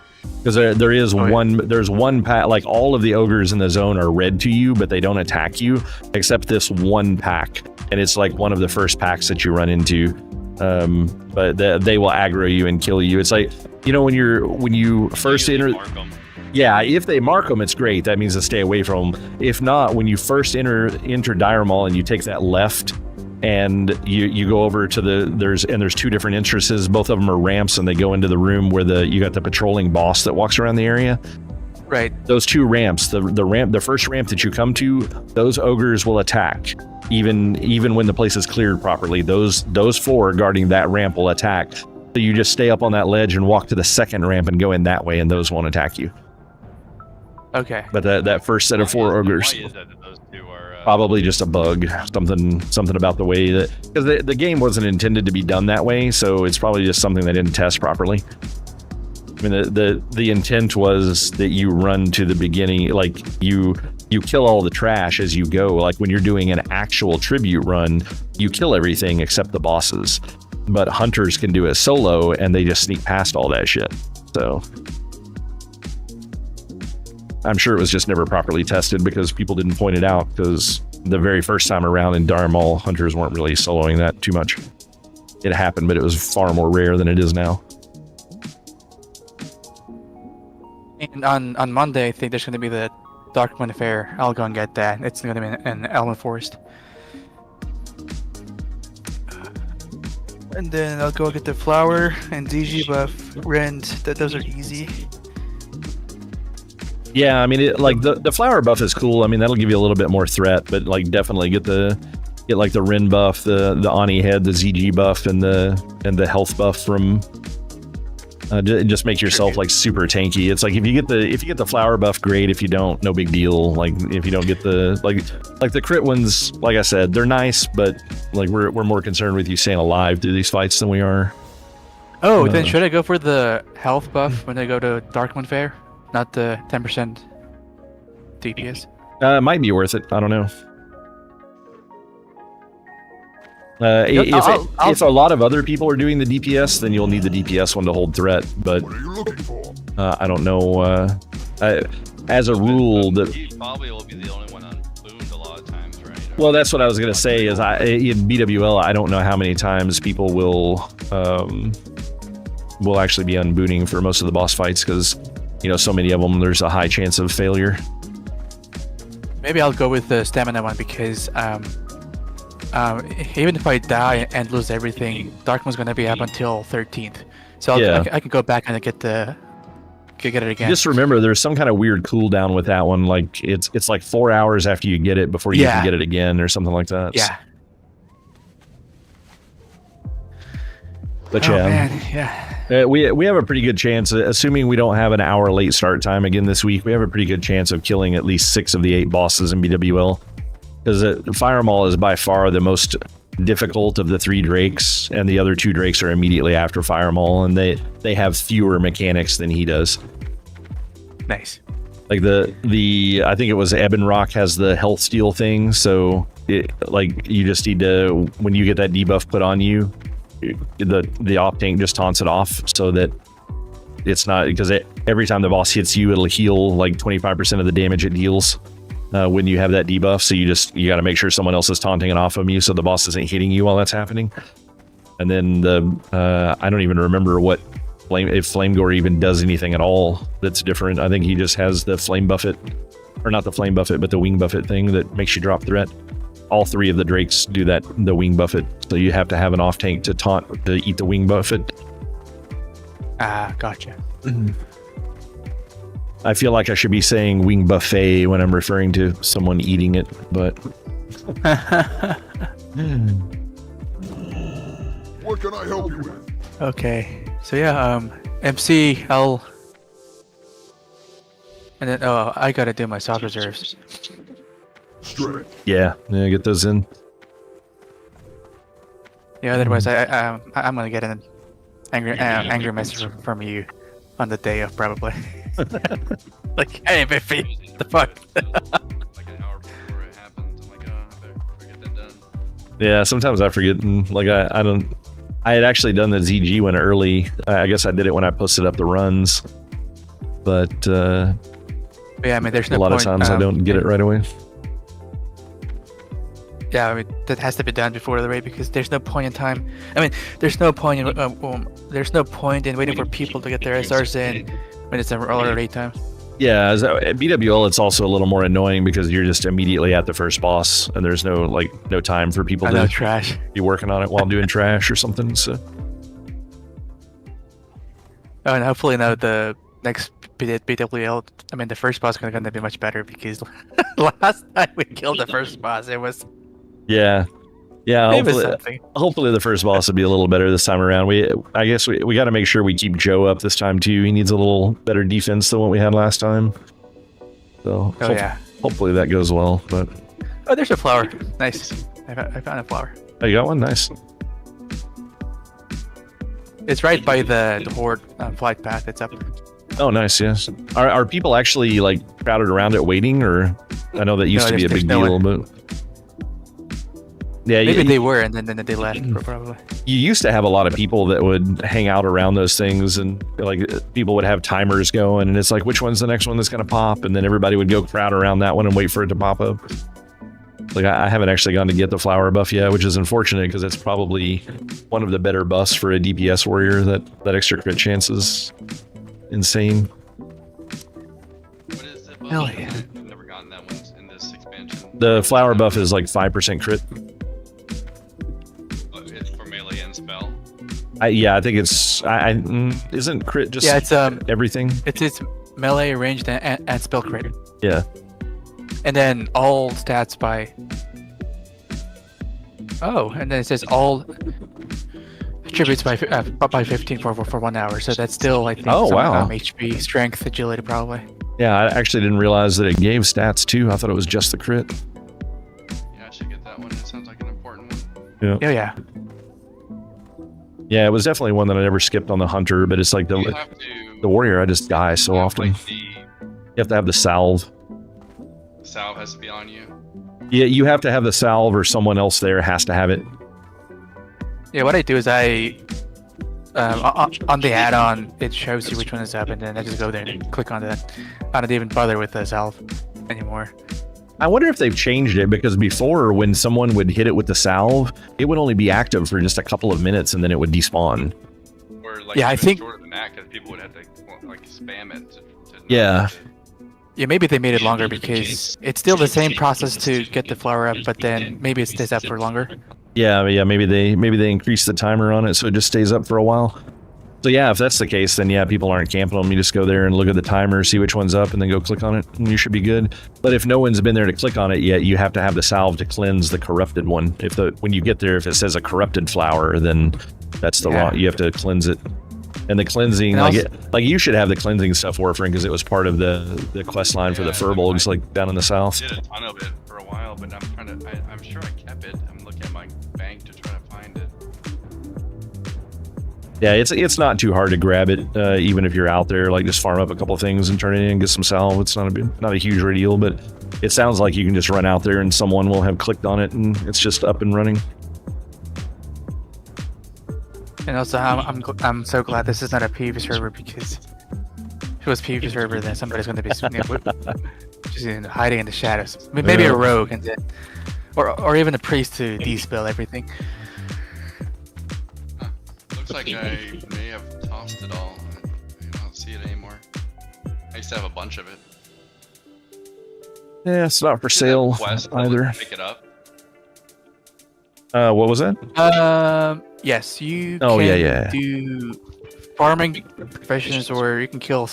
Because there's one pack, like all of the ogres in the zone are red to you, but they don't attack you, except this one pack. And it's like one of the first packs that you run into. But they will aggro you and kill you. It's like, you know, when you first enter... Yeah, if they mark them, it's great. That means to stay away from them. If not, when you first enter Dire Mall and you take that left and you go over to there's 2 different entrances. Both of them are ramps, and they go into the room where you got the patrolling boss that walks around the area. Right. Those 2 ramps, the first ramp that you come to, those ogres will attack. Even when the place is cleared properly, those 4 guarding that ramp will attack. So you just stay up on that ledge and walk to the second ramp and go in that way, and those won't attack you. Okay. But that first set of 4 ogres, probably just a bug, something about the way that, because the game wasn't intended to be done that way, so it's probably just something they didn't test properly. I mean, the intent was that you run to the beginning, like you kill all the trash as you go. Like when you're doing an actual tribute run, you kill everything except the bosses. But hunters can do it solo, and they just sneak past all that shit. So I'm sure it was just never properly tested because people didn't point it out, because the very first time around in Dire Mall, hunters weren't really soloing that too much. It happened, but it was far more rare than it is now. And on Monday, I think there's going to be the Darkmoon Fair. I'll go and get that. It's going to be in Elven Forest. And then I'll go get the flower and ZG buff, rend. Those are easy. Yeah, I mean, the flower buff is cool. I mean, that'll give you a little bit more threat, but like definitely get like the Ren buff, the Oni head, the ZG buff, and the health buff from. Just make yourself like super tanky. It's like if you get the flower buff, great. If you don't, no big deal. Like if you don't get the like the crit ones, like I said, they're nice, but like we're more concerned with you staying alive through these fights than we are. Oh, then should I go for the health buff when I go to Darkmoon Fair? Not the 10% DPS? It might be worth it. I don't know. If a lot of other people are doing the DPS, then you'll need the DPS one to hold threat. But I don't know. As a rule, You probably will be the only one unboomed a lot of times, right? Well, that's what I was gonna say. Is in BWL, I don't know how many times people will actually be unbooting for most of the boss fights, because so many of them, there's a high chance of failure. Maybe I'll go with the stamina one, because even if I die and lose everything, Darkmoon's gonna be up until 13th. So I can go back and get it again. Just remember, there's some kind of weird cooldown with that one. Like it's like 4 hours after you get it before you can get it again, or something like that. Yeah. But yeah, we have a pretty good chance, assuming we don't have an hour late start time again this week. We have a pretty good chance of killing at least 6 of the 8 bosses in BWL, because Fire Mall is by far the most difficult of the 3 Drakes, and the other 2 Drakes are immediately after Fire Mall, and they have fewer mechanics than he does. Nice. Like the I think it was Ebon Rock has the health steal thing, so you just need to, when you get that debuff put on you, the op tank just taunts it off, so that it's not, because every time the boss hits you, it'll heal like 25% of the damage it deals when you have that debuff. So you got to make sure someone else is taunting it off of you, so the boss isn't hitting you while that's happening. And then I don't even remember if Flamegore even does anything at all that's different. I think he just has the Flame Buffet, or not the Flame Buffet, but the Wing Buffet thing that makes you drop threat. all 3 of the drakes do that, the wing buffet. So you have to have an off tank to taunt to eat the wing buffet. Ah, gotcha. I feel like I should be saying wing buffet when I'm referring to someone eating it, but What can I help you with? Okay, so yeah, MC, I'll... And then, oh, I gotta do my soft reserves. yeah, get those in. Yeah, otherwise I'm gonna get an angry message from you on the day of, probably. Like, hey, Biffy, the fuck? Yeah, sometimes I forget, and like I don't. I had actually done the ZG one early. I guess I did it when I posted up the runs, but yeah, I mean, there's no a lot point, of times I don't get it right away. Yeah, I mean, that has to be done before the raid because there's no point in time. I mean, there's no point in waiting for people to get their SRs in when it's an early raid time. Yeah, at BWL it's also a little more annoying because you're just immediately at the first boss, and there's no time for people to trash. Be working on it while doing trash or something. So. Oh, and hopefully now the next BWL, I mean, the first boss is gonna be much better because last time we killed the first boss, it was. Yeah. Hopefully the first boss will be a little better this time around. I guess we got to make sure we keep Joe up this time too. He needs a little better defense than what we had last time. So hopefully that goes well. But oh, there's a flower. Nice. I found a flower. Oh, you got one? Nice. It's right by the horde flight path. It's up. Oh, nice. Yes. Are people actually like crowded around it waiting, or I know that used to be a big deal, but. Yeah, maybe they were, and then they left, probably. You used to have a lot of people that would hang out around those things, and like people would have timers going, and it's like, which one's the next one that's going to pop? And then everybody would go crowd around that one and wait for it to pop up. Like, I haven't actually gone to get the flower buff yet, which is unfortunate because it's probably one of the better buffs for a DPS warrior. That extra crit chance is insane. What is the buff? Hell yeah. I've never gotten that one in this expansion. The flower buff is like 5% crit. It's for melee and spell. Yeah, I think it's isn't crit just it's everything. It's melee, ranged, and spell crit. Yeah. And then all stats by. Oh, and then it says all attributes by 15 for 1 hour. So that's still, I think, HP, strength, agility, probably. Yeah, I actually didn't realize that it gave stats too. I thought it was just the crit. Yeah, I should get that one. It sounds like an important one. Yeah. Oh yeah. Yeah, it was definitely one that I never skipped on the hunter, but it's like the warrior. I just die so often. You have to have the salve. The salve has to be on you. Yeah, you have to have the salve, or someone else there has to have it. Yeah, what I do is on the add-on, it shows you which one is up, and then I just go there and click on that. I don't even bother with the salve anymore. I wonder if they've changed it, because before, when someone would hit it with the salve, it would only be active for just a couple of minutes, and then it would despawn. Or like, yeah, I think shorter than that, because people would have to like spam it. To yeah. Yeah, maybe they made it longer because it's still the same process to get the flower up, but then maybe it stays up for longer. Yeah, maybe they increase the timer on it so it just stays up for a while. So yeah, if that's the case, then yeah, people aren't camping them. You just go there and look at the timer, see which one's up, and then go click on it, and you should be good. But if no one's been there to click on it yet, you have to have the salve to cleanse the corrupted one. When you get there, if it says a corrupted flower, then that's the wrong. You have to cleanse it. And the cleansing, like you should have the cleansing stuff, Warframe, because it was part of the quest line for the Furbolgs, like down in the south. I did a ton of it for a while, but I'm sure I kept it. I'm looking at my bank to try to find it. Yeah, it's not too hard to grab it, even if you're out there. Like, just farm up a couple things and turn it in and get some salve. It's not a huge ordeal, but it sounds like you can just run out there and someone will have clicked on it and it's just up and running. And also, I'm so glad this is not a PvP server, because if it was PvP server, then somebody's going to be just hiding in the shadows. Maybe a rogue, and then, or even a priest to de-spell everything. Looks like I may have tossed it all. I don't see it anymore. I used to have a bunch of it. Yeah, it's not for sale Quest, either. Pick it up. What was that? Yes, you Oh, can yeah. do farming professions, or you can kill.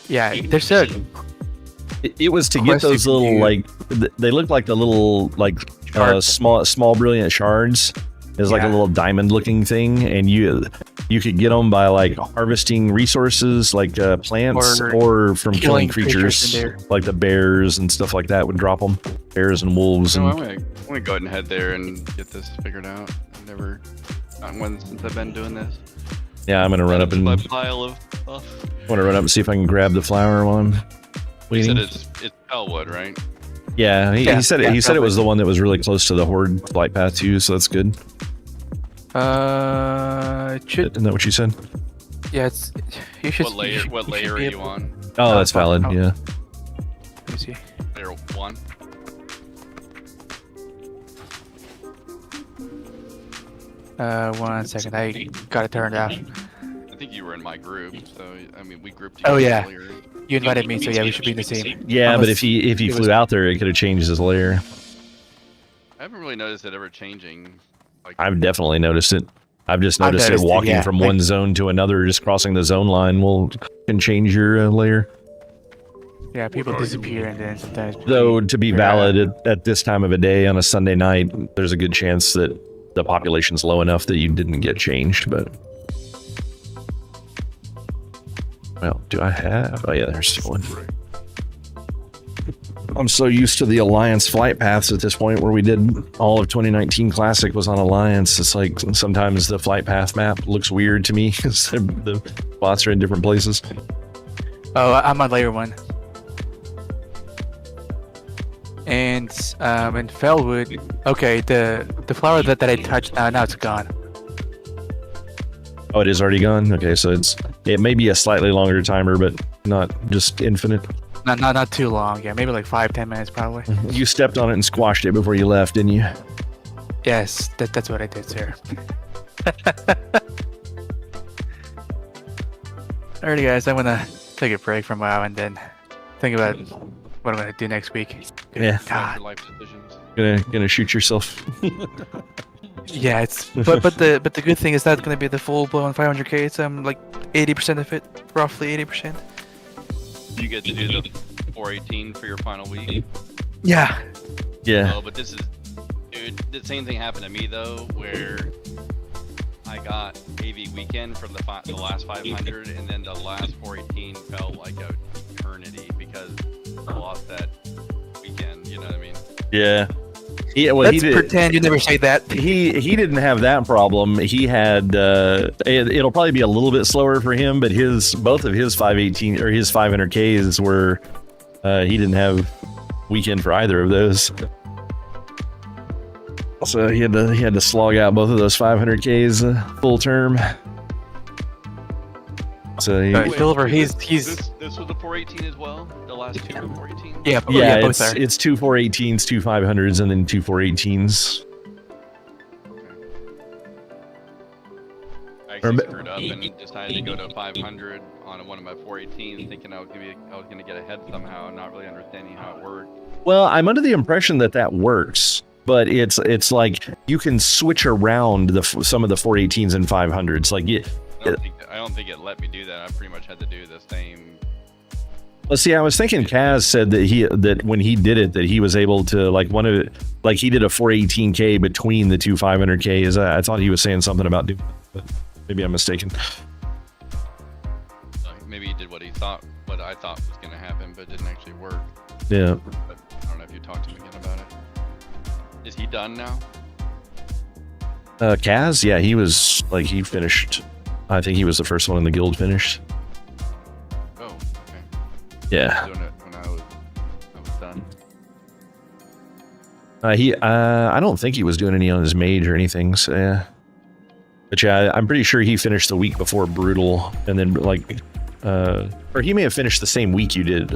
Yeah, there's a. It was to get Quest you those can little do. like they look like the little like small brilliant shards. There's like a little diamond looking thing, and you could get them by like harvesting resources like plants or from killing creatures in there. like the bears and stuff like that would drop them. Bears and wolves No, and I'm gonna go ahead and head there and get this figured out. I've never gotten one since I've been doing this. yeah, I'm gonna run up and My pile of stuff. want to run up and see if I can grab the flower while I'm You waiting. said it's Elwood, right? Yeah, he said it. yeah, He said it was the one that was really close to the horde flight path too, so that's good. It should. Isn't that what you said? Yeah, it's. You should. What layer are you on? Oh, that's valid. oh. Yeah. Let me see. Layer 1. One second. I got it turned off. I think you were in my group, so I mean we grouped. Oh together yeah. earlier. You invited me, so yeah, we should be in the same. Yeah, but Unless if he it was- flew out there, it could have changed his layer. I haven't really noticed it ever changing. Like, I've definitely noticed it. I've just I've noticed it noticed it, walking yeah. from Like- one zone to another, just crossing the zone line can change your layer. Yeah, people disappear and then sometimes. Though to be valid at this time of a day on a Sunday night, there's a good chance that the population's low enough that you didn't get changed. But well, do I have? Oh yeah, there's one. I'm so used to the Alliance flight paths at this point where we did all of 2019 Classic was on Alliance. It's like sometimes the flight path map looks weird to me because the spots are in different places. Oh, I'm on layer 1. And in Fellwood, okay, the flower that I touched now it's gone. Oh, it is already gone? Okay, so it may be a slightly longer timer, but not just infinite. Not too long. Yeah, maybe like 5-10 minutes probably. You stepped on it and squashed it before you left, didn't you? Yes, that's what I did, sir. Alrighty, guys, I'm gonna take a break from WoW and then think about what I'm gonna do next week. Yeah. God. life decisions. Gonna shoot yourself. Yeah, it's but the good thing is that's gonna be the full blown 500k. So I'm like 80% of it, roughly 80%. You get to do the 418 for your final week. Yeah. Yeah. Oh, but this is, dude. The same thing happened to me though, where I got AV weekend for the last 500, and then the last 418 felt like an eternity because I lost that weekend. You know what I mean? Yeah. Yeah, well, Let's pretend you never say that. He didn't have that problem. He had it'll probably be a little bit slower for him, but both of his 518 or his 500Ks were he didn't have weekend for either of those. So he had to slog out both of those 500Ks full term. So Silver, he's This was the 418 as well. The last two were 418. Yeah, yeah, both are. it's two 418s, two 500s, and then two 418s. I actually screwed up and decided to go to 500 on one of my 418s, thinking I was gonna get ahead somehow, not really understanding how it worked. Well, I'm under the impression that works, but it's like you can switch around some of the 418s and 500s. Like I don't think it let me do that. I pretty much had to do the same. Well, see, I was thinking Kaz said that when he did it, that he was able to he did a 418K between the two 500Ks. I thought he was saying something about doing that, but maybe I'm mistaken. Maybe he did what I thought was going to happen, but it didn't actually work. Yeah. But I don't know if you talked to him again about it. Is he done now? Kaz, yeah, he finished. I think he was the first one in the guild finished. Oh, okay. Yeah. I was doing it when I was done. I don't think he was doing any on his mage or anything. So yeah. But yeah, I'm pretty sure he finished the week before Brutal, and then or he may have finished the same week you did,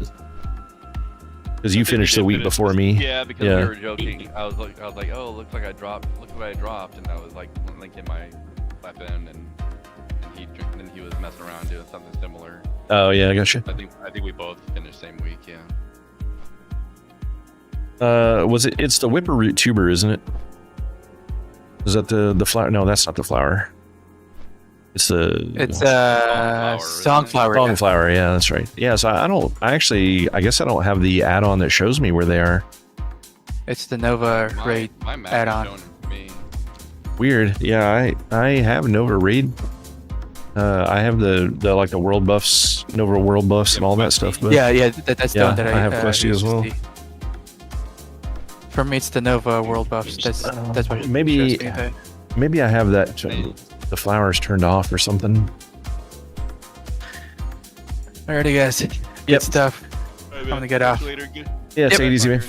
because you finished the week before me. Yeah, because we were joking. I was like, oh, looks like I dropped. Look what I dropped, and I was like linking my weapon, and he was messing around doing something similar. Oh yeah, I gotcha. I think we both finished same week. Yeah. Was it? It's the whipperroot tuber, isn't it? Is that the flower? No, that's not the flower. It's sunflower. Sunflower, yeah, that's right. Yeah, so I guess I don't have the add-on that shows me where they are. It's the Nova Raid add-on. Weird. Yeah, I have Nova Raid. I have the like the world buffs, Nova world buffs, and all that stuff. But Yeah, that's the one that I have Questy as well. For me, it's the Nova world buffs. That's what. Maybe I have that. The flowers turned off or something. Alrighty, guys. Good stuff. I'm gonna get off. Yeah, take it easy, man.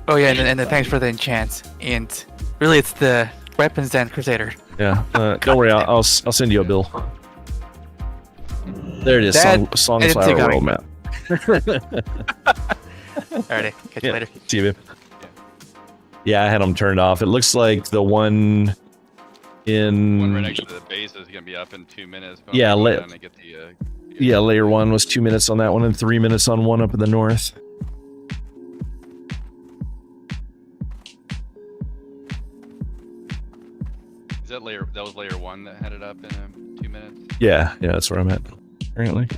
Oh yeah, and thanks for the enchants. And really, it's the weapons and Crusader. Yeah, don't worry. I'll send you a bill. There it is. Songflower world map. Alrighty, catch you later. See you, man. Yeah, I had them turned off. It looks like the one One right next to the base is gonna be up in 2 minutes. Yeah, layer 1 was 2 minutes on that one and 3 minutes on one up in the north. That was layer 1 that had it up in 2 minutes? Yeah, that's where I'm at currently.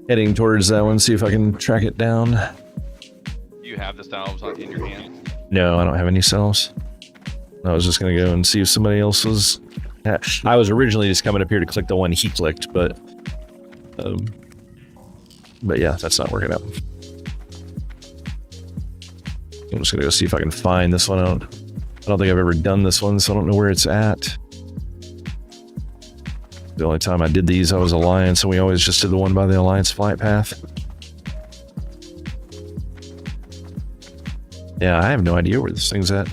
Heading towards that one, see if I can track it down. Do you have the salves in your hands? No, I don't have any cells. I was just gonna go and see if somebody else was. I was originally just coming up here to click the one he clicked, but yeah, that's not working out. I'm just gonna go see if I can find this one out. I don't think I've ever done this one, so I don't know where it's at. The only time I did these, I was Alliance, and we always just did the one by the Alliance flight path. Yeah, I have no idea where this thing's at.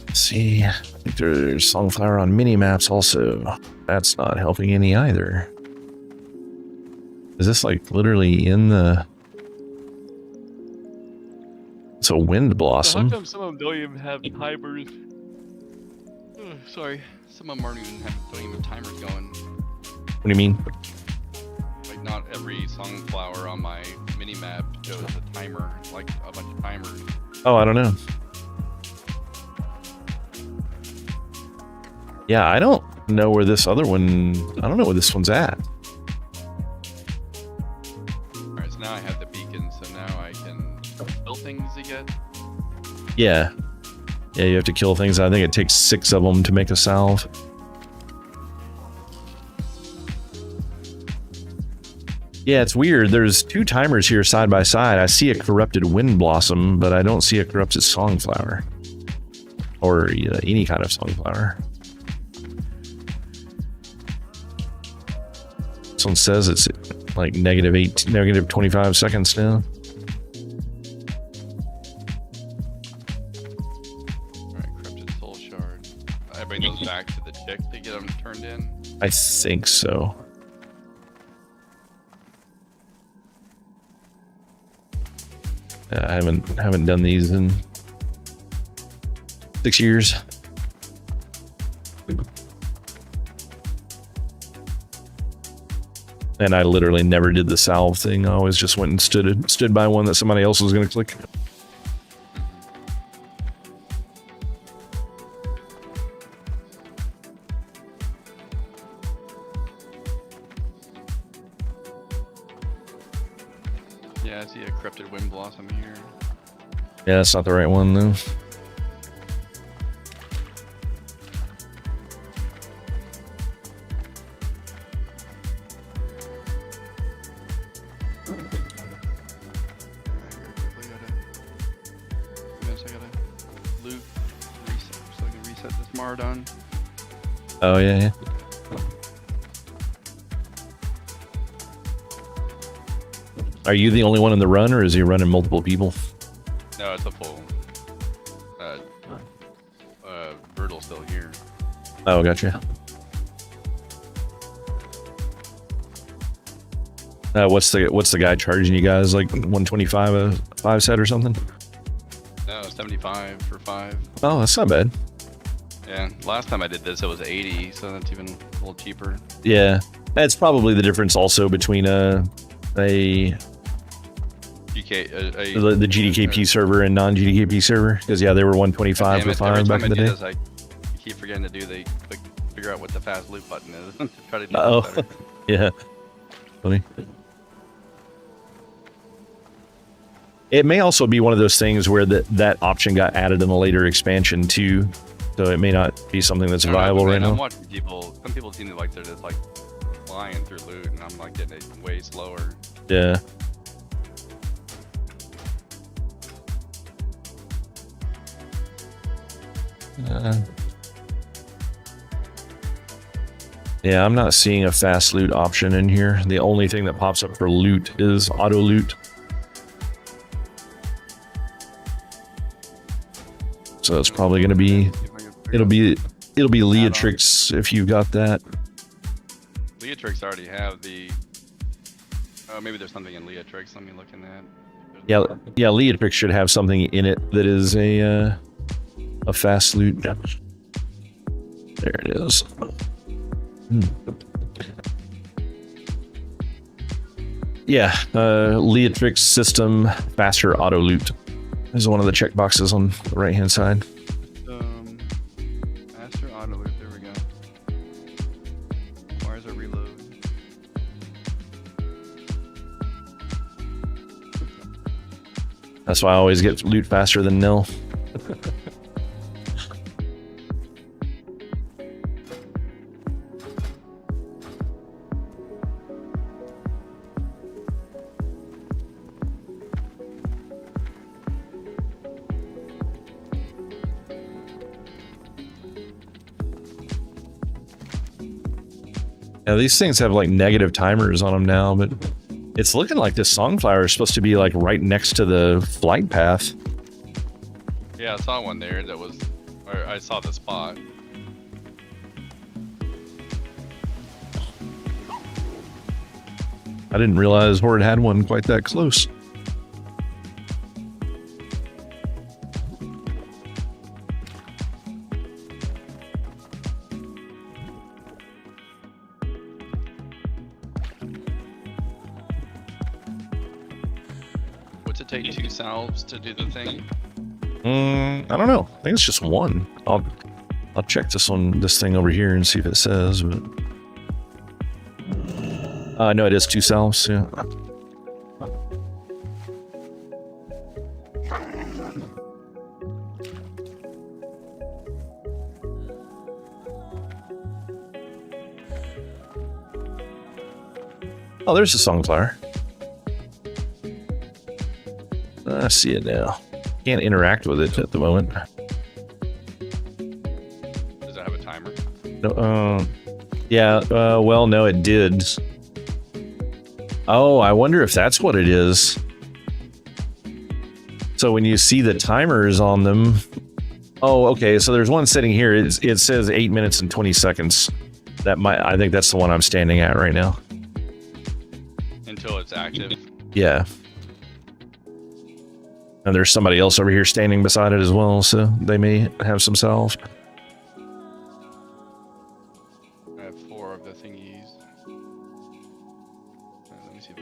Let's see. I think there's Songflower on mini maps also. That's not helping any either. Is this like literally in the... It's a wind blossom. How come some of them don't even have timers? Sorry, some of them don't even have timers going. What do you mean? Like not every Songflower on my mini map shows a timer, like a bunch of timers. Oh, I don't know. Yeah, I don't know where this other one... I don't know where this one's at. Alright, so now I have the beacon, so now I can kill things again. Yeah. Yeah, you have to kill things. I think it takes 6 of them to make a salve. Yeah, it's weird. There's 2 timers here side by side. I see a corrupted wind blossom, but I don't see a corrupted Songflower. Or any kind of Songflower. This one says it's like negative 25 seconds now. Alright, corrupted soul shard. I bring those back to the chick to get them turned in. I think so. I haven't done these in 6 years. And I literally never did the salve thing. I always just went and stood by one that somebody else was going to click. Yeah, I see a corrupted wind blossom here. Yeah, that's not the right one though. Oh yeah. Are you the only one in the run, or is he running multiple people? No, it's a full. Birdle's still here. Oh, gotcha. What's the guy charging you guys? Like 125 a 5 set or something? No, 75 for 5. Oh, that's not bad. Yeah, last time I did this, it was 80, so that's even a little cheaper. Yeah, that's probably the difference also between the GDKP server and non-GDKP server, because yeah, they were 125 for 5 back in the day. I keep forgetting to do figure out what the fast loot button is to try to do better. Yeah, funny. It may also be one of those things where that option got added in a later expansion too, so it may not be something that's viable right now. I'm watching people. Some people seem to like they're just like flying through loot, and I'm like getting it way slower. Yeah. Yeah, I'm not seeing a fast loot option in here. The only thing that pops up for loot is auto loot. So it's probably going to be, it'll be Leatrix if you've got that. Leatrix already have the. Oh, maybe there's something in Leatrix. Let me look in that. Yeah, Leatrix should have something in it that is a fast loot. There it is. Yeah, Leatrix system faster auto loot is one of the checkboxes on the right hand side. Faster auto loot. There we go. Requires a reload. That's why I always get loot faster than nil. Yeah, these things have like negative timers on them now, but it's looking like this Songflower is supposed to be like right next to the flight path. Yeah, I saw one there that was, or I saw the spot. I didn't realize Horde had one quite that close. What's it take 2 salves to do the thing? I don't know. I think it's just 1. I'll check this thing over here and see if it says, but no, it is 2 salves, yeah. Oh, there's a Songflower. I see it now. Can't interact with it at the moment. Does it have a timer? No, yeah, well, no, it did. Oh, I wonder if that's what it is. So when you see the timers on them... Oh, okay, so there's one sitting here. It says 8 minutes and 20 seconds. I think that's the one I'm standing at right now. Until it's active? Yeah. And there's somebody else over here standing beside it as well, so they may have some salve. I have 4 of the thingies. Let me see if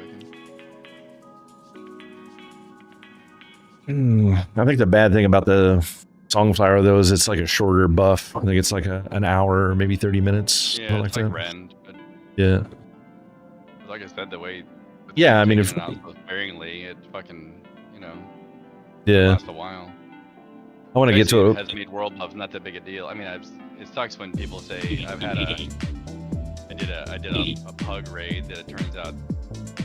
I can... I think the bad thing about the Songflower, though, is it's like a shorter buff. I think it's like an hour or maybe 30 minutes. Yeah, it's like that. Rend. But Yeah. like I said, the way... Yeah, I mean, if... Out so sparingly, it fucking, you know... Yeah. Lasts a while. I want to get to Has made world buffs not that big a deal. I mean, it sucks when people say I did a pug raid that it turns out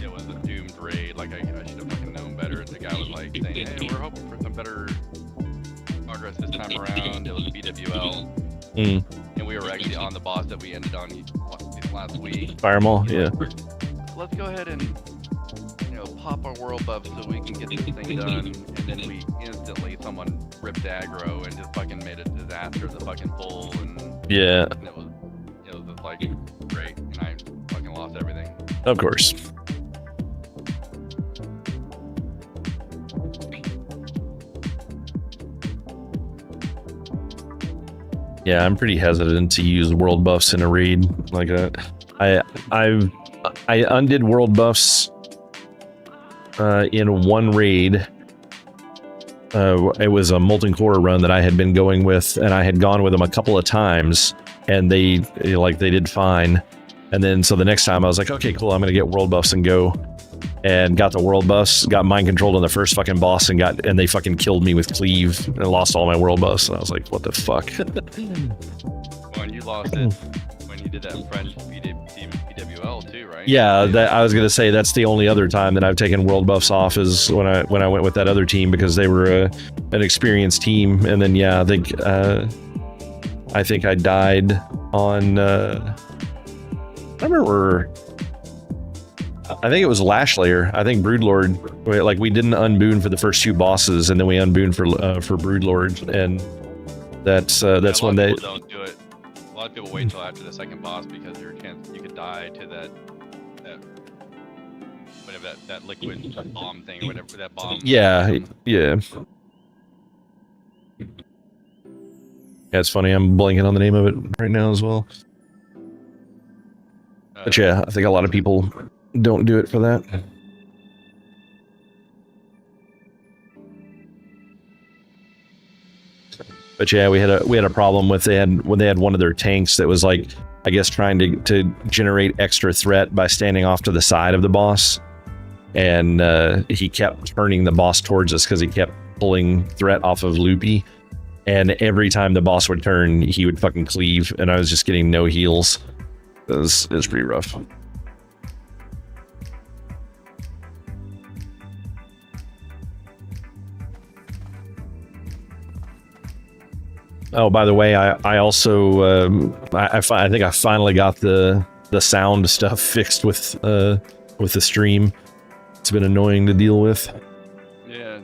it was a doomed raid. Like I should have fucking known better. The guy was like saying, "Hey, we're hoping for some better progress this time around." It was BWL, and we were actually on the boss that we ended on last week. Firemaul, yeah. Let's go ahead and pop our world buff so we can get this thing done, and then we instantly someone ripped aggro and just fucking made a disaster of the fucking bull, and yeah, and it was just like great, and I fucking lost everything. Of course. Yeah, I'm pretty hesitant to use world buffs in a raid. Like I undid world buffs in one raid. It was a Molten Core run that I had been going with, and I had gone with them a couple of times, and they did fine. And then so the next time I was like, okay, cool, I'm gonna get world buffs and go. And got the world buffs, got mind controlled on the first fucking boss, and they fucking killed me with cleave and lost all my world buffs. And I was like, what the fuck? When you lost it, when you did that French PWL too, right? Yeah, that I was gonna say that's the only other time that I've taken world buffs off is when I went with that other team because they were an experienced team. And then yeah, I think I died on. I remember. I think it was Lash Layer. I think Broodlord. Like we didn't unboon for the first 2 bosses, and then we unbooned for Broodlord, and that's when they don't do it. A lot of people wait till after the second boss because there's a chance you could die to that whatever that liquid bomb thing or whatever that bomb. Yeah. Yeah, it's funny. I'm blanking on the name of it right now as well. But yeah, I think a lot of people don't do it for that. But yeah, we had a problem with when they had one of their tanks that was like, I guess trying to generate extra threat by standing off to the side of the boss, and he kept turning the boss towards us because he kept pulling threat off of Loopy, and every time the boss would turn, he would fucking cleave, and I was just getting no heals. It was pretty rough. Oh, by the way, I also I think I finally got the sound stuff fixed with the stream. It's been annoying to deal with. Yeah,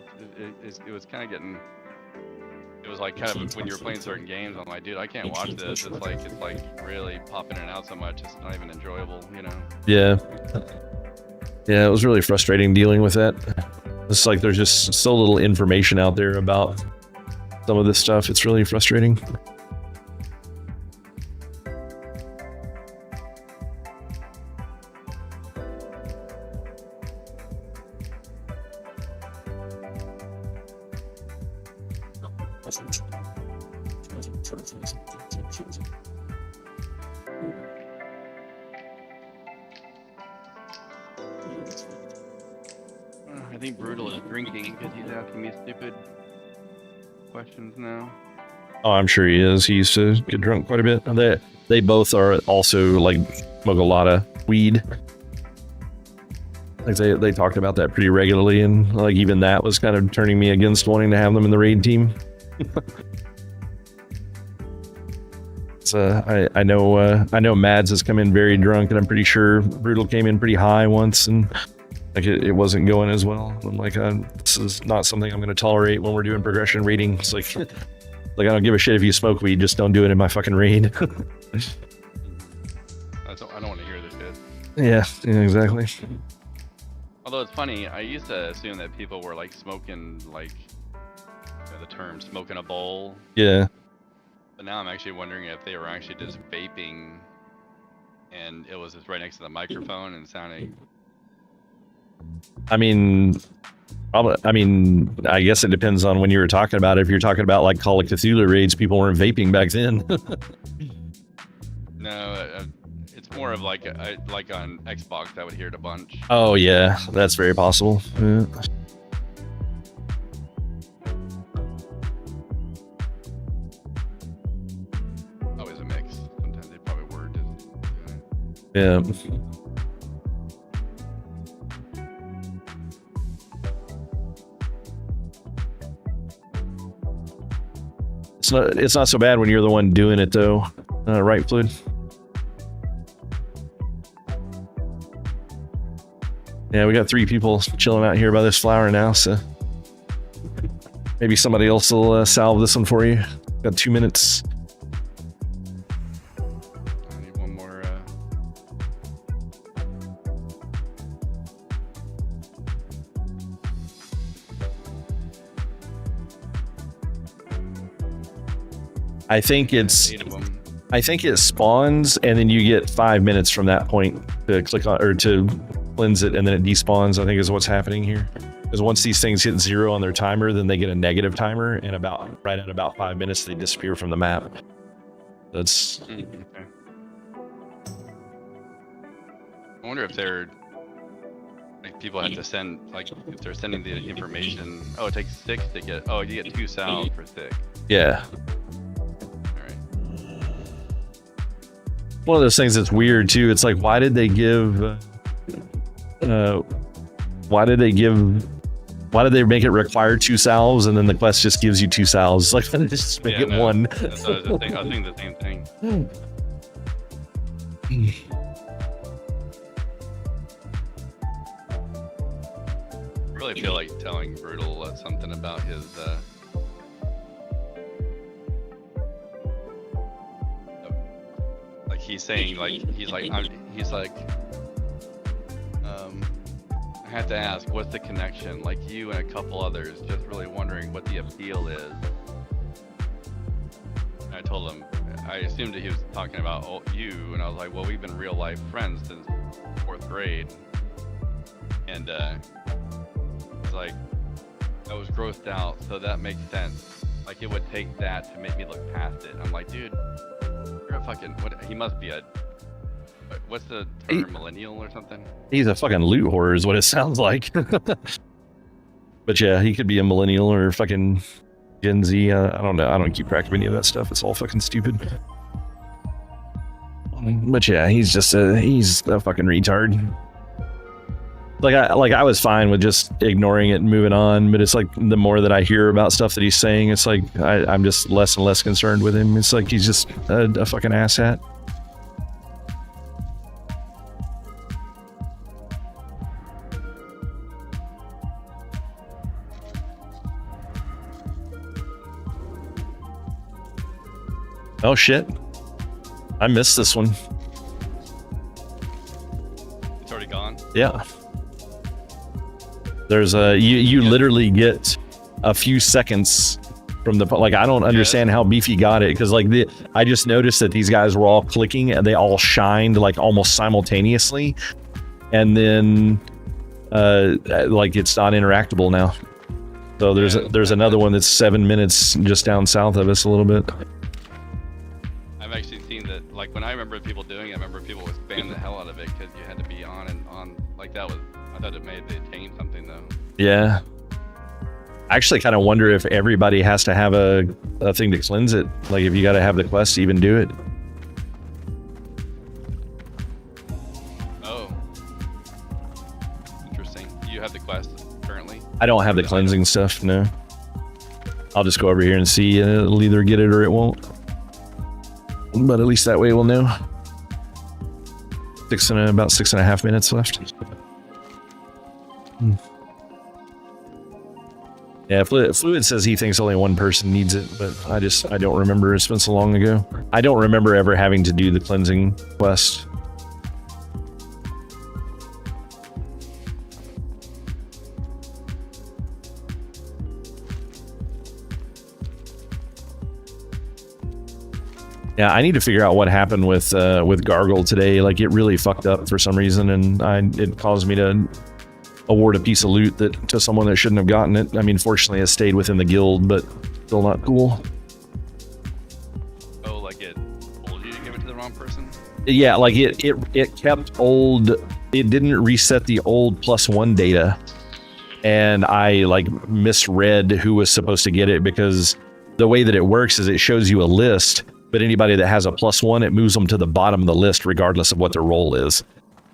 it was kind of getting. It was like kind of when you were playing certain games, I'm like, dude, I can't watch this. It's like really popping in and out so much. It's not even enjoyable, you know. Yeah. Yeah, it was really frustrating dealing with that. It's like there's just so little information out there about some of this stuff. It's really frustrating. I think Brutal is drinking because he's asking me stupid questions now. Oh, I'm sure he is. He used to get drunk quite a bit. They both are also like smoke a lot of weed. Like they talked about that pretty regularly, and like even that was kind of turning me against wanting to have them in the raid team. So I know Mads has come in very drunk, and I'm pretty sure Brutal came in pretty high once, and like it wasn't going as well. I'm like, this is not something I'm going to tolerate when we're doing progression raiding. It's like I don't give a shit if you smoke weed, just don't do it in my fucking raid. I don't want to hear this shit. Yeah, exactly. Although it's funny, I used to assume that people were like smoking, like, you know, the term smoking a bowl. Yeah. But now I'm actually wondering if they were actually just vaping and it was just right next to the microphone and sounding. I mean, I guess it depends on when you were talking about it. If you're talking about like Call of Cthulhu raids, people weren't vaping back then. No, it's more of like on Xbox, I would hear it a bunch. Oh yeah, that's very possible. Yeah. Always a mix. Sometimes they probably were just. Yeah. It's not so bad when you're the one doing it though, right, Fluid? Yeah, we got 3 people chilling out here by this flower now, so maybe somebody else will salve this one for you. Got 2 minutes. I need one more. I think it's 8 of them. I think it spawns and then you get 5 minutes from that point to click on or to cleanse it, and then it despawns. I think is what's happening here. Because once these things hit 0 on their timer, then they get a negative timer, and right at about 5 minutes they disappear from the map. That's. Okay. I wonder if they're like people have to send like if they're sending the information. Oh, it takes 6 to get. Oh, you get 2 salves for 6. Yeah. One of those things that's weird too. It's like, why did they make it require 2 salves, and then the quest just gives you 2 salves? Like, just make it 1. That's what I was thinking the same thing. I really feel like telling Brutal something about his. Like he's saying, like I have to ask, what's the connection? Like you and a couple others, just really wondering what the appeal is. And I told him, I assumed that he was talking about you, and I was like, well, we've been real life friends since 4th grade. And it's like, I was grossed out, so that makes sense. Like it would take that to make me look past it. I'm like, dude, you're a fucking, he must be a, what's the term, millennial or something? He's a fucking loot whore is what it sounds like. But yeah, he could be a millennial or fucking Gen Z. I don't know. I don't keep track of any of that stuff. It's all fucking stupid. But yeah, he's a fucking retard. Like I was fine with just ignoring it and moving on, but it's like the more that I hear about stuff that he's saying, it's like I'm just less and less concerned with him. It's like he's just a fucking asshat. Oh shit. I missed this one. It's already gone? Yeah. There's you literally get a few seconds from the, like, I don't understand how Beefy got it, because like I just noticed that these guys were all clicking and they all shined like almost simultaneously, and then like it's not interactable now. So there's another one that's 7 minutes just down south of us a little bit. I've actually seen that, like when I remember people doing it, I remember people would spam the hell out of it because you had to be on and on. Like that was, I thought it made it attain something though. Yeah. I actually kind of wonder if everybody has to have a thing to cleanse it. Like if you got to have the quest to even do it. Oh. Interesting. Do you have the quest currently? I don't have the cleansing stuff, no. I'll just go over here and see, and it'll either get it or it won't. But at least that way we'll know. About 6.5 minutes left. Yeah, Fluid says he thinks only one person needs it, but I don't remember. It's been so long ago. I don't remember ever having to do the cleansing quest. Yeah, I need to figure out what happened with Gargle today. Like, it really fucked up for some reason, and it caused me to award a piece of loot to someone that shouldn't have gotten it. I mean, fortunately, it stayed within the guild, but still not cool. Oh, like it told you to give it to the wrong person? Yeah, like it kept old. It didn't reset the old +1 data, and I like misread who was supposed to get it, because the way that it works is it shows you a list. But anybody that has a +1, it moves them to the bottom of the list regardless of what their role is.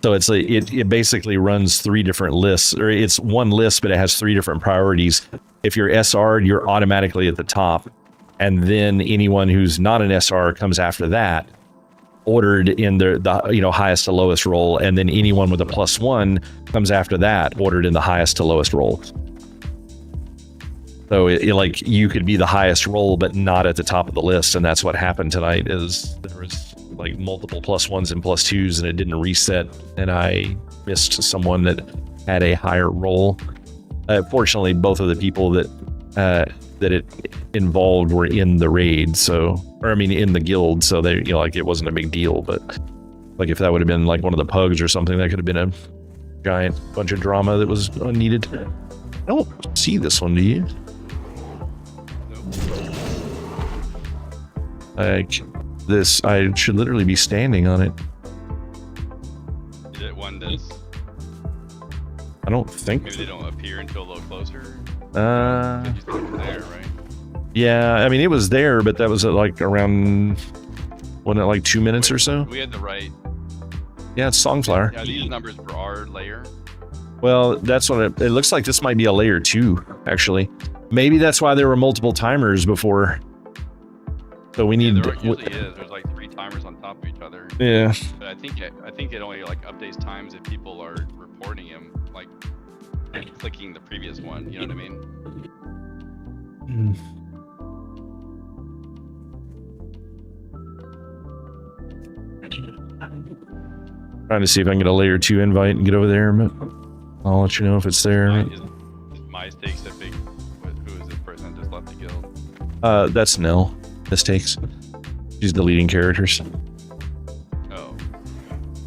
So it's it basically runs 3 different lists, or it's one list, but it has 3 different priorities. If you're SR'd, you're automatically at the top, and then anyone who's not an SR comes after that, ordered in the highest to lowest role, and then anyone with a +1 comes after that, ordered in the highest to lowest role. So like you could be the highest role, but not at the top of the list, and that's what happened tonight. Is there was like multiple +1s and +2s, and it didn't reset, and I missed someone that had a higher role. Fortunately, both of the people that that it involved were in the raid, so, or I mean in the guild, so they, you know, like it wasn't a big deal. But like if that would have been like one of the pugs or something, that could have been a giant bunch of drama that was unneeded. I don't see this one, do you? Like this, I should literally be standing on it. Is it one that's... I don't think. Maybe they don't appear until a little closer? Uh, You still were there, right? yeah, I mean it was there, but that was at like around, wasn't it like 2 minutes or so? We had the right... Yeah, it's Songflower. Yeah, these numbers for our layer. Well, that's what it looks like. This might be a layer 2, actually. Maybe that's why there were multiple timers before. So we need. There usually is. There's like 3 timers on top of each other. Yeah. But I think it only like updates times if people are reporting him, like clicking the previous one. You know what I mean? Trying to see if I can get a layer 2 invite and get over there, but I'll let you know if it's there. Is MyStakes a big? Who is this person that just left the guild? That's Nell. Mistakes. She's deleting characters. Oh.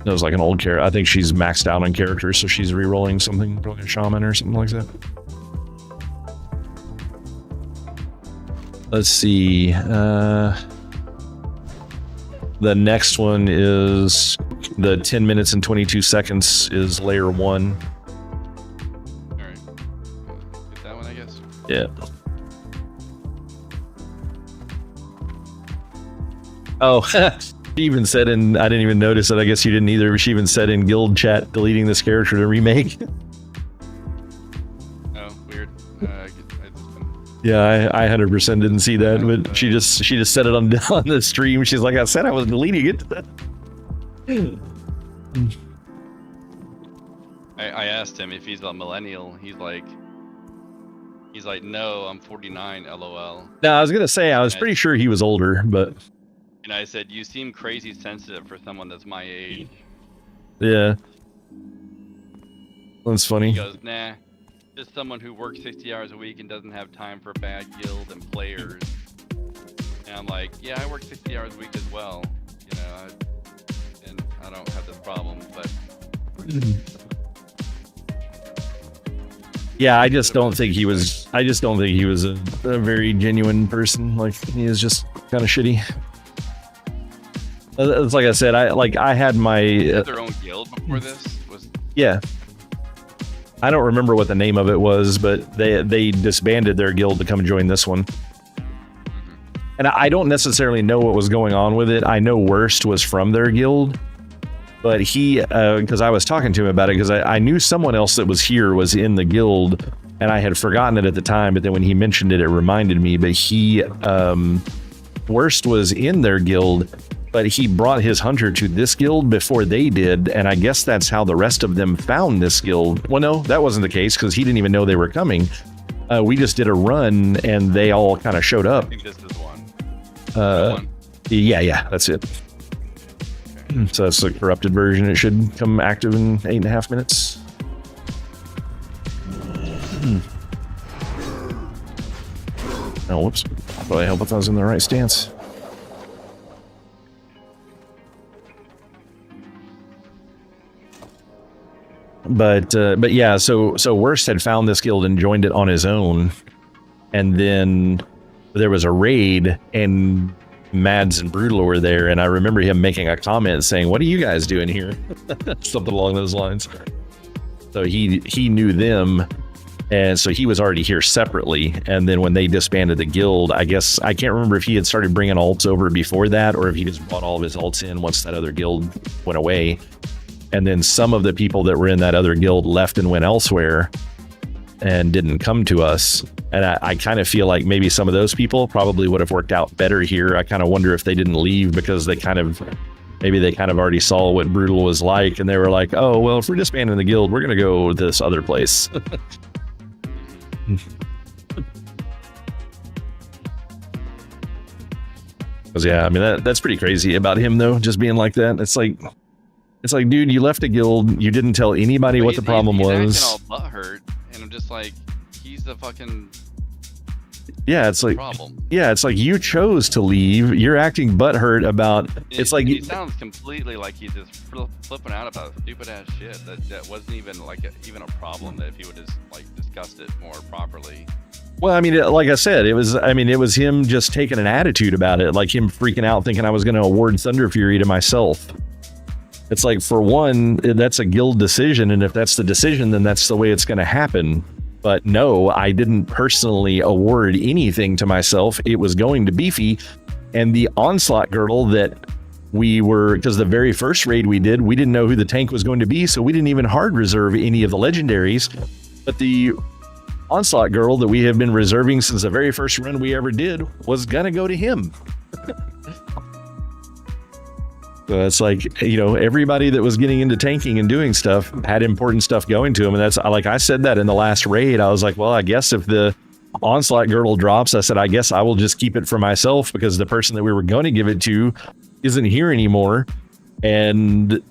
That was like an old character. I think she's maxed out on characters, so she's re-rolling something, probably a shaman or something like that. Let's see. The next one is the 10 minutes and 22 seconds is layer 1. Alright. Get that one, I guess. Yeah. Oh, she even said in, I didn't even notice it, I guess you didn't either, but she even said in guild chat, deleting this character to remake. Oh, weird. Yeah, I 100% didn't see that, but she just said it on the stream. She's like, I said I was deleting it. I asked him if he's a millennial. He's like, no, I'm 49, LOL. No, I was gonna say I was pretty sure he was older, but And I said, you seem crazy sensitive for someone that's my age. yeah, that's funny. He goes, nah, just someone who works 60 hours a week and doesn't have time for a bad guild and players. And I'm like, yeah, I work 60 hours a week as well, you know, and I don't have this problem, but... Yeah, I just don't think he was a very genuine person. Like, he is just kind of shitty. It's like I said, I had my their own guild before this? Yeah. I don't remember what the name of it was, but they disbanded their guild to come join this one. And I don't necessarily know what was going on with it. I know Worst was from their guild, but he, because I was talking to him about it, because I knew someone else that was here was in the guild, and I had forgotten it at the time, but then when he mentioned it, it reminded me. But he, Worst was in their guild, but he brought his hunter to this guild before they did, and I guess that's how the rest of them found this guild. Well, no, that wasn't the case, because he didn't even know they were coming. We just did a run, and they all kind of showed up. I think this is one. Yeah, that's it. Okay. So that's the corrupted version. It should come active in 8.5 minutes. Oh, whoops. Probably help if I was in the right stance. But yeah, so Worst had found this guild and joined it on his own, and then there was a raid, and Mads and Brutal were there, and I remember him making a comment saying, "What are you guys doing here?" Something along those lines. So he knew them, and so he was already here separately. And then when they disbanded the guild, I guess I can't remember if he had started bringing alts over before that, or if he just brought all of his alts in once that other guild went away. And then some of the people that were in that other guild left and went elsewhere and didn't come to us. And I kind of feel like maybe some of those people probably would have worked out better here. I kind of wonder if they didn't leave because maybe they kind of already saw what Brutal was like, and they were like, oh, well, if we're disbanding the guild, we're going to go this other place. Because yeah, I mean, that's pretty crazy about him, though, just being like that. It's like, dude, you left a guild, you didn't tell anybody what the problem was. He's acting all butthurt, and I'm just like, he's the fucking Yeah, it's like problem. yeah, it's like you chose to leave. You're acting butthurt about. It's like he sounds completely like he's just flipping out about stupid ass shit that wasn't even like even a problem. That if he would just like discussed it more properly. Well, I mean, like I said, it was him just taking an attitude about it, like him freaking out, thinking I was going to award Thunder Fury to myself. It's like, for one, that's a guild decision, and if that's the decision, then that's the way it's going to happen. But no, I didn't personally award anything to myself. It was going to Beefy, and the Onslaught Girdle that we were, because the very first raid we did, we didn't know who the tank was going to be, so we didn't even hard reserve any of the legendaries. But the Onslaught Girl that we have been reserving since the very first run we ever did was gonna go to him. So it's like, you know, everybody that was getting into tanking and doing stuff had important stuff going to him, and that's like I said that in the last raid. I was like, well, I guess if the Onslaught Girdle drops, I said, I guess I will just keep it for myself because the person that we were going to give it to isn't here anymore, and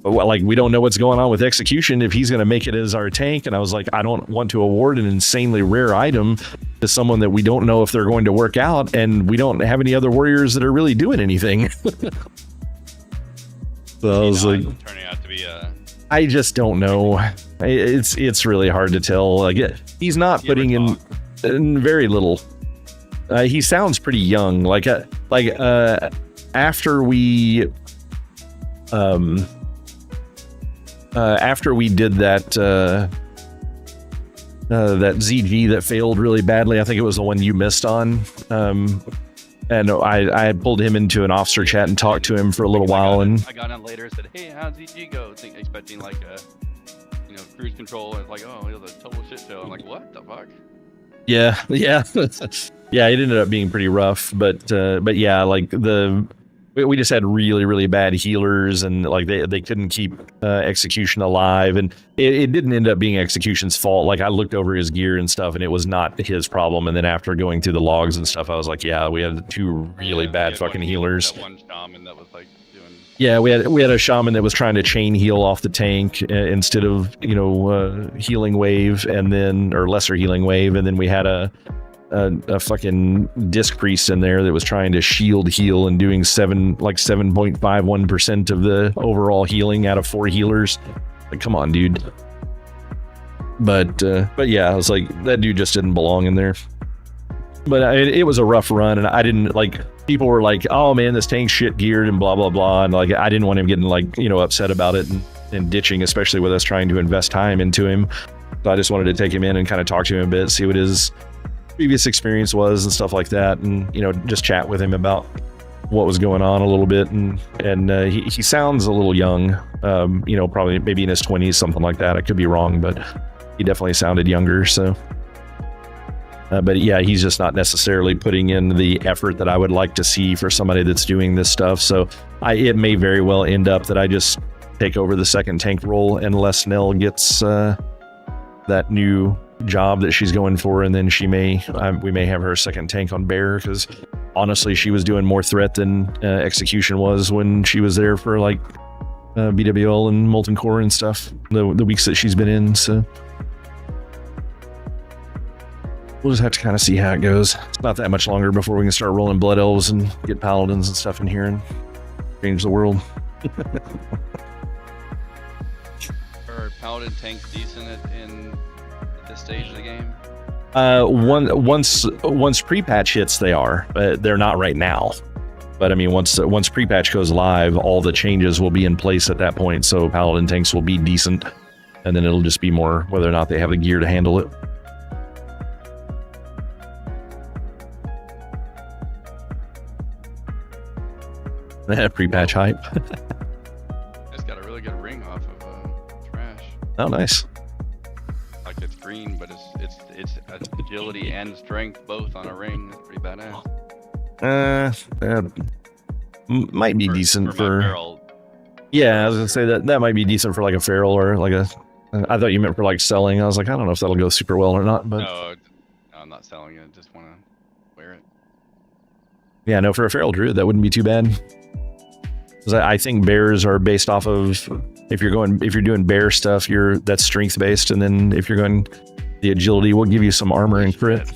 like we don't know what's going on with Execution if he's going to make it as our tank. And I was like, I don't want to award an insanely rare item to someone that we don't know if they're going to work out, and we don't have any other warriors that are really doing anything. So I was like, turning out to be I just don't know. It's really hard to tell. Like he's not putting in very little. He sounds pretty young. After we did that that ZG that failed really badly, I think it was the one you missed on. And I had pulled him into an officer chat and talked to him for a little while. And I got in later and said, "Hey, how'd ZG go?" Expecting like a, you know, cruise control, and it's like, oh, it was a total shit show. I'm like, what the fuck? yeah, yeah, yeah. It ended up being pretty rough, but yeah, like we just had really, really bad healers, and like they couldn't keep Execution alive, and it didn't end up being Execution's fault. Like I looked over his gear and stuff, and it was not his problem. And then after going through the logs and stuff, I was like, yeah, we had two really bad fucking healers. That one shaman that was like doing. Yeah, we had a shaman that was trying to chain heal off the tank instead of, you know, healing wave, and then, or lesser healing wave, and then we had a fucking disc priest in there that was trying to shield heal and doing 7.51% of the overall healing out of 4 healers. Like, come on, dude. But yeah, I was like, that dude just didn't belong in there. But it was a rough run, and I didn't like. People were like, "Oh man, this tank's shit geared," and blah blah blah, and like I didn't want him getting like, you know, upset about it and ditching, especially with us trying to invest time into him. So I just wanted to take him in and kind of talk to him a bit, see what his previous experience was and stuff like that, and, you know, just chat with him about what was going on a little bit. And he sounds a little young, you know, probably maybe in his 20s, something like that. I could be wrong, but he definitely sounded younger. So but yeah, he's just not necessarily putting in the effort that I would like to see for somebody that's doing this stuff. So it may very well end up that I just take over the second tank role unless Nell gets that new job that she's going for, and then we may have her second tank on Bear, because honestly she was doing more threat than Execution was when she was there for like BWL and Molten Core and stuff the weeks that she's been in. So we'll just have to kind of see how it goes. It's not that much longer before we can start rolling Blood Elves and get Paladins and stuff in here and change the world. Are Paladin tanks decent at this stage of the game? Once pre-patch hits, they are. They're not right now. But I mean, once pre-patch goes live, all the changes will be in place at that point. So Paladin tanks will be decent, and then it'll just be more whether or not they have the gear to handle it. Pre-patch hype. It's got a really good ring off of trash. Oh, nice. Like it's green, but it's agility and strength both on a ring. It's pretty badass. Might be decent for. Feral. Yeah, I was gonna say that might be decent for like a feral or like a. I thought you meant for like selling. I was like, I don't know if that'll go super well or not, but. No, I'm not selling it. Just want to wear it. Yeah, no, for a feral druid that wouldn't be too bad. Because I think bears are based off of if you're doing bear stuff, that's strength based, and then if you're going, the agility will give you some armor and crit.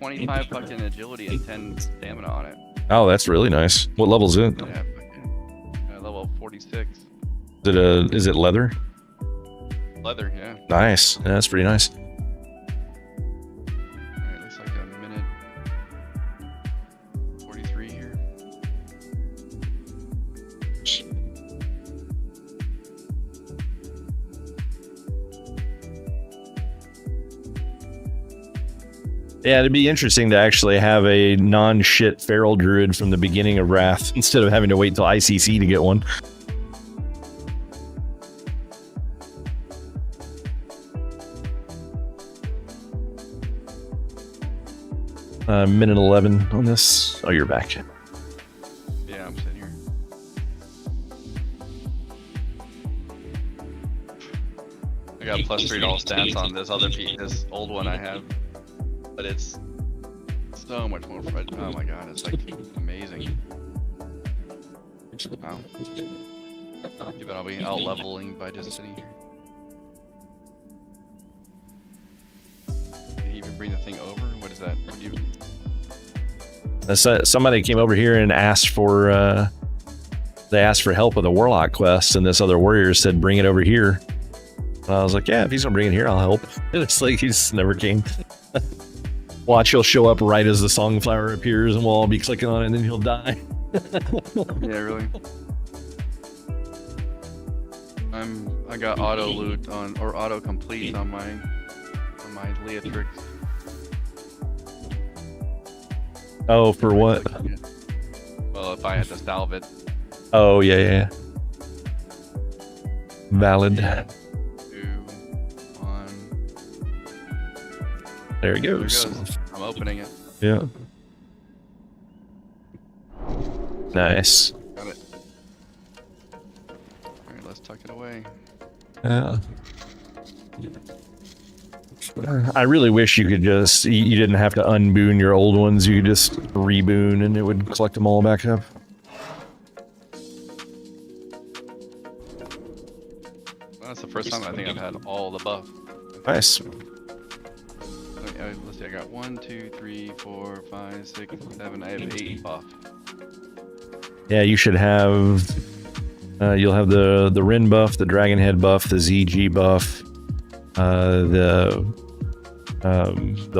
25 fucking agility and 10 stamina on it. Oh, that's really nice. What level is it? Yeah, level 46. Is it leather? Leather, yeah. Nice. Yeah, that's pretty nice. Alright, looks like a minute 43 here. Yeah, it'd be interesting to actually have a non-shit feral druid from the beginning of Wrath instead of having to wait till ICC to get one. Minute 11 on this. Oh, you're back. Yeah, I'm sitting here. I got +3 to all stats on this other piece, this old one I have. But it's so much more fun. Oh my god, it's like amazing. Wow. Even I'll be out leveling by just sitting here. Did he even bring the thing over? What is that? What do you... Somebody came over here and asked for they asked for help with a warlock quest, and this other warrior said bring it over here. And I was like, yeah, if he's gonna bring it here, I'll help. And it's like he just never came. Watch, he'll show up right as the songflower appears, and we'll all be clicking on it, and then he'll die. Yeah, really. I got auto loot on, or auto complete on my Leatrix. Oh, for what? Well, if I had to salve it. Oh, yeah. Valid. 2, 1. There it There it goes. goes. I'm opening it. Yeah. Nice. Got it. Alright, let's tuck it away. Yeah. I really wish you could just, you didn't have to unboon your old ones, you could just reboon and it would collect them all back up. Well, that's the first time I think I've had all the buff. Nice. Let's see, I got 1, 2, 3, 4, 5, 6, 7, I have 8 buff. Yeah, you should have, you'll have the Rin buff, the Dragon Head buff, the ZG buff, the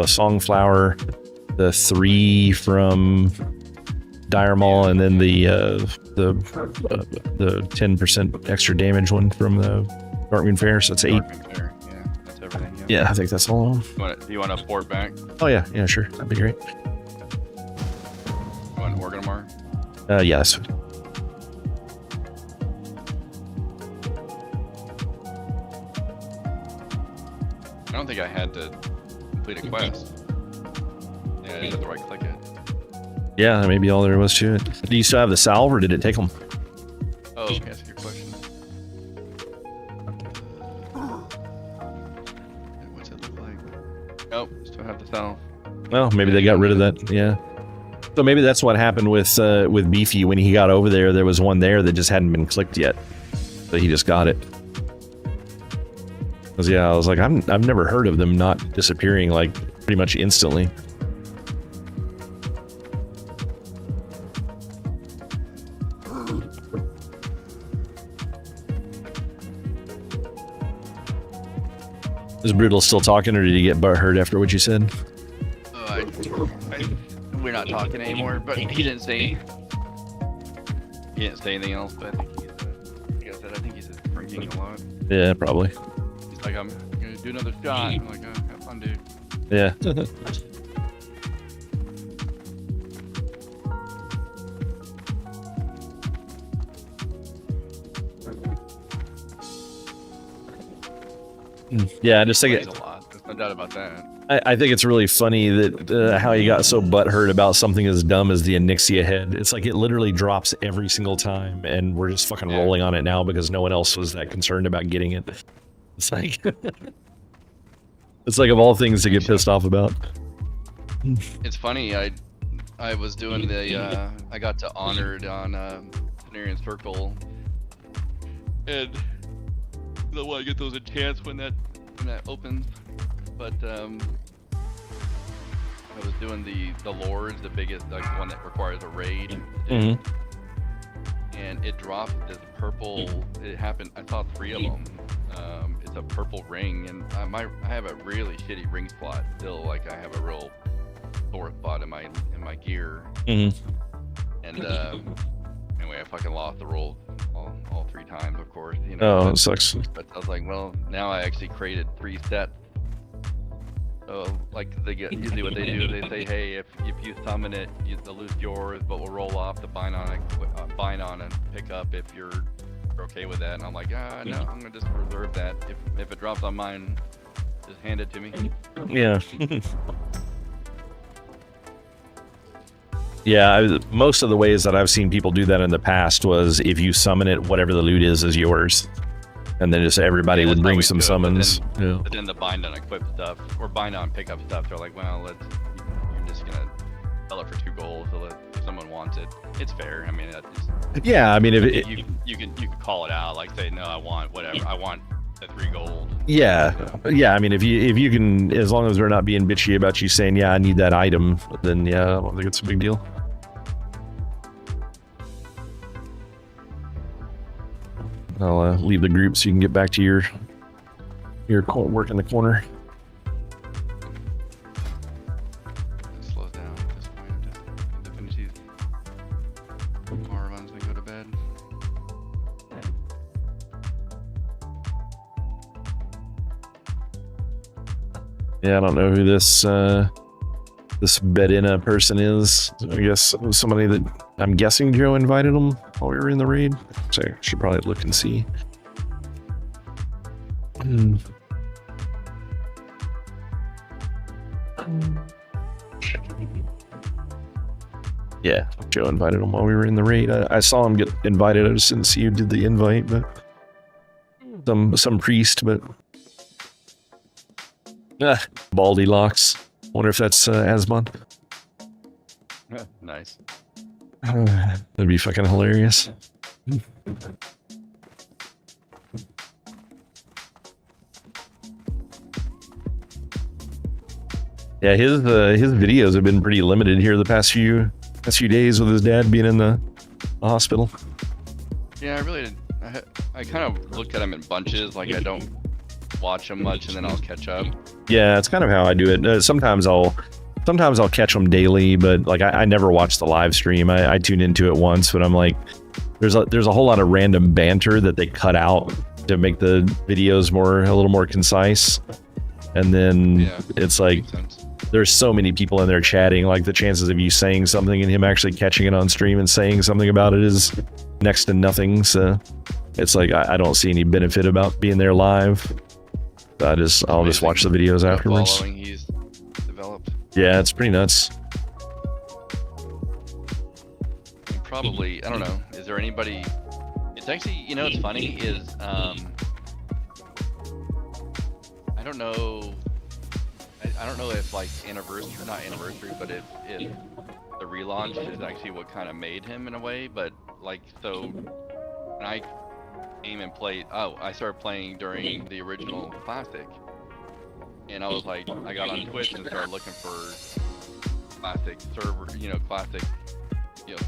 Songflower, the 3 from Dire Maul, and then the 10% extra damage one from the Darkmoon Fair, so it's 8. Fair. Yeah, that's everything. Yeah, I think that's all of them. Do you want to port back? Oh yeah, sure, that'd be great. You want Orgrimmar? Yes. I don't think I had to complete a quest. Yeah, I didn't have to right click it. Yeah, that may be all there was to it. Do you still have the salve, or did it take them? Oh, okay, that's a good question. What's it look like? Nope, still have the salve. Well, maybe they got rid of that. Yeah. So maybe that's what happened with Beefy when he got over there. There was one there that just hadn't been clicked yet, so he just got it. Because yeah, I was like, I've never heard of them not disappearing like pretty much instantly. Is Brutal still talking, or did he get butthurt after what you said? We're not talking anymore, but he didn't say anything else. But I think he's drinking a lot. Yeah, probably. He's like, I'm gonna do another shot. I'm like, oh, have fun, dude. Yeah. Yeah, I just think Plays a lot. There's no doubt about that. I think it's really funny that how he got so butthurt about something as dumb as the Onyxia head. It's like it literally drops every single time, and we're just fucking rolling on it now because no one else was that concerned about getting it. It's like, it's like of all things to get pissed off about. It's funny. I was doing the I got to honored on Cenarian Circle, and I get those enchants when that opens. But was doing the lords, the biggest, like the one that requires a raid. Mhm. And it dropped this purple. It happened. I saw 3 of them. It's a purple ring, and I have a really shitty ring spot still. Like I have a real sore spot in my gear. Mhm. And anyway, I fucking lost the roll all 3 times, of course. You know. Oh, that sucks. But I was like, well, now I actually created 3 sets. So, like, usually what they do is they say, hey, if you summon it, the loot's yours, but we'll roll off the bind on and pick up if you're okay with that. And I'm like, no, I'm gonna just reserve that. If it drops on mine, just hand it to me. Yeah. Yeah, most of the ways that I've seen people do that in the past was if you summon it, whatever the loot is yours. And then just everybody would bring some summons. But then the bind on equip stuff, or bind on pickup stuff, they're like, well, you're just gonna sell it for 2 gold, so if someone wants it, it's fair. I mean, Yeah, I mean, if you can call it out, like say, no, I want whatever, I want the 3 gold. Yeah, I mean, if you can, as long as they're not being bitchy about you saying, yeah, I need that item, then yeah, I don't think it's a big deal. I'll leave the group so you can get back to your work in the corner. It slows down at this point. To finish these more runs and go to bed. Yeah, I don't know who this Bedina person is. I guess it was somebody that I'm guessing Joe invited him while we were in the raid. So I should probably look and see. Yeah, Joe invited him while we were in the raid. I saw him get invited. I just didn't see who did the invite, but some priest, but Baldy Locks. Wonder if that's Asmon. Nice. That'd be fucking hilarious. Yeah, his videos have been pretty limited here the past few days with his dad being in the hospital. Yeah, I kind of look at them in bunches. Like I don't watch them much, and then I'll catch up. Yeah, it's kind of how I do it. Sometimes I'll catch them daily, but like I never watch the live stream. I tune into it once, but I'm like, there's a whole lot of random banter that they cut out to make the videos a little more concise. And then it's like there's so many people in there chatting, like the chances of you saying something and him actually catching it on stream and saying something about it is next to nothing. So it's like I don't see any benefit about being there live. I'll just watch the videos afterwards. Following he's developed. Yeah, it's pretty nuts. And probably, I don't know. Is there anybody? It's actually, what's funny is I don't know. I don't know if like not anniversary, but if the relaunch is actually what kind of made him in a way. But like, so when I came and played, I started playing during the original Classic, and I was like, I got on Twitch and started looking for Classic server, Classic,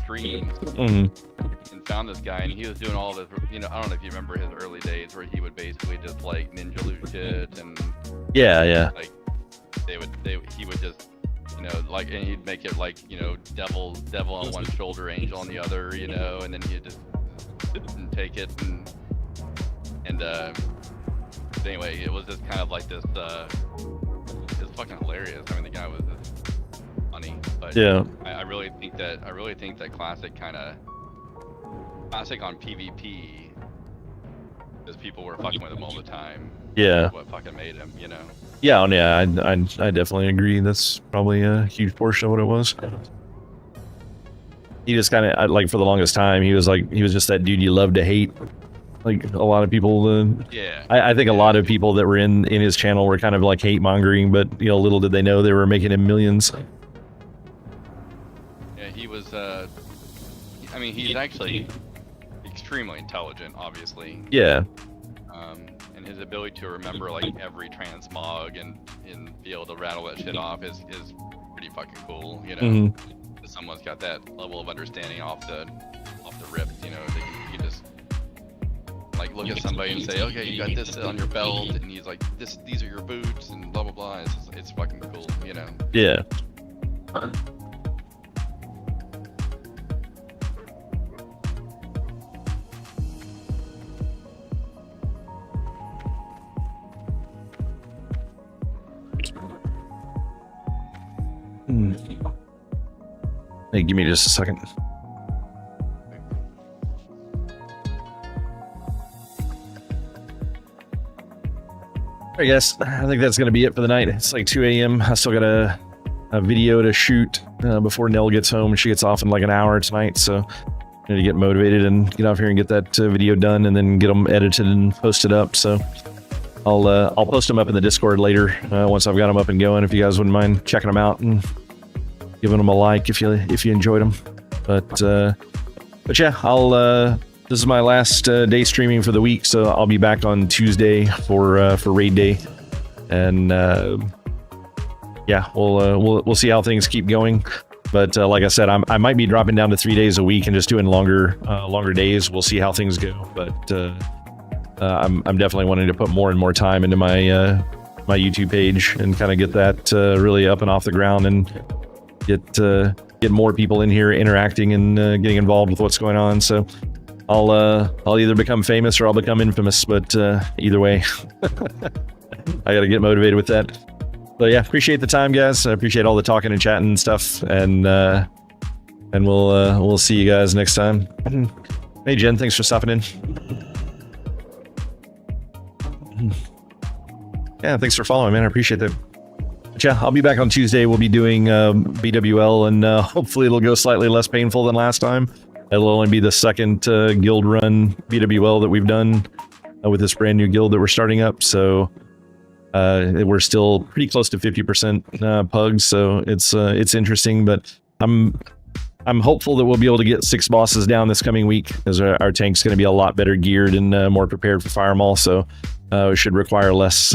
streams, and found this guy, and he was doing all this, I don't know if you remember his early days where he would basically just like ninja loot shit and yeah, like he would just like, and he'd make it like devil on one shoulder, angel on the other, and then he'd just take it and anyway, it was just kind of like this it was fucking hilarious. I mean, the guy was just funny, but yeah, I really think that Classic on PvP, because people were fucking with him all the time. Yeah, what fucking made him, Yeah, I definitely agree. That's probably a huge portion of what it was. He just kind of, like, for the longest time, he was just that dude you love to hate. Like a lot of people, yeah. I think a lot of people that were in his channel were kind of like hate mongering, but little did they know they were making him millions. Yeah, he was. I mean, he's actually extremely intelligent, obviously. Yeah. And his ability to remember like every transmog and be able to rattle that shit off is pretty fucking cool, you know. Mhm. If someone's got that level of understanding off the rip, you know, you can just like look at somebody and say, okay, you got this on your belt, and he's like, these are your boots, and blah blah blah. It's fucking cool, you know. Yeah. Hey, give me just a second. I guess I think that's gonna be it for the night. It's like 2 a.m. I still got a video to shoot before Nell gets home, and she gets off in like an hour tonight. So I need to get motivated and get off here and get that video done, and then get them edited and posted up. So I'll post them up in the Discord later once I've got them up and going. If you guys wouldn't mind checking them out and giving them a like if you enjoyed them. But yeah, this is my last day streaming for the week, so I'll be back on Tuesday for raid day, and yeah, we'll see how things keep going. But like I said, I might be dropping down to 3 days a week and just doing longer days. We'll see how things go. But I'm definitely wanting to put more and more time into my YouTube page and kind of get that really up and off the ground, and get more people in here interacting and getting involved with what's going on. So I'll either become famous or I'll become infamous, but either way, I got to get motivated with that. But yeah, appreciate the time, guys. I appreciate all the talking and chatting and stuff, and we'll see you guys next time. Hey Jen, thanks for stopping in. Yeah, thanks for following, man. I appreciate that. But yeah, I'll be back on Tuesday. We'll be doing BWL, and hopefully it'll go slightly less painful than last time. It'll only be the second guild run BWL that we've done with this brand new guild that we're starting up. So we're still pretty close to 50% pugs. So it's interesting, but I'm hopeful that we'll be able to get 6 bosses down this coming week, as our tank's going to be a lot better geared and more prepared for Fire Maul. So it should require less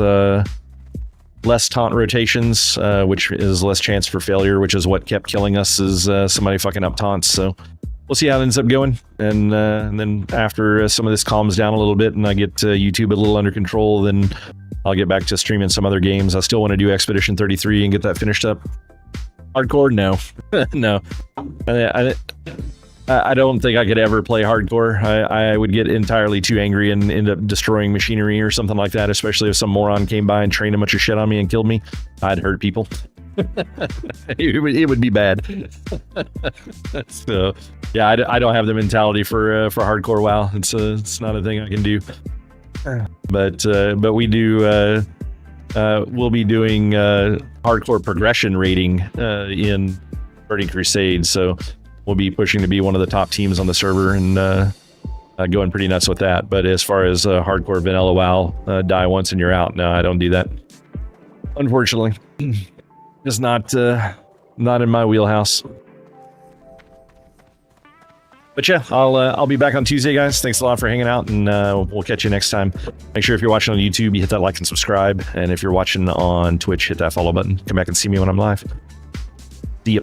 taunt rotations, which is less chance for failure, which is what kept killing us, is somebody fucking up taunts. So we'll see how it ends up going, and then after some of this calms down a little bit and I get YouTube a little under control, then I'll get back to streaming some other games. I still want to do Expedition 33 and get that finished up. Hardcore? No. No. I don't think I could ever play hardcore. I would get entirely too angry and end up destroying machinery or something like that, especially if some moron came by and trained a bunch of shit on me and killed me. I'd hurt people. It would be bad. So yeah, I don't have the mentality for hardcore WoW. It's not a thing I can do. But we do. We'll be doing hardcore progression rating in Burning Crusade. So we'll be pushing to be one of the top teams on the server and going pretty nuts with that. But as far as hardcore vanilla WoW, die once and you're out. No, I don't do that. Unfortunately. Just not in my wheelhouse. But yeah, I'll be back on Tuesday, guys. Thanks a lot for hanging out, and we'll catch you next time. Make sure if you're watching on YouTube, you hit that like and subscribe, and if you're watching on Twitch, hit that follow button. Come back and see me when I'm live. See ya.